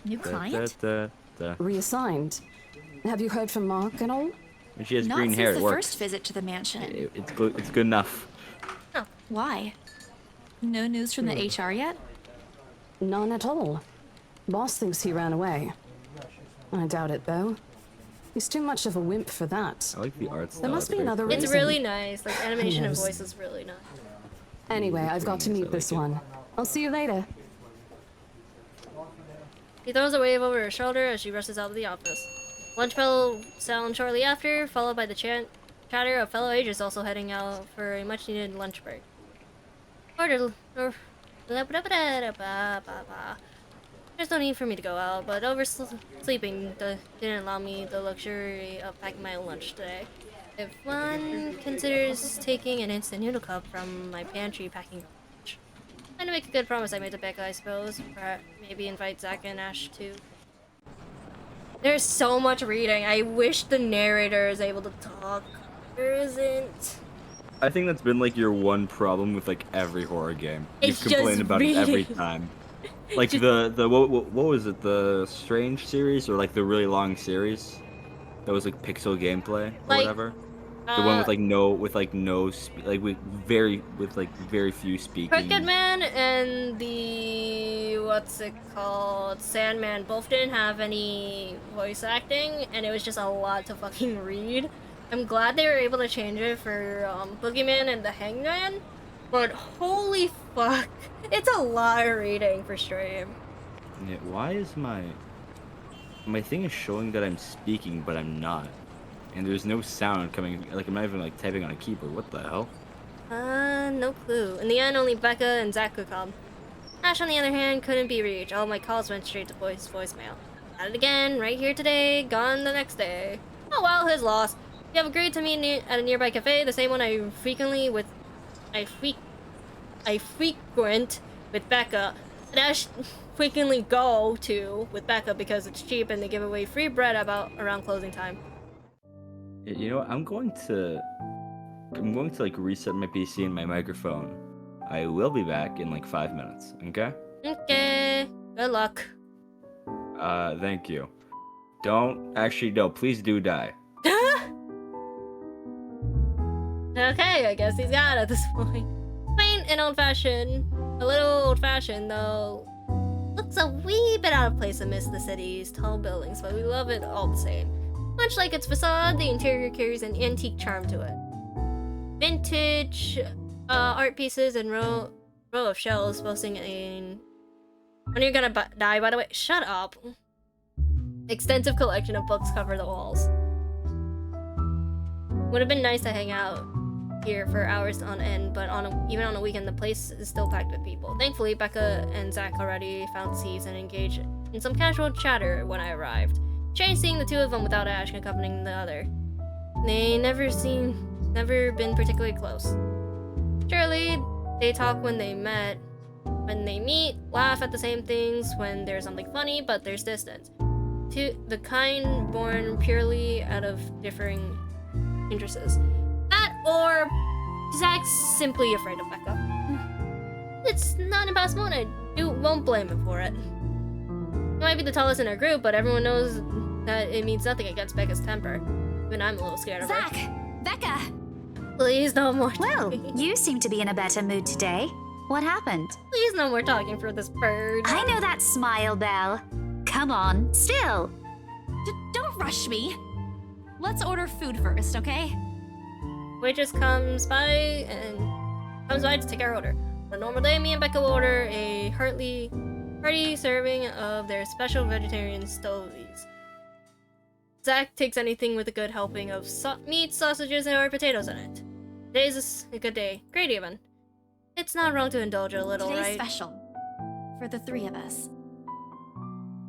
New client? Reassigned. Have you heard from Mark at all? And she has Not green since hair. It the works. first visit to the mansion. It's good enough. Oh, why? No news from the HR yet? None at all. Boss thinks he ran away. I doubt it, though. He's too much of a wimp for that. I like the art style. There must be another reason. It's really nice. Like, animation and knows? voice is really nice. Anyway, I've got to meet this one. I'll see you later. He throws a wave over her shoulder as she rushes out of the office. Lunch bell sounds shortly after, followed by the chatter of fellow agents also heading out for a much-needed lunch break. There's no need for me to go out, but oversleeping didn't allow me the luxury of packing my own lunch today. If one considers taking an instant noodle cup from my pantry packing lunch. Trying to make a good promise I made to Becca, I suppose. Or maybe invite Zach and Ash too. There's so much reading. I wish the narrator is able to talk. There isn't. I think that's been like your one problem with like every horror game. It's You've complained just about it every reading. time. Like the what was it? The Strange series or like the really long series? That was like pixel gameplay or Like, whatever. The one with very few speaking. Cricket Man and the what's it called, Sandman both didn't have any voice acting, and it was just a lot to fucking read. I'm glad they were able to change it for Boogeyman and the Hangman, but holy fuck, it's a lot of reading for stream. Yeah, why is my thing is showing that I'm speaking, but I'm not, and there's no sound coming. Like I'm not even like typing on a keyboard. What the hell? No clue. In the end, only Becca and Zach could come. Ash, on the other hand, couldn't be reached. All my calls went straight to voicemail. At it again, right here today, gone the next day. Oh well, his loss. We have agreed to meet at a nearby cafe, the same one I frequent with Becca. And Ash frequently go to with Becca because it's cheap and they give away free bread around closing time. You know what? I'm going to like reset my PC and my microphone. I will be back in like 5 minutes. Okay? Okay. Good luck. Thank you. Don't actually no. Please do die. Okay, I guess he's got it at this point. Quaint and old-fashioned. A little old-fashioned, though. Looks a wee bit out of place amidst the city's tall buildings, but we love it all the same. Much like its facade, the interior carries an antique charm to it. Vintage art pieces and row of shelves boasting a... When you're gonna die, by the way? Shut up. Extensive collection of books cover the walls. Would have been nice to hang out here for hours on end, but even on a weekend, the place is still packed with people. Thankfully, Becca and Zach already found seats and engaged in some casual chatter when I arrived. Strange seeing the two of them without Ash accompanying the other. They never been particularly close. Surely, they talk when they meet, laugh at the same things when there's something funny, but there's distance. To the kind born purely out of differing interests. That or Zach's simply afraid of Becca. It's not impossible and I won't blame him for it. He might be the tallest in our group, but everyone knows that it means nothing against Becca's temper. Even I'm a little scared of her. Zach! Becca! Please, no more talking. Well, you seem to be in a better mood today. What happened? Please, no more talking for this bird. I know that smile, Belle. Come on, still. Don't rush me. Let's order food first, okay? Waitress comes by to take our order. On a normal day, me and Becca will order a hearty serving of their special vegetarian stovies. Zach takes anything with a good helping of meat, sausages, or potatoes in it. Today's a good day. Great even. It's not wrong to indulge a little, Today's right? special. For the three of us.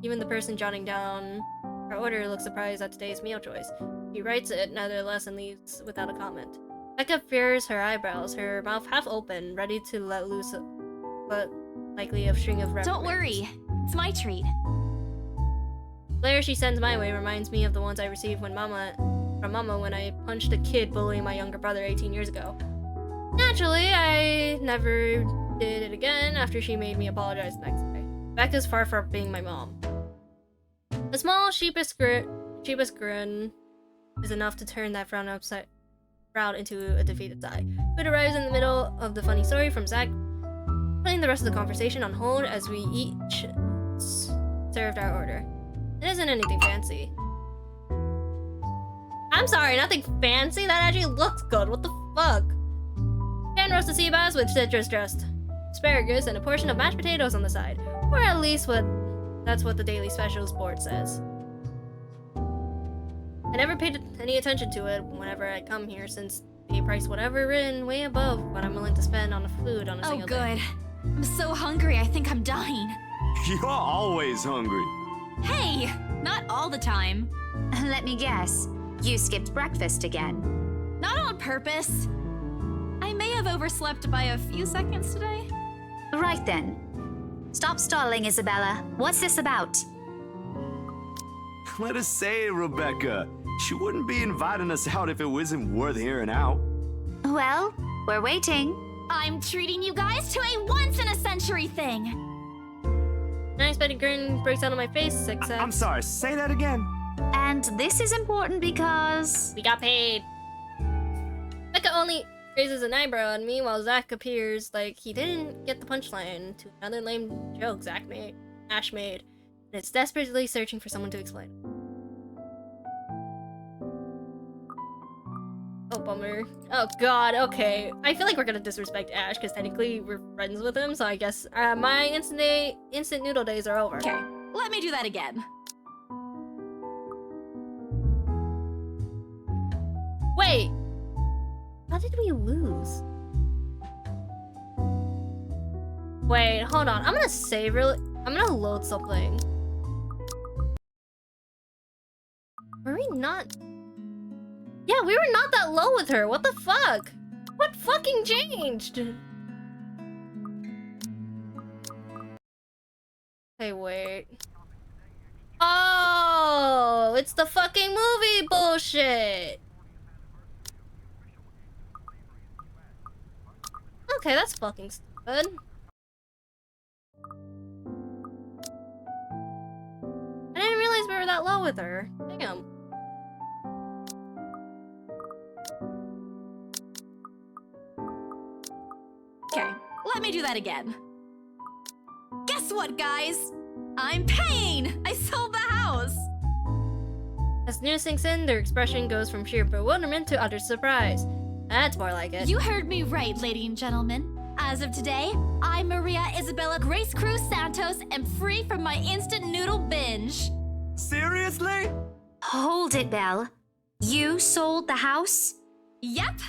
Even the person jotting down our order looks surprised at today's meal choice. He writes it nevertheless and leaves without a comment. Becca fears her eyebrows, her mouth half open, ready to let loose but likely a string of reprimands. Don't worry. It's my treat. Glare she sends my way reminds me of the ones I received from Mama when I punched a kid bullying my younger brother 18 years ago. Naturally, I never did it again after she made me apologize the next day. Becca's far from being my mom. A small sheepish grin is enough to turn that frown into a defeated sigh. Food arrives in the middle of the funny story from Zach, putting the rest of the conversation on hold as we each served our order. It isn't anything fancy. I'm sorry, nothing fancy? That actually looks good. What the fuck? Pan roasted sea bass with citrus dressed asparagus and a portion of mashed potatoes on the side. Or at least that's what the daily specials board says. I never paid any attention to it whenever I come here since they price whatever written way above what I'm willing to spend on food on a single day. Oh good. I'm so hungry I think I'm dying. You're always hungry. Hey! Not all the time. Let me guess. You skipped breakfast again. Not on purpose. I may have overslept by a few seconds today. Right then. Stop stalling, Isabella. What's this about? Let us say, Rebecca. She wouldn't be inviting us out if it wasn't worth hearing out. Well, we're waiting. I'm treating you guys to a once-in-a-century thing. unexpected grin breaks out on my face, except... I'm sorry, say that again. And this is important because... we got paid. Becca only raises an eyebrow at me while Zach appears like he didn't get the punchline to another lame joke Ash made. And it's desperately searching for someone to explain. Oh, bummer. Oh god, okay. I feel like we're gonna disrespect Ash, because technically we're friends with him, so I guess my instant noodle days are over. Okay, let me do that again. Wait! How did we lose? Wait, hold on. I'm gonna save really... I'm gonna load something. Were we not... Yeah, we were not that low with her. What the fuck? What fucking changed? Hey, wait. Oh, it's the fucking movie bullshit. Okay, that's fucking stupid. I didn't realize we were that low with her. Damn. Okay, let me do that again. Guess what, guys? I'm paying! I sold the house! As news sinks in, their expression goes from sheer bewilderment to utter surprise. That's more like it. You heard me right, ladies and gentlemen. As of today, I'm Maria Isabella Grace Cruz Santos and free from my instant noodle binge. Seriously? Hold it, Belle. You sold the house? Yep.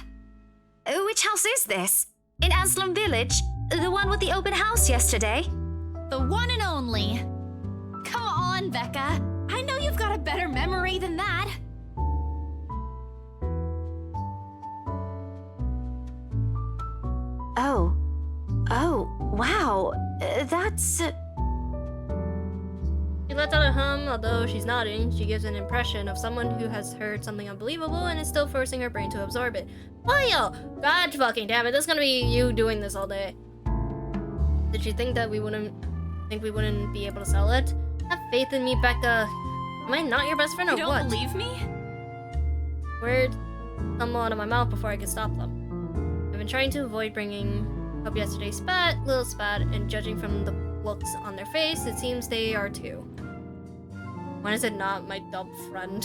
Which house is this? In Anslem Village? The one with the open house yesterday? The one and only. Come on, Becca. I know you've got a better memory than that. Oh, wow. That's... She lets out a hum, although she's nodding. She gives an impression of someone who has heard something unbelievable and is still forcing her brain to absorb it. Well, god fucking damn it, this is gonna be you doing this all day. Did you think that we wouldn't be able to sell it? Have faith in me, Becca. Am I not your best friend or you what? don't believe me? Words come out of my mouth before I can stop them. I've been trying to avoid bringing up yesterday's little spat, and judging from the looks on their face, it seems they are too. When is it not my dumb friend?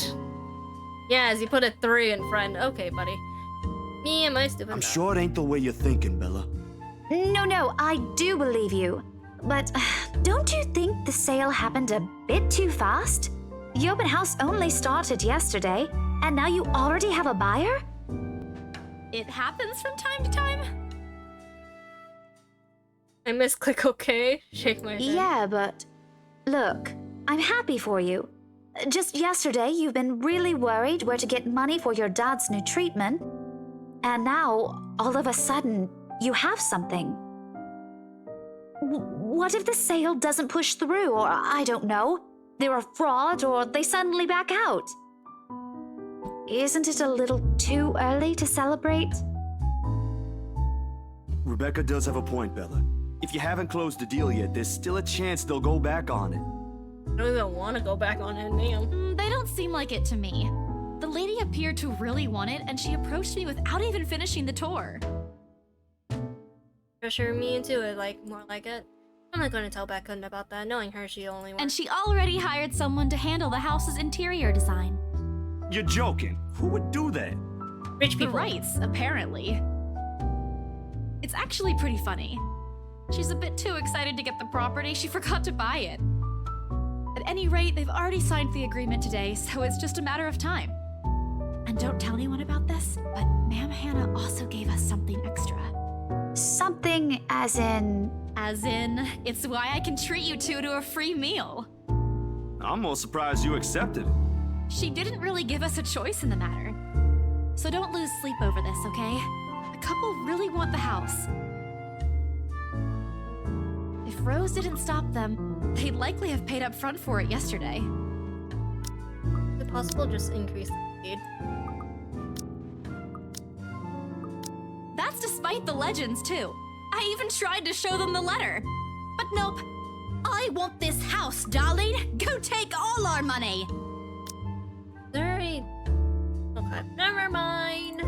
Yes, you put a 3 in friend. Okay, buddy. Me and my stupid I'm mouth. sure it ain't the way you're thinking, Bella. No, I do believe you. But don't you think the sale happened a bit too fast? The open house only started yesterday, and now you already have a buyer? It happens from time to time. I misclick OK. Shake my head. Yeah, but look, I'm happy for you. Just yesterday, you've been really worried where to get money for your dad's new treatment. And now, all of a sudden, you have something. What if the sale doesn't push through, or I don't know, they're a fraud, or they suddenly back out? Isn't it a little too early to celebrate? Rebecca does have a point, Bella. If you haven't closed the deal yet, there's still a chance they'll go back on it. I don't even want to go back on it, damn. They don't seem like it to me. The lady appeared to really want it, and she approached me without even finishing the tour. Pressure me into it, like, more like it. I'm not going to tell Becca about that, knowing her, she only wants... And she already hired someone to handle the house's interior design. You're joking. Who would do that? Rich people. The Wrights, apparently. It's actually pretty funny. She's a bit too excited to get the property, she forgot to buy it. At any rate, they've already signed the agreement today, so it's just a matter of time. And don't tell anyone about this, but Ma'am Hannah also gave us something extra. Something as in... As in, it's why I can treat you two to a free meal. I'm more surprised you accepted it. She didn't really give us a choice in the matter. So don't lose sleep over this, okay? The couple really want the house. If Rose didn't stop them, they'd likely have paid up front for it yesterday. Is it possible to just increase the speed? That's despite the legends, too. I even tried to show them the letter. But nope. I want this house, darling. Go take all our money. Sorry. Okay, never mind.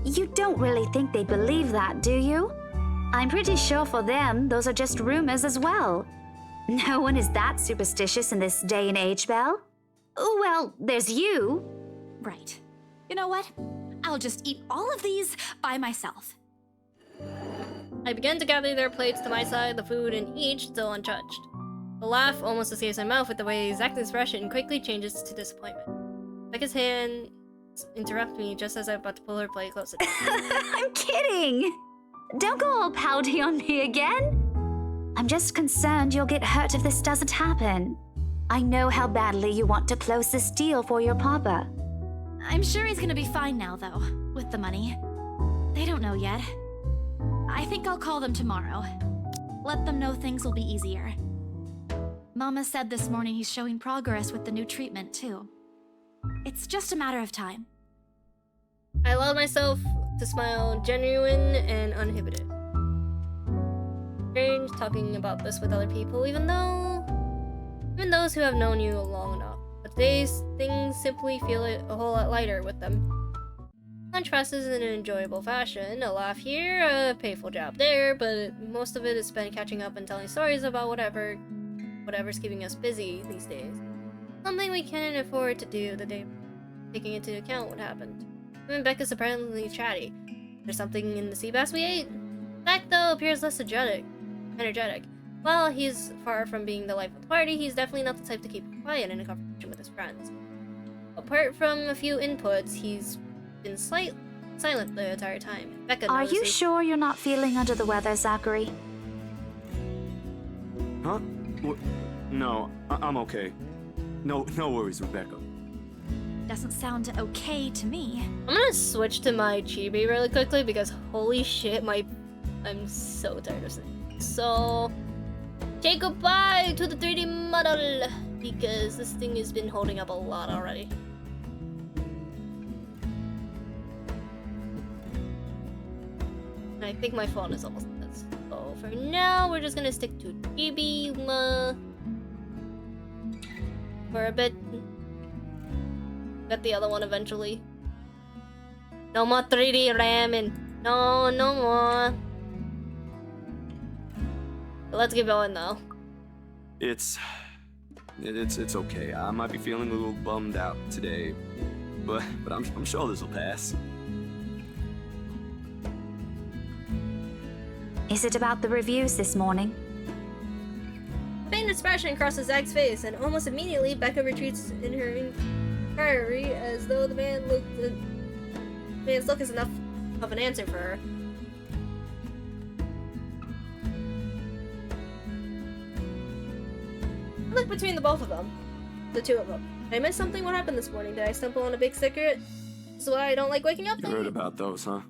You don't really think they believe that, do you? I'm pretty sure for them, those are just rumors as well. No one is that superstitious in this day and age, Belle. Well, there's you. Right. You know what? I'll just eat all of these by myself. I begin to gather their plates to my side, the food in each still untouched. The laugh almost escapes my mouth with the way his exact expression quickly changes to disappointment. Becca's hand interrupts me just as I'm about to pull her plate closer. I'm kidding! Don't go all pouty on me again. I'm just concerned you'll get hurt if this doesn't happen. I know how badly you want to close this deal for your papa. I'm sure he's gonna be fine now, though, with the money. They don't know yet. I think I'll call them tomorrow. Let them know things will be easier. Mama said this morning he's showing progress with the new treatment, too. It's just a matter of time. I allowed myself to smile genuine and uninhibited. Strange talking about this with other people, even those who have known you long enough. But today's things simply feel a whole lot lighter with them. Lunch passes in an enjoyable fashion, a laugh here, a painful job there, but most of it is spent catching up and telling stories about whatever's keeping us busy these days. Something we can't afford to do the day, taking into account what happened. Even Becca's surprisingly chatty. There's something in the sea bass we ate. Zach, though, appears less energetic. While he's far from being the life of the party, he's definitely not the type to keep quiet in a conversation with his friends. Apart from a few inputs, he's been silent the entire time. Becca Are you notices. sure you're not feeling under the weather, Zachary? Huh? No, I'm okay. No worries, Rebecca. Doesn't sound okay to me. I'm gonna switch to my chibi really quickly because holy shit, I'm so tired of saying. So, say goodbye to the 3D model because this thing has been holding up a lot already. And I think my phone is almost dead. So for now, we're just gonna stick to chibi for a bit. Get the other one eventually. No more 3D ramen. No more. But let's get going though. It's okay. I might be feeling a little bummed out today, but I'm sure this will pass. Is it about the reviews this morning? A faint expression crosses Zach's face, and almost immediately Becca retreats in her inquiry as though the man's look is enough of an answer for her. I look between the both of them. The two of them. Did I miss something? What happened this morning? Did I stumble on a big secret? This is why I don't like waking up. You heard about those, huh?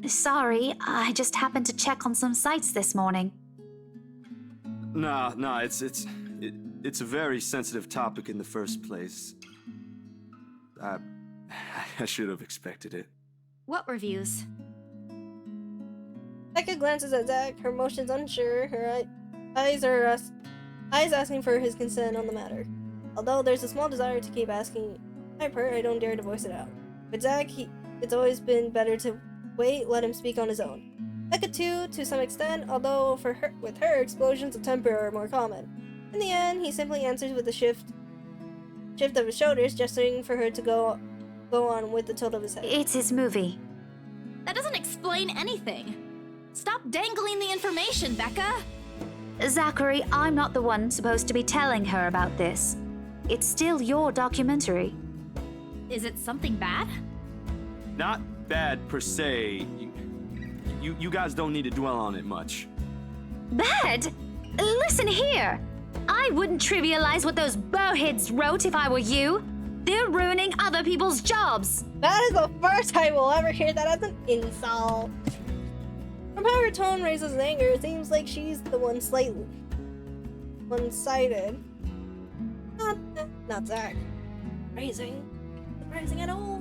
Sorry, I just happened to check on some sites this morning. Nah, it's a very sensitive topic in the first place. I should have expected it. What reviews? Becca glances at Zach, her motions unsure, her eyes asking for his consent on the matter. Although there's a small desire to keep asking, my part, I don't dare to voice it out. With Zach, it's always been better to wait, let him speak on his own. Becca too, to some extent, although with her, explosions of temper are more common. In the end, he simply answers with a shift of his shoulders, gesturing for her to go on with the tilt of his head. It's his movie. That doesn't explain anything. Stop dangling the information, Becca! Zachary, I'm not the one supposed to be telling her about this. It's still your documentary. Is it something bad? Not bad per se. You guys don't need to dwell on it much. Bad? Listen here. I wouldn't trivialize what those bowheads wrote if I were you. They're ruining other people's jobs. That is the first time we'll ever hear that as an insult. From how her tone raises anger, it seems like she's the one slightly one-sided. Not Zach. Surprising at all.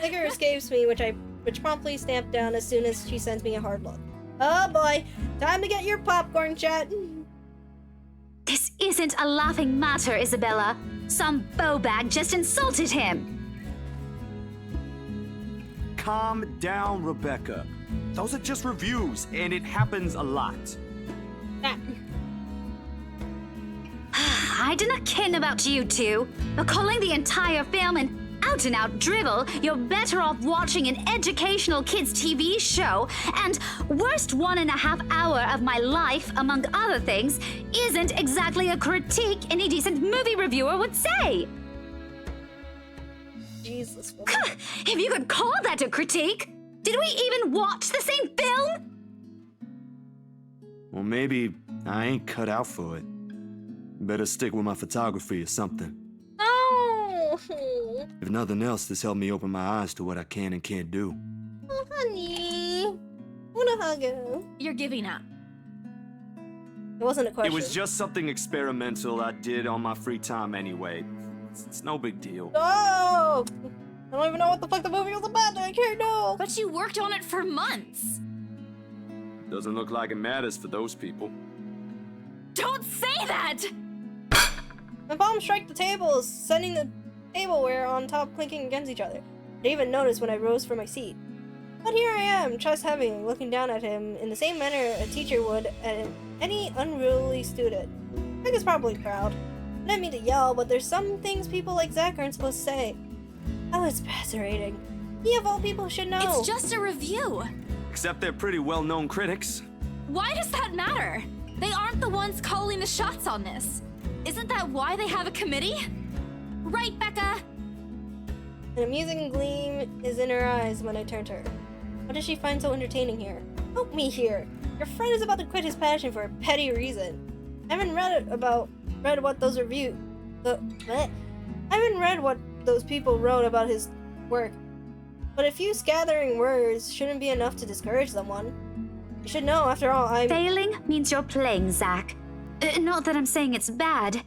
Anger escapes me, which promptly stamped down as soon as she sends me a hard look. Oh boy, time to get your popcorn, chat. This isn't a laughing matter, Isabella. Some bowbag just insulted him. Calm down, Rebecca. Those are just reviews, and it happens a lot. I do not ken about you two, but calling the entire film an out-and-out drivel, you're better off watching an educational kids' TV show, and worst 1.5 hour of my life, among other things, isn't exactly a critique any decent movie reviewer would say. Jesus. If you could call that a critique, did we even watch the same film? Well, maybe I ain't cut out for it. Better stick with my photography or something. Oh, If nothing else, this helped me open my eyes to what I can and can't do. oh honey. Wanna hug you? You're giving up. It wasn't a question. It was just something experimental I did on my free time anyway. It's no big deal. Oh! I don't even know what the fuck the movie was about. I can't know. But you worked on it for months. Doesn't look like it matters for those people. Don't say that! My palms strike the tables, sending the tableware on top clinking against each other. I didn't even notice when I rose from my seat. But here I am, chest heavy, looking down at him in the same manner a teacher would at any unruly student. Meg is probably proud. I didn't mean to yell, but there's some things people like Zach aren't supposed to say. Oh, it's fascinating. He of all people should know. It's just a review. Except they're pretty well-known critics. Why does that matter? They aren't the ones calling the shots on this. Isn't that why they have a committee? Right, Becca? An amusing gleam is in her eyes when I turn to her. What does she find so entertaining here? Help me here. Your friend is about to quit his passion for a petty reason. I haven't read what those people wrote about his work. But a few scattering words shouldn't be enough to discourage someone. You should know, after all, Failing means you're playing, Zach. Not that I'm saying it's bad.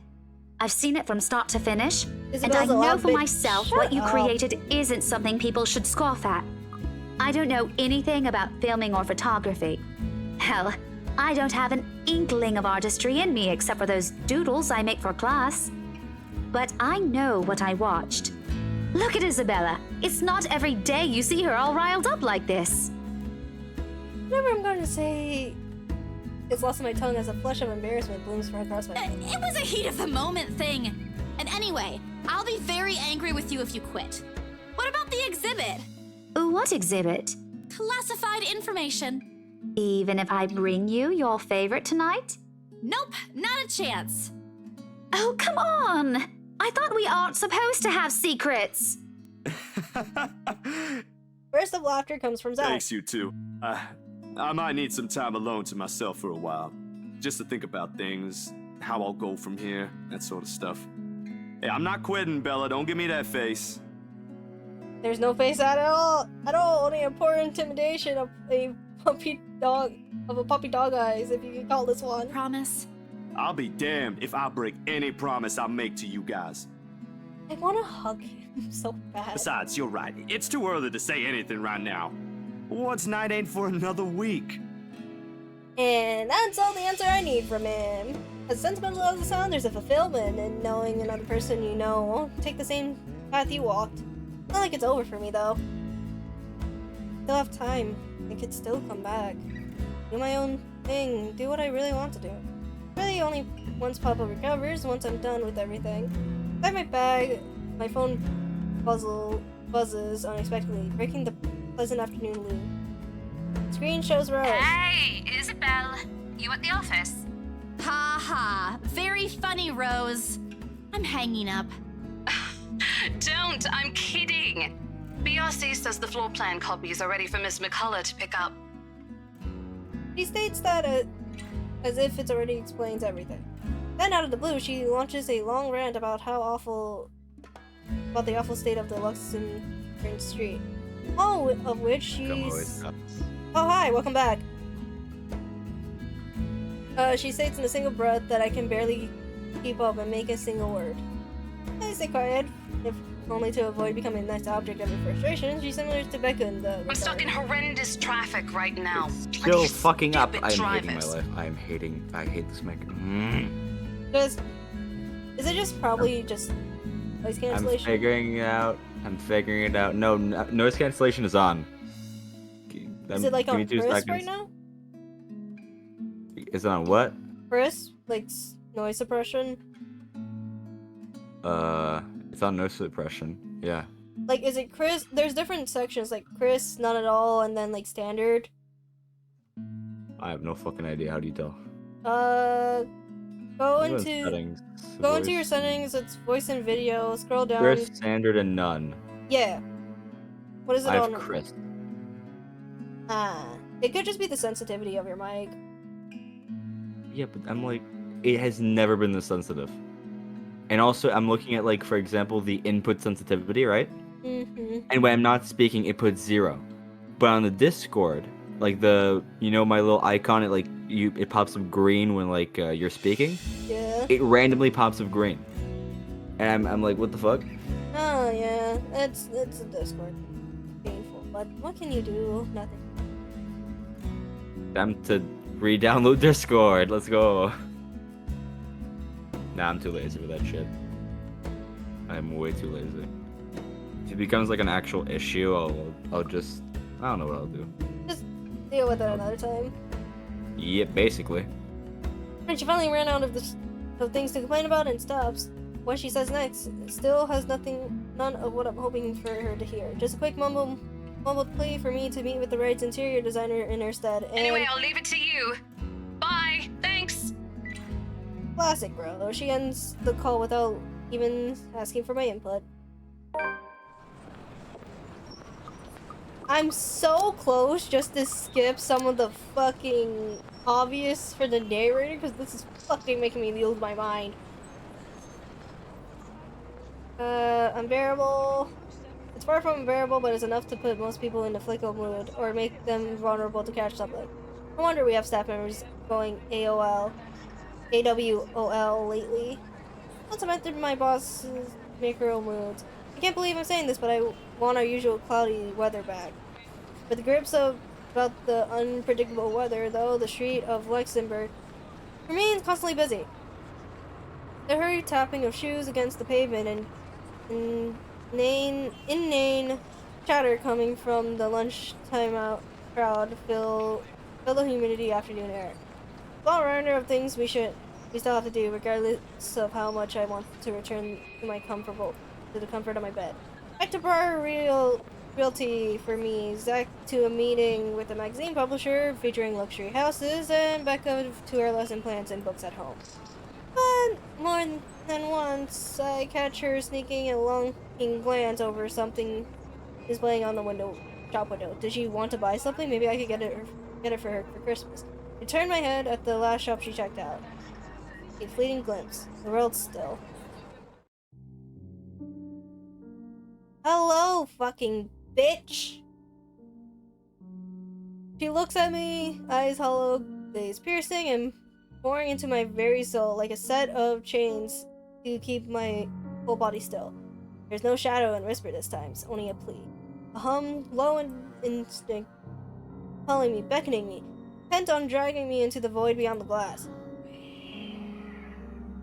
I've seen it from start to finish, and I know for myself what you created isn't something people should scoff at. I don't know anything about filming or photography. Hell, I don't have an inkling of artistry in me except for those doodles I make for class. But I know what I watched. Look at Isabella. It's not every day you see her all riled up like this. Whatever I'm going to say is lost in my tongue as a flush of embarrassment blooms from across my face. It was a heat of the moment thing. And anyway, I'll be very angry with you if you quit. What about the exhibit? What exhibit? Classified information. Even if I bring you your favorite tonight? Nope, not a chance. Oh, come on! I thought we aren't supposed to have secrets. Burst of laughter comes from Zach. Thanks, you two. I might need some time alone to myself for a while. Just to think about things, how I'll go from here, that sort of stuff. Hey, I'm not quitting, Bella. Don't give me that face. There's no face at all. Only a poor intimidation of a puppy dog eyes, if you can call this one. Promise. I'll be damned if I break any promise I make to you guys. I want to hug him so bad. Besides, you're right. It's too early to say anything right now. What's night ain't for another week? And that's all the answer I need from him. As sentimental as it sounds, there's a fulfillment in knowing another person you know won't take the same path you walked. Not like it's over for me, though. Still have time. I could still come back. Do my own thing. Do what I really want to do. Really only once Papa recovers, once I'm done with everything. Inside my bag, my phone buzzes unexpectedly, breaking the pleasant afternoon loop. The screen shows Rose. Hey, Isabel. You at the office? Ha ha. Very funny, Rose. I'm hanging up. Don't, I'm kidding. BRC says the floor plan copies are ready for Miss McCullough to pick up. She states that as if it already explains everything. Then out of the blue, she launches a long rant about the awful state of the Luxembourg Street. All of which she's... Oh, hi, welcome back. She states in a single breath that I can barely keep up and make a single word. I stay quiet only to avoid becoming a nice object of her frustration. She's similar to Becca in the. I'm stuck in horrendous traffic right now. Still fucking up. stupid I'm hating my drivers. life. I hate this mech. Is it just probably just noise I'm cancellation? figuring it out. No, noise cancellation is on. Is it like give me on 2 Chris seconds. right now? Is it on what? Chris? Like noise suppression? It's on noise suppression. Yeah. Like, is it Chris? There's different sections, like Chris, none at all, and then like standard. I have no fucking idea. How do you tell? Go Go in into settings, go into voice. your settings. It's voice and video. Scroll down. Chris, standard, and none. Yeah. What is it I have on? Chris. It could just be the sensitivity of your mic. Yeah, but I'm like, it has never been this sensitive. And also, I'm looking at, like, for example, the input sensitivity, right? Mm-hmm. And when I'm not speaking, it puts 0. But on the Discord, like my little icon, it pops up green when you're speaking. Yeah. It randomly pops up green. And I'm like, what the fuck? Oh yeah, it's a Discord. Painful, but what can you do? Nothing. Time to re-download Discord. Let's go. Nah, I'm too lazy for that shit. I'm way too lazy. If it becomes like an actual issue, I'll just, I don't know what I'll do. Just deal with it another time. Yeah, basically. When she finally ran out of things to complain about and stops, what she says next still has none of what I'm hoping for her to hear. Just a quick mumbled plea for me to meet with the right interior designer in her stead. And Anyway, I'll leave it to you. Bye. Thanks. classic, bro. She ends the call without even asking for my input. I'm so close just to skip some of the fucking obvious for the narrator because this is fucking making me lose my mind. Unbearable. It's far from unbearable, but it's enough to put most people in a fickle mood or make them vulnerable to catch something. No wonder we have staff members going AWOL lately. Once I'm entered my boss's macro moods. I can't believe I'm saying this, but I want our usual cloudy weather back. With the grips about the unpredictable weather, though, the street of Luxembourg remains constantly busy. The hurried tapping of shoes against the pavement and inane chatter coming from the lunchtime out crowd fill the humidity afternoon air. All rounder of things we still have to do, regardless of how much I want to return to the comfort of my bed. Back to Bar Realty for me, Zach to a meeting with a magazine publisher featuring luxury houses, and Becca to her lesson plans and books at home. But more than once, I catch her sneaking a longing glance over something displaying on the shop window. Did she want to buy something? Maybe I could get it for her for Christmas. I turned my head at the last shop she checked out. A fleeting glimpse. The world still. Hello, fucking bitch! She looks at me, eyes hollow, gaze piercing, and pouring into my very soul like a set of chains to keep my whole body still. There's no shadow and whisper this time, it's only a plea. A hum, low and instinct, calling me, beckoning me, bent on dragging me into the void beyond the glass.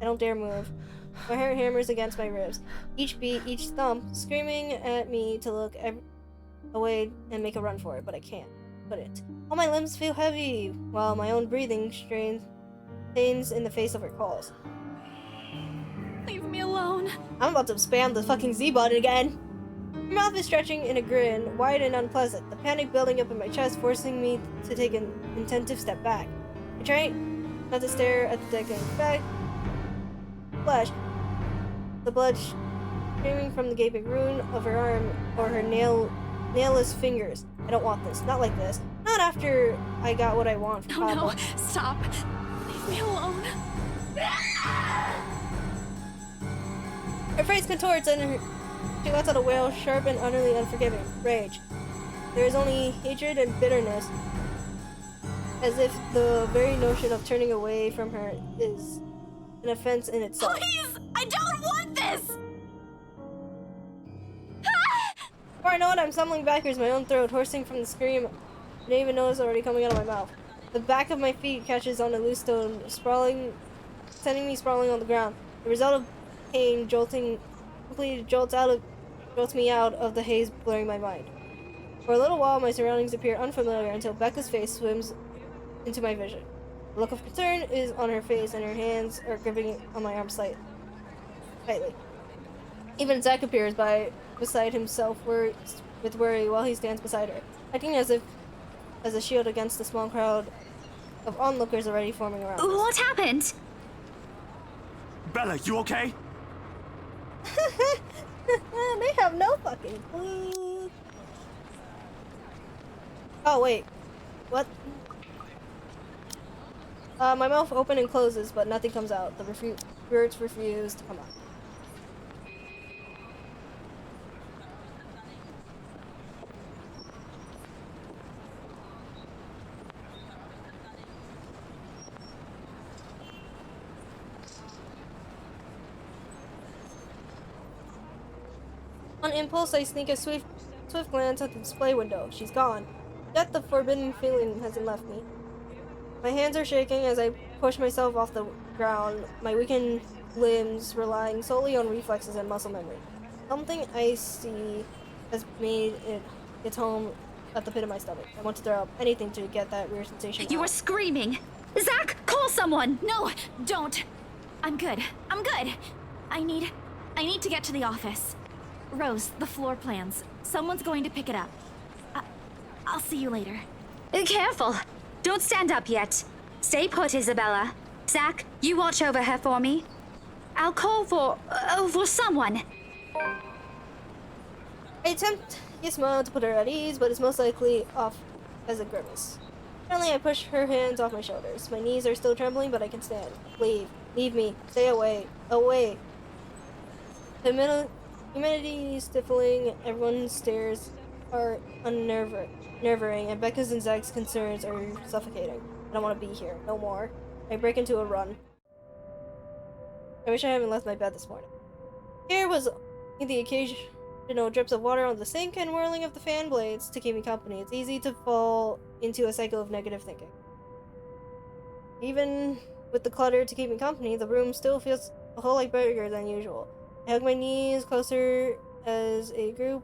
I don't dare move. My heart hammers against my ribs. Each beat, each thump, screaming at me to look away and make a run for it, but I can't. Couldn't. All my limbs feel heavy, while my own breathing stains in the face of her calls. Leave me alone. I'm about to spam the fucking Z button again. Her mouth is stretching in a grin, wide and unpleasant, the panic building up in my chest, forcing me to take an intensive step back. I try not to stare at the decaying flesh, the blood streaming from the gaping wound of her arm or her nailless fingers. I don't want this. Not like this. Not after I got what I want from Papa. No, stop. Leave me alone. Her face contorts and she lets out a wail, sharp and utterly unforgiving. Rage. There is only hatred and bitterness, as if the very notion of turning away from her is an offense in itself. Please! I don't want this! Before I know it, I'm stumbling backwards, my own throat hoarsing from the scream I didn't even know it was already coming out of my mouth. The back of my feet catches on a loose stone, sending me sprawling on the ground. The result of pain completely jolts me out of the haze blurring my mind. For a little while, my surroundings appear unfamiliar until Becca's face swims into my vision. The look of concern is on her face, and her hands are gripping on my arm tightly. Even Zach appears beside himself with worry while he stands beside her, acting as a shield against the small crowd of onlookers already forming around us. What happened? Bella, you okay? They have no fucking clue. Oh, wait. What? My mouth opens and closes, but nothing comes out. The words refuse to come out. On impulse, I sneak a swift glance at the display window. She's gone. Yet the forbidden feeling hasn't left me. My hands are shaking as I push myself off the ground, my weakened limbs relying solely on reflexes and muscle memory. Something I see has made its home at the pit of my stomach. I want to throw up anything to get that weird sensation You out. were screaming! Zach, call someone! No, don't. I'm good. I'm good. I need to get to the office. Rose, the floor plans. Someone's going to pick it up. I'll see you later. Careful! Don't stand up yet. Stay put, Isabella. Zach, you watch over her for me. I'll call for someone. I attempt a smile to put her at ease, but it's most likely off as a grimace. Finally, I push her hands off my shoulders. My knees are still trembling, but I can stand. Leave me. Stay away. Away. The humidity is stifling, everyone's stares are unnerving, and Becca's and Zach's concerns are suffocating. I don't want to be here. No more. I break into a run. I wish I hadn't left my bed this morning. Here was the occasional drips of water on the sink and whirling of the fan blades to keep me company. It's easy to fall into a cycle of negative thinking. Even with the clutter to keep me company, the room still feels a whole lot bigger than usual. I hug my knees closer as a group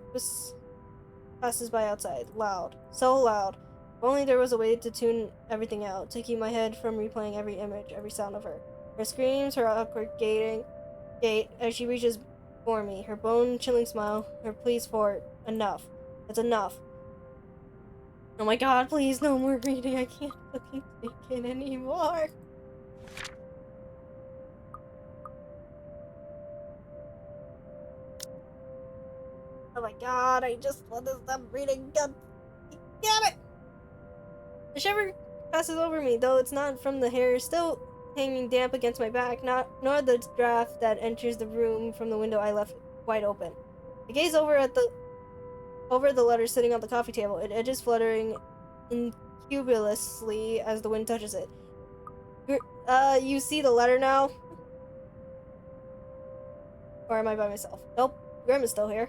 passes by outside. Loud. So loud. If only there was a way to tune everything out, to keep my head from replaying every image, every sound of her. Her screams, her awkward gait as she reaches for me, her bone-chilling smile, her pleas for enough. It's enough. Oh my god, please, no more reading. I can't fucking take it anymore. Oh my god, I just want to stop reading. God damn it! The shiver passes over me, though it's not from the hair still hanging damp against my back, nor the draft that enters the room from the window I left wide open. I gaze over the letter sitting on the coffee table, its edges fluttering incubulously as the wind touches it. You see the letter now? Or am I by myself? Nope, Grim is still here.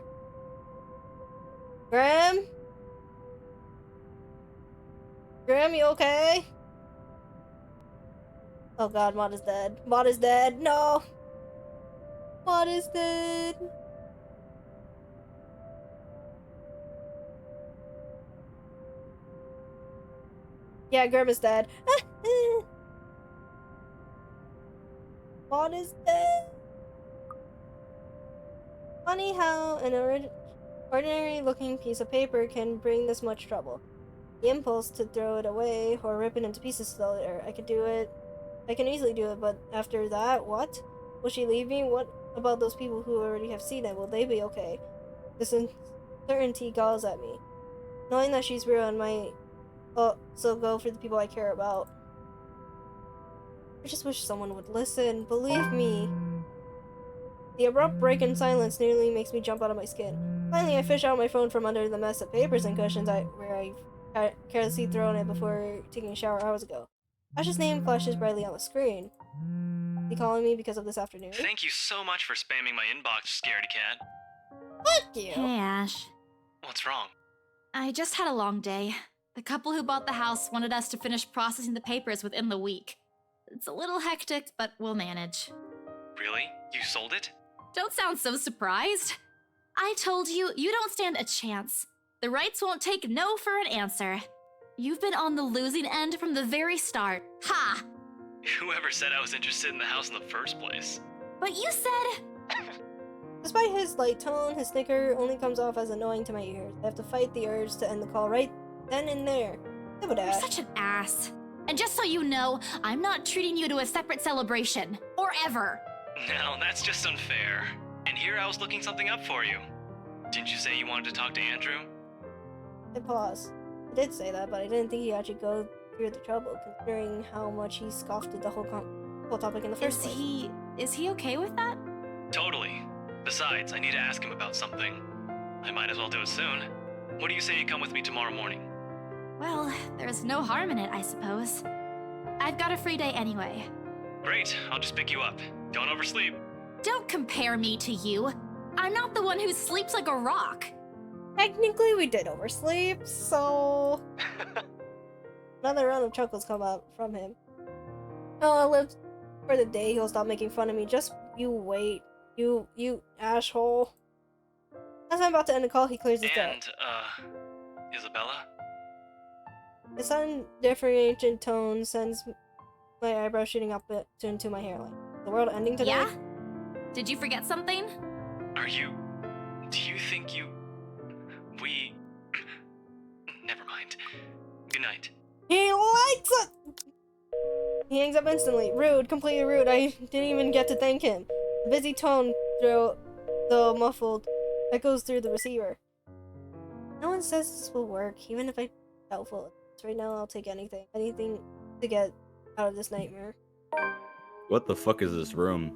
Grim? Grim, you okay? Oh god, Maud is dead. Maud is dead. No! Maud is dead. Yeah, Grim is dead. Maud is dead. Funny how an ordinary-looking piece of paper can bring this much trouble. The impulse to throw it away or rip it into pieces is still there. I can easily do it, but after that, what? Will she leave me? What about those people who already have seen it? Will they be okay? This uncertainty galls at me. Knowing that she's real and might also go for the people I care about. I just wish someone would listen. Believe me. The abrupt break in silence nearly makes me jump out of my skin. Finally, I fish out my phone from under the mess of papers and cushions where I carelessly thrown it before taking a shower hours ago. Ash's name flashes brightly on the screen. Is he calling me because of this afternoon? Thank you so much for spamming my inbox, scaredy cat. Fuck you! Hey, Ash. What's wrong? I just had a long day. The couple who bought the house wanted us to finish processing the papers within the week. It's a little hectic, but we'll manage. Really? You sold it? Don't sound so surprised. I told you, you don't stand a chance. The rights won't take no for an answer. You've been on the losing end from the very start. Ha! Whoever said I was interested in the house in the first place? But you said... Despite his light tone, his snicker only comes off as annoying to my ears. I have to fight the urge to end the call right then and there. You're such an ass. And just so you know, I'm not treating you to a separate celebration. Or ever. No, that's just unfair. And here I was looking something up for you. Didn't you say you wanted to talk to Andrew? I paused. I did say that, but I didn't think he'd actually go through the trouble, considering how much he scoffed at the whole topic in the first place. Is he okay with that? Totally. Besides, I need to ask him about something. I might as well do it soon. What do you say you come with me tomorrow morning? Well, there's no harm in it, I suppose. I've got a free day anyway. Great, I'll just pick you up. Don't oversleep. Don't compare me to you. I'm not the one who sleeps like a rock. Technically, we did oversleep, so... Another round of chuckles come out from him. Oh, I lived for the day he'll stop making fun of me. Just you wait. You asshole. As I'm about to end the call, he clears his throat. And, Isabella? The sudden differentiating tone sends my eyebrows shooting up into my hairline. The world ending today? Yeah? Did you forget something? Do you think we... Never mind. Good night. He likes it! He hangs up instantly. Rude, completely rude. I didn't even get to thank him. The busy tone through the muffled echoes through the receiver. No one says this will work, even if I'm doubtful. Right now, I'll take anything to get out of this nightmare. What the fuck is this room?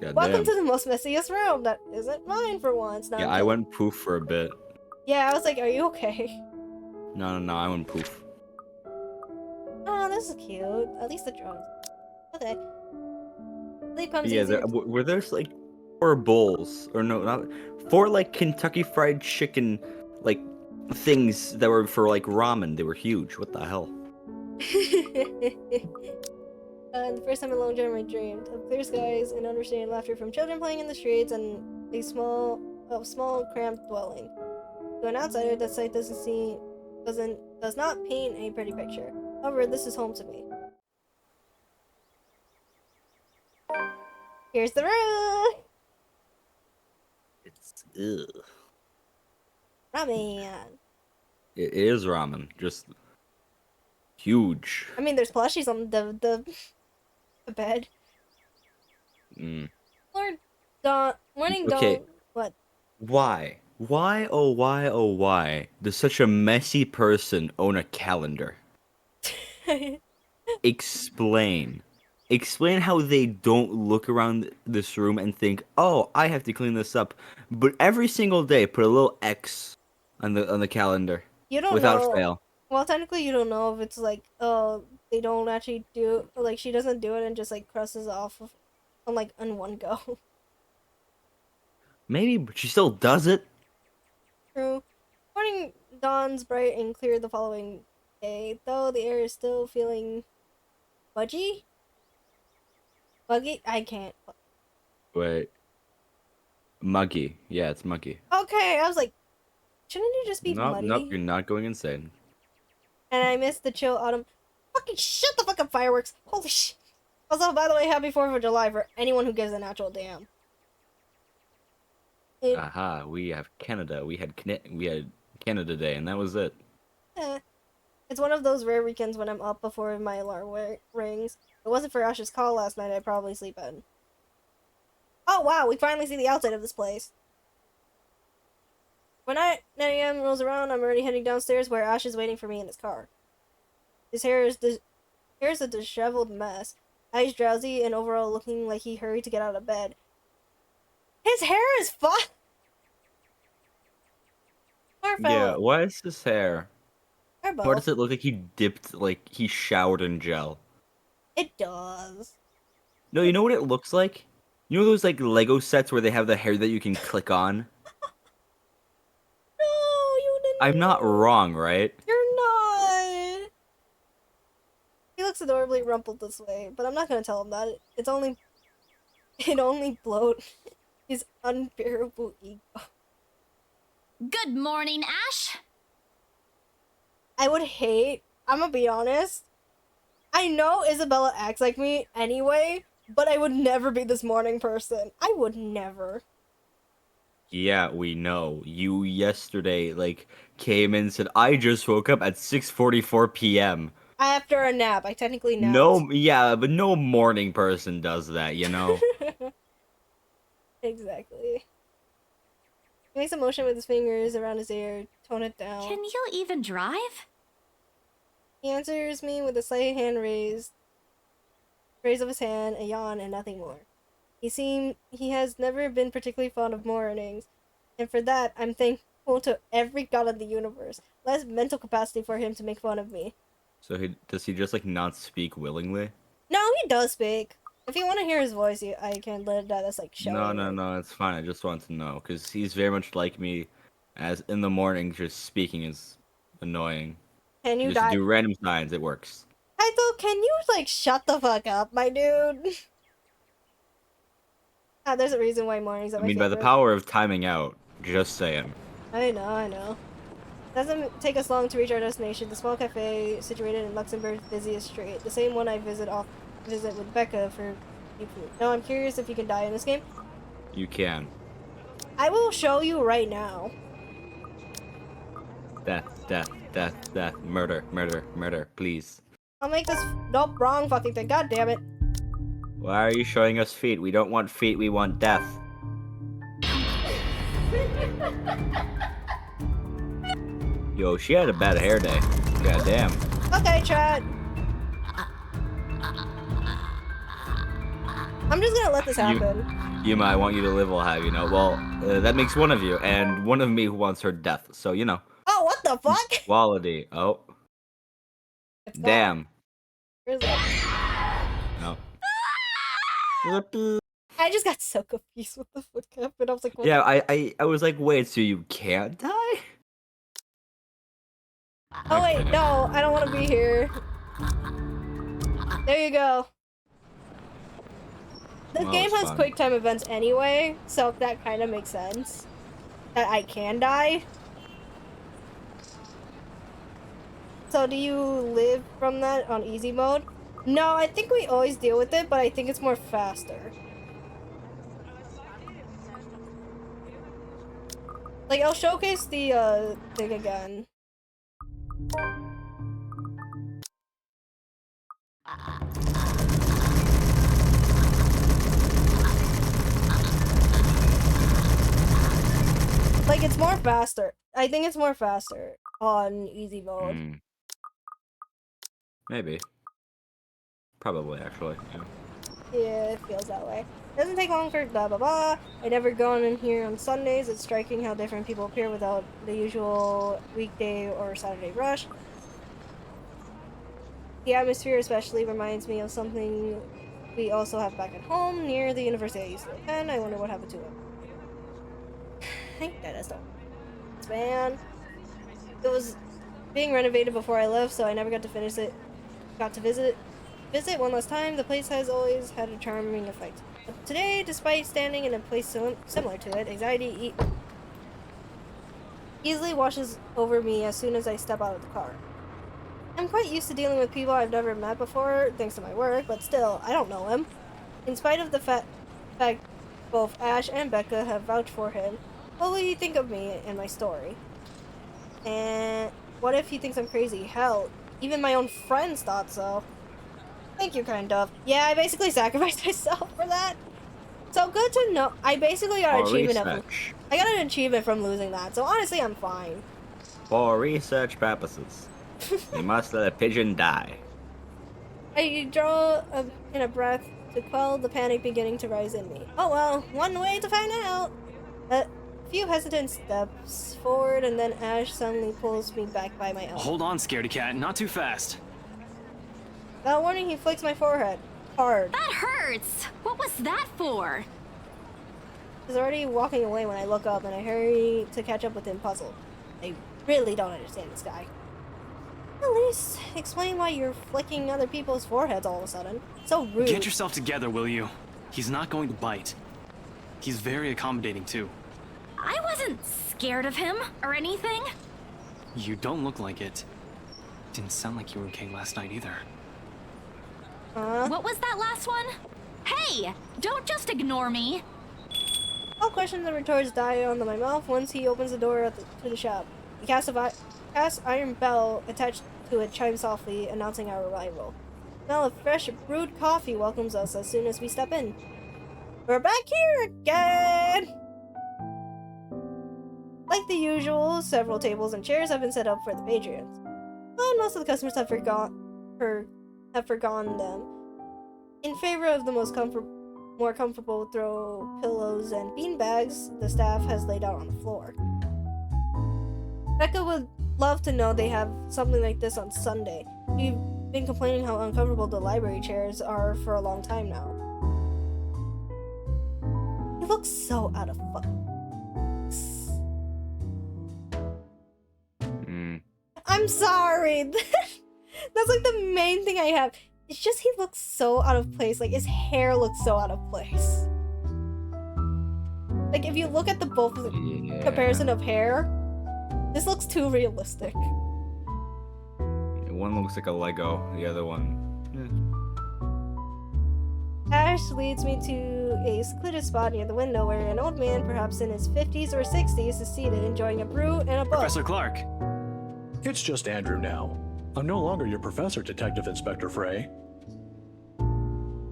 God Welcome damn. to the most messiest room that isn't mine for once. Yeah, I went poof for a bit. Yeah, I was like, are you okay? No, I went poof. Oh, this is cute. At least the drums. Okay. Sleep comes Yeah, easier. were there's like 4 bowls, or no, not 4 like Kentucky Fried Chicken, like things that were for like ramen. They were huge. What the hell? The first time in a long time I dreamed of clear skies and understanding laughter from children playing in the streets and a small cramped dwelling. To an outsider, that sight does not paint a pretty picture. However, this is home to me. Here's the room. It's ugh. Ramen. It is ramen, just huge. I mean, there's plushies on the bed. Morning dawn. Okay. What? Why? Why, oh why, does such a messy person own a calendar? Explain. Explain how they don't look around this room and think, oh, I have to clean this up. But every single day, put a little X on the calendar. You don't without know. fail. Well, technically, you don't know if it's like, they don't actually do, like, she doesn't do it and just, like, crosses off on one go. Maybe, but she still does it. True. Morning dawns bright and clear the following day, though the air is still feeling budgy? Buggy? I can't. Wait. Muggy. Yeah, it's muggy. Okay, I was like, shouldn't it just be muddy? Nope, you're not going insane. And I missed the chill autumn. Fucking shut the fuck up, fireworks! Holy shit! Also, by the way, happy 4th of July for anyone who gives an actual damn. Aha, we have Canada. We had Canada Day, and that was it. It's one of those rare weekends when I'm up before my alarm rings. If it wasn't for Ash's call last night, I'd probably sleep in. Oh wow, we finally see the outside of this place. When 9 a.m. rolls around, I'm already heading downstairs where Ash is waiting for me in his car. His hair is a disheveled mess. Eyes drowsy and overall looking like he hurried to get out of bed. His hair is fun. Yeah, why is his hair? Or Why both. does it look like he dipped, like he showered in gel? It does. No, you know what it looks like? You know those like Lego sets where they have the hair that you can click on? No, I'm not wrong, right? You're not. He looks adorably rumpled this way, but I'm not gonna tell him that. It only bloat his unbearable ego. Good morning, Ash. I'm gonna be honest, I know Isabella acts like me anyway, but I would never be this morning person. I would never. Yeah, we know. You yesterday, like, came in and said, I just woke up at 6:44 p.m. After a nap. I technically napped. No, yeah, but no morning person does that, you know? Exactly. He makes a motion with his fingers around his ear, tone it down. Can you even drive? He answers me with a slight raise of his hand, a yawn, and nothing more. He has never been particularly fond of mornings, and for that I'm thankful to every god in the universe. Less mental capacity for him to make fun of me. So does he just, like, not speak willingly? No, he does speak. If you want to hear his voice, I can let it die. That's like showing. No, it's fine. I just want to know, because he's very much like me, as in the morning, just speaking is annoying. Can you just do random signs, it works. Kaito, can you, like, shut the fuck up, my dude? There's a reason why mornings are my favorite. By the power of timing out, just saying. I know. Doesn't take us long to reach our destination, the small cafe situated in Luxembourg's busiest street. The same one I visit with Becca for food. Now I'm curious if you can die in this game. You can. I will show you right now. Death, murder, please. I'll make this wrong fucking thing. God damn it. Why are you showing us feet? We don't want feet, we want death. Yo, she had a bad hair day. God damn. Okay, Chad. I'm just gonna let this happen. Yuma, I want you to live, will have you know. Well, that makes one of you, and one of me who wants her death. So, you know. Oh, what the fuck? Quality. Oh. Damn. No. I just got so confused with the fuck happened. I was like, what? Yeah, I was like, wait, so you can't die? Oh wait, no, I don't want to be here. There you go. This game has quick time events anyway, so that kind of makes sense. That I can die. So do you live from that on easy mode? No, I think we always deal with it, but I think it's more faster. Like, I'll showcase the thing again. Like, it's more faster. I think it's more faster on easy mode. Maybe. Probably, actually. Yeah, it feels that way. Doesn't take long for blah blah blah. I never gone in here on Sundays. It's striking how different people appear without the usual weekday or Saturday rush. The atmosphere especially reminds me of something we also have back at home near the university I used to attend. I wonder what happened to it. I think that is done. Man, it was being renovated before I left, so I never got to finish it. Got to visit one last time. The place has always had a charming effect. But today, despite standing in a place similar to it, anxiety easily washes over me as soon as I step out of the car. I'm quite used to dealing with people I've never met before, thanks to my work, but still, I don't know him. In spite of the fact both Ash and Becca have vouched for him, what will he think of me and my story? And what if he thinks I'm crazy? Hell, even my own friends thought so. Thank you, kind of. Yeah, I basically sacrificed myself for that. So good to know. I basically got an achievement. I got an achievement from losing that. So honestly, I'm fine. For research purposes, you must let a pigeon die. I draw in a breath to quell the panic beginning to rise in me. Oh well, one way to find out. A few hesitant steps forward, and then Ash suddenly pulls me back by my elbow. Hold on, scaredy cat. Not too fast. Without warning, he flicks my forehead. Hard. That hurts! What was that for? He's already walking away when I look up, and I hurry to catch up with him, puzzled. I Really don't understand this guy. At least explain why you're flicking other people's foreheads all of a sudden. So rude. Get yourself together, will you? He's not going to bite. He's very accommodating, too. I wasn't scared of him or anything. You don't look like it. Didn't sound like you were okay last night either. What was that last one? Hey, don't just ignore me. All questions and retorts die on my mouth once he opens the door to the shop. The cast iron bell attached to it chimes softly, announcing our arrival. The smell of fresh brewed coffee welcomes us as soon as we step in. We're back here again! Like the usual, several tables and chairs have been set up for the patrons, but most of the customers have forgone them in favor of the more comfortable throw pillows and beanbags the staff has laid out on the floor. Becca would love to know they have something like this on Sunday. We've been complaining how uncomfortable the library chairs are for a long time now. He looks so out of I'm sorry. That's like the main thing I have. It's just he looks so out of place. Like his hair looks so out of place. Like if you look at the both of the comparison of hair, this looks too realistic. One looks like a Lego, the other one. Ash leads me to a secluded spot near the window where an old man, perhaps in his 50s or 60s, is seated enjoying a brew and a book. Professor Clark. It's just Andrew now. I'm no longer your professor, Detective Inspector Frey.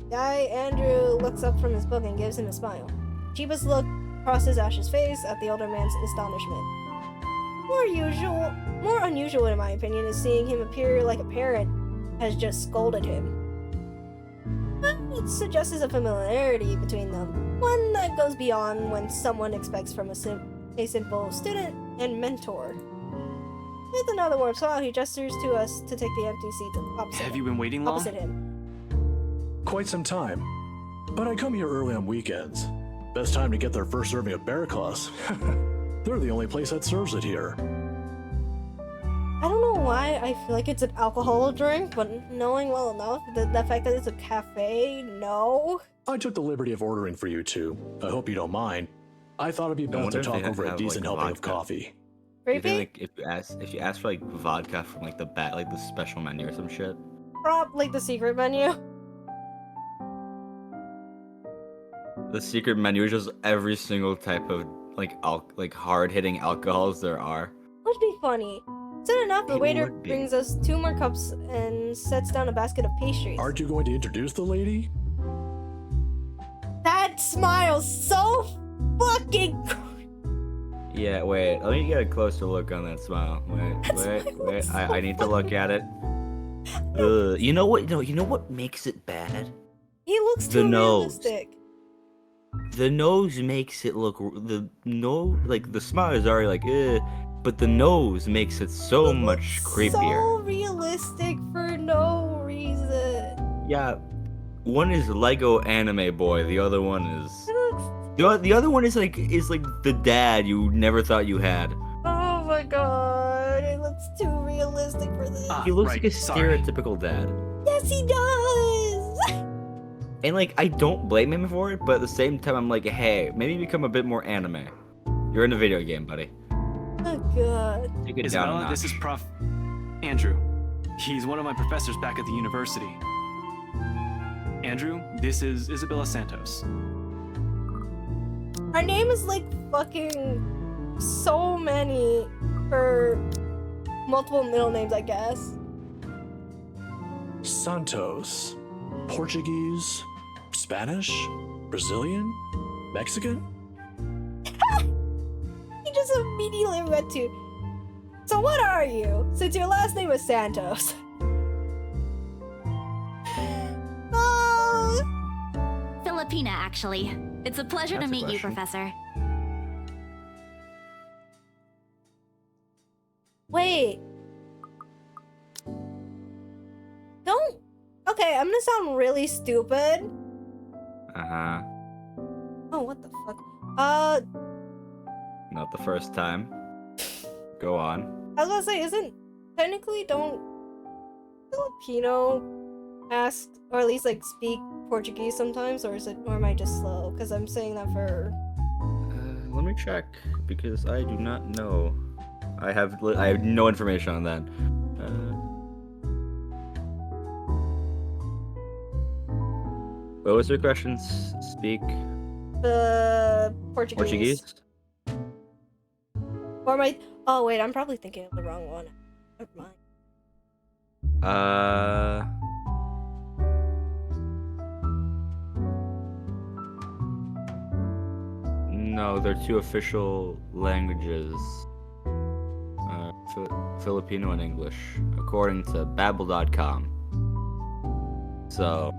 Guy Andrew looks up from his book and gives him a smile. Jeebus look crosses Ash's face at the older man's astonishment. More unusual in my opinion is seeing him appear like a parent has just scolded him. But it suggests a familiarity between them, one that goes beyond when someone expects from a simple student and mentor. With another warm smile, he gestures to us to take the empty seat opposite Have you been waiting long? opposite him. Quite some time. But I come here early on weekends. Best time to get their first serving of bear claws. They're the only place that serves it here. I don't know why I feel like it's an alcohol drink, but knowing well enough, the fact that it's a cafe, no. I took the liberty of ordering for you two. I hope you don't mind. I thought it'd be best to talk over a decent helping of coffee. You think, like, if you ask for like vodka from like the special menu or some shit. Like the secret menu. The secret menu is just every single type of like hard hitting alcohols there are. Would be funny. Soon enough, the waiter brings us 2 more cups and sets down a basket of pastries. Aren't you going to introduce the lady? That smile's so fucking. Yeah, wait. Let me get a closer look on that smile. Wait. I need to look at it. You know what? No, you know what makes it bad? He looks too realistic. The nose makes it look the smile is already like but the nose makes it so much creepier. So realistic for no reason. Yeah, one is Lego anime boy. The other one is the other one is like the dad you never thought you had. Oh my god, it looks too realistic for this. He looks like a stereotypical dad. Yes, he does. And like I don't blame him for it, but at the same time I'm like, hey, maybe become a bit more anime. You're in a video game, buddy. Oh god. Take it Isabella, down a this is notch. Prof. Andrew. He's one of my professors back at the university. Andrew, this is Isabella Santos. Her name is like fucking so many for multiple middle names, I guess. Santos. Portuguese? Spanish? Brazilian? Mexican? He just immediately went to. So what are you? Since your last name was Santos. Filipina, actually. It's a pleasure to meet you, Professor. Wait. Don't. Okay, I'm gonna sound really stupid. Uh-huh. Oh, what the fuck? Not the first time. Go on. I was gonna say, isn't technically don't Filipino ask or at least like speak Portuguese sometimes, or am I just slow? Because I'm saying that for. Let me check because I do not know. I have no information on that. What was your question? Speak Portuguese. Or am I? Oh wait, I'm probably thinking of the wrong one. Never mind. No, they're two official languages. Filipino and English, according to Babbel.com. So,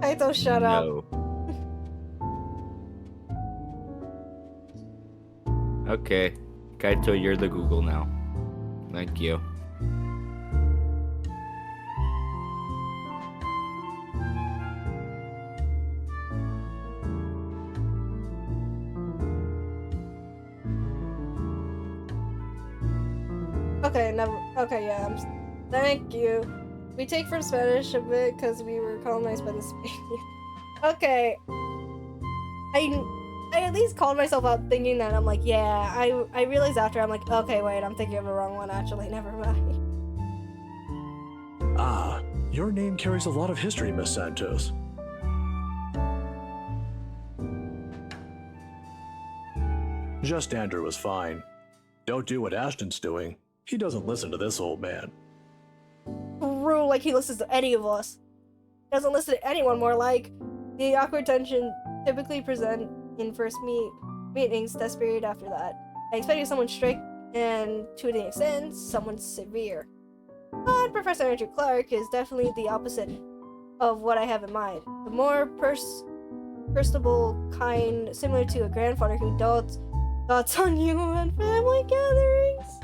Kaito, shut up. Okay, Kaito, you're the Google now. Thank you. Okay, never. Okay, yeah. Thank you. We take from Spanish a bit because we were colonized by the Spaniards. Okay. I at least called myself out thinking that. I'm like, yeah. I realized after I'm like, okay, wait, I'm thinking of the wrong one. Actually, never mind. Ah, your name carries a lot of history, Miss Santos. Just Andrew was fine. Don't do what Ashton's doing. He doesn't listen to this old man. Rude, like he listens to any of us. He doesn't listen to anyone. More like the awkward tension typically present in first meetings. That's period after that. I expected someone strict and to an extent, someone severe. But Professor Andrew Clark is definitely the opposite of what I have in mind. The more personable kind, similar to a grandfather who dotes on you at family gatherings.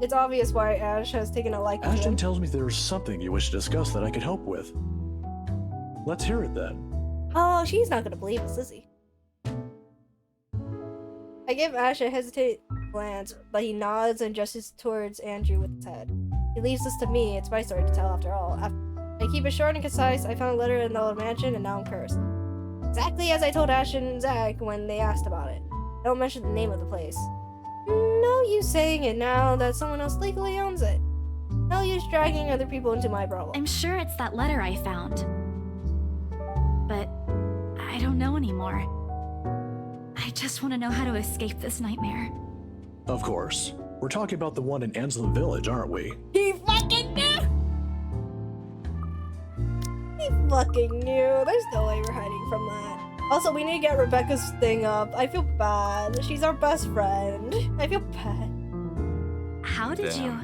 It's obvious why Ash has taken a liking to him. Ashton tells me there's something you wish to discuss that I could help with. Let's hear it then. Oh, she's not gonna believe us, is he? I give Ash a hesitant glance, but he nods and gestures towards Andrew with his head. He leaves this to me. It's my story to tell after all. I keep it short and concise. I found a letter in the old mansion and now I'm cursed. Exactly as I told Ash and Zach when they asked about it. I don't mention the name of the place. No use saying it now that someone else legally owns it. No use dragging other people into my problem. I'm sure it's that letter I found. But I don't know anymore. I just want to know how to escape this nightmare. Of course. We're talking about the one in Anslem Village, aren't we? He fucking knew! He fucking knew. There's no way we're hiding from that. Also, we need to get Rebecca's thing up. I feel bad. She's our best friend. I feel bad. How did you...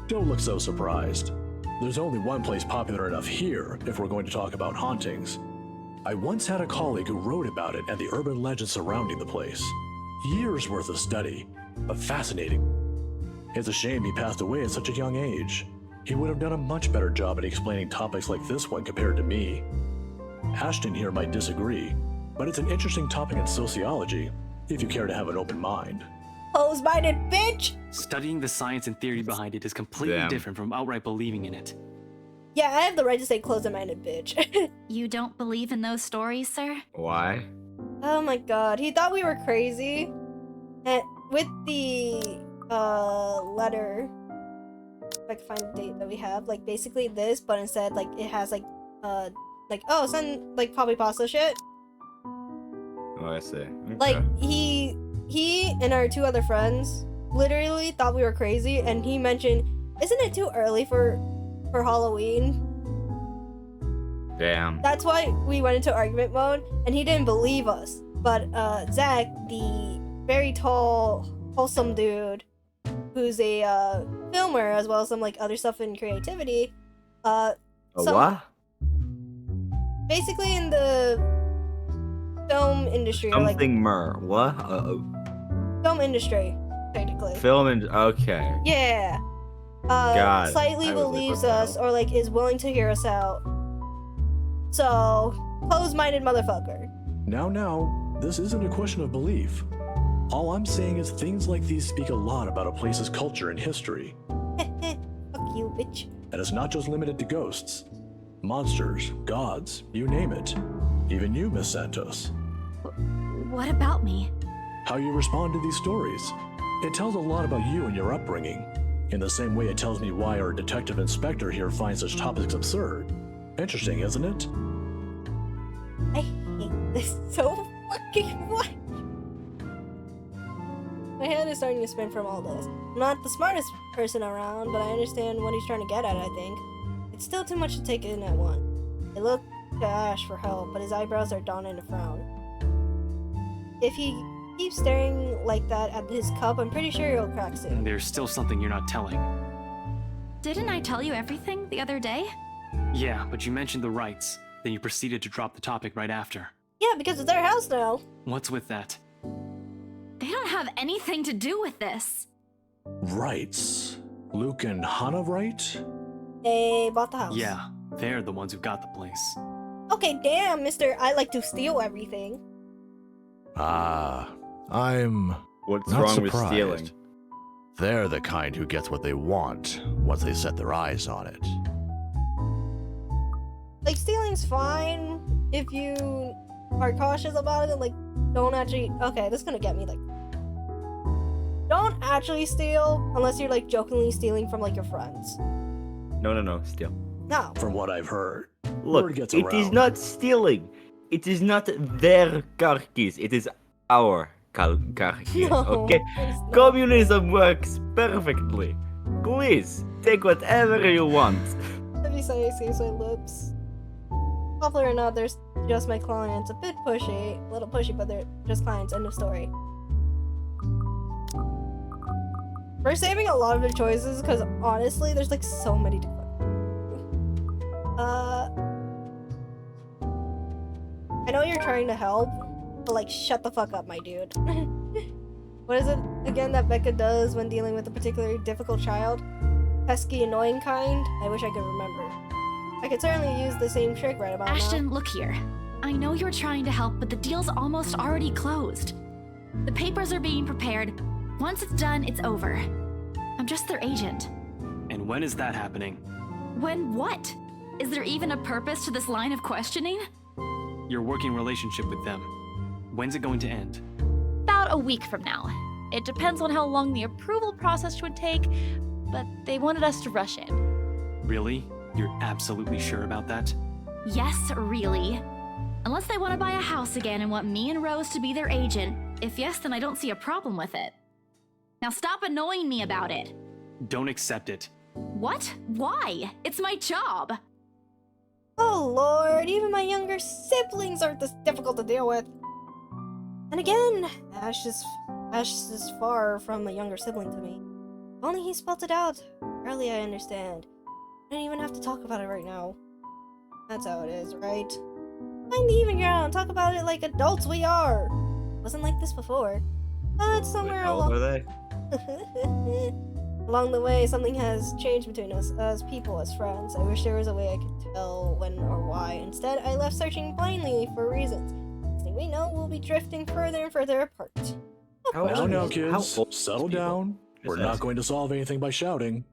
Don't look so surprised. There's only one place popular enough here if we're going to talk about hauntings. I once had a colleague who wrote about it and the urban legends surrounding the place. Years worth of study, but fascinating. It's a shame he passed away at such a young age. He would have done a much better job at explaining topics like this one compared to me. Ashton here might disagree, but it's an interesting topic in sociology, if you care to have an open mind. Close-minded bitch! Studying the science and theory behind it is completely different from outright believing in it. Yeah, I have the right to say close-minded bitch. You don't believe in those stories, sir? Why? Oh my god, he thought we were crazy. And with the letter, if I can find the date that we have, like basically this, but instead like it has like oh, send like poppy pasta shit. Oh, I see. Okay. Like he and our two other friends literally thought we were crazy, and he mentioned, "Isn't it too early for Halloween?" Damn. That's why we went into argument mode, and he didn't believe us. But Zach, the very tall, wholesome dude, who's a filmer as well as some like other stuff in creativity, what? Basically in the film industry, Something what? Film industry, technically. Okay. Yeah. God, Slightly I was like, believes what the us, or like is willing to hear us out. So, closed-minded motherfucker. Now, this isn't a question of belief. All I'm saying is things like these speak a lot about a place's culture and history. Fuck you, bitch. And it's not just limited to ghosts. Monsters, gods, you name it. Even you, Miss Santos. What about me? How you respond to these stories. It tells a lot about you and your upbringing. In the same way it tells me why our detective inspector here finds such topics absurd. Interesting, isn't it? I hate this so fucking much. My head is starting to spin from all this. I'm not the smartest person around, but I understand what he's trying to get at, I think. It's still too much to take in at once. I look to Ash for help, but his eyebrows are drawn in a frown. If he keeps staring like that at his cup, I'm pretty sure he'll crack soon. There's still something you're not telling. Didn't I tell you everything the other day? Yeah, but you mentioned the rights. Then you proceeded to drop the topic right after. Yeah, because it's our house now. What's with that? They don't have anything to do with this. Rights. Luke and Hannah, right? They bought the house. Yeah, they're the ones who got the place. Okay, damn, mister, I like to steal everything. I'm What's not wrong with surprised. stealing? They're the kind who gets what they want once they set their eyes on it. Like, stealing's fine if you are cautious about it, like, don't actually... Okay, this is gonna get me, like... Don't actually steal unless you're, like, jokingly stealing from, like, your friends. No, steal. No. From what I've heard. Look, word gets it is around. not stealing. It is not their car keys. It is our car keys, No, okay? it's not. Communism works perfectly. Please, take whatever you want. Let me say, my lips. Hopefully or not, there's just my clients. A bit pushy, a little pushy, but they're just clients. End of story. We're saving a lot of the choices because honestly, there's like so many to I know you're trying to help, but like shut the fuck up, my dude. What is it again that Becca does when dealing with a particularly difficult child? Pesky, annoying kind? I wish I could remember. I could certainly use the same trick right about Ashton, now. look here. I know you're trying to help, but the deal's almost already closed. The papers are being prepared. Once it's done, it's over. I'm just their agent. And when is that happening? When what? Is there even a purpose to this line of questioning? Your working relationship with them. When's it going to end? About a week from now. It depends on how long the approval process would take, but they wanted us to rush in. Really? You're absolutely sure about that? Yes, really. Unless they want to buy a house again and want me and Rose to be their agent. If yes, then I don't see a problem with it. Now stop annoying me about it. Don't accept it. What? Why? It's my job. Oh lord, even my younger siblings aren't this difficult to deal with. And again, Ash is far from a younger sibling to me. If only he spelled it out. Early I understand. I don't even have to talk about it right now. That's how it is, right? Find the even ground, talk about it like adults we are. Wasn't like this before. But somewhere How old along... are they? Along the way, something has changed between us, as people, as friends. I wish there was a way I could tell when or why. Instead, I left searching blindly for reasons. Next thing we know, we'll be drifting further and further apart. Now, kids, settle down. We're not going to solve anything by shouting.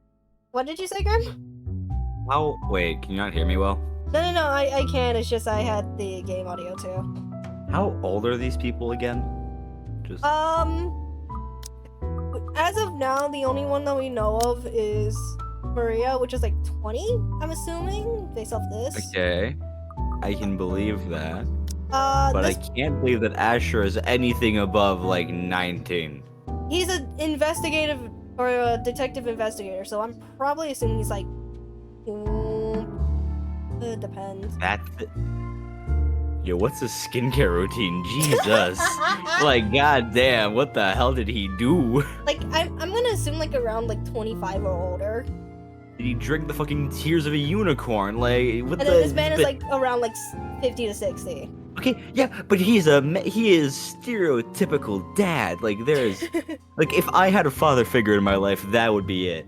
What did you say, Grim? Wait, can you not hear me well? No, I can. It's just I had the game audio too. How old are these people again? Just As of now, the only one that we know of is Maria, which is like 20, I'm assuming, based off this. okay. I can believe that. But this, I can't believe that Asher is anything above like 19. he's an investigative or a detective investigator, so I'm probably assuming he's like, it depends. Yo, what's his skincare routine? Jesus. Like, goddamn, what the hell did he do? Like, I'm gonna assume like around like 25 or older. Did he drink the fucking tears of a unicorn? Like, what And then this man is like around like 50 to 60. Okay, yeah, but he is stereotypical dad. Like, there's like, if I had a father figure in my life, that would be it.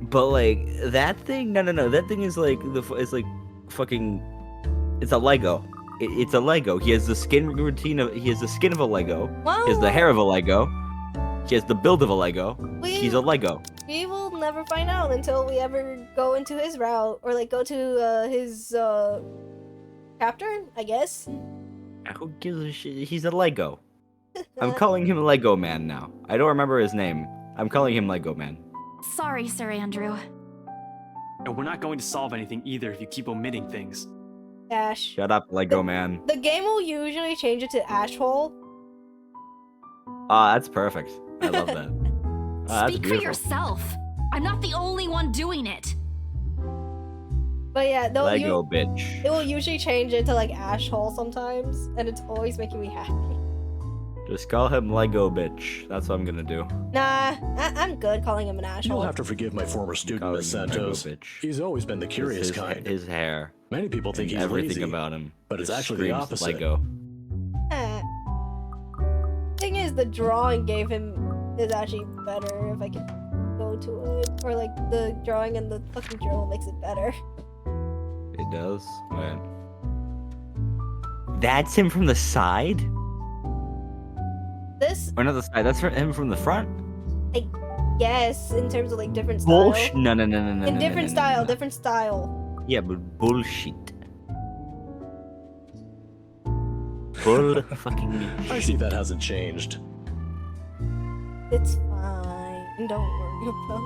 But like that thing, no, that thing is like it's like fucking It's a Lego. It's a Lego. He has the skin routine of. He has the skin of a Lego. He has the hair of a Lego. He has the build of a Lego. He's a Lego. We will never find out until we ever go into his route or like go to his chapter, I guess. Who gives a shit? He's a Lego. I'm calling him Lego Man now. I don't remember his name. I'm calling him Lego Man. Sorry, Sir Andrew. And we're not going to solve anything either if you keep omitting things. Ash. Shut up, Lego Man. The game will usually change it to Ash Hole. That's perfect. I love that. That's Speak for beautiful. yourself. I'm not the only one doing it. But yeah, Lego bitch. it will usually change it to like Ash Hole sometimes, and it's always making me happy. Just call him Lego bitch. That's what I'm gonna do. Nah, I'm good calling him an Ash You'll Hole. have to forgive my former student, Miss Lego Santos. bitch. He's always been the curious his, kind. His hair. Many people think and he's everything lazy, about him. but it's just actually the screams opposite. Lego. Thing is, the drawing gave him is actually better if I could go to it, or like the drawing and the fucking journal makes it better. It does? Man. That's him from the side? This, Or not the side, that's him from the front? I guess, in terms of like different style. Bullshit. No. In different style, different style. Yeah, but bullshit. Bull fucking I see that hasn't changed. It's fine. Don't worry about it.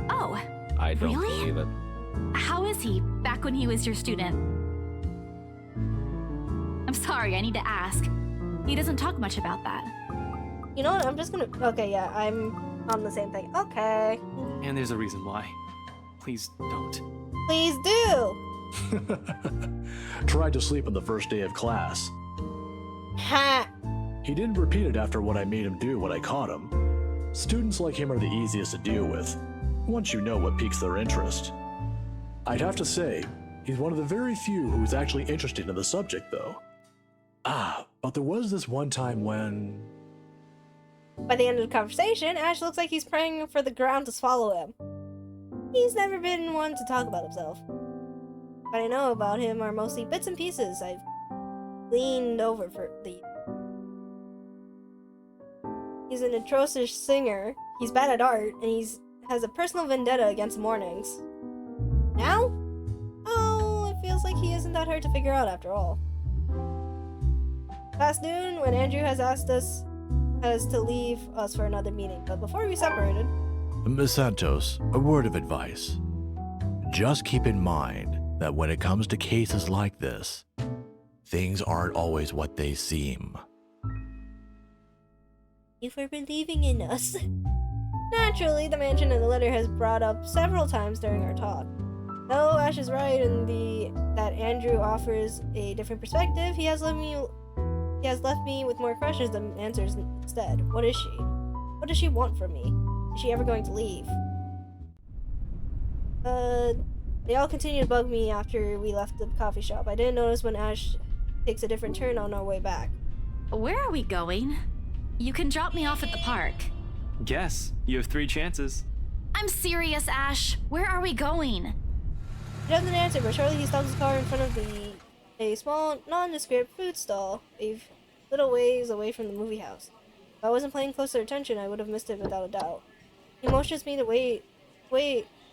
Oh, I don't really? believe it. How is he back when he was your student? I'm sorry, I need to ask. He doesn't talk much about that. You know what? I'm just gonna. Okay, yeah, I'm on the same thing. Okay. And there's a reason why. Please don't. Please do. Tried to sleep on the first day of class. Ha! He didn't repeat it after what I made him do when I caught him. Students like him are the easiest to deal with, once you know what piques their interest. I'd have to say, he's one of the very few who's actually interested in the subject, though. But there was this one time when... By the end of the conversation, Ash looks like he's praying for the ground to swallow him. He's never been one to talk about himself. What I know about him are mostly bits and pieces I've leaned over for the... He's an atrocious singer, he's bad at art, and has a personal vendetta against mornings. Now? Oh, it feels like he isn't that hard to figure out after all. Past noon, when Andrew has asked us to leave us for another meeting, but before we separated... Miss Santos, a word of advice. Just keep in mind that when it comes to cases like this, things aren't always what they seem. Thank you for believing in us. Naturally, the mansion in the letter has brought up several times during our talk. Though Ash is right in that Andrew offers a different perspective, he has left me with more questions than answers instead. What is she? What does she want from me? Is she ever going to leave? They all continue to bug me after we left the coffee shop. I didn't notice when Ash takes a different turn on our way back. Where are we going? You can drop me off at the park. Guess. You have 3 chances. I'm serious, Ash. Where are we going? He doesn't answer, but shortly he stops his car in front of a small, nondescript food stall, a little ways away from the movie house. If I wasn't paying closer attention, I would have missed it without a doubt. He motions me to wait,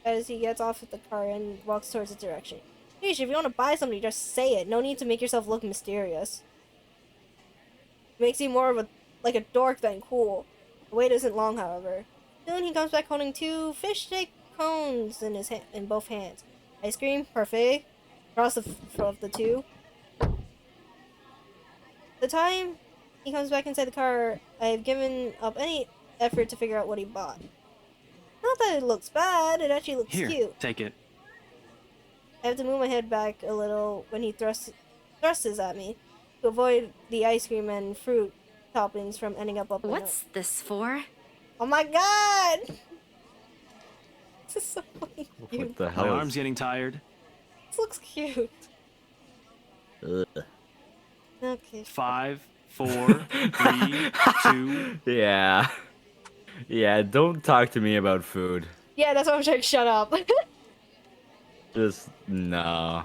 as he gets off at the car and walks towards its direction. Geesh, if you want to buy something, just say it. No need to make yourself look mysterious. It makes you more of a dork than cool. The wait isn't long, however. Soon he comes back holding 2 fish stick cones in both hands. Ice cream, parfait, across the 2. The time he comes back inside the car, I have given up any effort to figure out what he bought. Not that it looks bad, it actually looks Here, cute. take it. I have to move my head back a little when he thrusts at me to avoid the ice cream and fruit toppings from ending up my What's this for? Oh my god! This is so fucking cute. What the hell? My arm's getting tired. This looks cute. Ugh. Okay. 5, 4, 3, 2. Yeah. Yeah, don't talk to me about food. Yeah, that's why I'm trying to shut up. Just, no.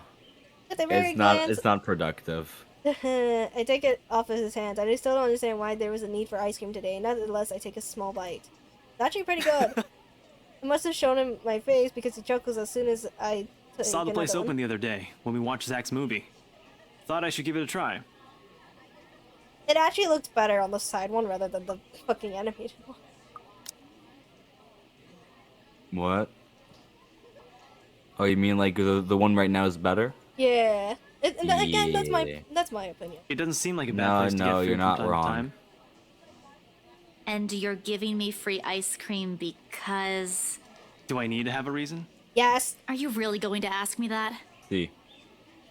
At the very It's not. glance, It's not productive. I take it off of his hands. I still don't understand why there was a need for ice cream today. Nevertheless, I take a small bite. It's actually pretty good. I must have shown him my face because he chuckles as soon as I take Saw the place another open one. the other day when we watched Zach's movie. Thought I should give it a try. It actually looks better on the side one rather than the fucking animated one. What? Oh, you mean like the one right now is better? Yeah. Again, Yeah. that's my opinion. It doesn't seem like a bad No, place to get no, food you're from not time to wrong. time. And you're giving me free ice cream because... Do I need to have a reason? Yes. Are you really going to ask me that? See,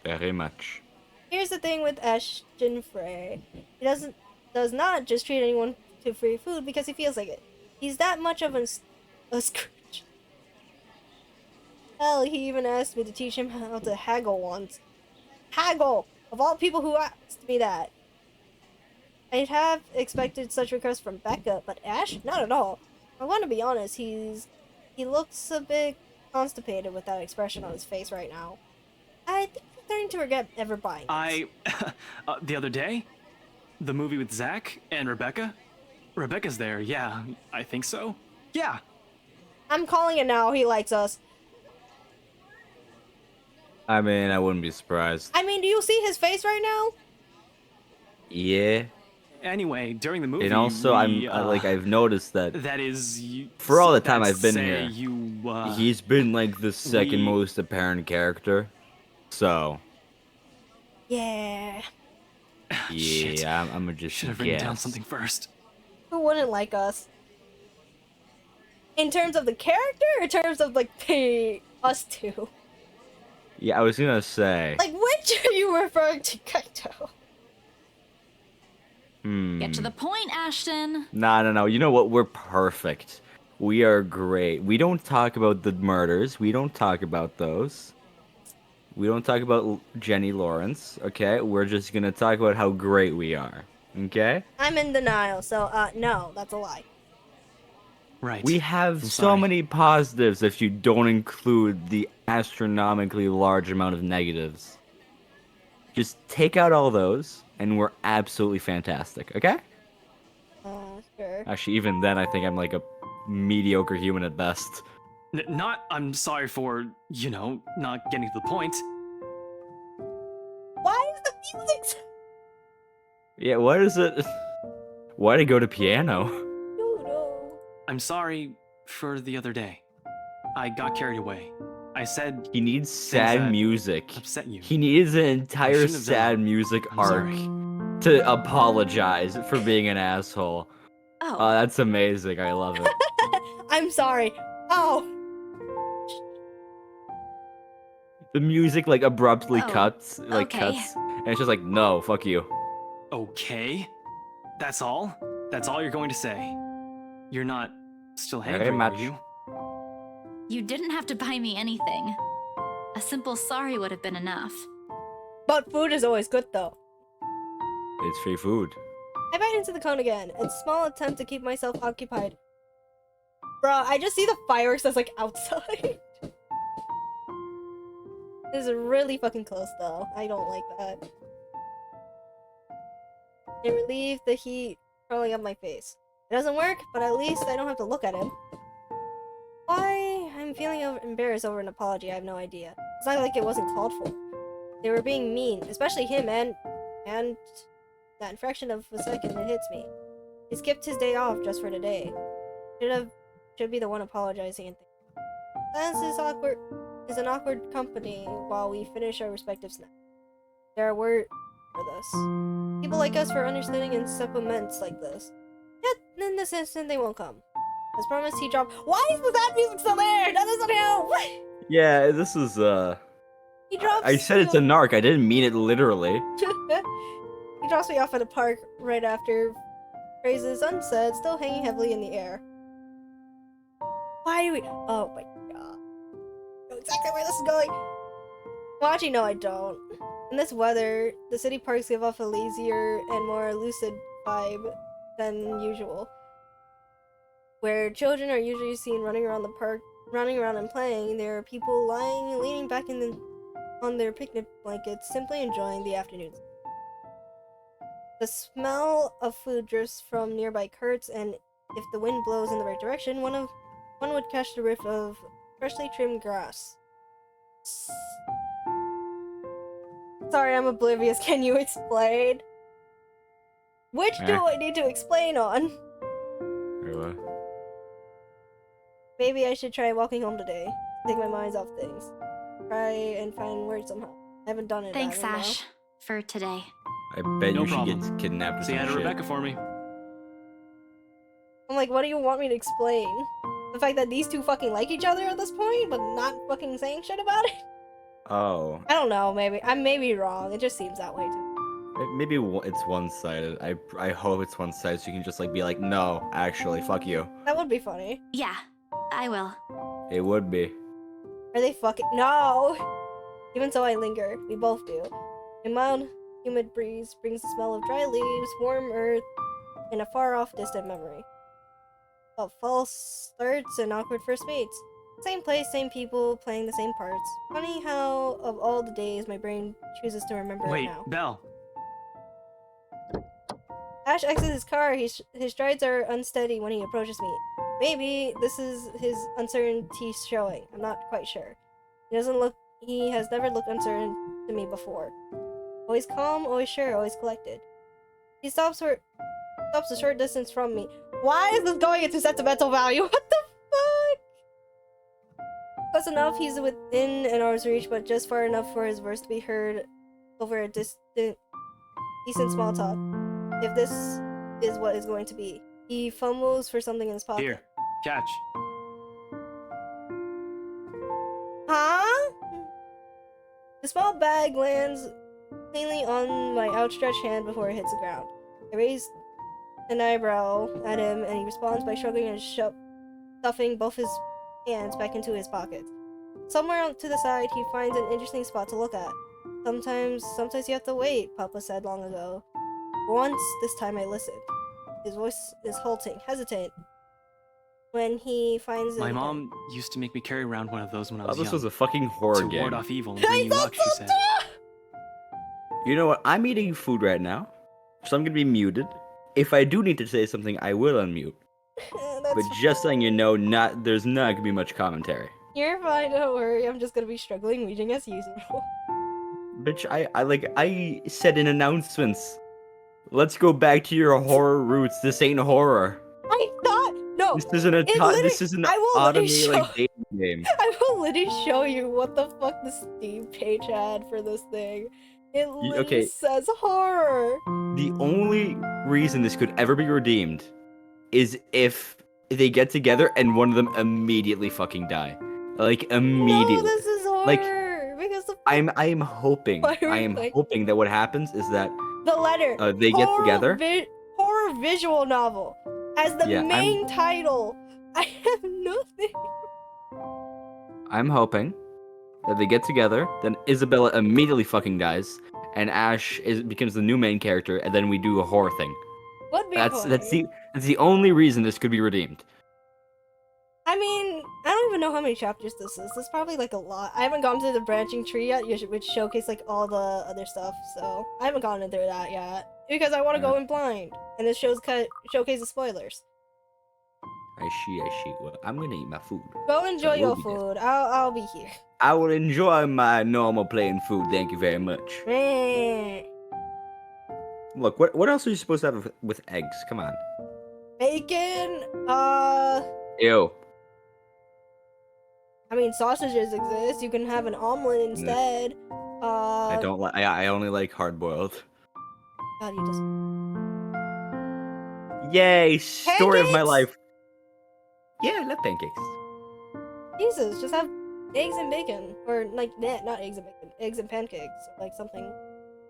very much. Here's the thing with Ashton Frey. He does not just treat anyone to free food because he feels like it. He's that much of a Scrooge. Hell, he even asked me to teach him how to haggle once. Haggle! Of all people who asked me that. I'd have expected such requests from Becca, but Ash? Not at all. I want to be honest, he looks a bit constipated with that expression on his face right now. I think he's starting to regret ever buying it. The other day? The movie with Zach and Rebecca? Rebecca's there, yeah, I think so. Yeah. I'm calling it now, he likes us. I mean, I wouldn't be surprised. I mean, do you see his face right now? Yeah. Anyway, during the movie, And also, I've noticed that that is, for all the time that's I've been say here, you, he's been like the second most apparent character. So, Yeah. yeah, I'm gonna just should have written down guess. something first. Who wouldn't like us? In terms of the character, or in terms of like us two? Yeah, I was gonna say. Like, which are you referring to, Kaito? Get to the point, Ashton. No. You know what? We're perfect. We are great. We don't talk about the murders. We don't talk about those. We don't talk about Jenny Lawrence, okay? We're just gonna talk about how great we are, okay? I'm in denial, so, no, that's a lie. Right. We have I'm so sorry. many positives if you don't include the astronomically large amount of negatives. Just take out all those, and we're absolutely fantastic, okay? Sure. Actually, even then, I think I'm like a mediocre human at best. Not, I'm sorry for, you know, not getting to the point. Why is the music Yeah, what is it? Why'd it go to piano? I'm sorry for the other day. I got carried away. I said He needs things sad that music. upset you. He needs an entire shouldn't have done sad that. music I'm arc sorry. to apologize for being an asshole. Oh. That's amazing. I love it. I'm sorry. Oh. The music like abruptly Oh, cuts, okay. and it's just like, no, fuck you. Okay? That's all? That's all you're going to say? You're not still Very angry, much. are you? You didn't have to buy me anything. A simple sorry would have been enough. But food is always good, though. It's free food. I bite into the cone again. It's a small attempt to keep myself occupied. Bruh, I just see the fireworks that's like outside. This is really fucking close, though. I don't like that. It relieved the heat curling up my face. It doesn't work, but at least I don't have to look at him. Why I'm feeling embarrassed over an apology, I have no idea. It's not like it wasn't called for. They were being mean, especially him, and that fraction of a second it hits me. He skipped his day off just for today. Should be the one apologizing and silence is an awkward company while we finish our respective snacks. There are words for this. People like us for understanding in supplements like this. Yet, in this instant, they won't come. As promised, he dropped. Why is the sad music still there? That doesn't help! Yeah, this is He drops. I said it's a narc. I didn't mean it literally. He drops me off at a park right after. Phrases unsaid, still hanging heavily in the air. Why do we? Oh my god! I know exactly where this is going. Well, actually, no, I don't. In this weather, the city parks give off a lazier and more lucid vibe than usual. Where children are usually seen running around the park, running around and playing, there are people leaning back in on their picnic blankets, simply enjoying the afternoon. The smell of food drifts from nearby carts, and if the wind blows in the right direction, one would catch the whiff of freshly trimmed grass. Sorry, I'm oblivious. Can you explain? Which do I need to explain on? Maybe I should try walking home today. Take my minds off things. Try and find words somehow. I haven't done it. Thanks, Ash, for today. I bet No you she problem. gets kidnapped or Say hi some to shit. Rebecca for me. I'm like, what do you want me to explain? The fact that these two fucking like each other at this point, but not fucking saying shit about it? Oh, I don't know, maybe. I may be wrong. It just seems that way to me. maybe it's one-sided. I hope it's one-sided so you can just like be like, no, actually, fuck you. That would be funny. Yeah, I will. It would be. Are they fucking— No! Even so, I linger. We both do. A mild, humid breeze brings the smell of dry leaves, warm earth, and a far-off distant memory. Of false starts and awkward first meets. Same place, same people, playing the same parts. Funny how, of all the days, my brain chooses to remember it Wait, now. Belle. Ash exits his car. His strides are unsteady when he approaches me. Maybe this is his uncertainty showing. I'm not quite sure. He has never looked uncertain to me before. Always calm, always sure, always collected. He stops a short distance from me. Why is this going into sentimental value? What the fuck? Close enough, he's within an arm's reach, but just far enough for his words to be heard over a decent small talk. If this is what is going to be. He fumbles for something in his pocket. Here, catch. Huh? The small bag lands cleanly on my outstretched hand before it hits the ground. I raise an eyebrow at him, and he responds by shrugging and stuffing both his hands back into his pockets. Somewhere to the side, he finds an interesting spot to look at. Sometimes you have to wait, Papa said long ago. Once, this time I listened. His voice is halting, hesitant. When he finds it My again. mom used to make me carry around one of those when I Oh, was this young. was a fucking horror to game. ward off evil and bring you luck, she said. You know what? I'm eating food right now, so I'm gonna be muted. If I do need to say something, I will unmute. But just letting you know, there's not gonna be much commentary. You're fine, don't worry. I'm just gonna be struggling reading as usual. Bitch, I said in announcements. Let's go back to your horror roots. This ain't horror. I thought— No! This isn't a this is an automated like dating game. I will literally show you what the fuck the Steam page had for this thing. It literally Okay. says horror. The only reason this could ever be redeemed is if they get together and one of them immediately fucking die. Like immediately. No, this is horror. Like because the I am hoping. Why are I you am like- hoping that what happens is that the letter. they get Horror together. Horror visual novel as the Yeah, main title. I have nothing. I'm hoping that they get together, then Isabella immediately fucking dies, and Ash becomes the new main character, and then we do a horror thing. Would be That's funny. the only reason this could be redeemed. I mean, I don't even know how many chapters this is. This is probably like a lot. I haven't gone through the branching tree yet, which showcase like all the other stuff. So I haven't gone through that yet because I want to go in blind, and this showcases spoilers. I see. Well, I'm gonna eat my food. Go enjoy So we'll your be there. food. I'll be here. I will enjoy my normal plain food. Thank you very much. Meh. Look, what else are you supposed to have with eggs? Come on. Bacon. Ew. I mean, sausages exist. You can have an omelet instead. I don't like. I only like hard boiled. God, you just. Yay! Story of my Pancakes? life. Yeah, I love pancakes. Jesus, just have eggs and bacon, or like not eggs and bacon, eggs and pancakes, or like something.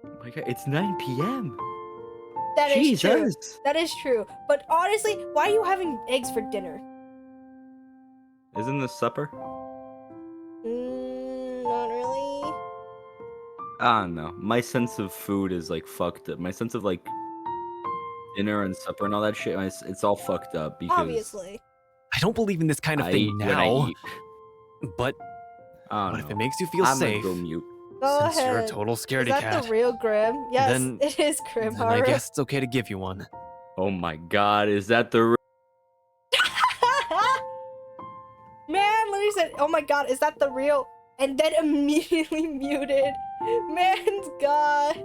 Oh my god, it's 9 p.m. That is true. Jesus. That is true. But honestly, why are you having eggs for dinner? Isn't this supper? Not really. I don't know. My sense of food is like fucked up. My sense of like dinner and supper and all that shit, it's all fucked up because Obviously. I don't believe in this kind of I thing eat when I now. eat. But I don't what if know. it makes you feel I'm safe? gonna go mute. Go Since you're a ahead. total scaredy Is that cat, the real Grim? Yes, then- it is Grim then I horror. guess it's okay to give you one. Oh my god, is that the Man, literally said, "Oh my god, is that the real?" And then immediately muted. Man's god.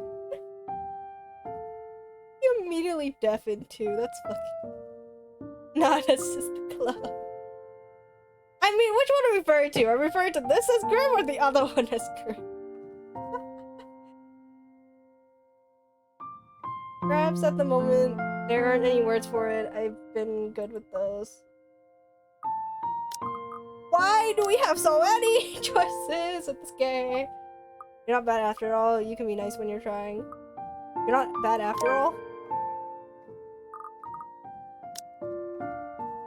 You immediately deafened too. That's fucking. Nah, that's just the club. I mean, which one are we referring to? Are we referring to this as Grim or the other one as Grim? Perhaps at the moment there aren't any words for it. I've been good with those. Why do we have so many choices at this game? You're not bad after all. You can be nice when you're trying. You're not bad after all.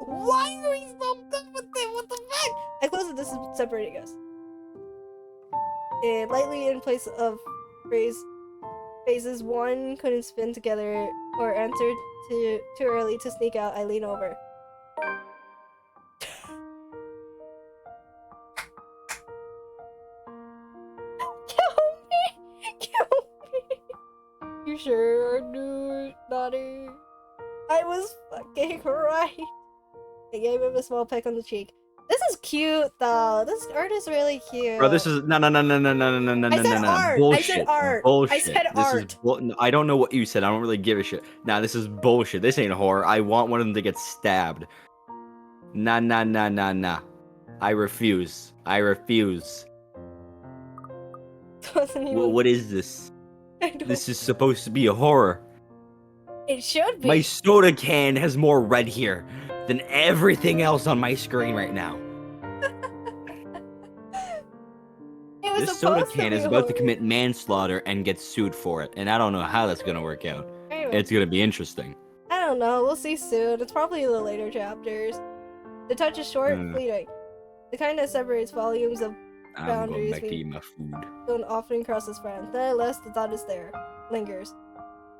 Why are we so good with it? What the fuck? I close it. This is separating us. And lightly in place of phrases one couldn't spin together or answer too early to sneak out. I lean over. You sure, dude, naughty? I was fucking right. I gave him a small peck on the cheek. This is cute, though. This art is really cute. Bro, this is no. I said art. Bullshit. I said art. Bullshit. I said this art. Is I don't know what you said. I don't really give a shit. Nah, this is bullshit. This ain't horror. I want one of them to get stabbed. Nah. I refuse. I refuse. Doesn't even... What is this? This is supposed to be a horror. It should be. My soda can has more red here than everything else on my screen right now. This soda can is about to commit manslaughter and get sued for it, and I don't know how that's gonna work out. Anyway. It's gonna be interesting. I don't know. We'll see soon. It's probably in the later chapters. The touch is short, fleeting. The kind that separates volumes of I'm going boundaries back to eat my food. don't often cross as friends. Nevertheless, the thought is there, lingers.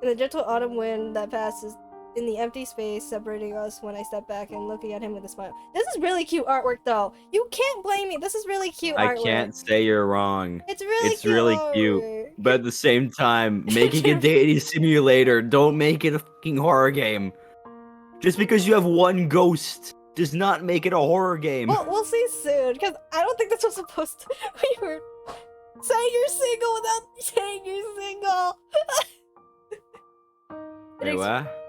In the gentle autumn wind that passes in the empty space separating us when I step back and looking at him with a smile. This is really cute artwork, though. You can't blame me. This is really cute artwork. I can't say you're wrong. It's really it's really cute. artwork. But at the same time, making a dating simulator, don't make it a fucking horror game. Just because you have one ghost does not make it a horror game. Well, we'll see soon, because I don't think this was supposed to. We were saying you're single without saying you're single. Wait, what?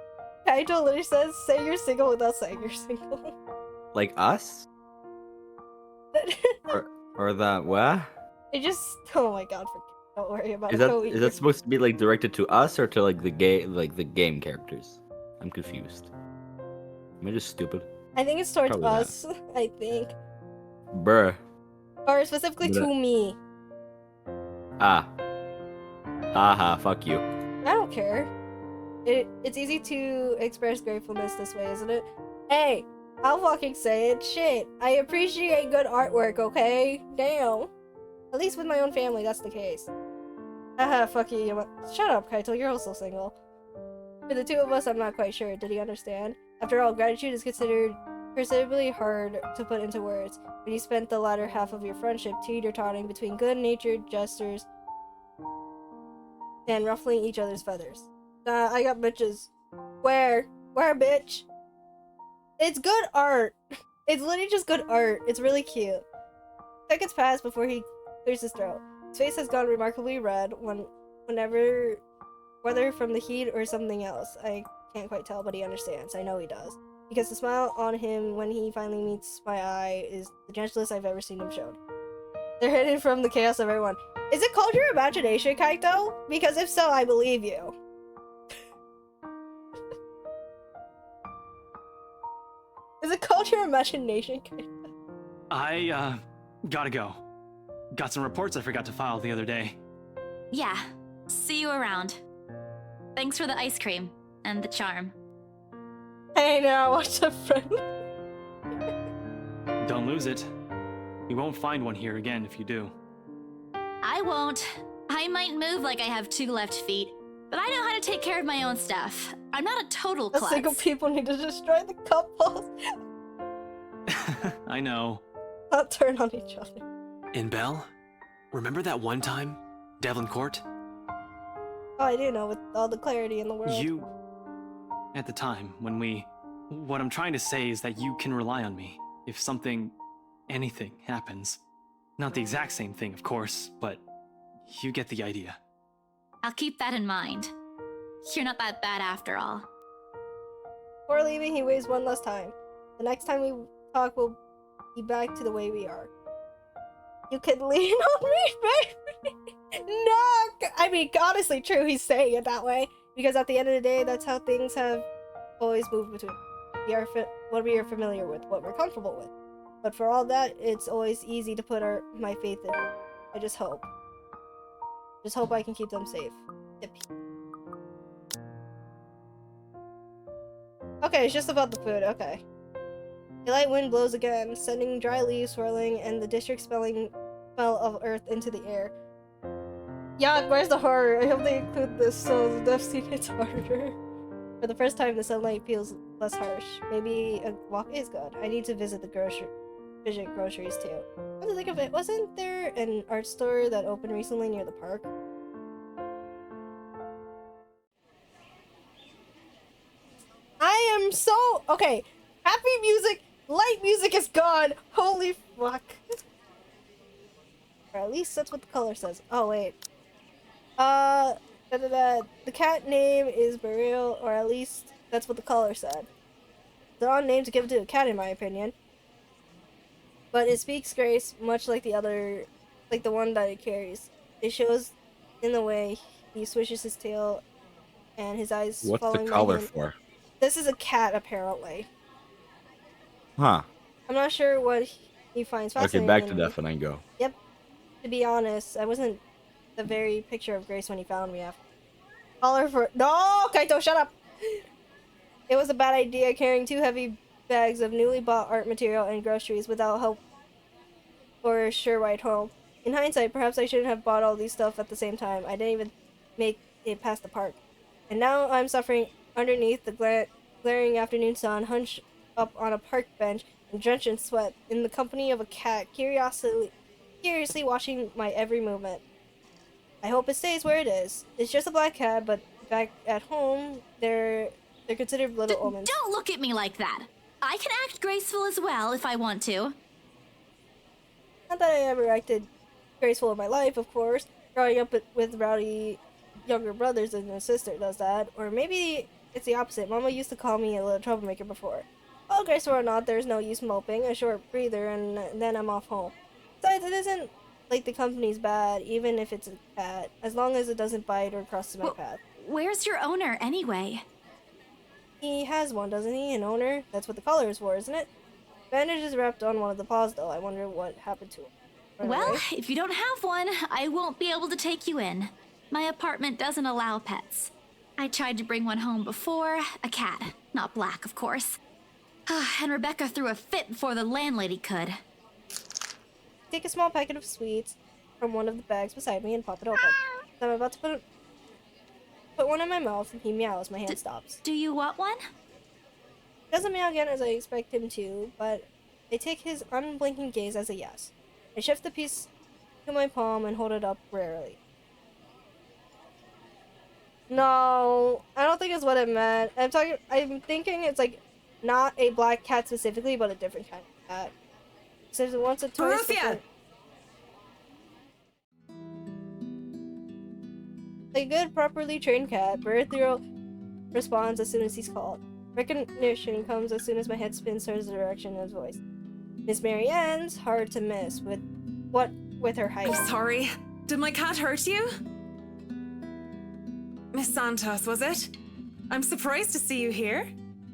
Kaito literally says, say you're single without saying you're single. Like us? or that what? It just, oh my god, don't worry about Is it. that supposed to be like directed to us or to like the game characters? I'm confused. Am I just stupid? I think it's towards Probably us, I think. Bruh. Or specifically to me. Haha, fuck you. I don't care. It's easy to express gratefulness this way, isn't it? Hey, I'll fucking say it. Shit, I appreciate good artwork, okay? Damn. At least with my own family, that's the case. Haha, fuck you. Shut up, Kaito, you're also single. For the two of us, I'm not quite sure. Did he understand? After all, gratitude is considered considerably hard to put into words. When you spent the latter half of your friendship teeter-totting between good-natured gestures and ruffling each other's feathers. Nah, I got bitches. Where, bitch? It's good art. It's literally just good art. It's really cute. Seconds pass before he clears his throat. His face has gone remarkably red whether from the heat or something else. I can't quite tell, but he understands. I know he does. Because the smile on him when he finally meets my eye is the gentlest I've ever seen him shown. They're hidden from the chaos of everyone. Is it called your imagination, Kaito? Because if so, I believe you. Is it called your imagination, Kaito? I, gotta go. Got some reports I forgot to file the other day. Yeah, see you around. Thanks for the ice cream and the charm. Hey, now watch a friend. Don't lose it. You won't find one here again if you do. I won't. I might move like I have 2 left feet, but I know how to take care of my own stuff. I'm not a total The klutz. single people need to destroy the couples. I know. Not turn on each other. And Belle, remember that one time Devlin Court? Oh, I do know, with all the clarity in the world. You... At the time, when we... What I'm trying to say is that you can rely on me if something... anything happens. Not the exact same thing, of course, but you get the idea. I'll keep that in mind. You're not that bad after all. Before leaving, he waves one last time. The next time we talk, we'll be back to the way we are. You can lean on me, baby. No! I mean, honestly, true, he's saying it that way. Because at the end of the day, that's how things have always moved between. What we are familiar with, what we're comfortable with. But for all that, it's always easy to put my faith in. I just hope. Just hope I can keep them safe. Yep. Okay, it's just about the food, okay. A light wind blows again, sending dry leaves swirling and the district smell of earth into the air. Yuck, where's the horror? I hope they include this so the death scene hits harder. For the first time, the sunlight feels less harsh. Maybe a walk is good. I need to visit groceries too. Come to think of it, wasn't there an art store that opened recently near the park? I am so... Okay, happy music, light music is gone! Holy fuck. Or at least that's what the color says. Oh, wait. The cat name is Burial, or at least that's what the color said. The wrong name to give to a cat, in my opinion. But it speaks grace, much like the other, like the one that it carries. It shows in the way he swishes his tail and his eyes What's the following color him. for? This is a cat, apparently. Huh. I'm not sure what he finds Okay, fascinating. back to in me. Definango. Yep. To be honest, I wasn't the very picture of grace when he found me after. Color for— No! Kaito, shut up! It was a bad idea carrying 2 heavy bags of newly bought art material and groceries without help or a sure ride home. In hindsight, perhaps I shouldn't have bought all these stuff at the same time. I didn't even make it past the park. And now I'm suffering underneath the glaring afternoon sun, hunched up on a park bench and drenched in sweat, in the company of a cat curiously watching my every movement. I hope it stays where it is. It's just a black cat, but back at home, they're considered little omens. Don't look at me like that! I can act graceful as well if I want to. Not that I ever acted graceful in my life, of course. Growing up with rowdy younger brothers and a sister does that. Or maybe it's the opposite. Mama used to call me a little troublemaker before. Well, graceful or not, there's no use moping. A short breather and then I'm off home. Besides, it isn't like the company's bad, even if it's a cat, as long as it doesn't bite or crosses my path. Where's your owner, anyway? He has one, doesn't he? An owner? That's what the collar is for, isn't it? Bandage is wrapped on one of the paws, though. I wonder what happened to him. Well, if you don't have one, I won't be able to take you in. My apartment doesn't allow pets. I tried to bring one home before, a cat. Not black, of course. And Rebecca threw a fit before the landlady could. Take a small packet of sweets from one of the bags beside me and pop it open. I'm about to put one in my mouth and he meows. My hand stops. Do you want one? He doesn't meow again as I expect him to, but I take his unblinking gaze as a yes. I shift the piece to my palm and hold it up rarely. No, I don't think it's what it meant. I'm thinking it's like not a black cat specifically, but a different kind of cat. Since it once or twice. Peruthia! A good, properly trained cat, Berthero responds as soon as he's called. Recognition comes as soon as my head spins towards the direction of his voice. Miss Marianne's hard to miss with her height. I'm sorry. Did my cat hurt you? Miss Santos, was it? I'm surprised to see you here.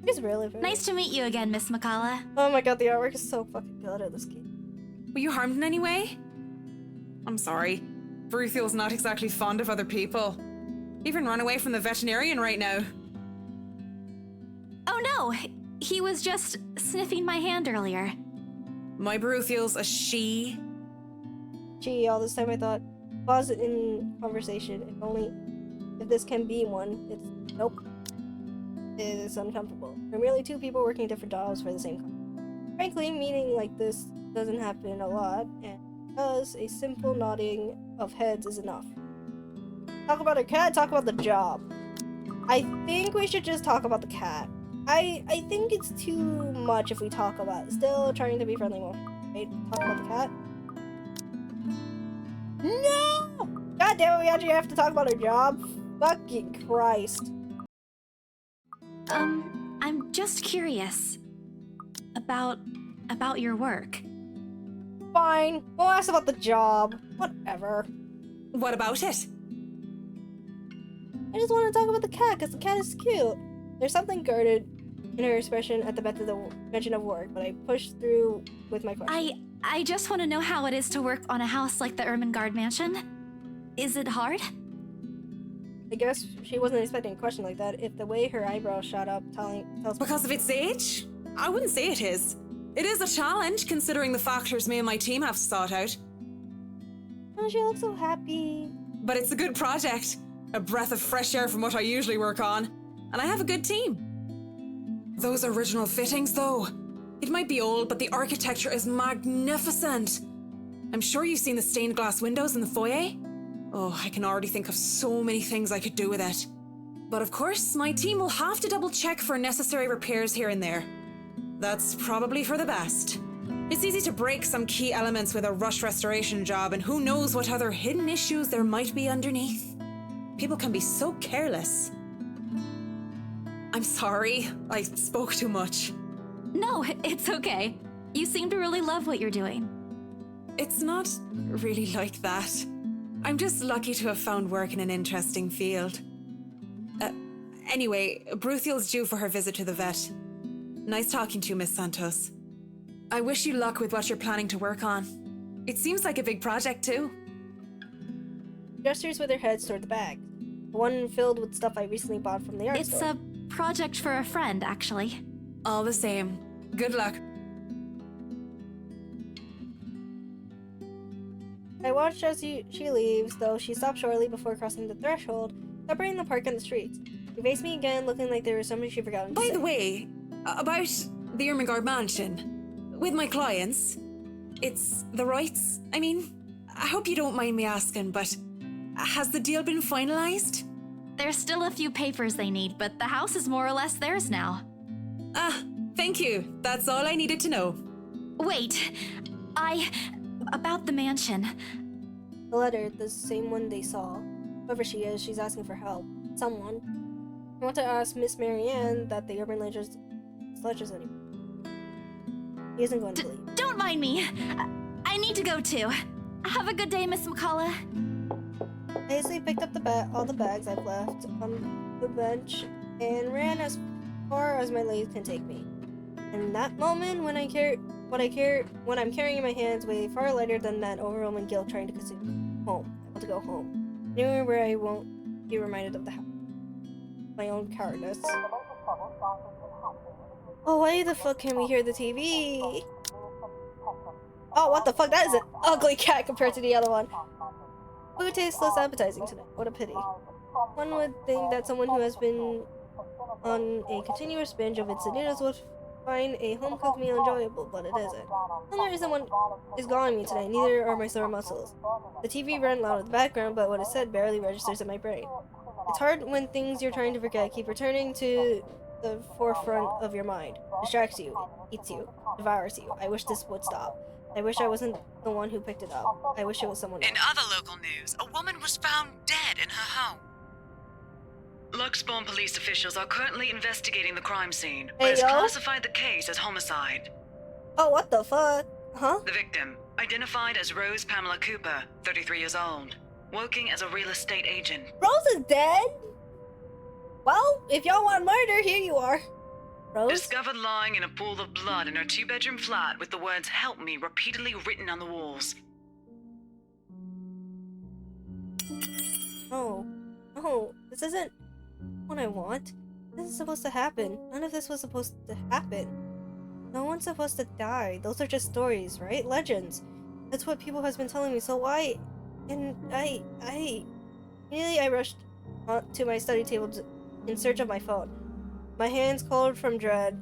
He's really nice to meet you again, Miss McCullough. Oh my god, the artwork is so fucking good at this game. Were you harmed in any way? I'm sorry. Beruthiel's not exactly fond of other people. Even run away from the veterinarian right now. Oh no, he was just sniffing my hand earlier. My Beruthiel's a she. Gee, all this time I thought, pause in conversation, if this can be one, it's nope. It is uncomfortable. We're merely 2 people working different jobs for the same company. Frankly, meeting like this doesn't happen a lot, and because a simple nodding of heads is enough. Talk about her cat, talk about the job. I think we should just talk about the cat. I think it's too much if we talk about it. Still trying to be friendly more. Right? Talk about the cat. No! God damn it, we actually have to talk about her job. Fucking Christ. I'm just curious about your work. Fine. We'll ask about the job. Whatever. What about it? I just want to talk about the cat because the cat is cute. There's something guarded in her expression at the mention of work, but I pushed through with my question. I just want to know how it is to work on a house like the Ermengarde Mansion. Is it hard? I guess she wasn't expecting a question like that. If the way her eyebrows shot up tells Because of its age? I wouldn't say it is. It is a challenge, considering the factors me and my team have to sort out. Oh, she looks so happy. But it's a good project. A breath of fresh air from what I usually work on. And I have a good team. Those original fittings, though. It might be old, but the architecture is magnificent. I'm sure you've seen the stained glass windows in the foyer. Oh, I can already think of so many things I could do with it. But of course, my team will have to double check for necessary repairs here and there. That's probably for the best. It's easy to break some key elements with a rush restoration job, and who knows what other hidden issues there might be underneath. People can be so careless. I'm sorry, I spoke too much. No, it's okay. You seem to really love what you're doing. It's not really like that. I'm just lucky to have found work in an interesting field. Anyway, Bruthiel's due for her visit to the vet. Nice talking to you, Miss Santos. I wish you luck with what you're planning to work on. It seems like a big project, too. Gestures with her heads toward the bag. The one filled with stuff I recently bought from the art store. It's a project for a friend, actually. All the same. Good luck. I watched as she leaves, though she stopped shortly before crossing the threshold, separating the park and the streets. She faced me again, looking like there was something she'd forgotten to say. By the way, about the Ermengarde Mansion, with my clients, it's the rights. I mean, I hope you don't mind me asking, but has the deal been finalized? There's still a few papers they need, but the house is more or less theirs now. Ah, thank you. That's all I needed to know. Wait, about the mansion. The letter, the same one they saw. Whoever she is, she's asking for help. Someone. I want to ask Miss Marianne that the urban legends anymore. He isn't going to leave. Don't mind me. I need to go too. Have a good day, Miss McCullough. I hastily picked up all the bags I've left on the bench and ran as far as my legs can take me. In that moment, when I'm carrying in my hands way far lighter than that overwhelming guilt trying to consume me. Home. I want to go home. Anywhere where I won't be reminded of my own cowardness. Oh, why the fuck can we hear the TV? Oh, what the fuck? That is an ugly cat compared to the other one. Food tastes less appetizing tonight. What a pity. One would think that someone who has been on a continuous binge of instant noodles would find a home-cooked meal enjoyable, but it isn't. And there isn't one is galling me tonight, neither are my sore muscles. The TV ran loud in the background, but what it said barely registers in my brain. It's hard when things you're trying to forget keep returning to the forefront of your mind. Distracts you, eats you, devours you. I wish this would stop. I wish I wasn't the one who picked it up. I wish it was someone else. In other local news, a woman was found dead in her home. Luxbourne police officials are currently investigating the crime scene, but has classified the case as homicide. Oh, what the fuck? Huh? The victim, identified as Rose Pamela Cooper, 33 years old, working as a real estate agent. Rose is dead? Well, if y'all want murder, here you are. Rose? Discovered lying in a pool of blood in her two-bedroom flat with the words "Help me" repeatedly written on the walls. Oh, this isn't what I want. This is supposed to happen. None of this was supposed to happen. No one's supposed to die. Those are just stories, right? Legends. That's what people has been telling me, so why? And immediately I rushed to my study table in search of my phone. My hands cold from dread,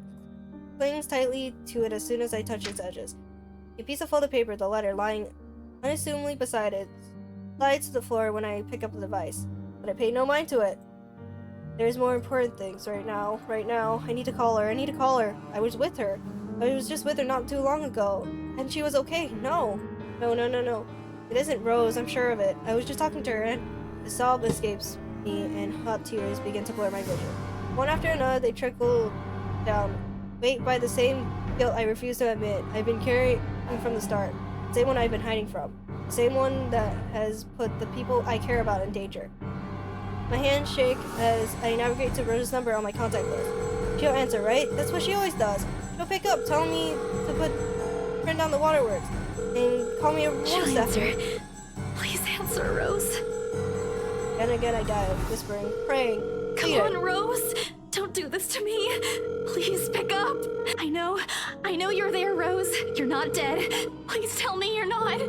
clings tightly to it as soon as I touch its edges. A piece of folded paper, the letter, lying unassumingly beside it, slides to the floor when I pick up the device. but I paid no mind to it. There's more important things right now. Right now, I need to call her. I need to call her. I was with her. I was just with her not too long ago, and she was okay. No. No, no, no, no. It isn't Rose, I'm sure of it. I was just talking to her, and the sob escapes me, and hot tears begin to blur my vision. One after another, they trickle down. Weight by the same guilt I refuse to admit. I've been carrying from the start. The same one I've been hiding from. The same one that has put the people I care about in danger. My hands shake as I navigate to Rose's number on my contact list. She'll answer, right? That's what she always does. She'll pick up, tell me to turn down the waterworks, and call me a Rose after. Please answer, Rose. And again I died, whispering, praying. Come on, Rose! Don't do this to me! Please pick up! I know you're there, Rose. You're not dead. Please tell me you're not.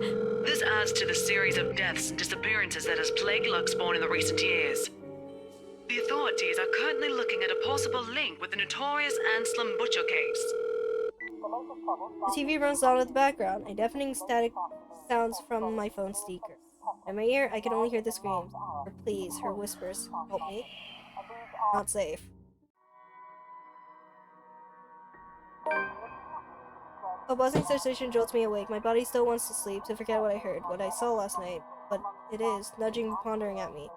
This adds to the series of deaths and disappearances that has plagued Luxborn in the recent years. The authorities are currently looking at a possible link with the notorious Anselm Butcher case. The TV runs on in the background, a deafening static sounds from my phone speaker. In my ear, I can only hear the screams. Her pleas, her whispers. Help me. Not safe. A buzzing sensation jolts me awake. My body still wants to sleep, to forget what I heard, what I saw last night. But it is, nudging, pondering at me.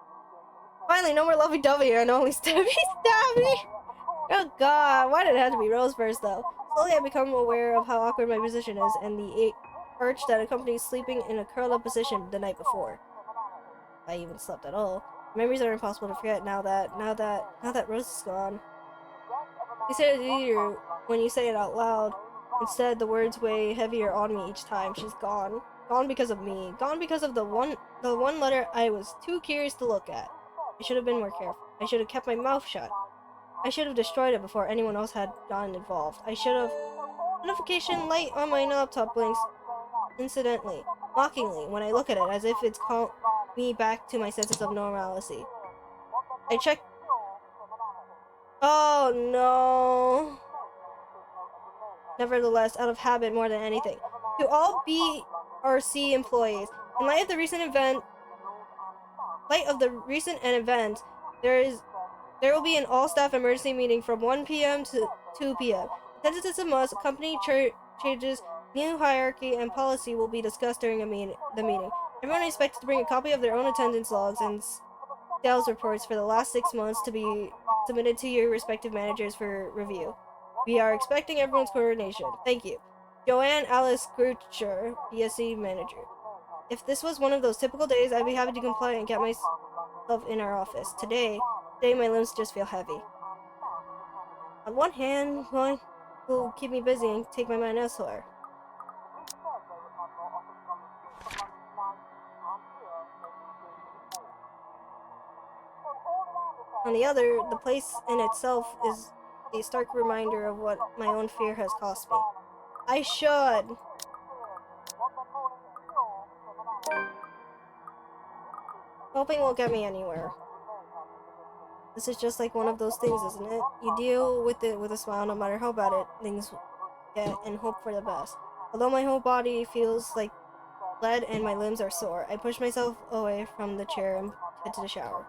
Finally, no more lovey-dovey and only stabby. Oh god, why did it have to be Rose first, though? Slowly I become aware of how awkward my position is, and the arch that accompanies sleeping in a curled-up position the night before. If I even slept at all. Memories are impossible to forget now that Rose is gone. You say it's easier when you say it out loud. Instead, the words weigh heavier on me each time. She's gone. Gone because of me. Gone because of the one letter I was too curious to look at. I should have been more careful. I should have kept my mouth shut. I should have destroyed it before anyone else had gotten involved. I should have... Notification light on my laptop blinks incidentally, mockingly, when I look at it, as if it's called me back to my senses of normalcy. I check... Oh no... Nevertheless, out of habit more than anything. To all BRC employees, in light of the recent event, there will be an all-staff emergency meeting from 1 p.m. to 2 p.m. Attendance is a must. Company changes, new hierarchy, and policy will be discussed during the meeting. Everyone is expected to bring a copy of their own attendance logs and sales reports for the last 6 months to be submitted to your respective managers for review. We are expecting everyone's coordination. Thank you. Joanne Alice Grucher, BSC Manager. If this was one of those typical days, I'd be happy to comply and get myself in our office. Today my limbs just feel heavy. On one hand, one will keep me busy and take my mind elsewhere. On the other, the place in itself is a stark reminder of what my own fear has cost me. I should! Hoping won't get me anywhere. This is just like one of those things, isn't it? You deal with it with a smile no matter how bad things get and hope for the best. Although my whole body feels like lead and my limbs are sore, I push myself away from the chair and head to the shower.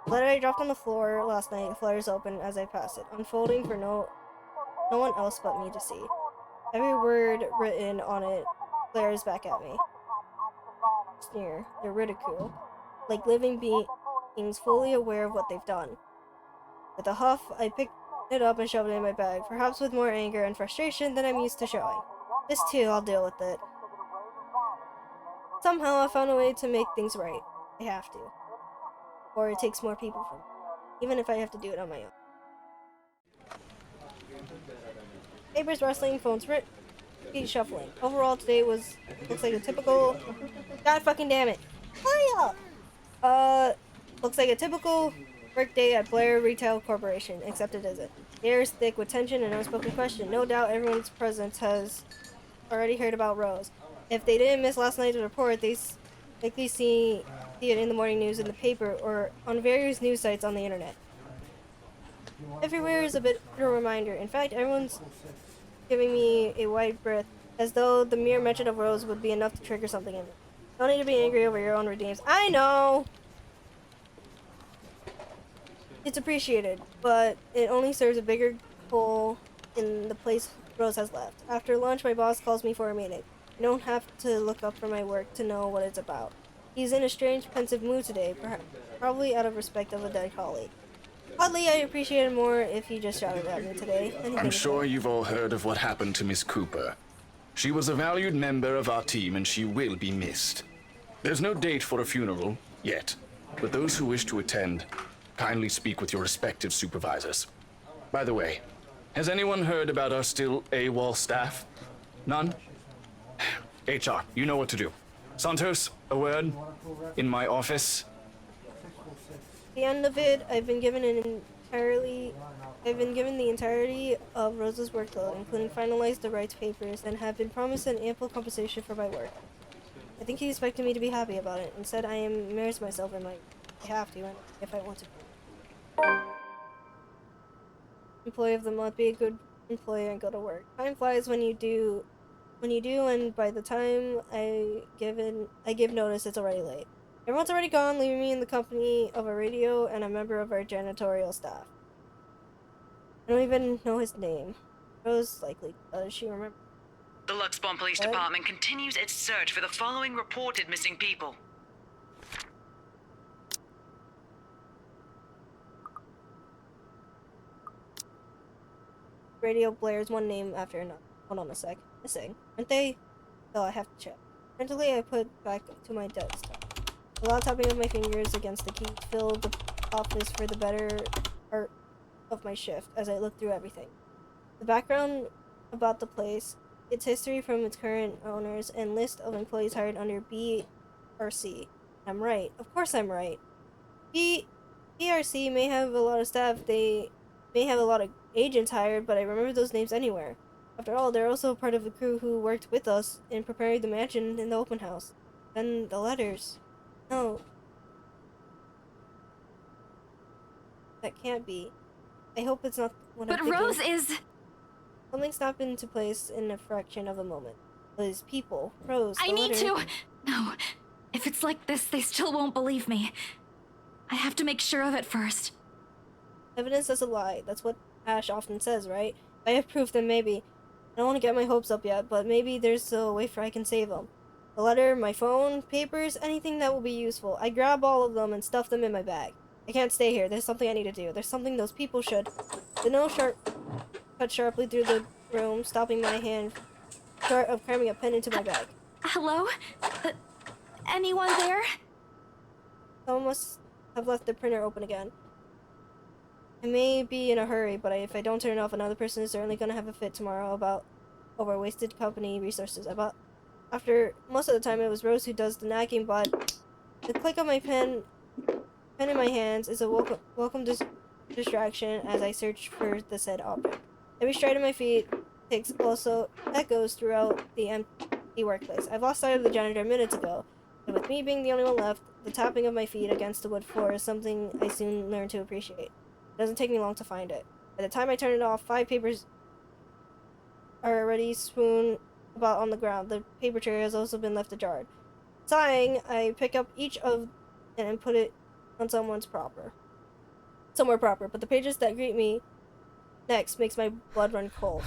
The letter I dropped on the floor last night flutters open as I pass it, unfolding for no one else but me to see. Every word written on it glares back at me. Sneer, their ridicule, like living beings fully aware of what they've done. With a huff, I pick it up and shove it in my bag, perhaps with more anger and frustration than I'm used to showing. This too, I'll deal with it. Somehow I found a way to make things right. I have to. Or it takes more people from me, even if I have to do it on my own. Papers rustling, phones feet shuffling. Overall, today looks like a typical... God fucking damn it! Hurry up! Looks like a typical workday at Blair Retail Corporation, except it isn't. The air is thick with tension and unspoken question. No doubt everyone's present has already heard about Rose. If they didn't miss last night's report, they likely see it in the morning news in the paper or on various news sites on the internet. Everywhere is a bit of a reminder. In fact, everyone's giving me a wide berth, as though the mere mention of Rose would be enough to trigger something in me. Don't need to be angry over your own redeems. I know! It's appreciated, but it only serves a bigger hole in the place Rose has left. After lunch, my boss calls me for a meeting. I don't have to look up for my work to know what it's about. He's in a strange, pensive mood today, probably out of respect of a dead colleague. Oddly, I appreciate it more if he just shouted at me today. I'm sure you've all heard of what happened to Miss Cooper. She was a valued member of our team and she will be missed. There's no date for a funeral, yet, but those who wish to attend, kindly speak with your respective supervisors. By the way, has anyone heard about our still AWOL staff? None? HR, you know what to do. Santos, a word? In my office? At the end of it, I've been given the entirety of Rose's workload, including finalized the rights papers, and have been promised an ample compensation for my work. I think he expected me to be happy about it, and said I embarrass myself and I have to, and if I want to. Employee of the month, be a good employee and go to work. Time flies when you do, and by the time I give notice, it's already late. Everyone's already gone, leaving me in the company of a radio and a member of our janitorial staff. I don't even know his name. Rose likely does. She remember. The Luxbon Police Department continues its search for the following reported missing people. Radio blares one name after another. Hold on a sec. Missing. Aren't they? Oh, I have to check. Mentally, I put back to my desktop. The loud tapping of my fingers against the key filled the office for the better part of my shift as I looked through everything. The background about the place, its history from its current owners, and list of employees hired under BRC. I'm right. Of course I'm right. BRC may have a lot of staff, they may have a lot of agents hired, but I remember those names anywhere. After all, they're also part of the crew who worked with us in preparing the mansion in the open house. And the letters. No. That can't be. I hope it's not what I'm thinking. But Rose is... Something snapped into place in a fraction of a moment. Those people. Rose, I need to... No. If it's like this, they still won't believe me. I have to make sure of it first. Evidence doesn't lie. That's what Ash often says, right? If I have proof, then maybe. I don't want to get my hopes up yet, but maybe there's still a way for I can save them. The letter, my phone, papers, anything that will be useful. I grab all of them and stuff them in my bag. I can't stay here. There's something I need to do. There's something those people should. The nose cut sharply through the room, stopping my hand short of cramming a pen into my bag. Hello? Anyone there? Someone must have left the printer open again. I may be in a hurry, but if I don't turn it off, another person is certainly going to have a fit tomorrow over wasted company resources. After most of the time, it was Rose who does the nagging, but the click of my pen in my hands is a welcome distraction as I search for the said object. Every stride of my feet also echoes throughout the empty workplace. I've lost sight of the janitor minutes ago, and with me being the only one left, the tapping of my feet against the wood floor is something I soon learned to appreciate. It doesn't take me long to find it. By the time I turn it off, 5 papers are already strewn about on the ground. The paper tray has also been left ajar. Sighing, I pick up each of and put it on somewhere proper, but the pages that greet me next makes my blood run cold.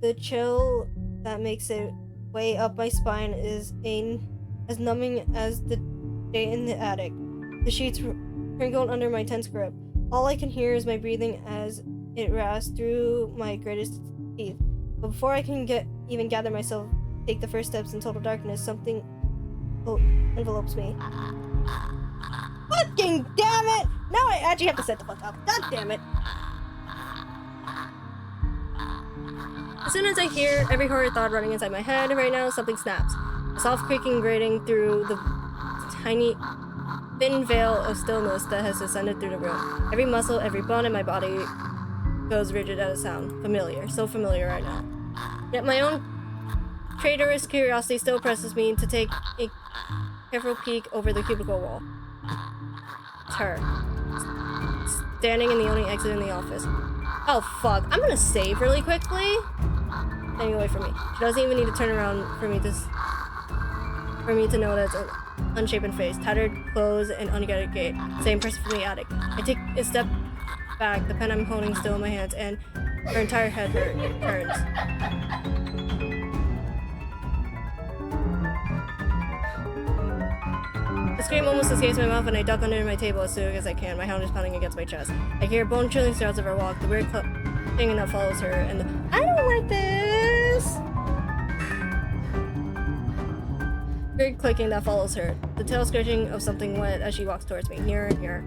The chill that makes it way up my spine is as numbing as the day in the attic. The sheets crinkled under my tense grip. All I can hear is my breathing as it rasps through my gritted teeth. But before I can even gather myself, take the first steps in total darkness, something envelopes me. Fucking damn it! Now I actually have to set the fuck up. God damn it. As soon as I hear every horrid thought running inside my head right now, something snaps. A soft creaking grating through the tiny thin veil of stillness that has descended through the room. Every muscle, every bone in my body goes rigid at a sound. Familiar. So familiar right now. Yet my own traitorous curiosity still presses me to take a careful peek over the cubicle wall. It's her. Standing in the only exit in the office. Oh fuck. I'm gonna save really quickly. Staying away from me. She doesn't even need to turn around for me to for me to know that it's an unshapen face, tattered clothes, and unguarded gait. Same person from the attic. I take a step back, the pen I'm holding still in my hands, and her entire head turns. The scream almost escapes my mouth and I duck under my table as soon as I can. My hand is pounding against my chest. I hear bone-chilling sounds of her walk, the weird thing that follows her, and the I don't like this! Weird clicking that follows her. The tail scratching of something wet as she walks towards me, nearer and nearer.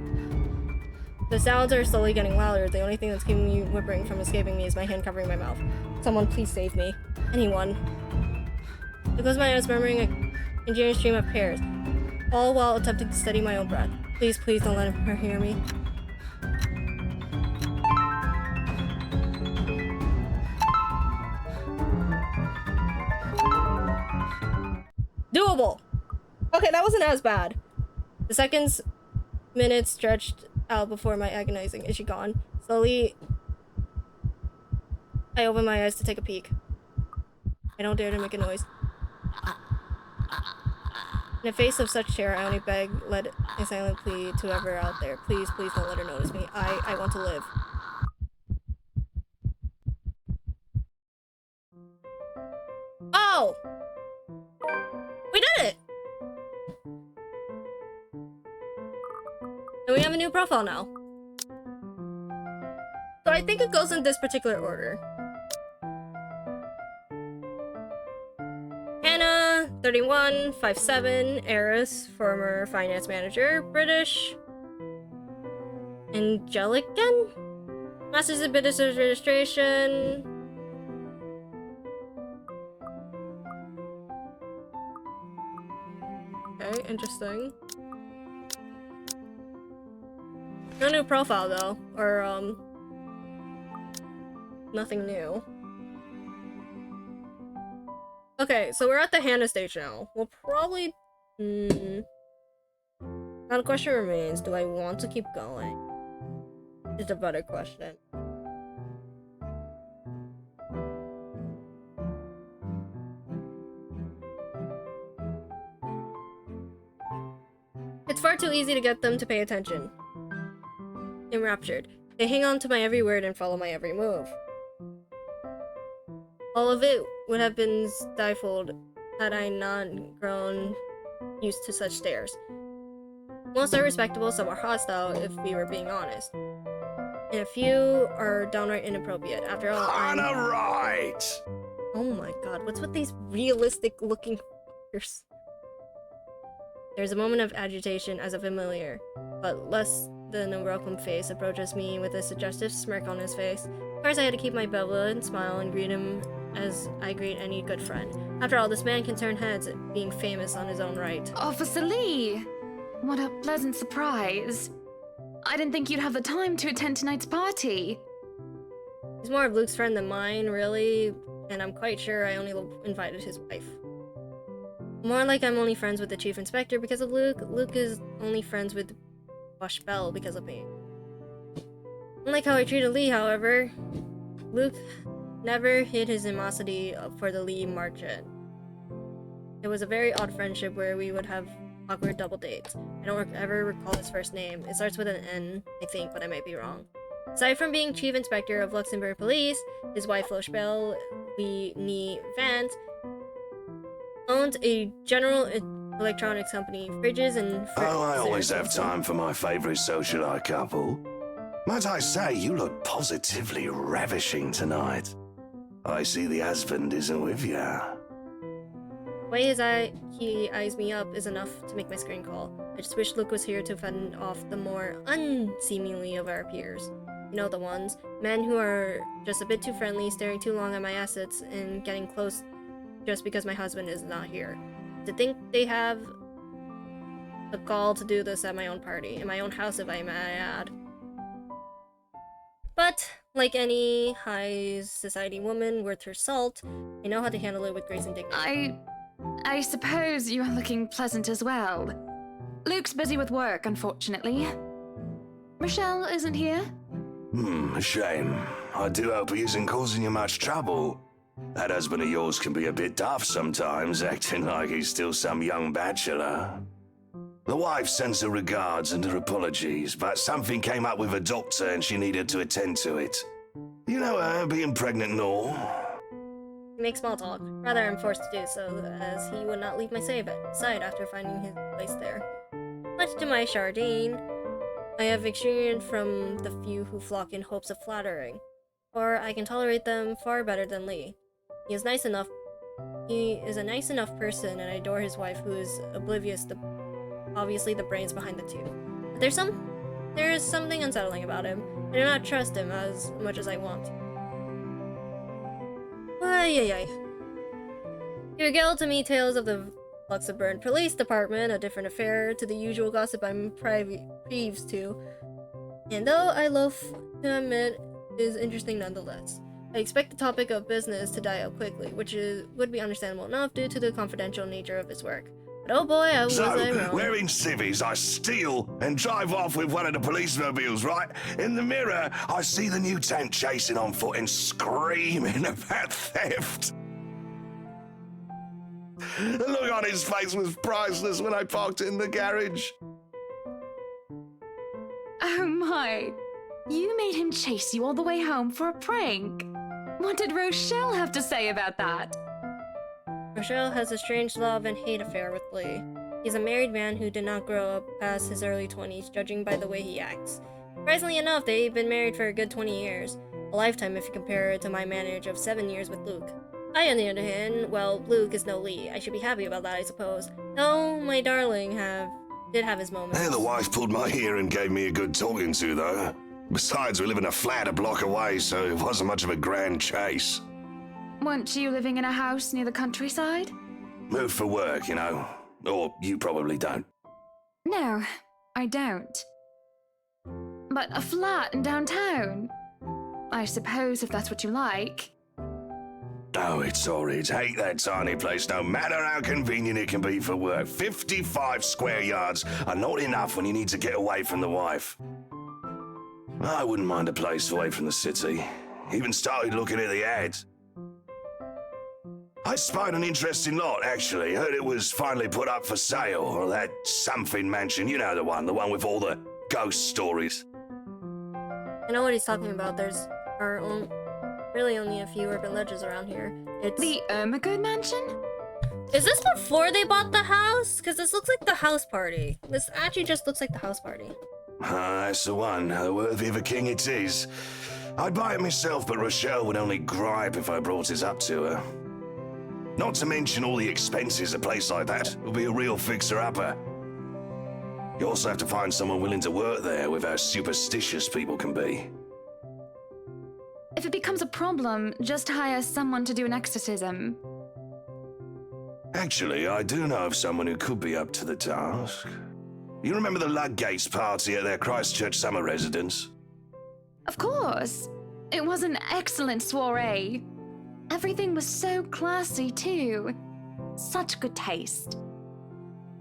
The sounds are slowly getting louder. The only thing that's keeping me whimpering from escaping me is my hand covering my mouth. Someone please save me. Anyone. I close my eyes, murmuring a endearing stream of prayers, all while attempting to steady my own breath. Please, please don't let her hear me. Doable! Okay, that wasn't as bad. The seconds, minutes stretched out before my agonizing. Is she gone? Slowly, I open my eyes to take a peek. I don't dare to make a noise. In the face of such terror, I only beg, let a silent plea to whoever out there. Please, please don't let her notice me. I want to live. Oh! We did it! And we have a new profile now. So I think it goes in this particular order. Hannah, 31, 5'7", heiress, former finance manager, British. Angelican? Masters in Business Administration. Okay, interesting. No new profile though, or nothing new. Okay, so we're at the Hannah stage now. We'll probably... Now the question remains, do I want to keep going? Is a better question. It's far too easy to get them to pay attention. Enraptured. They hang on to my every word and follow my every move. All of it would have been stifled had I not grown used to such stares. Most are respectable, some are hostile, if we were being honest. And a few are downright inappropriate. After all, Kinda right! Oh my god, what's with these realistic looking fuckers? There's a moment of agitation as a familiar, but less than a welcome face approaches me with a suggestive smirk on his face. Of course I had to keep my benevolent smile and greet him as I greet any good friend. After all, this man can turn heads, being famous on his own right. Officer Lee! What a pleasant surprise. I didn't think you'd have the time to attend tonight's party. He's more of Luke's friend than mine, really, and I'm quite sure I only invited his wife. More like I'm only friends with the chief inspector because of Luke. Luke is only friends with Wash Bell because of me. Unlike how I treated Lee, however, Luke never hid his animosity for the Lee merchant. It was a very odd friendship where we would have awkward double dates. I don't ever recall his first name. It starts with an N, I think, but I might be wrong. Aside from being chief inspector of Luxembourg Police, his wife Lochbel Lee Vance owns a General Electronics company, fridges and Oh, I always have time for my favorite socialite couple. Might I say, you look positively ravishing tonight. I see the husband isn't with you. The way he eyes me up is enough to make my screen call. I just wish Luke was here to fend off the more unseemly of our peers. You know the ones. Men who are just a bit too friendly, staring too long at my assets, and getting close just because my husband is not here. To think they have the gall to do this at my own party, in my own house if I may add. But, like any high society woman worth her salt, I know how to handle it with grace and dignity. I suppose you're looking pleasant as well. Luke's busy with work, unfortunately. Michelle isn't here? A shame. I do hope he isn't causing you much trouble. That husband of yours can be a bit daft sometimes, acting like he's still some young bachelor. The wife sends her regards and her apologies, but something came up with a doctor and she needed to attend to it. You know her, being pregnant and all. He makes small talk. Rather, I'm forced to do so, as he would not leave my side after finding his place there. Much to my chagrin, I have experienced from the few who flock in hopes of flattering, or I can tolerate them far better than Lee. He is a nice enough person, and I adore his wife, who is oblivious to obviously the brains behind the two. But there is something unsettling about him. I do not trust him as much as I want. Ay. You regale to me tales of the Luxembourg Police Department, a different affair to the usual gossip I'm privy to, and though I loathe to admit, is interesting nonetheless. I expect the topic of business to die out quickly, which would be understandable enough due to the confidential nature of his work. But oh boy, was I wrong. Wearing civvies, I steal and drive off with one of the police mobiles, right? In the mirror, I see the mutant chasing on foot and screaming about theft. The look on his face was priceless when I parked it in the garage. Oh my. You made him chase you all the way home for a prank. What did Rochelle have to say about that? Rochelle has a strange love and hate affair with Lee. He's a married man who did not grow up past his early 20s, judging by the way he acts. Surprisingly enough, they've been married for a good 20 years. A lifetime if you compare it to my marriage of 7 years with Luke. I, on the other hand, well, Luke is no Lee. I should be happy about that, I suppose. Though my darling did have his moments. Hey, the wife pulled my ear and gave me a good talking to, though. Besides, we live in a flat a block away, so it wasn't much of a grand chase. Weren't you living in a house near the countryside? Moved for work, you know. Or you probably don't. No, I don't. But a flat in downtown? I suppose if that's what you like. Oh, it's horrid. Hate that tiny place, no matter how convenient it can be for work. 55 square yards are not enough when you need to get away from the wife. I wouldn't mind a place away from the city. Even started looking at the ads. I spied an interesting lot, actually. Heard it was finally put up for sale, or that something mansion. You know the one with all the ghost stories. I know what he's talking about. Really only a few urban legends around here. It's the Ermagood mansion? Is this before they bought the house? Because this looks like the house party. This actually just looks like the house party. That's the one. Worthy of a king it is. I'd buy it myself, but Rochelle would only gripe if I brought it up to her. Not to mention all the expenses a place like that will be a real fixer-upper. You also have to find someone willing to work there with how superstitious people can be. If it becomes a problem, just hire someone to do an exorcism. Actually, I do know of someone who could be up to the task. You remember the Ludgates party at their Christchurch summer residence? Of course. It was an excellent soiree. Everything was so classy, too. Such good taste.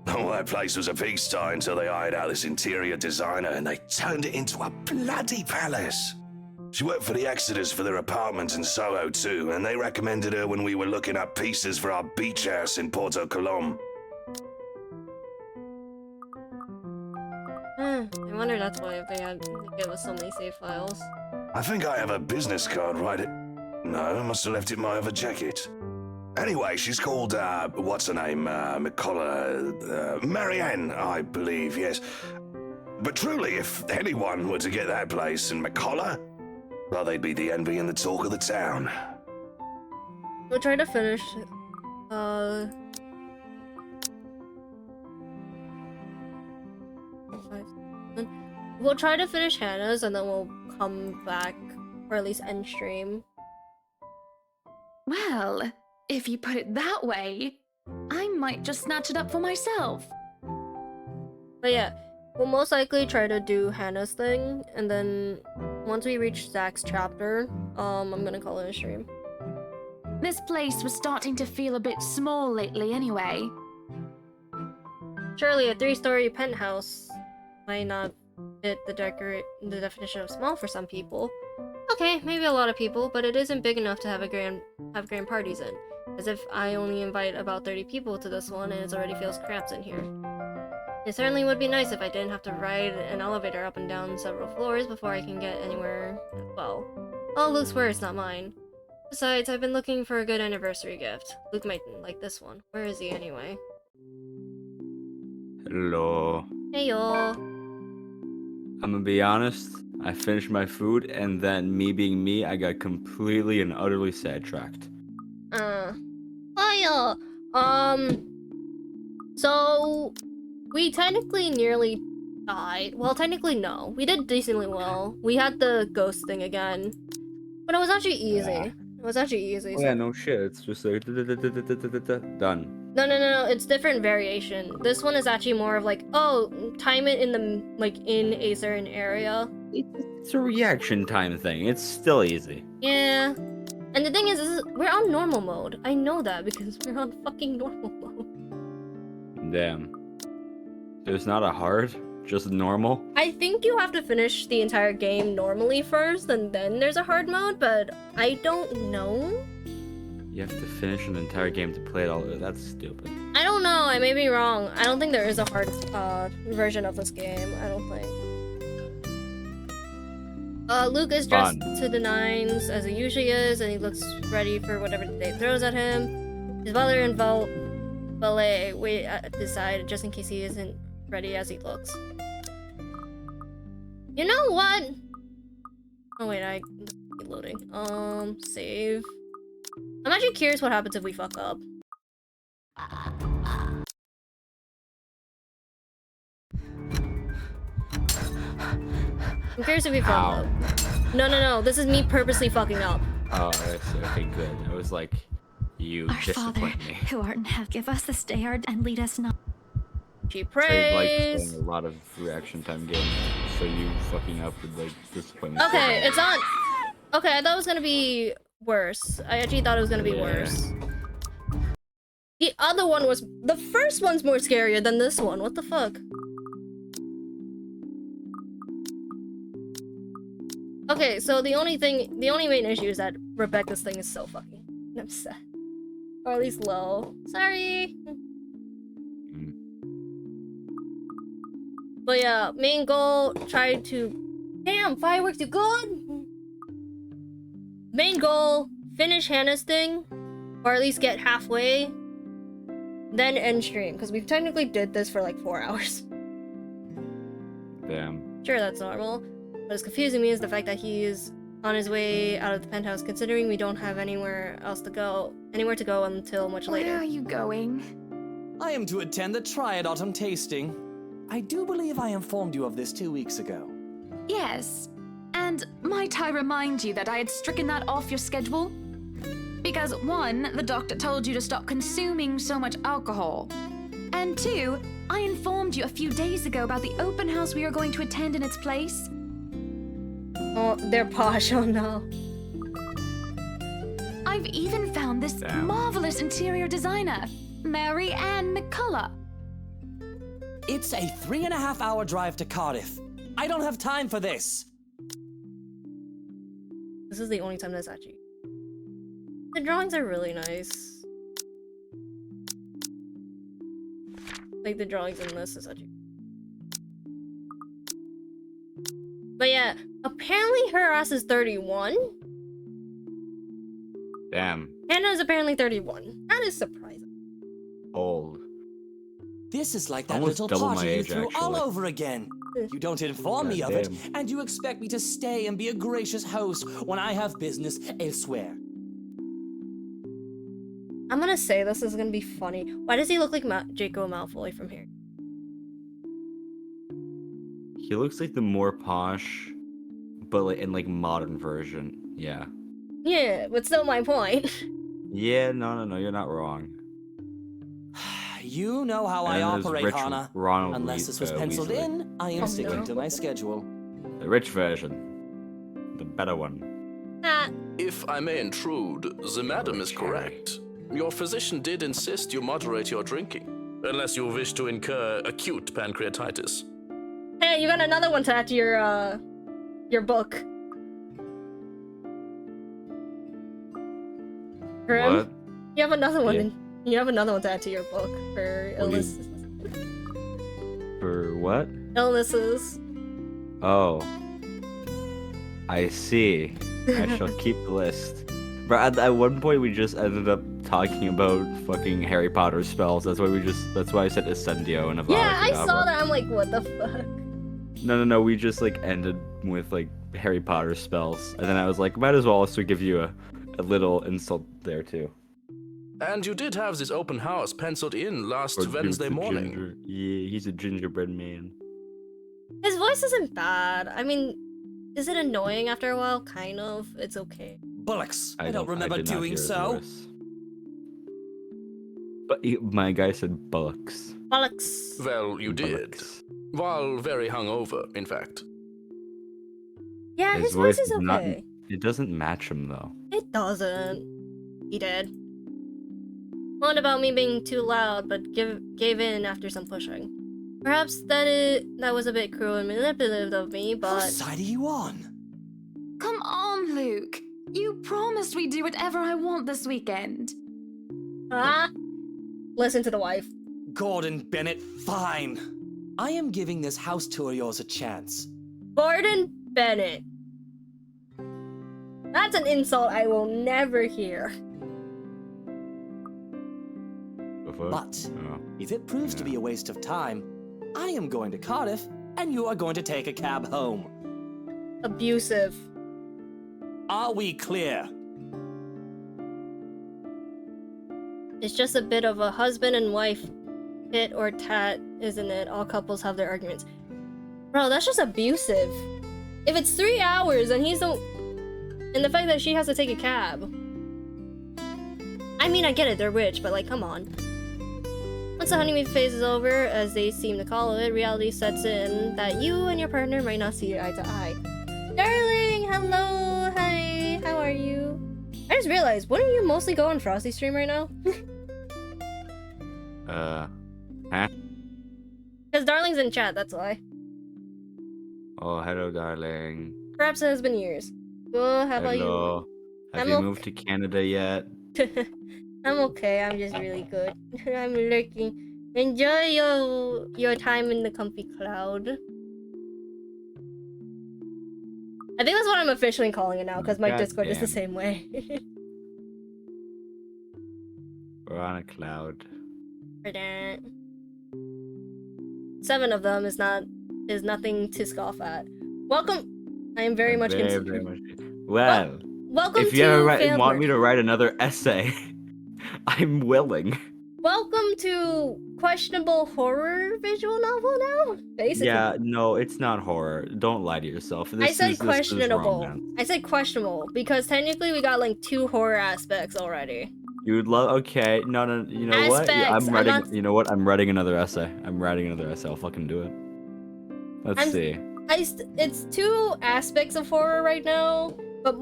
Oh, that place was a pigsty until they hired out this interior designer and they turned it into a bloody palace. She worked for the Exodus for their apartment in Soho too, and they recommended her when we were looking up pieces for our beach house in Porto Colom. I wonder that's why they gave us so many save files. I think I have a business card no, I must have left it in my other jacket. Anyway, she's called, what's her name? McCullough, Marianne, I believe, yes. But truly, if anyone were to get that place in McCullough, well, they'd be the envy and the talk of the town. We'll try to finish, we'll try to finish Hannah's and then we'll come back, or at least end stream. Well, if you put it that way, I might just snatch it up for myself. But yeah, we'll most likely try to do Hannah's thing, and then once we reach Zach's chapter, I'm gonna call it a stream. This place was starting to feel a bit small lately anyway. Surely a 3-story penthouse might not fit the definition of small for some people. Okay, maybe a lot of people, but it isn't big enough to have grand parties in. As if I only invite about 30 people to this one and it already feels cramped in here. It certainly would be nice if I didn't have to ride an elevator up and down several floors before I can get anywhere as well. All Luke's words, not mine. Besides, I've been looking for a good anniversary gift. Luke might like this one. Where is he anyway? Hello. Hey y'all. I'm gonna be honest, I finished my food, and then me being me, I got completely and utterly sidetracked. Hiya! So, we technically nearly died. Well, technically no. We did decently well. We had the ghost thing again. But it was actually easy. Yeah. It was actually easy. Oh, yeah, no shit, it's just like, done. No, it's different variation. This one is actually more of like, oh, time it in the, like, in a certain area. It's a reaction time thing, it's still easy. Yeah. And the thing is we're on normal mode. I know that because we're on fucking normal mode. Damn. There's not a hard, just normal? I think you have to finish the entire game normally first, and then there's a hard mode, but I don't know. You have to finish an entire game to play it all. That's stupid. I don't know, I may be wrong. I don't think there is a hard version of this game, I don't think. Luke is dressed to the nines, as he usually is, and he looks ready for whatever the day throws at him. His brother and Valet wait at his side, just in case he isn't ready as he looks. You know what? Oh wait, I keep loading. Save. I'm actually curious what happens if we fuck up. I'm curious if we fuck up. No. This is me purposely fucking up. Oh, I see. Okay, good. I was like, you Our Father, disappoint me. who art in heaven, give us this day our and lead us not. She I like prays. playing a lot of reaction time games, so you fucking up would like disappoint me. Okay, it's on. Okay, I thought it was gonna be worse. I actually thought it was gonna be worse. The other one was. The first one's more scarier than this one. What the fuck? Okay, so the only main issue is that Rebecca's thing is so fucking upset. Or at least low. Sorry. But yeah, main goal, try to... Damn, fireworks, you good? Main goal, finish Hannah's thing. Or at least get halfway. Then end stream, because we technically did this for like 4 hours. Damn. Sure, that's normal. What is confusing me is the fact that he is on his way out of the penthouse, considering we don't have anywhere to go until much later. Where are you going? I am to attend the Triad Autumn Tasting. I do believe I informed you of this 2 weeks ago. Yes. And might I remind you that I had stricken that off your schedule? Because 1, the doctor told you to stop consuming so much alcohol. And 2, I informed you a few days ago about the open house we are going to attend in its place. Oh, they're posh, oh no. I've even found this marvelous interior designer, Mary Ann McCullough. It's a 3.5-hour drive to Cardiff. I don't have time for this. This is the only time that's actually... The drawings are really nice. Like, the drawings in this is actually... But yeah, apparently her ass is 31. Damn. Hannah is apparently 31. That is surprising. Old. This is like that Almost little double party my you age, threw all actually. over again. You don't inform me of it, Goddamn. and you expect me to stay and be a gracious host when I have business elsewhere. I'm gonna say this is gonna be funny. Why does he look like Draco Malfoy from here? He looks like the more posh, but like in like modern version. Yeah. Yeah, but still my point. Yeah, no, you're not wrong. You know how I And there's operate, rich Hannah. Ronald Unless this was penciled Weasley. in, I am sticking to my schedule. The rich version. The better one. If I may intrude, the madam is correct. Your physician did insist you moderate your drinking, unless you wish to incur acute pancreatitis. Hey, you got another one to add to your book. Grim, What? you have another one. Yeah. You have another one to add to your book for illnesses. For what? Illnesses. Oh. I see. I shall keep the list. But at one point we just ended up talking about fucking Harry Potter spells. That's why I said Ascendio and Avada Yeah, I Kedavra. saw that. I'm like, what the fuck? No. We just like ended with like Harry Potter spells, and then I was like, might as well also give you a little insult there too. And you did have this open house penciled in last Or Wednesday the morning. Yeah, he's a gingerbread man. His voice isn't bad. I mean, is it annoying after a while? Kind of. It's okay. Bullocks, I don't remember did not doing hear his so. voice. But my guy said bullocks. Bollocks. Well, you did. Bullocks. While very hungover, in fact. Yeah, his voice is not. okay. It doesn't match him though. It doesn't. He did. What about me being too loud, but gave in after some pushing? Perhaps that was a bit cruel and manipulative of me, but... Whose side are you on? Come on, Luke. You promised we'd do whatever I want this weekend. Huh? Listen to the wife. Gordon Bennett, fine. I am giving this house tour of yours a chance. Gordon Bennett. That's an insult I will never hear. But if it proves to be a waste of time, I am going to Cardiff, and you are going to take a cab home. Abusive. Are we clear? It's just a bit of a husband and wife tit or tat, isn't it? All couples have their arguments. Bro, that's just abusive. If it's 3 hours and he's the... And the fact that she has to take a cab. I mean, I get it, they're rich, but like, come on. Once the honeymoon phase is over, as they seem to call it, reality sets in that you and your partner might not see eye to eye. Darling, hello, hi, how are you? I just realized, wouldn't you mostly go on Frosty stream right now? Huh? Because Darling's in chat, that's why. Oh, hello, darling. Perhaps it has been years. Well, how about you? Hello. Have I'm you okay. moved to Canada yet? I'm okay, I'm just really good. I'm lurking. Enjoy your time in the comfy cloud. I think that's what I'm officially calling it now, because my Discord is the same way. We're on a cloud. 7 of them is nothing to scoff at. Welcome. I am very much considering. Well, welcome if you to ever failed want work. me to write another essay, I'm willing. Welcome to questionable horror visual novel now? Basically. Yeah, no, it's not horror. Don't lie to yourself. I said this is questionable. romance. I said questionable because technically we got like 2 horror aspects already. You'd love. Okay, no. You know what? Yeah, Aspects, I'm I'm writing. not- You know what? I'm writing another essay. I'll fucking do it. Let's see. It's 2 aspects of horror right now, but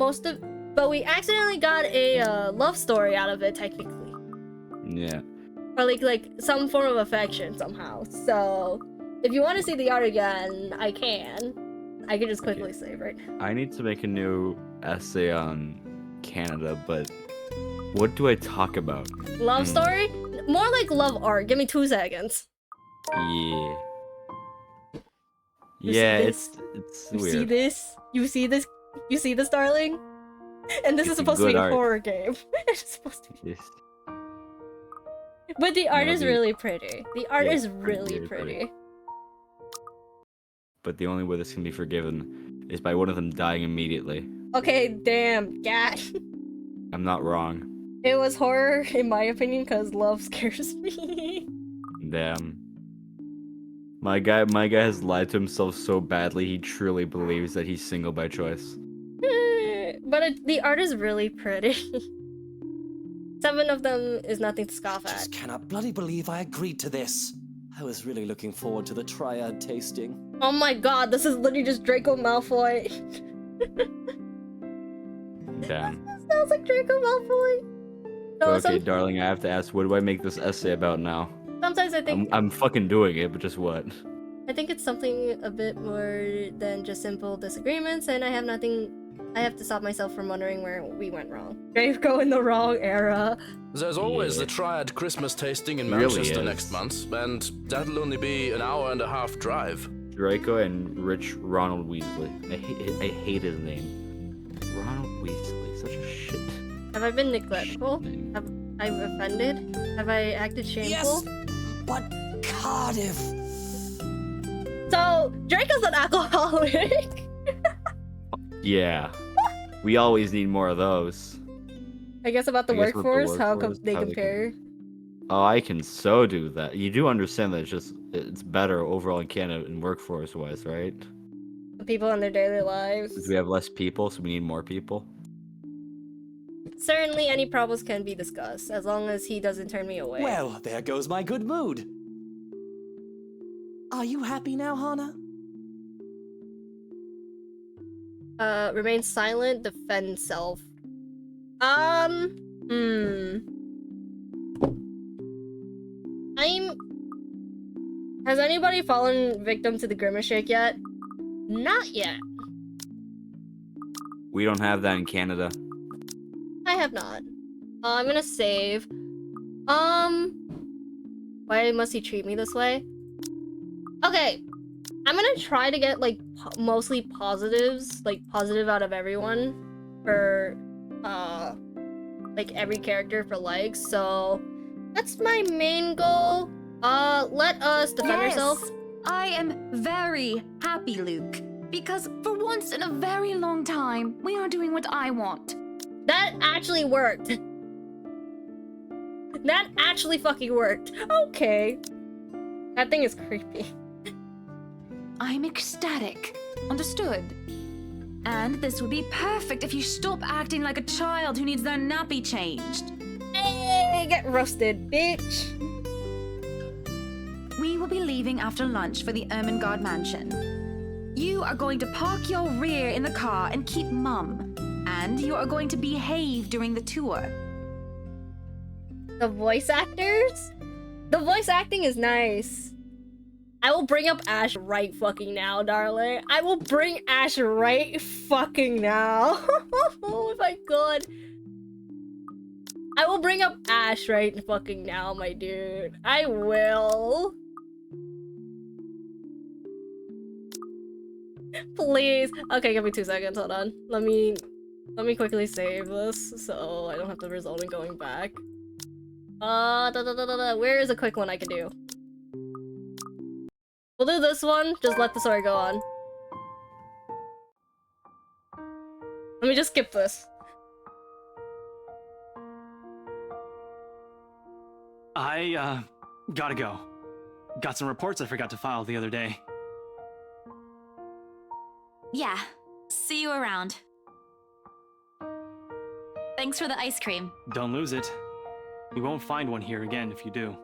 but we accidentally got a love story out of it technically, Yeah. or like some form of affection somehow. So if you want to see the art again, I can just quickly save right now. I need to make a new essay on Canada, but what do I talk about? Love story? More like love art. Give me 2 seconds. Yeah. You Yeah, see it's You weird. see this? You see this? You see this, darling? And this is It's supposed to good be a art. horror game. It's supposed to be. Yes. But the art No, is the- really pretty. The art Yeah, is it's really really pretty. But the only way this can be forgiven is by one of them dying immediately. Okay, damn, God. I'm not wrong. It was horror, in my opinion, because love scares me. Damn. My guy has lied to himself so badly he truly believes that he's single by choice. But the art is really pretty. 7 of them is nothing to scoff at. Cannot bloody believe I agreed to this. I was really looking forward to the triad tasting. Oh my god, this is literally just Draco Malfoy. Damn. Sounds like Draco Malfoy. No, Okay, darling, I have to ask, what do I make this essay about now? sometimes I think I'm fucking doing it, but just what? I think it's something a bit more than just simple disagreements, and I have to stop myself from wondering where we went wrong. Draco in the wrong era. There's always the Triad Christmas tasting in Really Manchester is. next month, and that'll only be an hour and a half drive. Draco and Rich Ronald Weasley. I hate his name. Ronald Weasley, such a shit. Have I been neglectful? Have I offended? Have I acted shameful? Yes, but Cardiff. So, Draco's an alcoholic. Yeah. We always need more of those. I guess about the I guess with the workforce, how workforce, they how they compare. Oh, I can so do that. You do understand that it's better overall in Canada in workforce wise, right? The people in their daily lives. Because we have less people, so we need more people. Certainly, any problems can be discussed, as long as he doesn't turn me away. Well, there goes my good mood. Are you happy now, Hana? Remain silent, defend self. Has anybody fallen victim to the Grimace Shake yet? Not yet. We don't have that in Canada. I have not. I'm gonna save. Why must he treat me this way? Okay. I'm gonna try to get, like, mostly positives, like, positive out of everyone for, like, every character for likes, so that's my main goal. Let us defend ourselves. I am very happy, Luke, because for once in a very long time, we are doing what I want. That actually worked. That actually fucking worked. Okay. That thing is creepy. I'm ecstatic. Understood? And this would be perfect if you stop acting like a child who needs their nappy changed. Hey, get roasted, bitch. We will be leaving after lunch for the Ermengarde mansion. You are going to park your rear in the car and keep mum. And you are going to behave during the tour. The voice actors? The voice acting is nice. I will bring up Ash right fucking now, darling. I will bring Ash right fucking now. If I could. I will bring up Ash right fucking now, my dude. I will. Please. Okay, give me 2 seconds. Hold on. Let me quickly save this so I don't have to result in going back. Where is a quick one I can do? We'll do this one. Just let the story go on. Let me just skip this. I, gotta go. Got some reports I forgot to file the other day. Yeah, see you around. Thanks for the ice cream. Don't lose it. You won't find one here again if you do.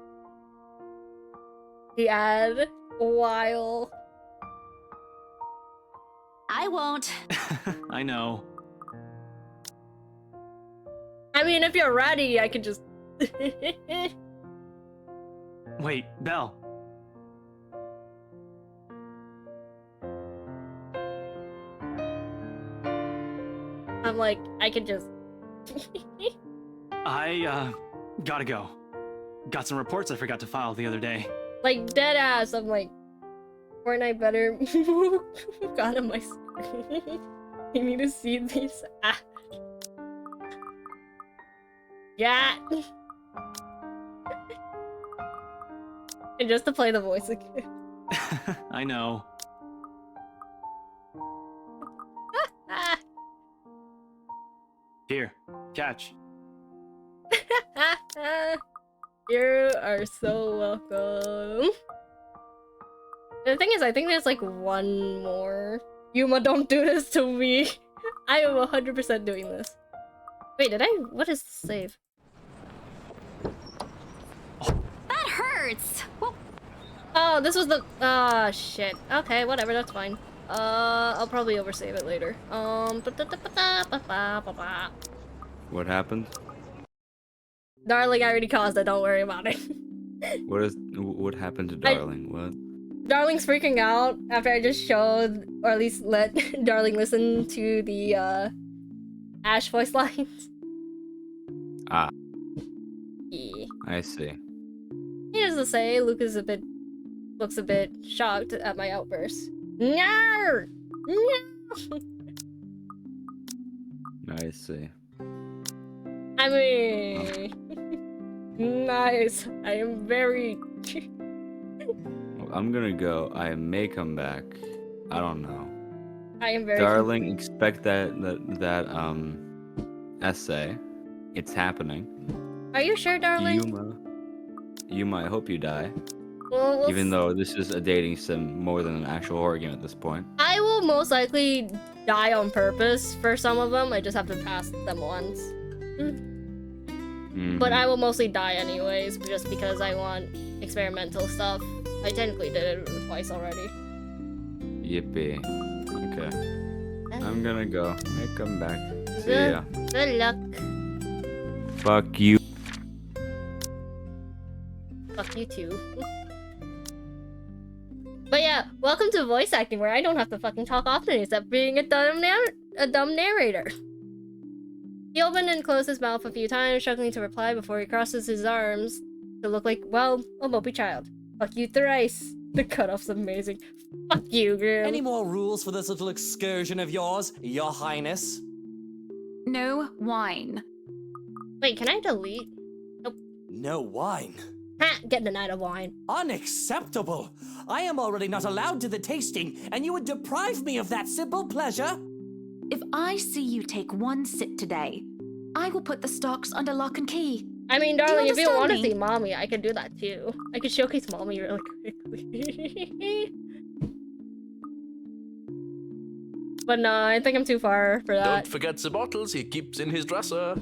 The ad. While. I won't. I know. I mean, if you're ready, I could just... Wait, Belle. I'm like, I could just... I, gotta go. Got some reports I forgot to file the other day. Like, dead ass, I'm like... Fortnite better move out of my screen. You need to see these... Ah. Yeah! And just to play the voice again. I know. Here, catch. You are so welcome. The thing is, I think there's like one more. Yuma, don't do this to me. I am 100% doing this. Wait, did I? What is the save? That hurts! Well, oh, this was the... Ah, shit. Okay, whatever, that's fine. I'll probably oversave it later. What happened? Darling, I already caused it, don't worry about it. What happened to Darling? What? Darling's freaking out after I just showed, or at least let Darling listen to the Ash voice lines. Ah. Yeah. I see. Needless to say, Luke is looks a bit shocked at my outburst. No! No! I see. I mean... Nice. I am very... I'm gonna go. I may come back. I don't know. I am very... Darling, expect that essay. It's happening. Are you sure, Darling? Yuma, I hope you die. Well, even though this is a dating sim more than an actual horror game at this point. I will most likely die on purpose for some of them. I just have to pass them once. But I will mostly die anyways, just because I want experimental stuff. I technically did it twice already. Yippee. Okay. I'm gonna go. I come back. See ya. Good luck. Fuck you. Fuck you too. But yeah, welcome to voice acting, where I don't have to fucking talk often except being a dumb narrator. He opened and closed his mouth a few times, struggling to reply before he crosses his arms to look like, well, a mopey child. Fuck you thrice. The cutoff's amazing. Fuck you, girl. Any more rules for this little excursion of yours, Your Highness? No wine. Wait, can I delete? Nope. No wine? Ha! Get denied of wine. Unacceptable! I am already not allowed to the tasting, and you would deprive me of that simple pleasure? If I see you take one sip today, I will put the stocks under lock and key. I mean, darling, if you understand want to me? see mommy, I could do that too. I could showcase mommy really quickly. But no, I think I'm too far for that. Don't forget the bottles he keeps in his dresser.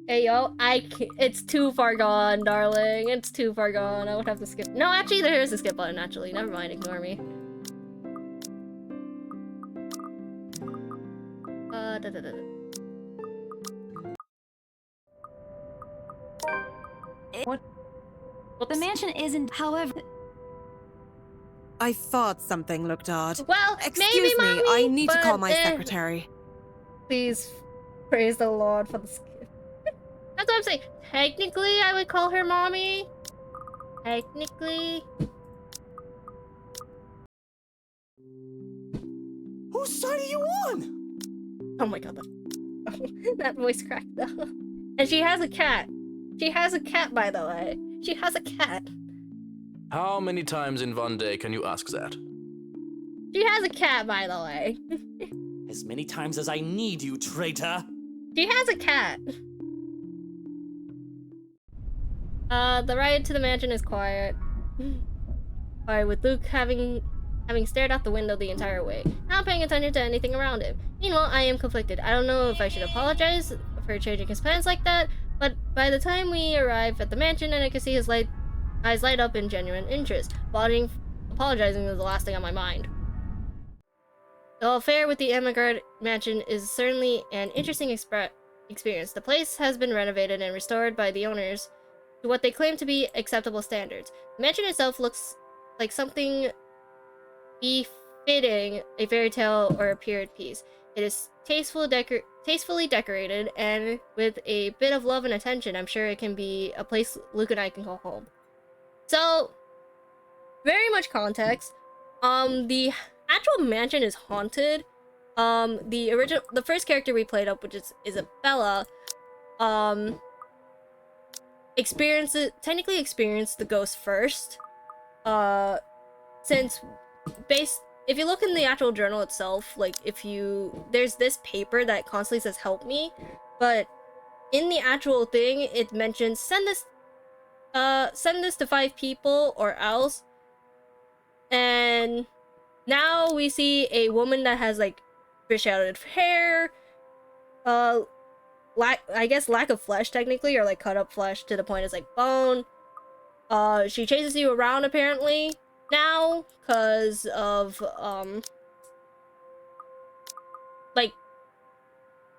Hey yo, it's too far gone, darling. It's too far gone. I would have to skip. No, actually, there is a skip button. Actually, never mind. Ignore me. What? The mansion isn't, however. I thought something looked odd. Well, excuse maybe, me, mommy, I need to call but, my secretary. Please, praise the Lord for the skip. That's what I'm saying. Technically, I would call her mommy. Technically. Whose side are you on? Oh my god, that voice cracked though. And she has a cat. She has a cat, by the way. She has a cat. How many times in one day can you ask that? She has a cat, by the way. As many times as I need you, traitor. She has a cat. The ride to the mansion is quiet. Alright, with Luke having stared out the window the entire way, not paying attention to anything around him. Meanwhile, I am conflicted. I don't know if I should apologize for changing his plans like that, but by the time we arrive at the mansion and I can see his eyes light up in genuine interest, apologizing is the last thing on my mind. The affair with the Emigard mansion is certainly an interesting experience. The place has been renovated and restored by the owners to what they claim to be acceptable standards. The mansion itself looks like something befitting a fairy tale or a period piece. It is tastefully decorated, and with a bit of love and attention, I'm sure it can be a place Luke and I can call home. So, very much context. The actual mansion is haunted. The first character we played up, which is Isabella, technically experienced the ghost first. Since if you look in the actual journal itself, like there's this paper that constantly says help me, but in the actual thing it mentions send this to 5 people or else. And now we see a woman that has like disheveled hair, I guess lack of flesh technically, or like cut up flesh to the point it's like bone. She chases you around apparently now because of like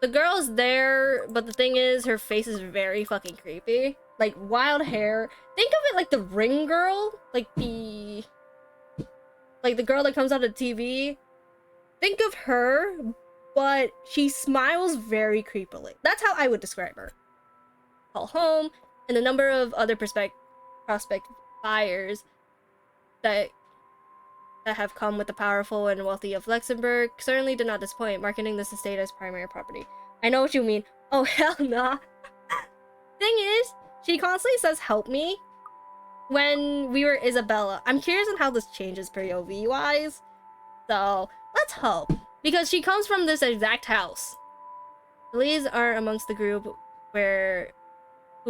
the girl's there, but the thing is her face is very fucking creepy. Like wild hair. Think of it like the Ring Girl, like the like the girl that comes out of TV. Think of her, but she smiles very creepily. That's how I would describe her. Call home, and the number of other prospect buyers that have come with the powerful and wealthy of Luxembourg certainly did not disappoint, marketing this estate as primary property. I know what you mean. Oh, hell nah. Thing is, she constantly says help me when we were Isabella. I'm curious on how this changes POV-wise. So, let's hope. Because she comes from this exact house. The Lees are amongst the group who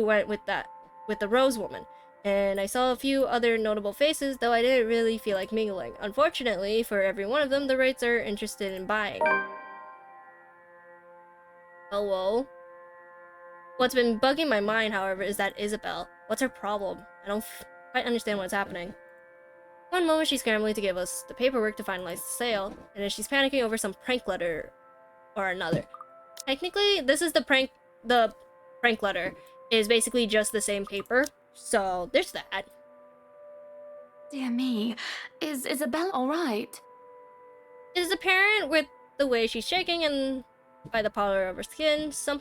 went with the Rose woman. And I saw a few other notable faces, though I didn't really feel like mingling. Unfortunately, for every one of them, the Wrights are interested in buying. Hello? What's been bugging my mind, however, is that Isabel. What's her problem? I don't quite understand what's happening. One moment she's scrambling to give us the paperwork to finalize the sale, and then she's panicking over some prank letter or another. Technically, this is the prank letter is basically just the same paper. So, there's that. Dear me, is Isabelle alright? It is apparent with the way she's shaking and by the pallor of her skin, some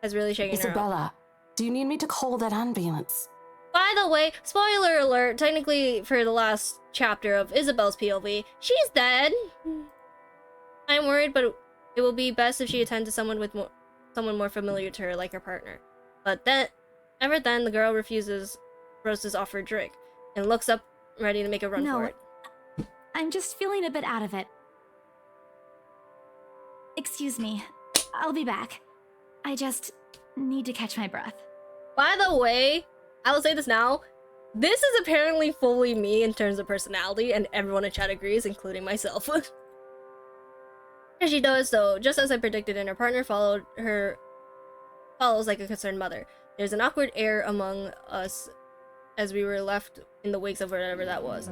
has really shaken her up. Isabella, do you need me to call that ambulance? By the way, spoiler alert, technically for the last chapter of Isabel's POV, she's dead. I'm worried, but it will be best if she attends to someone more familiar to her, like her partner. But then, the girl refuses Rose's offered drink and looks up, ready to make a run for it. I'm just feeling a bit out of it. Excuse me. I'll be back. I just need to catch my breath. By the way, I will say this now. This is apparently fully me in terms of personality, and everyone in chat agrees, including myself. And she does so, just as I predicted, and her partner follows like a concerned mother. There's an awkward air among us as we were left in the wakes of whatever that was.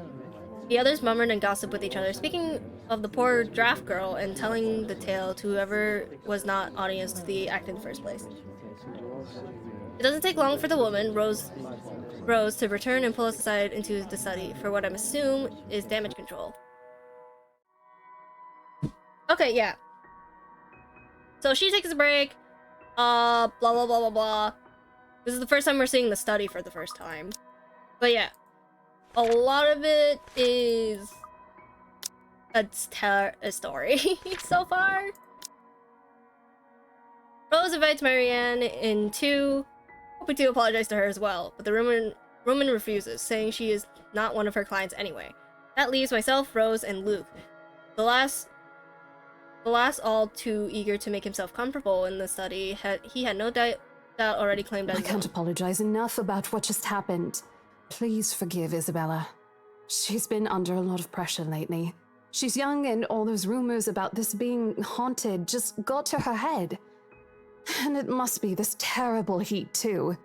The others murmured and gossiped with each other, speaking of the poor draft girl and telling the tale to whoever was not audience to the act in the first place. It doesn't take long for the woman, Rose, to return and pull us aside into the study for what I'm assuming is damage control. Okay, yeah. So she takes a break. Blah, blah, blah, blah, blah. This is the first time we're seeing the study for the first time. But yeah. A lot of it is a story so far. Rose invites Marianne in too, hoping to apologize to her as well, but the Roman refuses, saying she is not one of her clients anyway. That leaves myself, Rose, and Luke. The last all too eager to make himself comfortable in the study, he had no doubt already claimed as I can't apologize enough about what just happened. Please forgive Isabella. She's been under a lot of pressure lately. She's young, and all those rumors about this being haunted just got to her head. And it must be this terrible heat, too.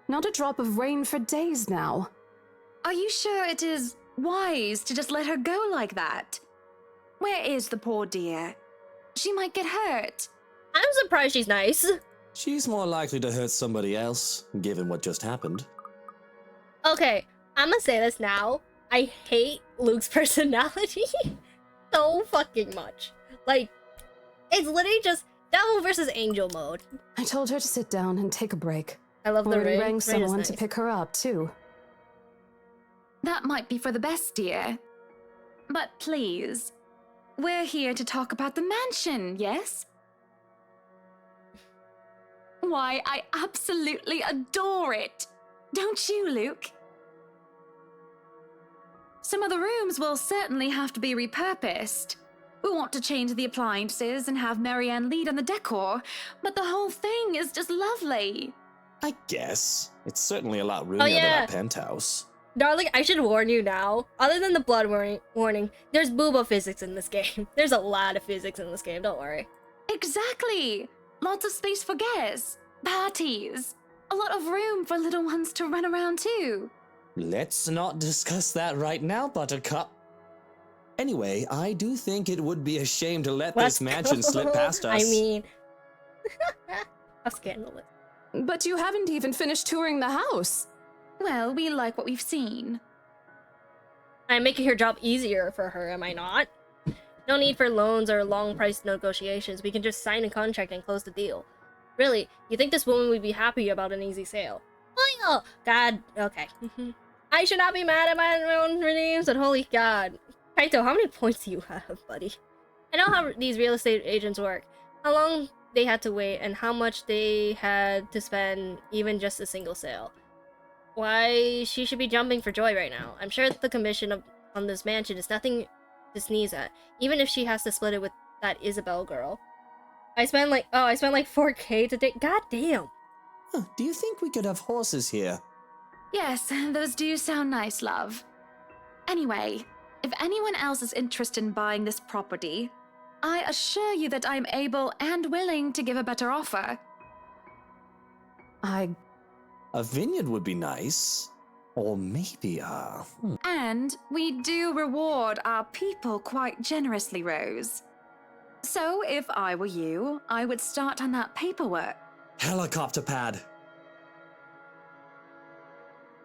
Not a drop of rain for days now. Are you sure it is wise to just let her go like that? Where is the poor dear? She might get hurt. I'm surprised she's nice. She's more likely to hurt somebody else, given what just happened. Okay, I'm gonna say this now. I hate Luke's personality so fucking much. Like, it's literally just devil versus angel mode. I told her to sit down and take a break. I love the Already rain. rang someone Nice. to pick her up, too. That might be for the best, dear. But please, we're here to talk about the mansion, yes? Why, I absolutely adore it. Don't you, Luke? Some of the rooms will certainly have to be repurposed. We want to change the appliances and have Marianne lead on the decor, but the whole thing is just lovely. I guess. It's certainly a lot roomier than our penthouse. Darling, I should warn you now. Other than the blood warning, there's booba physics in this game. There's a lot of physics in this game, don't worry. Exactly! Lots of space for guests, parties, a lot of room for little ones to run around too. Let's not discuss that right now, Buttercup. Anyway, I do think it would be a shame to let this mansion slip past us. I mean, how scandalous. But you haven't even finished touring the house. Well, we like what we've seen. I'm making her job easier for her, am I not? No need for loans or long price negotiations. We can just sign a contract and close the deal. Really, you think this woman would be happy about an easy sale? Oh, God, okay. I should not be mad at my own names, but holy God. Kaito, how many points do you have, buddy? I know how these real estate agents work. How long they had to wait and how much they had to spend even just a single sale. Why, she should be jumping for joy right now. I'm sure the commission on this mansion is nothing to sneeze at, even if she has to split it with that Isabel girl. I spent like 4K to date. God damn. Huh, do you think we could have horses here? Yes, those do sound nice, love. Anyway, if anyone else is interested in buying this property, I assure you that I'm able and willing to give a better offer. A vineyard would be nice. Or maybe And we do reward our people quite generously, Rose. So if I were you, I would start on that paperwork. Helicopter pad.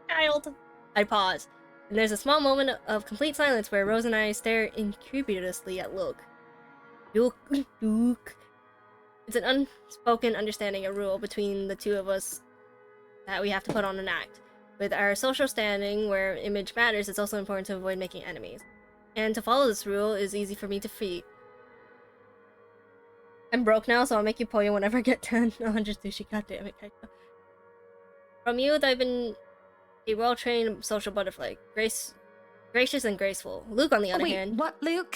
Child. I pause, and there's a small moment of complete silence where Rose and I stare incredulously at Luke. Luke. It's an unspoken understanding, a rule between the two of us that we have to put on an act. With our social standing, where image matters, it's also important to avoid making enemies. And to follow this rule is easy for me to feat. I'm broke now, so I'll make you Poyo whenever I get 100 sushi. God damn it, Kaito. From youth, I've been a well-trained social butterfly. Gracious and graceful. Luke, on the other hand... What, Luke?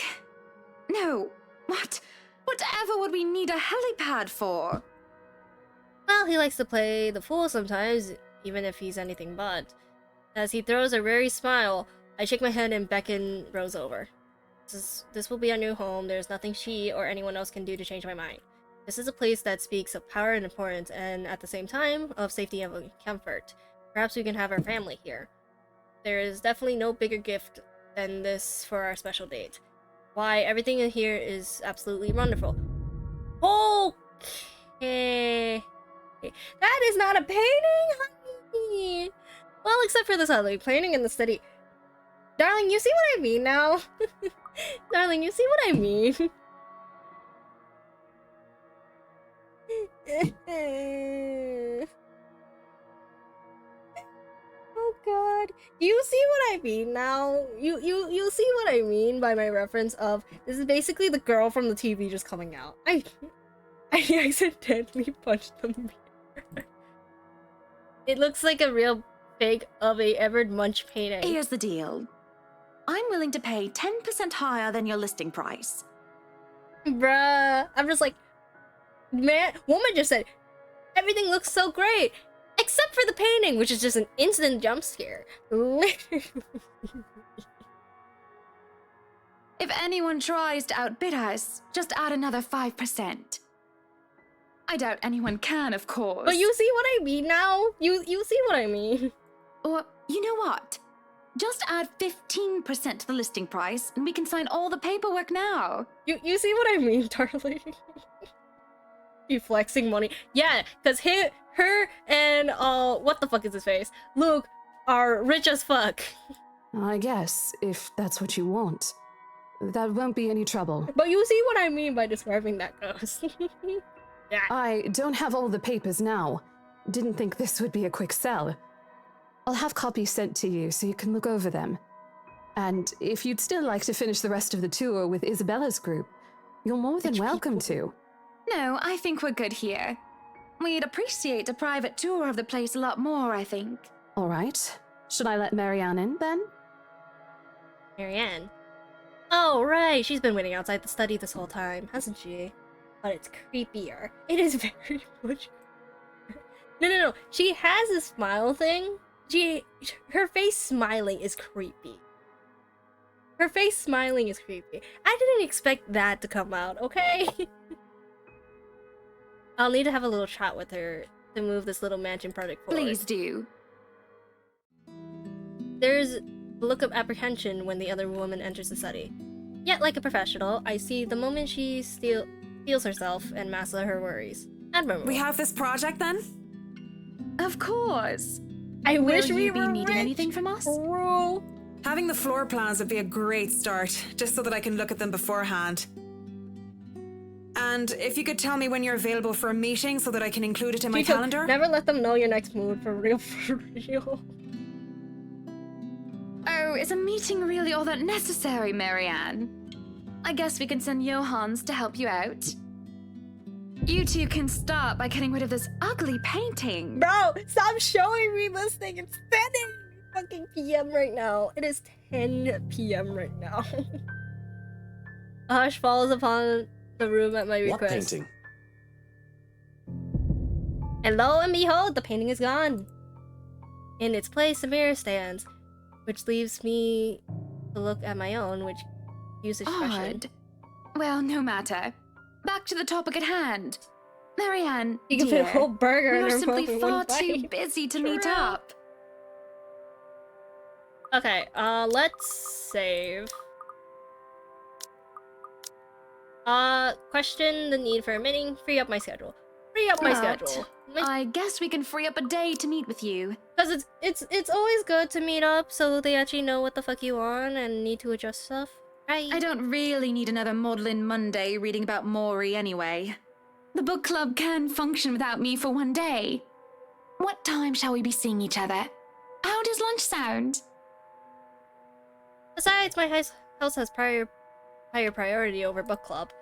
No. What? Whatever would we need a helipad for? Well, he likes to play the fool sometimes, even if he's anything but. As he throws a weary smile, I shake my head and beckon Rose over. This will be our new home. There's nothing she or anyone else can do to change my mind. This is a place that speaks of power and importance, and at the same time, of safety and comfort. Perhaps we can have our family here. There is definitely no bigger gift than this for our special date. Why, everything in here is absolutely wonderful. Okay. That is not a painting, honey. Well, except for this ugly painting in the study. Darling, you see what I mean now? Darling, you see what I mean? Oh God. Do you see what I mean now? You see what I mean by my reference of this is basically the girl from the TV just coming out. I accidentally punched the mirror. It looks like a real fake of a Everett Munch painting. Here's the deal. I'm willing to pay 10% higher than your listing price. Bruh. I'm just like, man, woman just said, everything looks so great, except for the painting, which is just an instant jump scare. If anyone tries to outbid us, just add another 5%. I doubt anyone can, of course. But you see what I mean now? You see what I mean? Or, you know what? Just add 15% to the listing price, and we can sign all the paperwork now. You see what I mean, darling? You flexing money. Yeah, because her and, what the fuck is his face? Luke are rich as fuck. I guess, if that's what you want. That won't be any trouble. But you see what I mean by describing that ghost. Yeah. I don't have all the papers now. Didn't think this would be a quick sell. I'll have copies sent to you so you can look over them. And if you'd still like to finish the rest of the tour with Isabella's group, you're more than welcome to. No, I think we're good here. We'd appreciate a private tour of the place a lot more, I think. All right. Should I let Marianne in, then? Marianne? Oh, right. She's been waiting outside the study this whole time, hasn't she? But it's creepier. It is very much... No. She has a smile thing. Her face smiling is creepy. Her face smiling is creepy. I didn't expect that to come out, okay? I'll need to have a little chat with her to move this little mansion project forward. Please do. There's a look of apprehension when the other woman enters the study. Yet, like a professional, I see the moment she steals herself and master her worries. Admirable. We have this project then? Of course. I wish we were were needing rich, anything from us? Bro. Having the floor plans would be a great start, just so that I can look at them beforehand. And if you could tell me when you're available for a meeting so that I can include it in my calendar. Never let them know your next mood, for real, for real. Oh, is a meeting really all that necessary, Marianne? I guess we can send Johans to help you out. You two can start by getting rid of this ugly painting. Bro, stop showing me this thing. It's 10 fucking p.m. right now. It is 10 p.m. right now. A hush falls upon the room at my request. What painting? And lo and behold, the painting is gone. In its place, a mirror stands, which leaves me to look at my own, which uses expression. Odd. Well, no matter. Back to the topic at hand. Marianne, You can fit a whole burger in you're her simply mouth in far one too bite. busy to meet True. up. Okay, let's save. Question the need for a meeting. Free up my schedule. Free up my But schedule. I guess we can free up a day to meet with you. Because it's always good to meet up so they actually know what the fuck you want and need to adjust stuff. Right. I don't really need another Maudlin Monday reading about Maury anyway. The book club can function without me for one day. What time shall we be seeing each other? How does lunch sound? Besides, my house has higher priority over book club.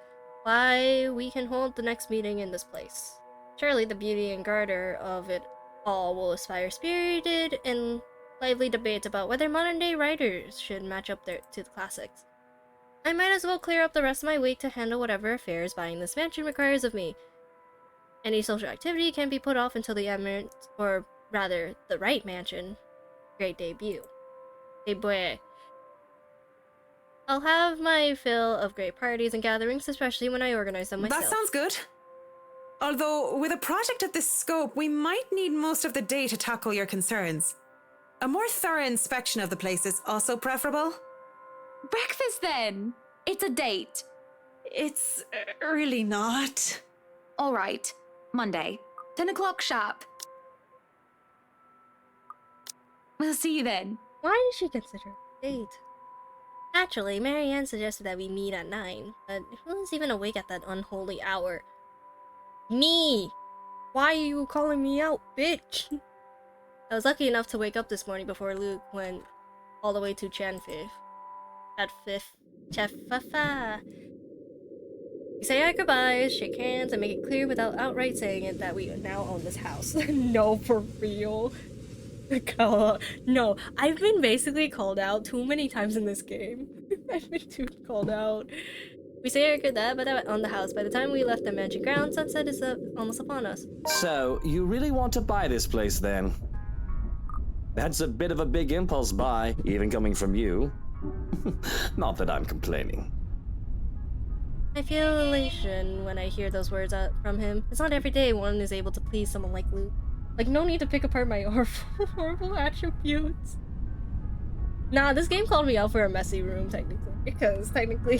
Why, we can hold the next meeting in this place. Surely the beauty and garter of it all will inspire spirited and lively debates about whether modern-day writers should match up to the classics. I might as well clear up the rest of my week to handle whatever affairs buying this mansion requires of me. Any social activity can be put off until the eminent, or rather, the right mansion, great debut. Debut. I'll have my fill of great parties and gatherings, especially when I organize them myself. That sounds good. Although, with a project of this scope, we might need most of the day to tackle your concerns. A more thorough inspection of the place is also preferable. Breakfast then! It's a date. It's really not. All right. Monday. 10 o'clock sharp. We'll see you then. Why did she consider a date? Naturally, Marianne suggested that we meet at 9, but who was even awake at that unholy hour? Me! Why are you calling me out, bitch? I was lucky enough to wake up this morning before Luke went all the way to Chanfif. At 5th. Chefafa. We say our goodbyes, shake hands, and make it clear without outright saying it that we now own this house. No, for real. No, I've been basically called out too many times in this game. I've been too called out. We say our goodbye on the house. By the time we left the mansion ground, sunset is almost upon us. So, you really want to buy this place then? That's a bit of a big impulse buy, even coming from you. Not that I'm complaining. I feel elation when I hear those words from him. It's not every day one is able to please someone like Luke. Like, no need to pick apart my horrible attributes. Nah, this game called me out for a messy room, technically. Because, technically,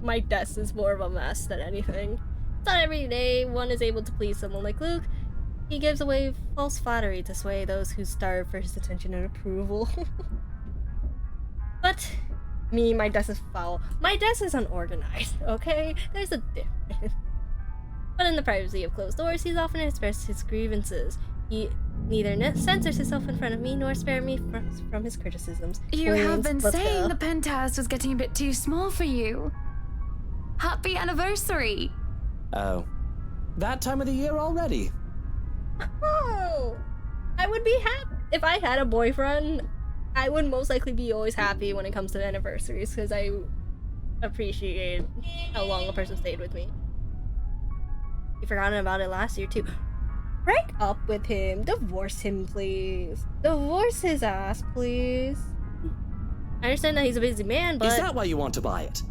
my desk is more of a mess than anything. It's not every day one is able to please someone like Luke. He gives away false flattery to sway those who starve for his attention and approval. But, me, my desk is foul. My desk is unorganized, okay? There's a difference. But in the privacy of closed doors, he's often expressed his grievances. He neither censors himself in front of me nor spares me from his criticisms. You have been Let's saying go. the penthouse was getting a bit too small for you. Happy anniversary! Oh. That time of the year already? Oh, I would be happy if I had a boyfriend. I would most likely be always happy when it comes to anniversaries because I appreciate how long a person stayed with me. You forgotten about it last year too. Break up with him. Divorce him, please. Divorce his ass, please. I understand that he's a busy man, but Is that why you want to buy it?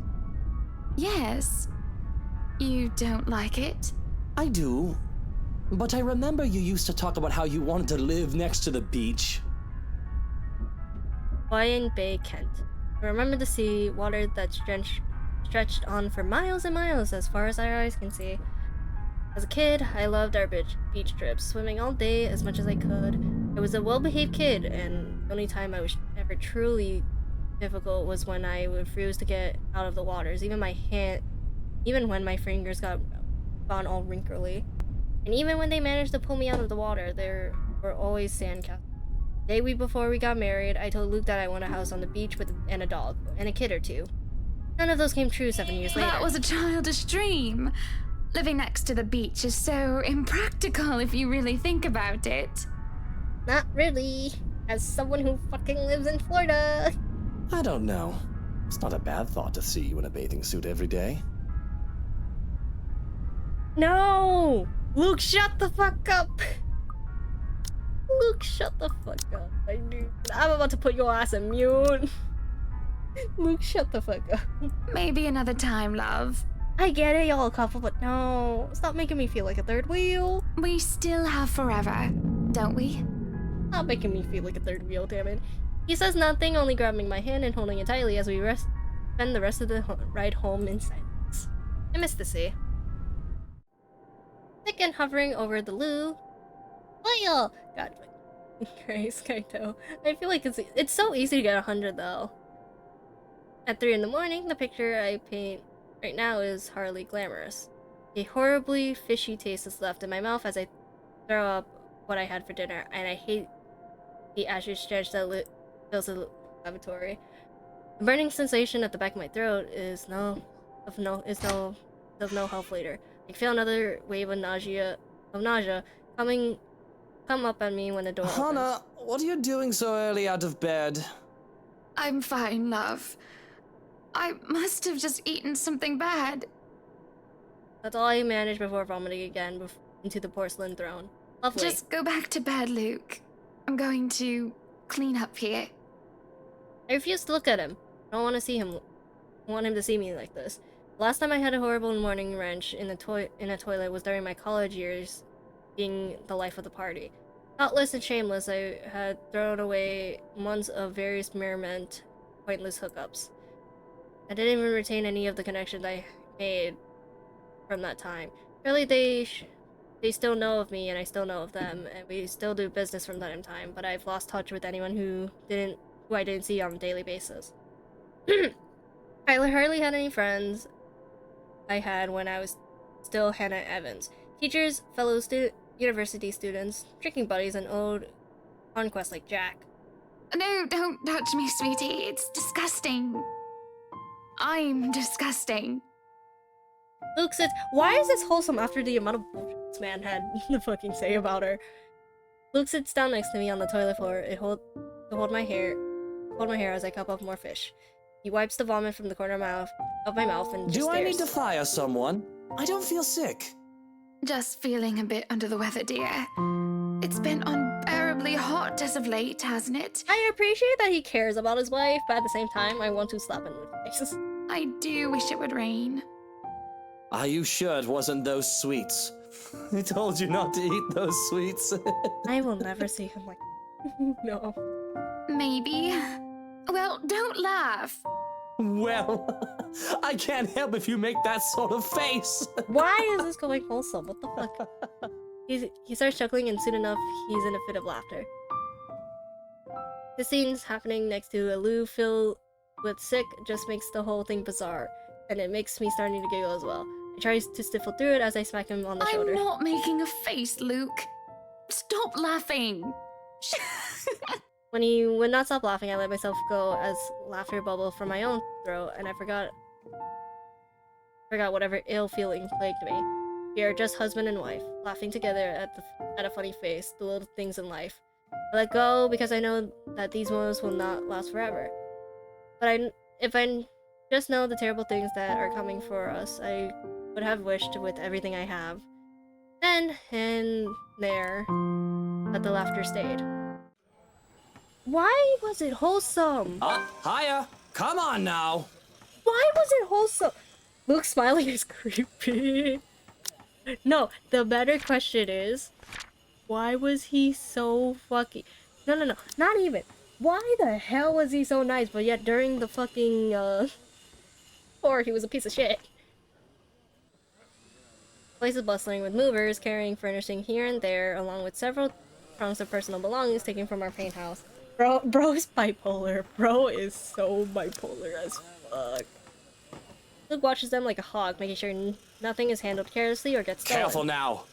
Yes. You don't like it? I do. But I remember you used to talk about how you wanted to live next to the beach. Hawaiian Bay, Kent. I remember the sea, water that stretched on for miles and miles as far as our eyes can see. As a kid, I loved our beach trips, swimming all day as much as I could. I was a well-behaved kid, and the only time I was ever truly difficult was when I refused to get out of the waters. Even when my fingers gone all wrinkly. And even when they managed to pull me out of the water, there were always sandcastles. The day before we got married, I told Luke that I want a house on the beach and a dog, and a kid or two. None of those came true 7 years later. That was a childish dream. Living next to the beach is so impractical if you really think about it. Not really. As someone who fucking lives in Florida. I don't know. It's not a bad thought to see you in a bathing suit every day. No! Luke, shut the fuck up! Luke, shut the fuck up. I'm about to put your ass on mute. Luke, shut the fuck up. Maybe another time, love. I get it, y'all a couple, but no. Stop making me feel like a third wheel. We still have forever, don't we? Stop making me feel like a third wheel, damn it. He says nothing, only grabbing my hand and holding it tightly as we spend the rest of the ride home in silence. I miss the sea. Thick and hovering over the loo. Oil! God, Christ, Kaito. I feel like it's so easy to get 100 though. At 3 in the morning, the picture I paint right now is hardly glamorous. A horribly fishy taste is left in my mouth as I throw up what I had for dinner, and I hate the ashy stench that fills the lavatory. The burning sensation at the back of my throat is no help later. I feel another wave of nausea come up at me when the door Hana, opens. what are you doing so early out of bed? I'm fine, love. I must have just eaten something bad. That's all I managed before vomiting again into the porcelain throne. Lovely. Just go back to bed, Luke. I'm going to clean up here. I refuse to look at him. I don't want to see him. I want him to see me like this. Last time I had a horrible morning wrench in a toilet was during my college years, being the life of the party. Thoughtless and shameless, I had thrown away months of very merriment, pointless hookups. I didn't even retain any of the connections I made from that time. Really, they still know of me, and I still know of them, and we still do business from time to time. But I've lost touch with anyone who I didn't see on a daily basis. I hardly had any friends I had when I was still Hannah Evans. Teachers, fellow university students, drinking buddies, and old conquests like Jack. No, don't touch me, sweetie. It's disgusting. I'm disgusting. Luke says, why is this wholesome after the amount of bullshit this man had to fucking say about her? Luke sits down next to me on the toilet floor to hold my hair as I cup up more fish. He wipes the vomit from the corner of my mouth and just Do I stares. need to fire someone? I don't feel sick. Just feeling a bit under the weather, dear. It's been unbearably hot as of late, hasn't it? I appreciate that he cares about his wife, but at the same time, I want to slap him in the face. I do wish it would rain. Are you sure it wasn't those sweets? I told you not to eat those sweets. I will never see him like no. Maybe. Well, don't laugh. Well, I can't help if you make that sort of face. Why is this going wholesome? What the fuck? He starts chuckling, and soon enough, he's in a fit of laughter. The scene's happening next to a loo filled with sick just makes the whole thing bizarre, and it makes me starting to giggle as well. I try to stifle through it as I smack him on the shoulder. I'm not making a face, Luke. Stop laughing. When he would not stop laughing, I let myself go as laughter bubbled from my own throat, and I forgot whatever ill feeling plagued me. We are just husband and wife, laughing together at a funny face, the little things in life. I let go because I know that these moments will not last forever. But if I just know the terrible things that are coming for us, I would have wished with everything I have. Then and there, that the laughter stayed. Why was it wholesome? Hiya! Come on now! Why was it wholesome? Luke smiling is creepy. No, the better question is, why was he so fucking... No, not even. Why the hell was he so nice, but yet during the fucking, or he was a piece of shit. The place is bustling with movers, carrying furnishing here and there, along with several trunks of personal belongings taken from our paint house. Bro is bipolar. Bro is so bipolar as fuck. Luke watches them like a hawk, making sure nothing is handled carelessly or gets stolen. Careful now.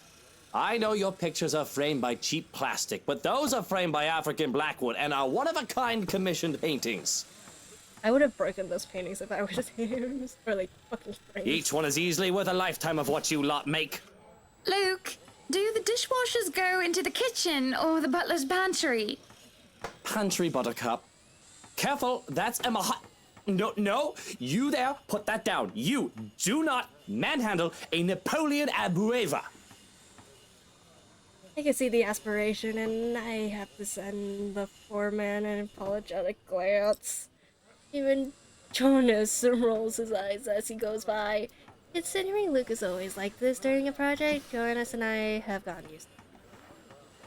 I know your pictures are framed by cheap plastic, but those are framed by African blackwood and are one-of-a-kind commissioned paintings. I would have broken those paintings if I was him. Or like fucking frames. Each one is easily worth a lifetime of what you lot make. Luke, do the dishwashers go into the kitchen or the butler's pantry? Pantry, Buttercup. Careful, that's Emma No, you there, put that down. You do not manhandle a Napoleon Abueva. I can see the aspiration, and I have to send the foreman an apologetic glance. Even Jonas rolls his eyes as he goes by. Considering Luke is always like this during a project, Jonas and I have gotten used to it.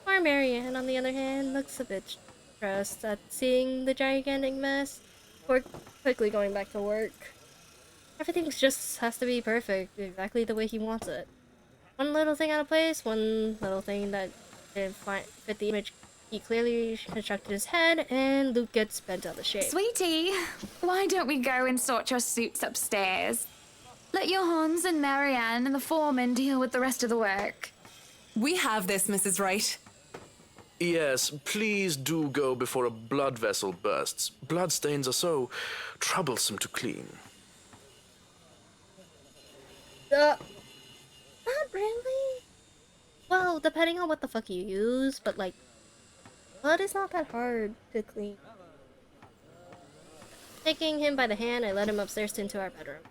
Poor Marianne, on the other hand, looks a bit stressed at seeing the gigantic mess, before quickly going back to work. Everything just has to be perfect, exactly the way he wants it. One little thing out of place, one little thing that didn't fit the image he clearly constructed in his head, and Luke gets bent out of shape. Sweetie, why don't we go and sort your suits upstairs? Let your Hans and Marianne and the foreman deal with the rest of the work. We have this, Mrs. Wright. Yes, please do go before a blood vessel bursts. Bloodstains are so troublesome to clean. Not really. Well, depending on what the fuck you use, but like, blood is not that hard to clean. Taking him by the hand, I led him upstairs into our bedroom.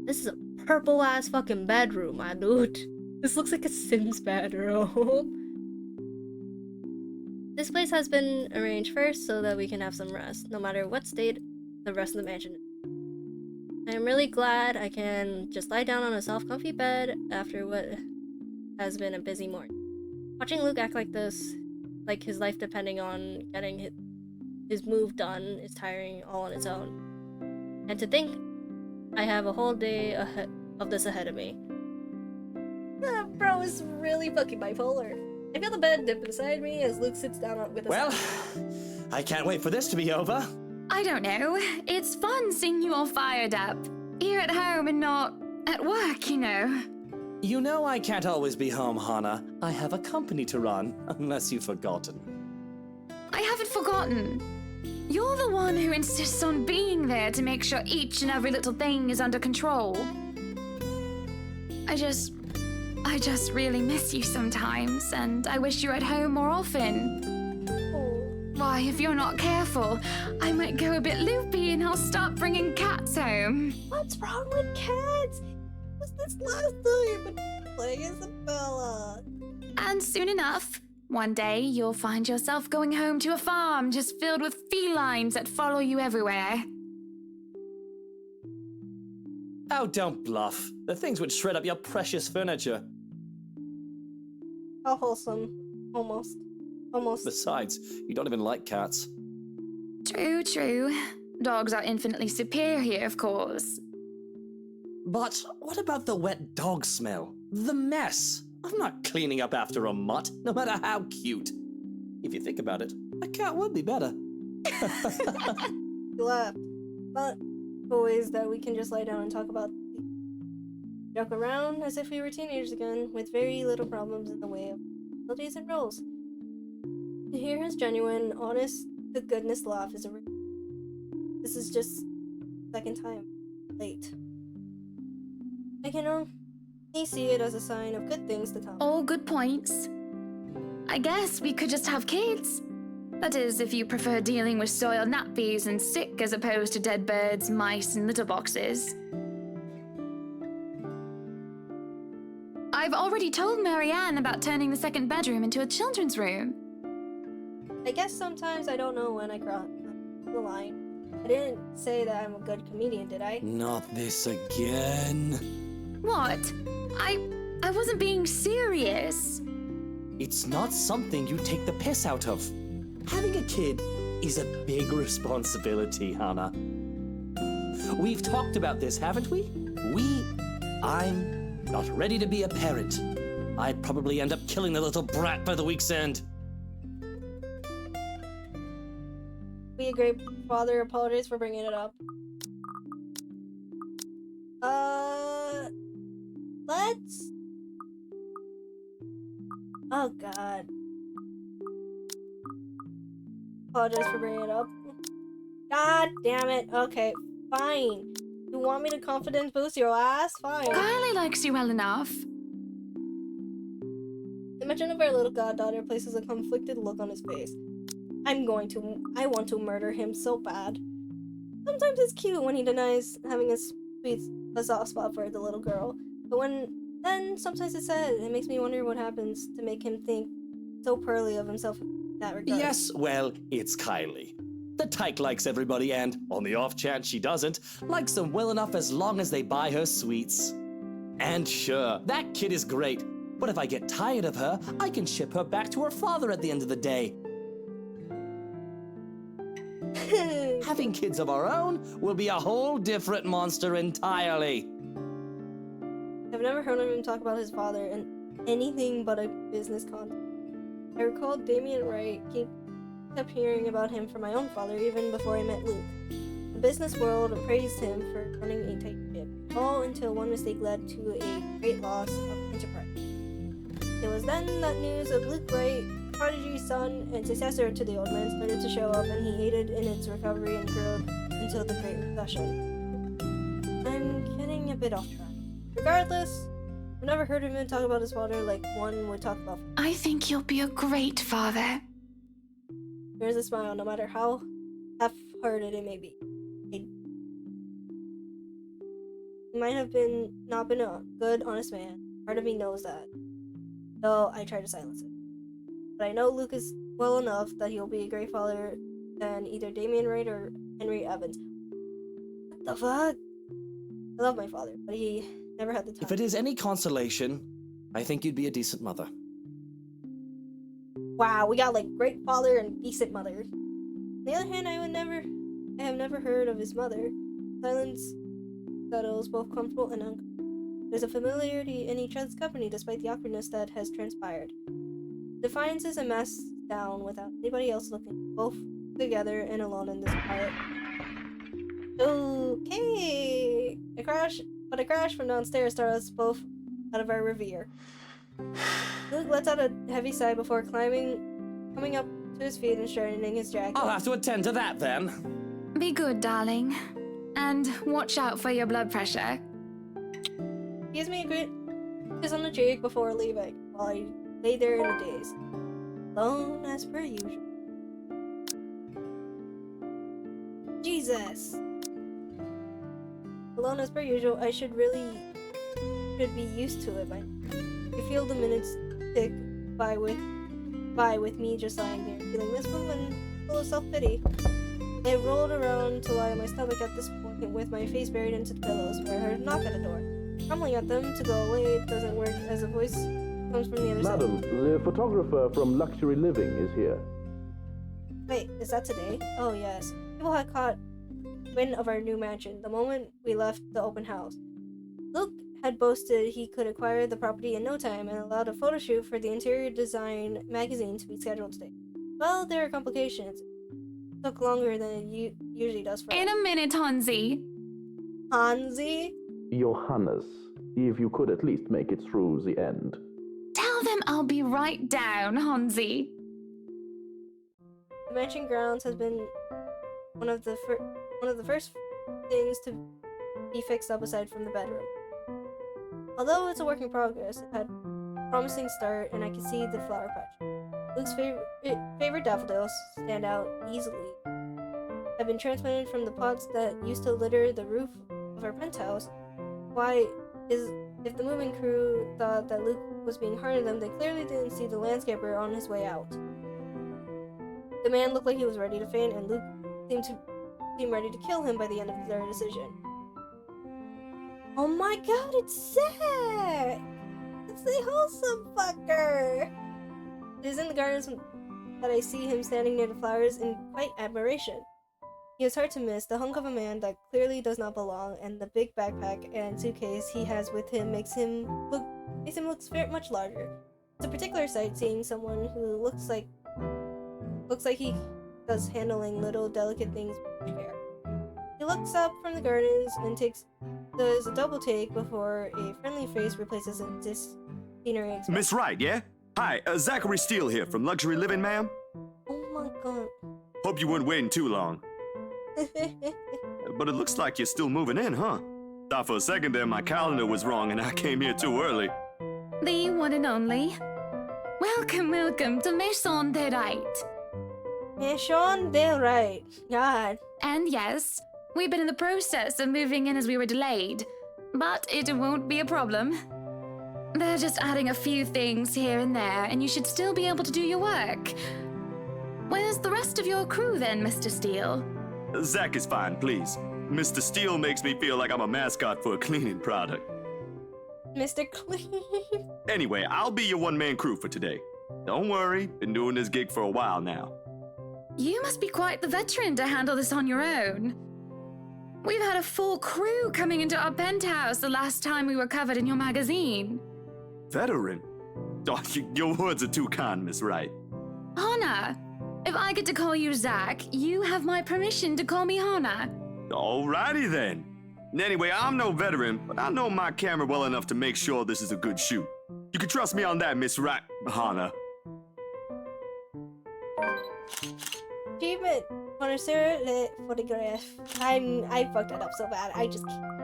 This is a purple ass fucking bedroom, my dude. This looks like a Sims bedroom. This place has been arranged first so that we can have some rest, no matter what state the rest of the mansion is. I am really glad I can just lie down on a soft, comfy bed after what has been a busy morning. Watching Luke act like this, like his life depending on getting his move done, is tiring all on its own. And to think I have a whole day of this ahead of me. Bro is really fucking bipolar. I feel the bed dip beside me as Luke sits down with us. Well, I can't wait for this to be over. I don't know. It's fun seeing you all fired up. Here at home and not at work, you know. You know I can't always be home, Hana. I have a company to run, unless you've forgotten. I haven't forgotten. You're the one who insists on being there to make sure each and every little thing is under control. I just really miss you sometimes, and I wish you were at home more often. Why, if you're not careful, I might go a bit loopy and I'll start bringing cats home. What's wrong with cats? Was this last time playing Isabella? And soon enough, one day you'll find yourself going home to a farm just filled with felines that follow you everywhere. Oh, don't bluff. The things would shred up your precious furniture. How wholesome. Almost. Besides, you don't even like cats. True. Dogs are infinitely superior, of course. But what about the wet dog smell? The mess? I'm not cleaning up after a mutt, no matter how cute. If you think about it, a cat would be better. You laughed. But always that we can just lie down and talk about joke around as if we were teenagers again, with very little problems in the way of abilities and roles. To hear his genuine, honest to goodness laugh is a this is just second time late. I can only see it as a sign of good things to come. All good points. I guess we could just have kids. That is, if you prefer dealing with soiled nappies and sick as opposed to dead birds, mice, and litter boxes. I've already told Marianne about turning the second bedroom into a children's room. I guess sometimes I don't know when I cross the line. I didn't say that I'm a good comedian, did I? Not this again. What? I wasn't being serious. It's not something you take the piss out of. Having a kid is a big responsibility, Hannah. We've talked about this, haven't we? I'm not ready to be a parent. I'd probably end up killing the little brat by the week's end. be a great father. Apologize for bringing it up. Let's... Oh god. Apologize for bringing it up. God damn it. Okay, fine. You want me to confidence boost your ass? Fine. Kylie likes you well enough. The mention of our little goddaughter places a conflicted look on his face. I want to murder him so bad. Sometimes it's cute when he denies having a soft spot for the little girl. But then sometimes it's sad. It makes me wonder what happens to make him think so poorly of himself in that regard. Yes, well, it's Kylie. The tyke likes everybody and, on the off chance she doesn't, likes them well enough as long as they buy her sweets. And sure, that kid is great. But if I get tired of her, I can ship her back to her father at the end of the day. Having kids of our own will be a whole different monster entirely. I've never heard him talk about his father in anything but a business context. I recall Damien Wright kept hearing about him from my own father even before I met Luke. The business world praised him for running a tight ship, all until one mistake led to a great loss of enterprise. It was then that news of Luke Wright, prodigy's son and successor to the old man, started to show up, and he aided in its recovery and growth until the Great Recession. I'm getting a bit off track. Regardless, I've never heard him talk about his father like one would talk about. I think you'll be a great father. There's a smile, no matter how half-hearted it may be. He might have not been a good, honest man. Part of me knows that, though I try to silence it. But I know Lucas well enough that he'll be a great father than either Damien Wright or Henry Evans. What the fuck? I love my father, but he never had the time. If it is any consolation, I think you'd be a decent mother. Wow, we got like great father and decent mother. On the other hand, I have never heard of his mother. Silence settles both comfortable and uncomfortable. There's a familiarity in each other's company despite the awkwardness that has transpired. Defiance is a mess down without anybody else looking, both together and alone in this quiet. Okay, a crash from downstairs startled us both out of our reverie. Luke lets out a heavy sigh before coming up to his feet and straightening his jacket. I'll have to attend to that then. Be good, darling. And watch out for your blood pressure. He gives me a great kiss on the cheek before leaving, while I lay there in a daze. Alone as per usual. Jesus! Alone as per usual, I should be used to it by now. I feel the minutes tick by with me just lying there, feeling wistful and full of self-pity. I rolled around to lie on my stomach at this point with my face buried into the pillows, where I heard a knock at the door. Fumbling at them to go away, it doesn't work as a voice comes from the other side. Madam, the photographer from Luxury Living is here. Wait, is that today? Oh yes. People had caught wind of our new mansion the moment we left the open house. Luke had boasted he could acquire the property in no time and allowed a photo shoot for the interior design magazine to be scheduled today. Well, there are complications. It took longer than it usually does for us. In a minute, Hansi. Hansi? Johannes, if you could at least make it through the end. Tell them I'll be right down, Hansi. The mansion grounds has been one of the first things to be fixed up aside from the bedroom. Although it's a work in progress, it had a promising start, and I could see the flower patch. Luke's favorite daffodils stand out easily. Have been transplanted from the pots that used to litter the roof of our penthouse. If the moving crew thought that Luke was being hard on them, they clearly didn't see the landscaper on his way out. The man looked like he was ready to faint, and Luke seemed ready to kill him by the end of their decision. Oh my god, it's sick! It's the wholesome fucker! It is in the gardens that I see him standing near the flowers in quite admiration. He is hard to miss, the hunk of a man that clearly does not belong, and the big backpack and suitcase he has with him makes him look very much larger. It's a particular sight seeing someone who looks like does handling little delicate things with care. He looks up from the gardens and does a double take before a friendly face replaces a scenery expression. Miss Wright, yeah? Hi, Zachary Steele here from Luxury Living, ma'am. Oh my god. Hope you weren't waiting too long. But it looks like you're still moving in, huh? Thought for a second there my calendar was wrong and I came here too early. The one and only. Welcome, welcome to Maison de Right. Maison de Right. God. And yes, we've been in the process of moving in as we were delayed, but it won't be a problem. They're just adding a few things here and there, and you should still be able to do your work. Where's the rest of your crew then, Mr. Steele? Zach is fine, please. Mr. Steele makes me feel like I'm a mascot for a cleaning product. Mr. Clean. Anyway, I'll be your one-man crew for today. Don't worry, been doing this gig for a while now. You must be quite the veteran to handle this on your own. We've had a full crew coming into our penthouse the last time we were covered in your magazine. Veteran? Oh, your words are too kind, Miss Wright. Hannah, if I get to call you Zach, you have my permission to call me Hannah. Alrighty then. Anyway, I'm no veteran, but I know my camera well enough to make sure this is a good shoot. You can trust me on that, Miss Wright, Hannah. Achievement. Connoisseur le photograph. I fucked that up so bad. I just can't.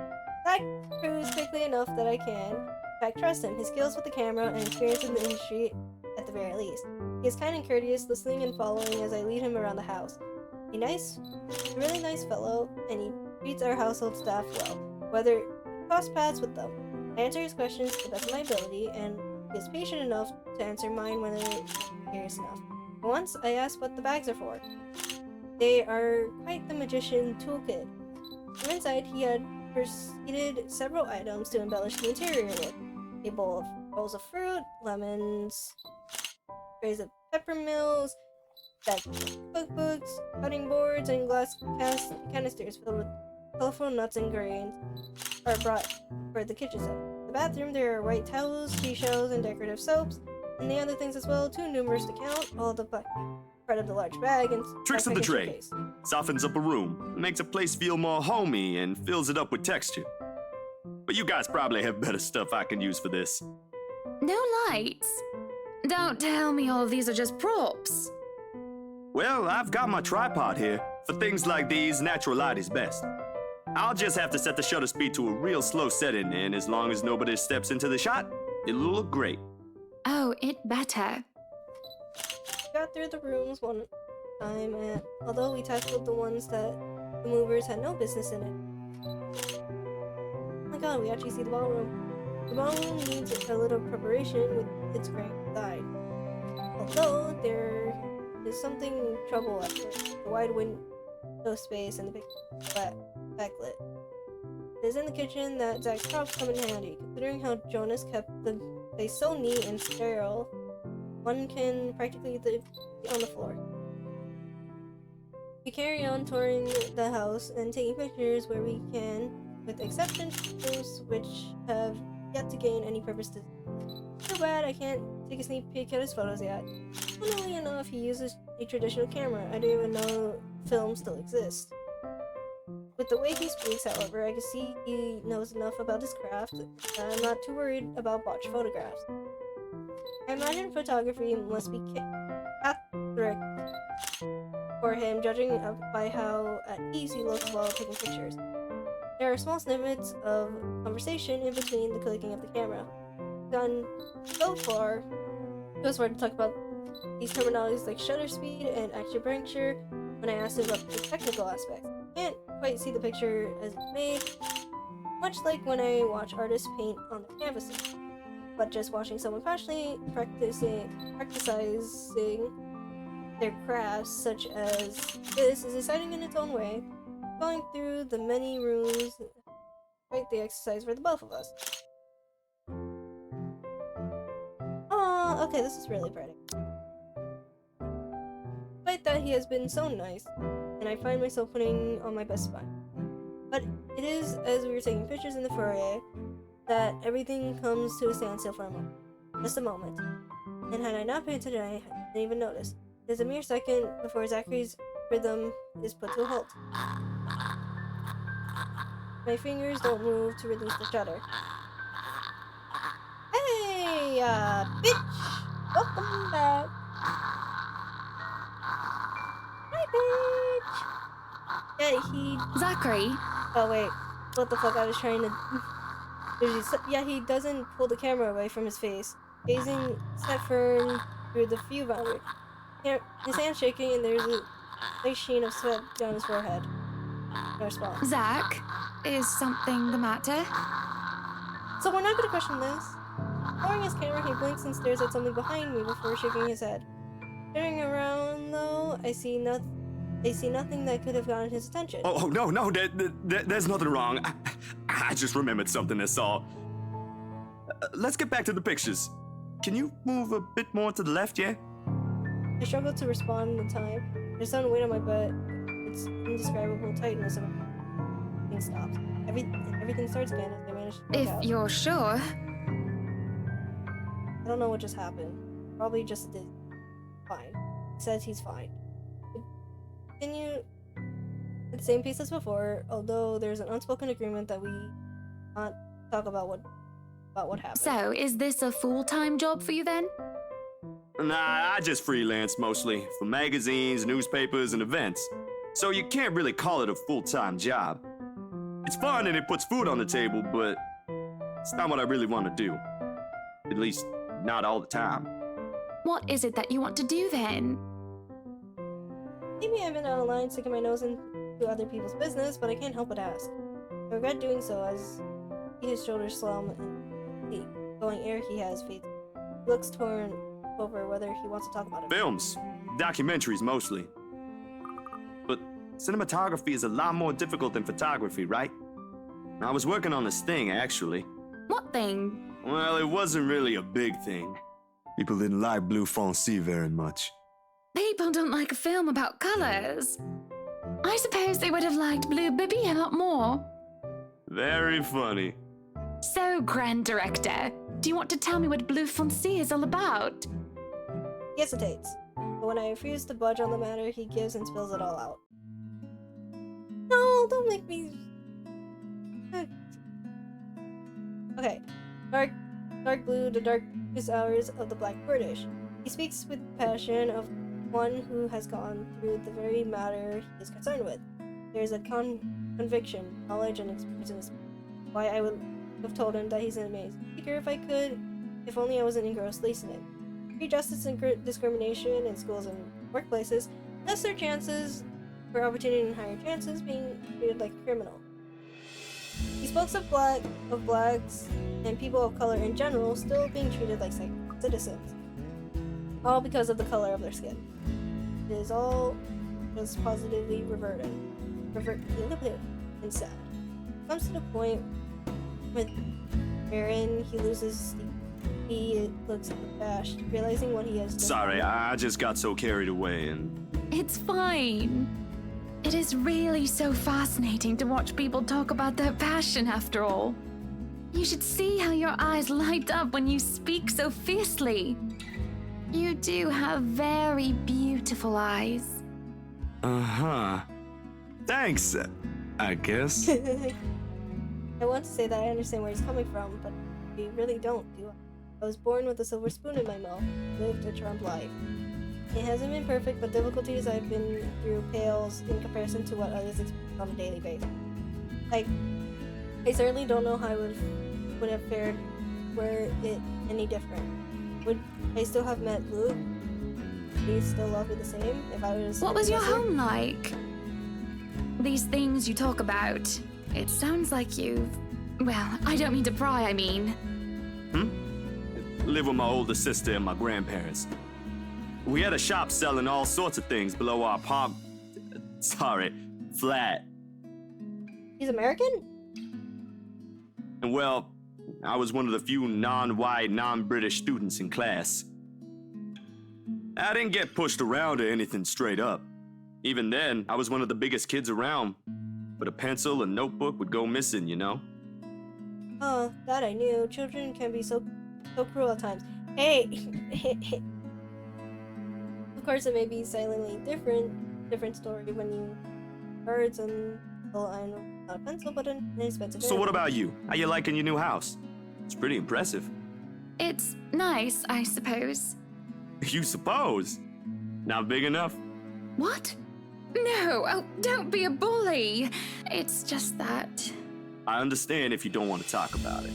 Zach proves quickly enough that I can. In fact, trust him. His skills with the camera and experience in the industry, at the very least. He is kind and courteous, listening and following as I lead him around the house. A really nice fellow, and he treats our household staff well. Whether he cross paths with them, I answer his questions to the best of my ability, and he is patient enough to answer mine when they're curious enough. Once, I asked what the bags are for. They are quite the magician toolkit. From inside, he had proceeded several items to embellish the interior with. A bowl of rolls of fruit, lemons, trays of peppermills, stacks of cookbooks, cutting boards, and glass canisters filled with colorful nuts and grains are brought for the kitchen set. In the bathroom, there are white towels, seashells, and decorative soaps, and the other things as well, too numerous to count, all the part of the large bag and Tricks of the trade. Softens up a room, makes a place feel more homey, and fills it up with texture. But you guys probably have better stuff I can use for this. No lights? Don't tell me all of these are just props. Well, I've got my tripod here. For things like these, natural light is best. I'll just have to set the shutter speed to a real slow setting, and as long as nobody steps into the shot, it'll look great. Oh, it better. Got through the rooms one time, and although we tackled the ones that the movers had no business in it. Oh my god, we actually see the ballroom. The ballroom needs a little preparation with its grand side. Although there is something trouble at first. The wide window space and the big backlit. It is in the kitchen that Zach's props come in handy. Considering how Jonas kept the place so neat and sterile, one can practically be on the floor. We carry on touring the house and taking pictures where we can, with exceptions which have yet to gain any purpose to. Too bad I can't take a sneak peek at his photos yet. Funnily enough, he uses a traditional camera. I didn't even know film still exists. With the way he speaks, however, I can see he knows enough about his craft that I'm not too worried about botched photographs. I imagine photography must be cathartic for him, judging by how at ease he looks while taking pictures. There are small snippets of conversation in between the clicking of the camera. Gone so far, goes far to talk about these terminologies like shutter speed and aperture when I asked him about the technical aspects. I can't quite see the picture as it's made, much like when I watch artists paint on the canvases. But just watching someone passionately practicing their crafts such as this is exciting in its own way. Going through the many rooms, quite the exercise for the both of us. Oh, okay, this is really pretty. Despite that, he has been so nice, and I find myself putting on my best smile. But it is, as we were taking pictures in the foyer, that everything comes to a standstill for a moment. Just a moment. And had I not paid attention, I didn't even notice. It is a mere second before Zachary's rhythm is put to a halt. My fingers don't move to release the shutter. Hey, bitch! Welcome back. Hi, bitch! Yeah, he... Zachary? Oh, wait. What the fuck? I was trying to... Yeah, he doesn't pull the camera away from his face, gazing set firm through the view boundary. His hand's shaking and there's a nice sheen of sweat down his forehead. No response. Zach, is something the matter? So we're not gonna question this. Lowering his camera, he blinks and stares at something behind me before shaking his head. Turning around, though, I see nothing that could have gotten his attention. Oh no, there's nothing wrong. I just remembered something, that's all. Let's get back to the pictures. Can you move a bit more to the left, yeah? I struggle to respond in time. There's some weight on my butt. It's indescribable tightness of everything stops. Everything starts again as I manage to If out. you're sure. I don't know what just happened. Probably just did. Fine. He says he's fine. Continue at the same pace as before, although there's an unspoken agreement that we not talk about what happened. So, is this a full-time job for you then? Nah, I just freelance mostly, for magazines, newspapers, and events. So you can't really call it a full-time job. It's fun and it puts food on the table, but it's not what I really want to do. At least, not all the time. What is it that you want to do then? Maybe I've been out of line sticking my nose into other people's business, but I can't help but ask. I regret doing so as his shoulders slump and the going air he has fades. He looks torn over whether he wants to talk about it. Films, documentaries mostly. But cinematography is a lot more difficult than photography, right? I was working on this thing, actually. What thing? Well, it wasn't really a big thing. People didn't like Blue Fonzie very much. People don't like a film about colors. I suppose they would have liked Blue Bibby a lot more. Very funny. So, Grand Director, do you want to tell me what Blue Fonzie is all about? He hesitates, but when I refuse to budge on the matter, he gives and spills it all out. No, don't make me... Okay, dark blue, the darkest hours of the Black British. He speaks with passion of one who has gone through the very matter he is concerned with. There is a conviction, knowledge, and experience in his why I would have told him that he's an amazing speaker if I could, if only I wasn't engrossed listening. Free justice and discrimination in schools and workplaces, lesser chances for opportunity and higher chances being treated like a criminal. He spoke of blacks and people of color in general still being treated like citizens, all because of the color of their skin. It is all just positively reverted and sad. Comes to the point wherein he loses steam. He looks abashed, realizing what he has done. Sorry, I just got so carried away and... It's fine. It is really so fascinating to watch people talk about their passion after all. You should see how your eyes light up when you speak so fiercely. You do have very beautiful eyes. Uh-huh. Thanks, I guess. I want to say that I understand where he's coming from, but we really don't, do I? I was born with a silver spoon in my mouth, lived a charmed life. It hasn't been perfect, but difficulties I've been through pales in comparison to what others experience on a daily basis. I certainly don't know how I would have fared were it any different. Would I still have met Luke? Would he still love me the same if I was... What was your home like? These things you talk about, it sounds like you've... Well, I don't mean to pry, I mean. Live with my older sister and my grandparents. We had a shop selling all sorts of things below our flat. He's American? And well, I was one of the few non-white, non-British students in class. I didn't get pushed around or anything straight up. Even then, I was one of the biggest kids around. But a pencil and notebook would go missing, you know? Oh, that I knew. Children can be so cruel at times. Hey! Of course, it may be silently different different story when you birds and well, I know not a pencil, but an expensive. So what about you? How you liking your new house? It's pretty impressive. It's nice, I suppose. You suppose? Not big enough? What? No, oh, don't be a bully. It's just that. I understand if you don't want to talk about it.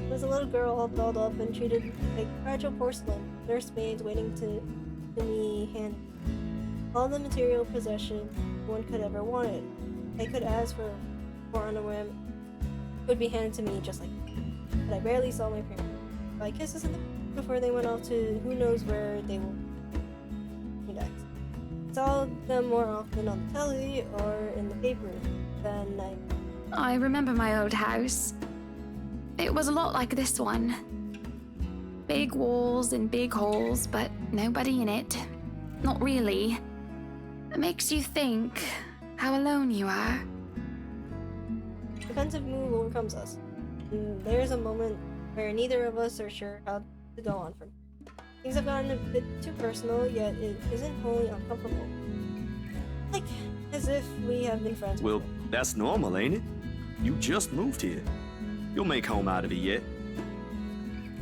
There's a little girl all dolled up and treated like fragile porcelain, nursemaids waiting to be handed all the material possession one could ever wanted. I could ask for on a whim, would be handed to me just like that. But I barely saw my parents. My kisses in the before they went off to who knows where they will be next. Saw them more often on the telly or in the paper than I remember my old house. It was a lot like this one. Big walls and big halls, but nobody in it. Not really. It makes you think how alone you are. defensive move overcomes us. And there's a moment where neither of us are sure how to go on from. Things have gotten a bit too personal, yet it isn't wholly uncomfortable. Like, as if we have been friends. Well, that's normal, ain't it? You just moved here. You'll make home out of it yet.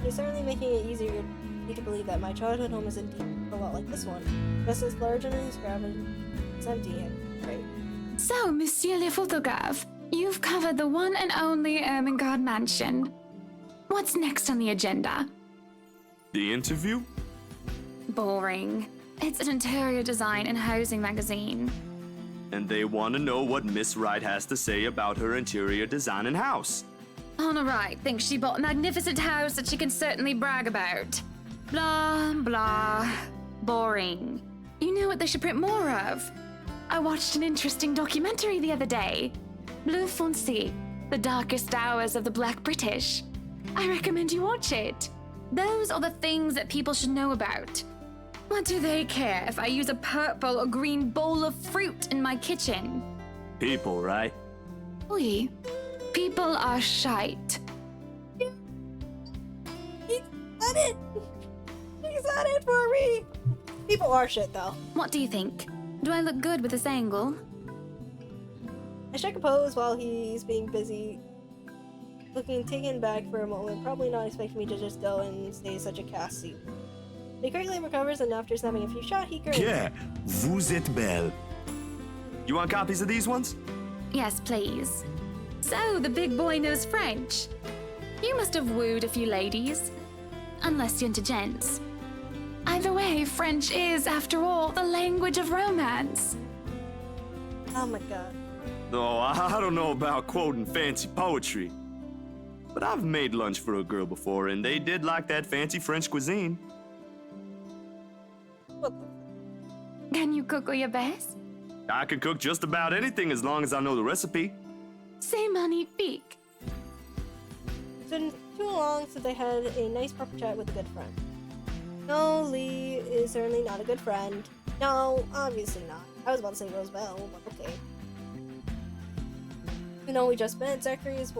You're certainly making it easier for me to believe that my childhood home is indeed a lot like this one. Just as large and extravagant, it's empty and great. So, Monsieur le Photographe, you've covered the one and only Ermengarde mansion. What's next on the agenda? The interview? Boring. It's an interior design and housing magazine. And they want to know what Miss Wright has to say about her interior design and house. Honor Wright thinks she bought a magnificent house that she can certainly brag about. Blah, blah. Boring. You know what they should print more of? I watched an interesting documentary the other day. Bleu Foncé, The Darkest Hours of the Black British. I recommend you watch it. Those are the things that people should know about. What do they care if I use a purple or green bowl of fruit in my kitchen? People, right? Oui. People are shite. He said it! He said it for me! People are shit, though. What do you think? Do I look good with this angle? I strike a pose while he's being busy, looking taken back for a moment, probably not expecting me to just go and stay such a cast seat. He quickly recovers, and after snapping a few shots, he grins. Yeah, vous êtes belle. You want copies of these ones? Yes, please. So, the big boy knows French. You must have wooed a few ladies. Unless you're into gents. Either way, French is, after all, the language of romance. Oh my god. Oh, I don't know about quoting fancy poetry. But I've made lunch for a girl before, and they did like that fancy French cuisine. Can you cook bouillabaisse? I can cook just about anything as long as I know the recipe. C'est magnifique. It's been too long since I had a nice proper chat with a good friend. No, Lee is certainly not a good friend. No, obviously not. I was about to say Rosebell, but okay. You know, we just met. Zachary is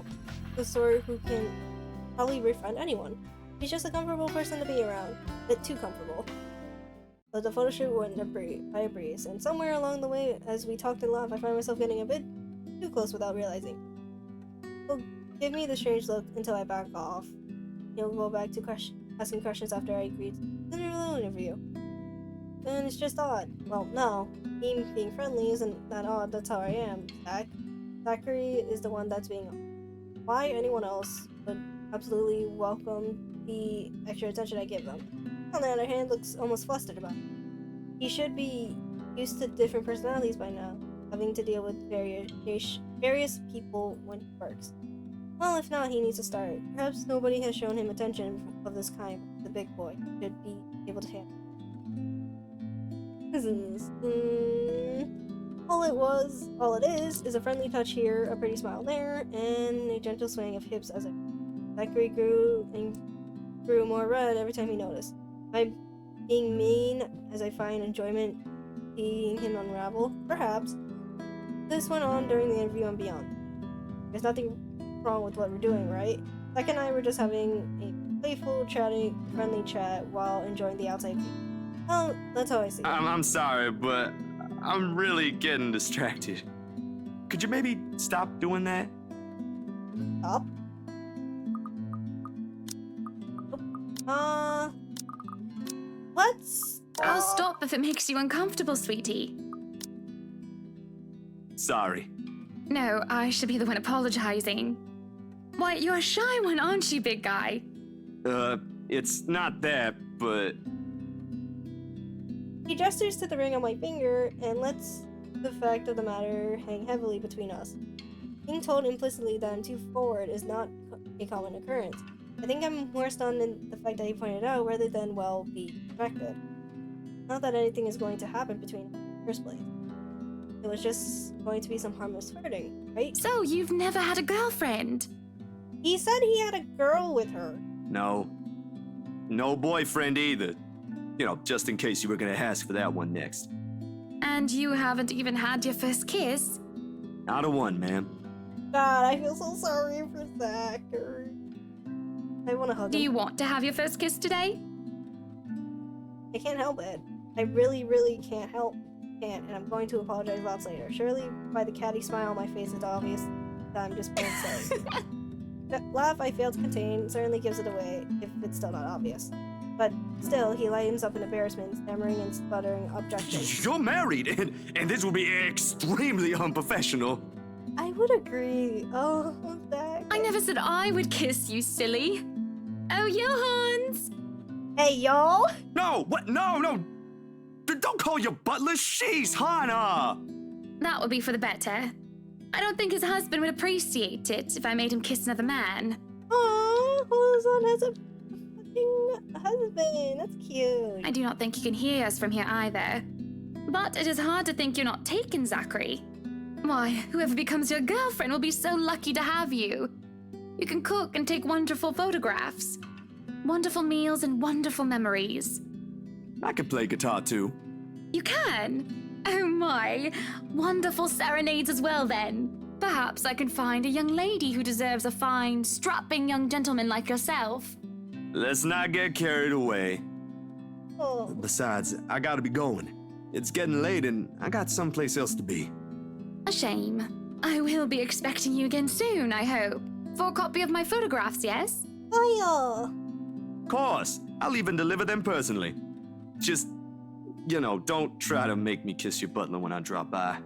the sort who can probably befriend anyone. He's just a comfortable person to be around. A bit too comfortable. But the photo shoot went by a breeze, and somewhere along the way, as we talked and laughed, I found myself getting a bit too close without realizing. He'll give me the strange look until I back off. He'll go back to asking questions after I agreed to the little interview. And it's just odd. Well, no, me being friendly isn't that odd, that's how I am, Zach. Zachary is the one that's being odd. Why anyone else would absolutely welcome the extra attention I give them. On the other hand, looks almost flustered about it. He should be used to different personalities by now, having to deal with various people when he works. Well, if not, he needs to start. Perhaps nobody has shown him attention of this kind. The big boy should be able to handle. All it is a friendly touch here, a pretty smile there, and a gentle swaying of hips as Zachary grew more red every time he noticed. By being mean, as I find enjoyment seeing him unravel, perhaps. This went on during the interview and beyond. There's nothing wrong with what we're doing, right? Zach and I were just having a playful, chatty, friendly chat while enjoying the outside view. Oh, that's how I see it. I'm sorry, but I'm really getting distracted. Could you maybe stop doing that? Stop? Let's... I'll stop if it makes you uncomfortable, sweetie. Sorry. No, I should be the one apologizing. Why, you're a shy one, aren't you, big guy? It's not that, but... He gestures to the ring on my finger and lets the fact of the matter hang heavily between us. Being told implicitly that I'm too forward is not a common occurrence. I think I'm more stunned in the fact that he pointed out rather than, well, be corrected. Not that anything is going to happen between us in the first place. It was just going to be some harmless flirting, right? So, you've never had a girlfriend? He said he had a girl with her. No. No boyfriend either. You know, just in case you were gonna ask for that one next. And you haven't even had your first kiss? Not a one, ma'am. God, I feel so sorry for Zachary. I want to hug him. Do you want to have your first kiss today? I can't help it. I really, really can't help. Can't, and I'm going to apologize lots later. Surely, by the catty smile on my face, it's obvious that I'm just plain silly. That laugh I failed to contain certainly gives it away, if it's still not obvious. But still, he lightens up in embarrassment, stammering and sputtering objections. You're married, and this will be extremely unprofessional. I would agree. Oh, Zach. I never said I would kiss you, silly. Oh, Johans! Hey, y'all! No, what? No! Don't call your butler. She's Hannah! That would be for the better. I don't think his husband would appreciate it if I made him kiss another man. Aww, Horizon has a fucking husband. That's cute. I do not think you can hear us from here either. But it is hard to think you're not taken, Zachary. Why, whoever becomes your girlfriend will be so lucky to have you. You can cook and take wonderful photographs. Wonderful meals and wonderful memories. I can play guitar too. You can? Oh my. Wonderful serenades as well then. Perhaps I can find a young lady who deserves a fine, strapping young gentleman like yourself. Let's not get carried away. Oh. Besides, I gotta be going. It's getting late and I got someplace else to be. A shame. I will be expecting you again soon, I hope. For a copy of my photographs, yes? Oh, Of course, I'll even deliver them personally. Just, you know, don't try to make me kiss your butler when I drop by.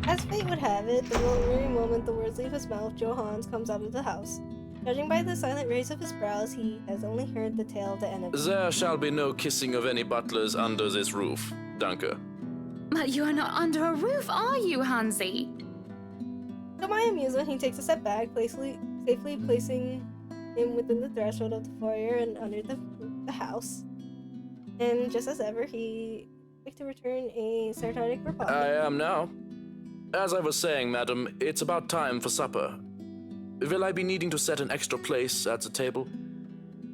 As fate would have it, the very moment the words leave his mouth, Johans comes out of the house. Judging by the silent raise of his brows, he has only heard the tale of the end of it. There shall be no kissing of any butlers under this roof. Danke. But you are not under a roof, are you, Hansi? To my amusement, he takes a step back, safely placing him within the threshold of the foyer and under the house. And just as ever, he quick to return a sardonic reply. I am now. As I was saying, madam, it's about time for supper. Will I be needing to set an extra place at the table?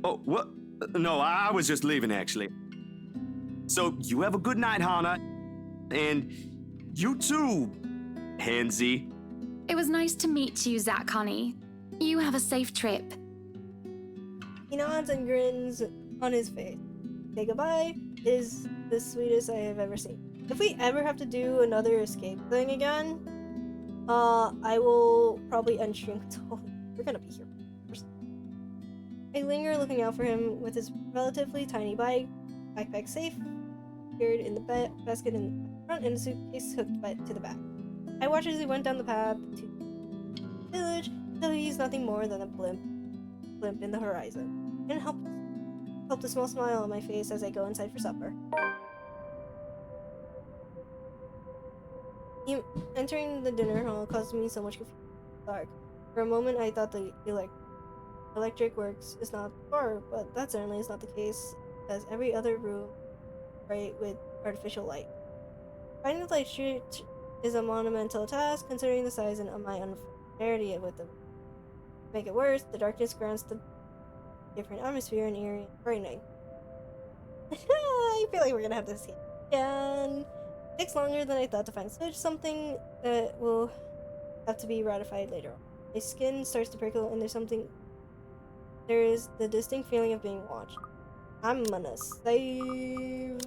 Oh, what? No, I was just leaving, actually. So, you have a good night, Hannah. And you too, Hansi. It was nice to meet you, Zach, honey. You have a safe trip. He nods and grins on his face. Say goodbye is the sweetest I have ever seen. If we ever have to do another escape thing again, I will probably unshrink totally. We're gonna be here first. I linger looking out for him with his relatively tiny backpack safe, secured in the basket in the front and the suitcase hooked to the back. I watch as he went down the path to the village until he's nothing more than a blimp in the horizon. And help the small smile on my face as I go inside for supper. Entering the dinner hall caused me so much confusion. Dark. For a moment, I thought the electric works is not far, but that certainly is not the case, as every other room bright with artificial light. Finding the light switch is a monumental task, considering the size and my unfamiliarity with them. To make it worse, the darkness grants the different atmosphere and eerie and frightening. I feel like we're gonna have to see it again. It takes longer than I thought to find switch, something that will have to be ratified later on. My skin starts to prickle and there is the distinct feeling of being watched. I'm gonna save.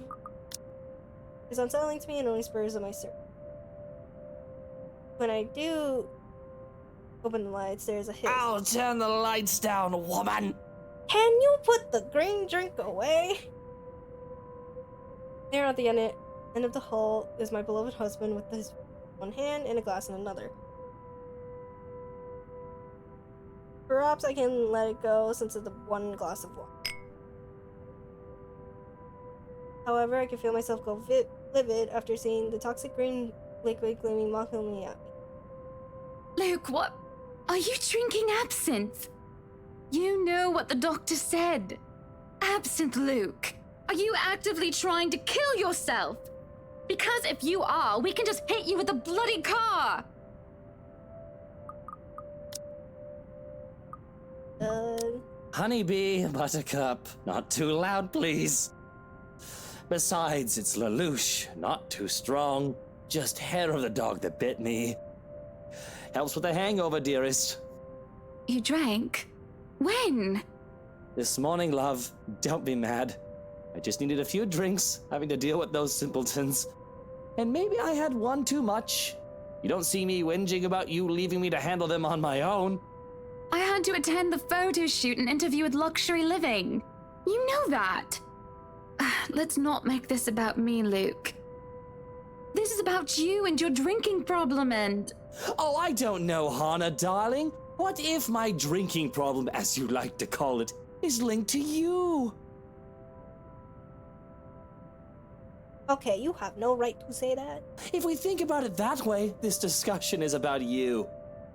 It's unsettling to me and only spurs of my search. When I do open the lights, there's a hiss. I'll turn the lights down, woman! Can you put the green drink away? There at the end of the hall is my beloved husband with his one hand and a glass in another. Perhaps I can let it go since it's the one glass of wine. However, I can feel myself go livid after seeing the toxic green liquid gleaming mockingly at me. Luke, what? Are you drinking absinthe? You know what the doctor said. Absinthe, Luke. Are you actively trying to kill yourself? Because if you are, we can just hit you with a bloody car. Honeybee, Buttercup, not too loud, please. Besides, it's Lelouch, not too strong. Just hair of the dog that bit me. Helps with the hangover, dearest. You drank? When? This morning, love. Don't be mad. I just needed a few drinks, having to deal with those simpletons. And maybe I had one too much. You don't see me whinging about you leaving me to handle them on my own. I had to attend the photo shoot and interview with Luxury Living. You know that. Let's not make this about me, Luke. This is about you and your drinking problem and... Oh, I don't know, Hana, darling. What if my drinking problem, as you like to call it, is linked to you? Okay, you have no right to say that. If we think about it that way, this discussion is about you.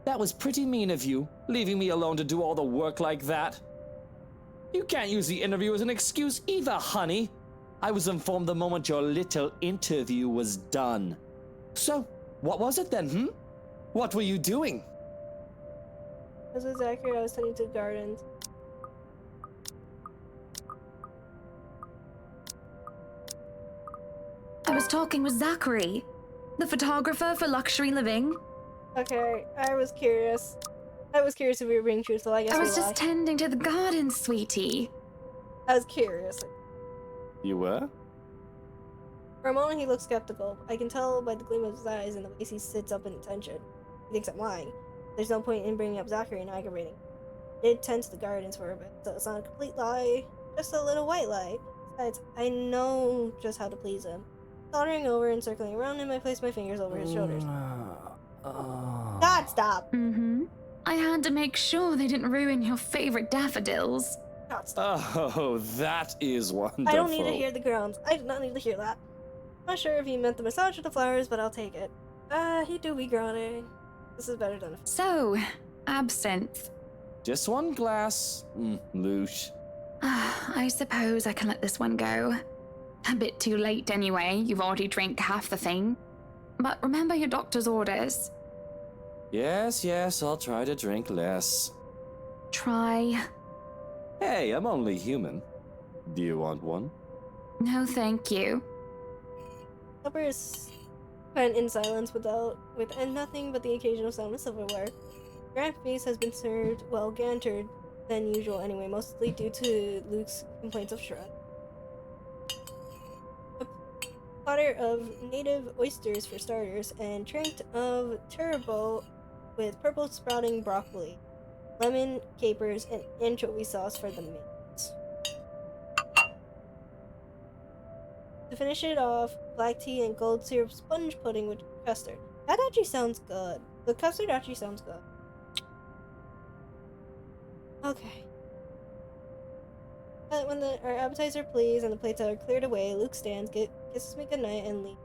That was pretty mean of you, leaving me alone to do all the work like that. You can't use the interview as an excuse either, honey. I was informed the moment your little interview was done. So, what was it then, What were you doing? This is accurate. I was tending to gardens. I was talking with Zachary, the photographer for Luxury Living. Okay, I was curious. I was curious if we were being truthful. I guess I was we just lied. tending to the garden, sweetie. I was curious. You were? For a moment, he looks skeptical. I can tell by the gleam of his eyes and the way he sits up in attention. He thinks I'm lying. There's no point in bringing up Zachary and aggravating. I did tend to the gardens for a bit, so it's not a complete lie, just a little white lie. Besides, I know just how to please him. Sauntering over and circling around him, I place my fingers over his shoulders. God, stop! Mm-hmm. I had to make sure they didn't ruin your favorite daffodils. God, stop. Oh, that is wonderful. I don't need to hear the groans. I do not need to hear that. Not sure if he meant the massage or the flowers, but I'll take it. He do be groaning. This is better than... So, absinthe. Just one glass, Loosh. I suppose I can let this one go. A bit too late anyway, you've already drank half the thing. But remember your doctor's orders. Yes, I'll try to drink less. Try. Hey, I'm only human. Do you want one? No, thank you. Supper is spent in silence with nothing but the occasional sound of silverware. Grand feast has been served, well gantered than usual anyway, mostly due to Luke's complaints of Shred. A platter of native oysters for starters, and tranked of turbo with purple sprouting broccoli, lemon, capers, and anchovy sauce for the mains. To finish it off, black tea and gold syrup sponge pudding with custard. That actually sounds good. The custard actually sounds good. Okay. But when our appetites are pleased and the plates are cleared away, Luke stands, kisses me goodnight, and leaves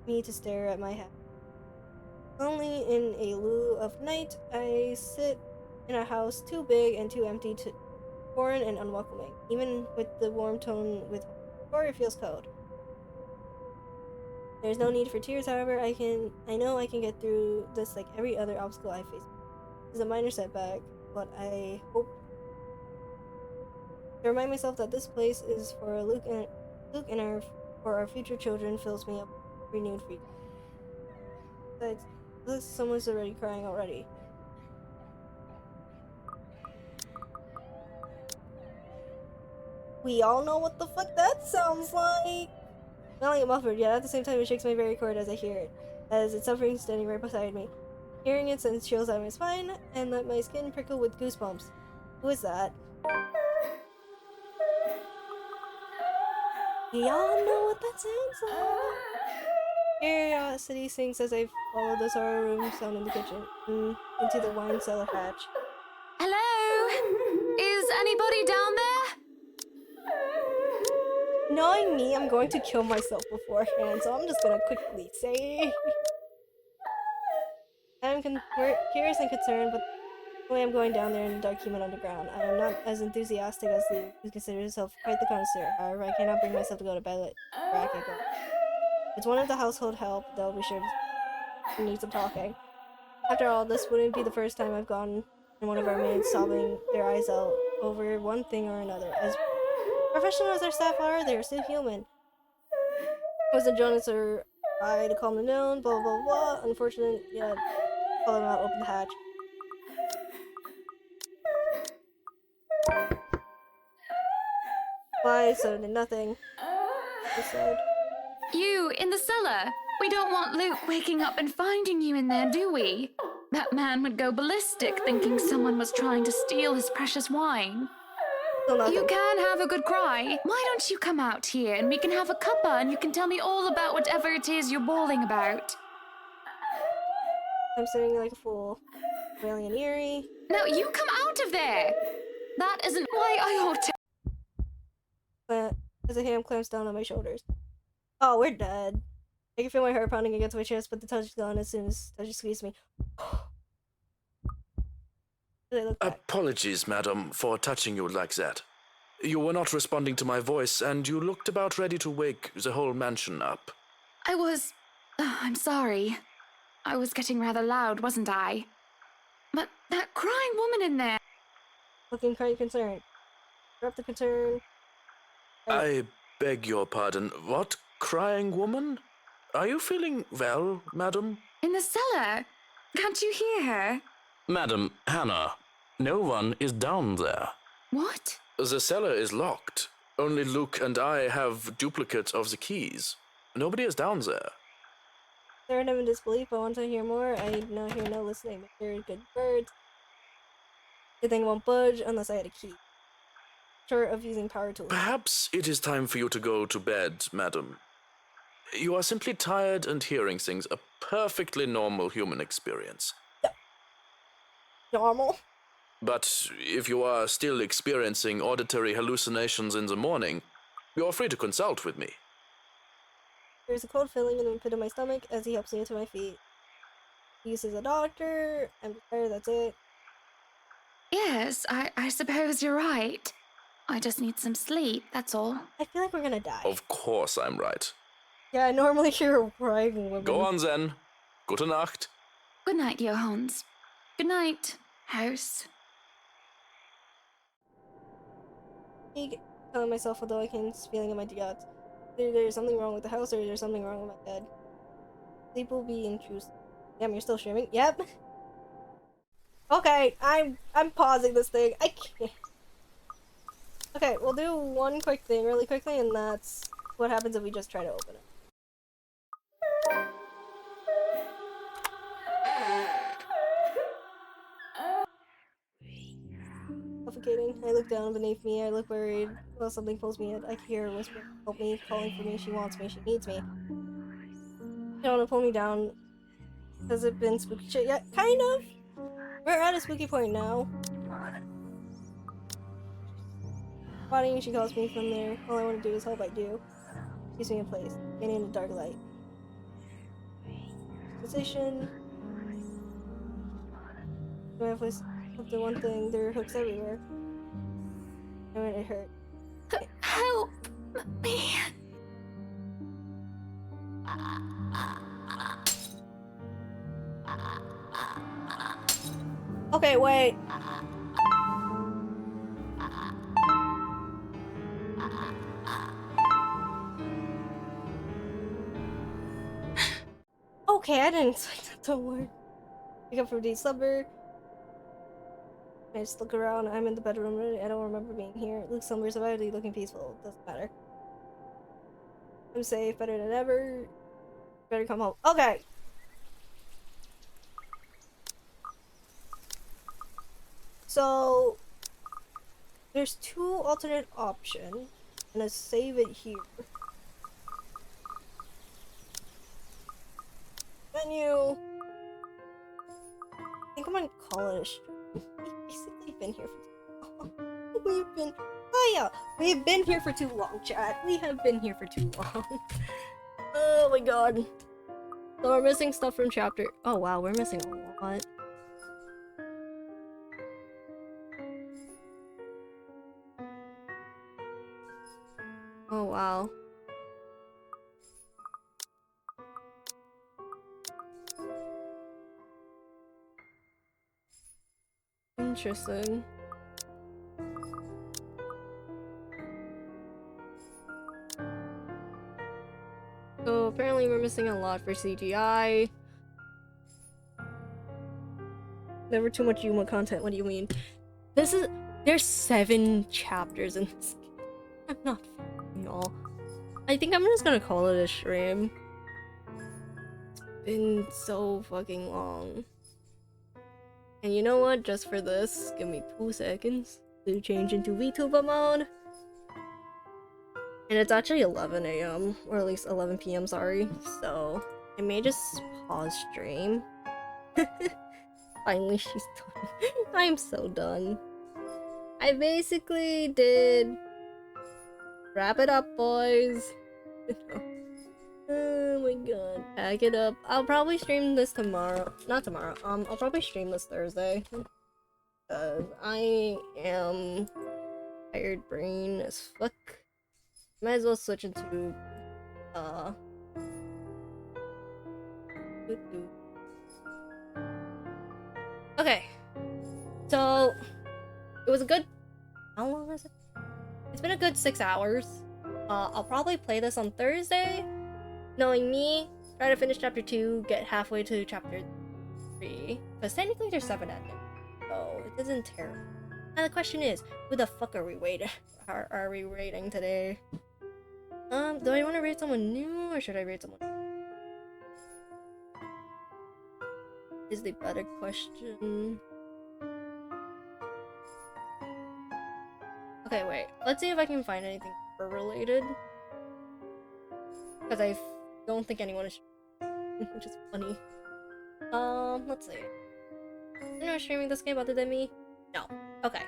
me to stare at my hat. Only in a lieu of night, I sit in a house too big and too empty, foreign and unwelcoming. Even with the warm tone with horror, it feels cold. There's no need for tears, however. I know I can get through this like every other obstacle I face. It's a minor setback, but I hope to remind myself that this place is for Luke and for our future children fills me up with renewed freedom. Besides, someone's already crying already. We all know what the fuck that sounds like. Not like a muffled, yet at the same time it shakes my very cord as I hear it, as it's suffering standing right beside me. Hearing it sends chills down my spine and let my skin prickle with goosebumps. Who is that? Y'all know what that sounds like. Curiosity sinks as I follow the sorrow room sound in the kitchen, into the wine cellar hatch. Hello? Is anybody down there? Knowing me, I'm going to kill myself beforehand, so I'm just gonna quickly say. I'm curious and concerned, but the way I'm going down there in the dark human underground, I am not as enthusiastic as Luke, who considers himself quite the connoisseur. However, I cannot bring myself to go to bed where I can go. It's one of the household help, they'll be sure to need some talking. After all, this wouldn't be the first time I've gone and one of our maids sobbing their eyes out over one thing or another. As professional as our staff are, they are still human. It wasn't Jonas or I to calm them down, blah blah blah. Unfortunate, yet call them out, open the hatch. Why? So did nothing. He said. You, in the cellar? We don't want Luke waking up and finding you in there, do we? That man would go ballistic thinking someone was trying to steal his precious wine. You can have a good cry. Why don't you come out here and we can have a cuppa and you can tell me all about whatever it is you're bawling about? I'm sitting like a fool, wailing and eerie. Now you come out of there! That isn't why I ought to. As a hand clamps down on my shoulders. Oh, we're dead. I can feel my heart pounding against my chest, but the touch is gone as soon as Touchy squeezed me. Apologies, madam, for touching you like that. You were not responding to my voice, and you looked about ready to wake the whole mansion up. I was... I'm sorry. I was getting rather loud, wasn't I? But that crying woman in there... Looking quite concerned. Drop the concern. I beg your pardon. What crying woman? Are you feeling well, madam? In the cellar? Can't you hear her? Madam, Hannah, no one is down there. What? The cellar is locked. Only Luke and I have duplicates of the keys. Nobody is down there. Third, I'm in disbelief. I want to hear more. I need no hear, no listening. They're good birds. The thing won't budge unless I had a key. Short of using power tools. Perhaps it is time for you to go to bed, madam. You are simply tired and hearing things, a perfectly normal human experience. Normal? But if you are still experiencing auditory hallucinations in the morning, you are free to consult with me. There's a cold feeling in the pit of my stomach as he helps me to my feet. He uses a doctor. I'm tired, that's it. Yes, I suppose you're right. I just need some sleep, that's all. I feel like we're gonna die. Of course I'm right. Yeah, I normally hear a crying woman. Go on then. Gute Nacht. Good night, Johannes. Good night, house. I telling myself, although I can feeling in my guts. Either there's something wrong with the house or there's something wrong with my bed. Sleep will be intrusive. Damn, you're still streaming? Yep. Okay, I'm pausing this thing. I can't. Okay, we'll do one quick thing really quickly, and that's what happens if we just try to open it. Suffocating. I look down beneath me. I look worried. Well, something pulls me in. I can hear her whisper, help me, calling for me. She wants me. She needs me. She don't want to pull me down. Has it been spooky shit yet? Kind of. We're at a spooky point now. Spotting, she calls me from there. All I want to do is help. I do. Keeps me in place. Getting in the dark light. Position. Do I have to up to one thing? There are hooks everywhere. And it hurt. Help me. Okay, wait. Okay, I didn't expect that to work. Pick up from deep slumber. I just look around. I'm in the bedroom. I don't remember being here. It looks somewhere survived. Looking peaceful. Doesn't matter. I'm safe. Better than ever. Better come home. Okay. So there's 2 alternate options. I'm gonna save it here. Menu. I think I'm gonna call it a stream. We've basically been here for too long. We've been here for too long, chat. We have been here for too long. Oh my god. So we're missing stuff from chapter. Oh wow, we're missing a lot. Oh wow. Interesting. So apparently we're missing a lot for CGI. Never too much Yuma content, what do you mean? There's 7 chapters in this game. I'm not f***ing all. I think I'm just gonna call it a stream. It's been so fucking long. And you know what? Just for this, give me 2 seconds to change into VTuber mode. And it's actually 11 AM, or at least 11 PM, sorry. So, I may just pause stream. Finally, she's done. I'm so done. I basically did wrap it up, boys. Oh my god. Pack it up. I'll probably stream this tomorrow. Not tomorrow. I'll probably stream this Thursday. Because I am tired brain as fuck. Might as well switch into okay. So it was a good, how long is it? It's been a good 6 hours. I'll probably play this on Thursday. Knowing me, try to finish chapter 2, get halfway to chapter 3. Because technically there's 7 endings. So it isn't terrible. Now the question is, who the fuck are we waiting? Are we rating today? Do I want to rate someone new or should I rate someone? Is the better question. Okay, wait. Let's see if I can find anything related. Because I don't think anyone is which is funny. Let's see. Is anyone streaming this game other than me? No. Okay.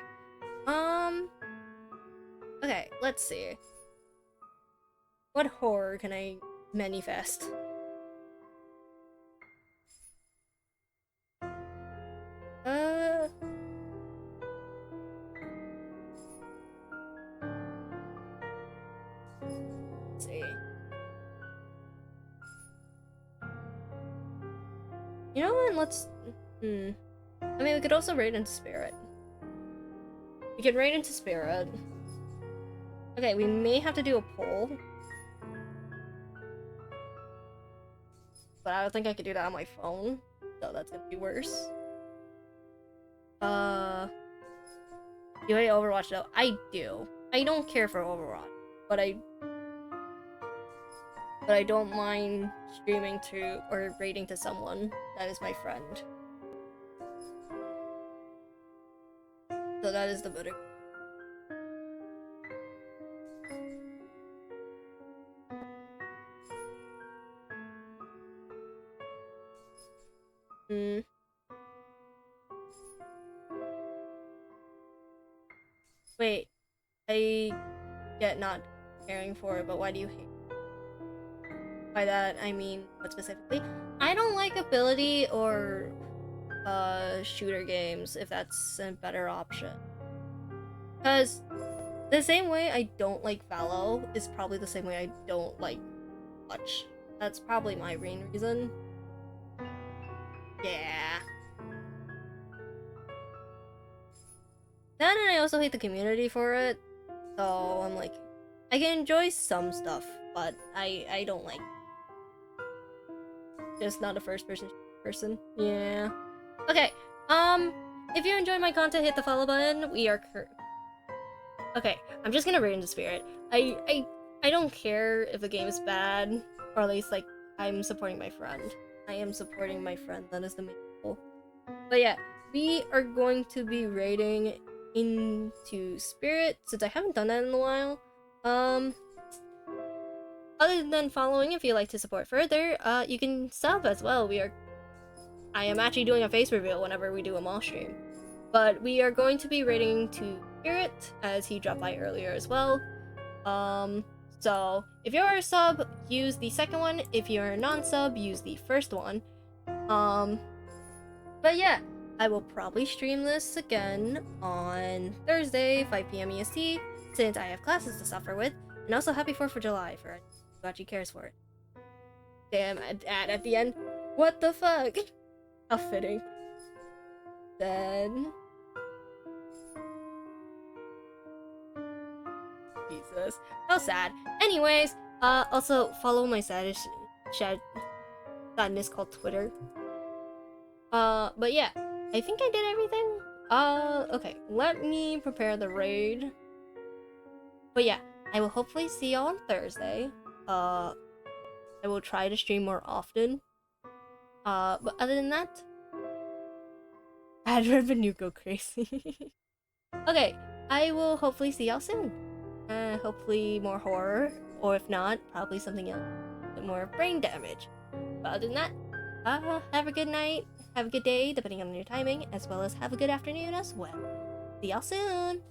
Okay, let's see. What horror can I manifest? Let's see. You know what? Let's. I mean, we could also raid into Spirit. We could raid into Spirit. Okay, we may have to do a poll. But I don't think I could do that on my phone. So that's gonna be worse. You hate Overwatch though? I do. I don't care for Overwatch. But I don't mind streaming to or raiding to someone that is my friend. So that is the better. Wait, I get not caring for it, but why do you hate? By that, I mean, what specifically? I don't like ability or shooter games, if that's a better option. Because the same way I don't like Fallow is probably the same way I don't like Clutch. That's probably my main reason. Yeah. That and I also hate the community for it. So I'm like, I can enjoy some stuff, but I don't like. Just not a first person. Yeah. Okay. if you enjoy my content, hit the follow button. We are okay, I'm just gonna rate into spirit. I don't care if the game is bad, or at least like I'm supporting my friend. I am supporting my friend. That is the main goal. But yeah, we are going to be raiding into spirit since I haven't done that in a while. Other than following, if you'd like to support further, you can sub as well. I am actually doing a face reveal whenever we do a mall stream. But we are going to be raiding to Spirit, as he dropped by earlier as well. So if you're a sub, use the second one. If you're a non-sub, use the first one. But yeah, I will probably stream this again on Thursday, 5 p.m. EST, since I have classes to suffer with. And also happy 4th of July for anyone who actually cares for it. Damn, at the end. What the fuck? How fitting. Then... Jesus. How sad. Anyways, also follow my sadness called Twitter. But yeah, I think I did everything. Okay, let me prepare the raid. But yeah, I will hopefully see y'all on Thursday. I will try to stream more often. But other than that, I'd rather go crazy. Okay, I will hopefully see y'all soon. Hopefully more horror, or if not, probably something else. More brain damage. But other than that, have a good night, have a good day, depending on your timing, as well as have a good afternoon as well. See y'all soon!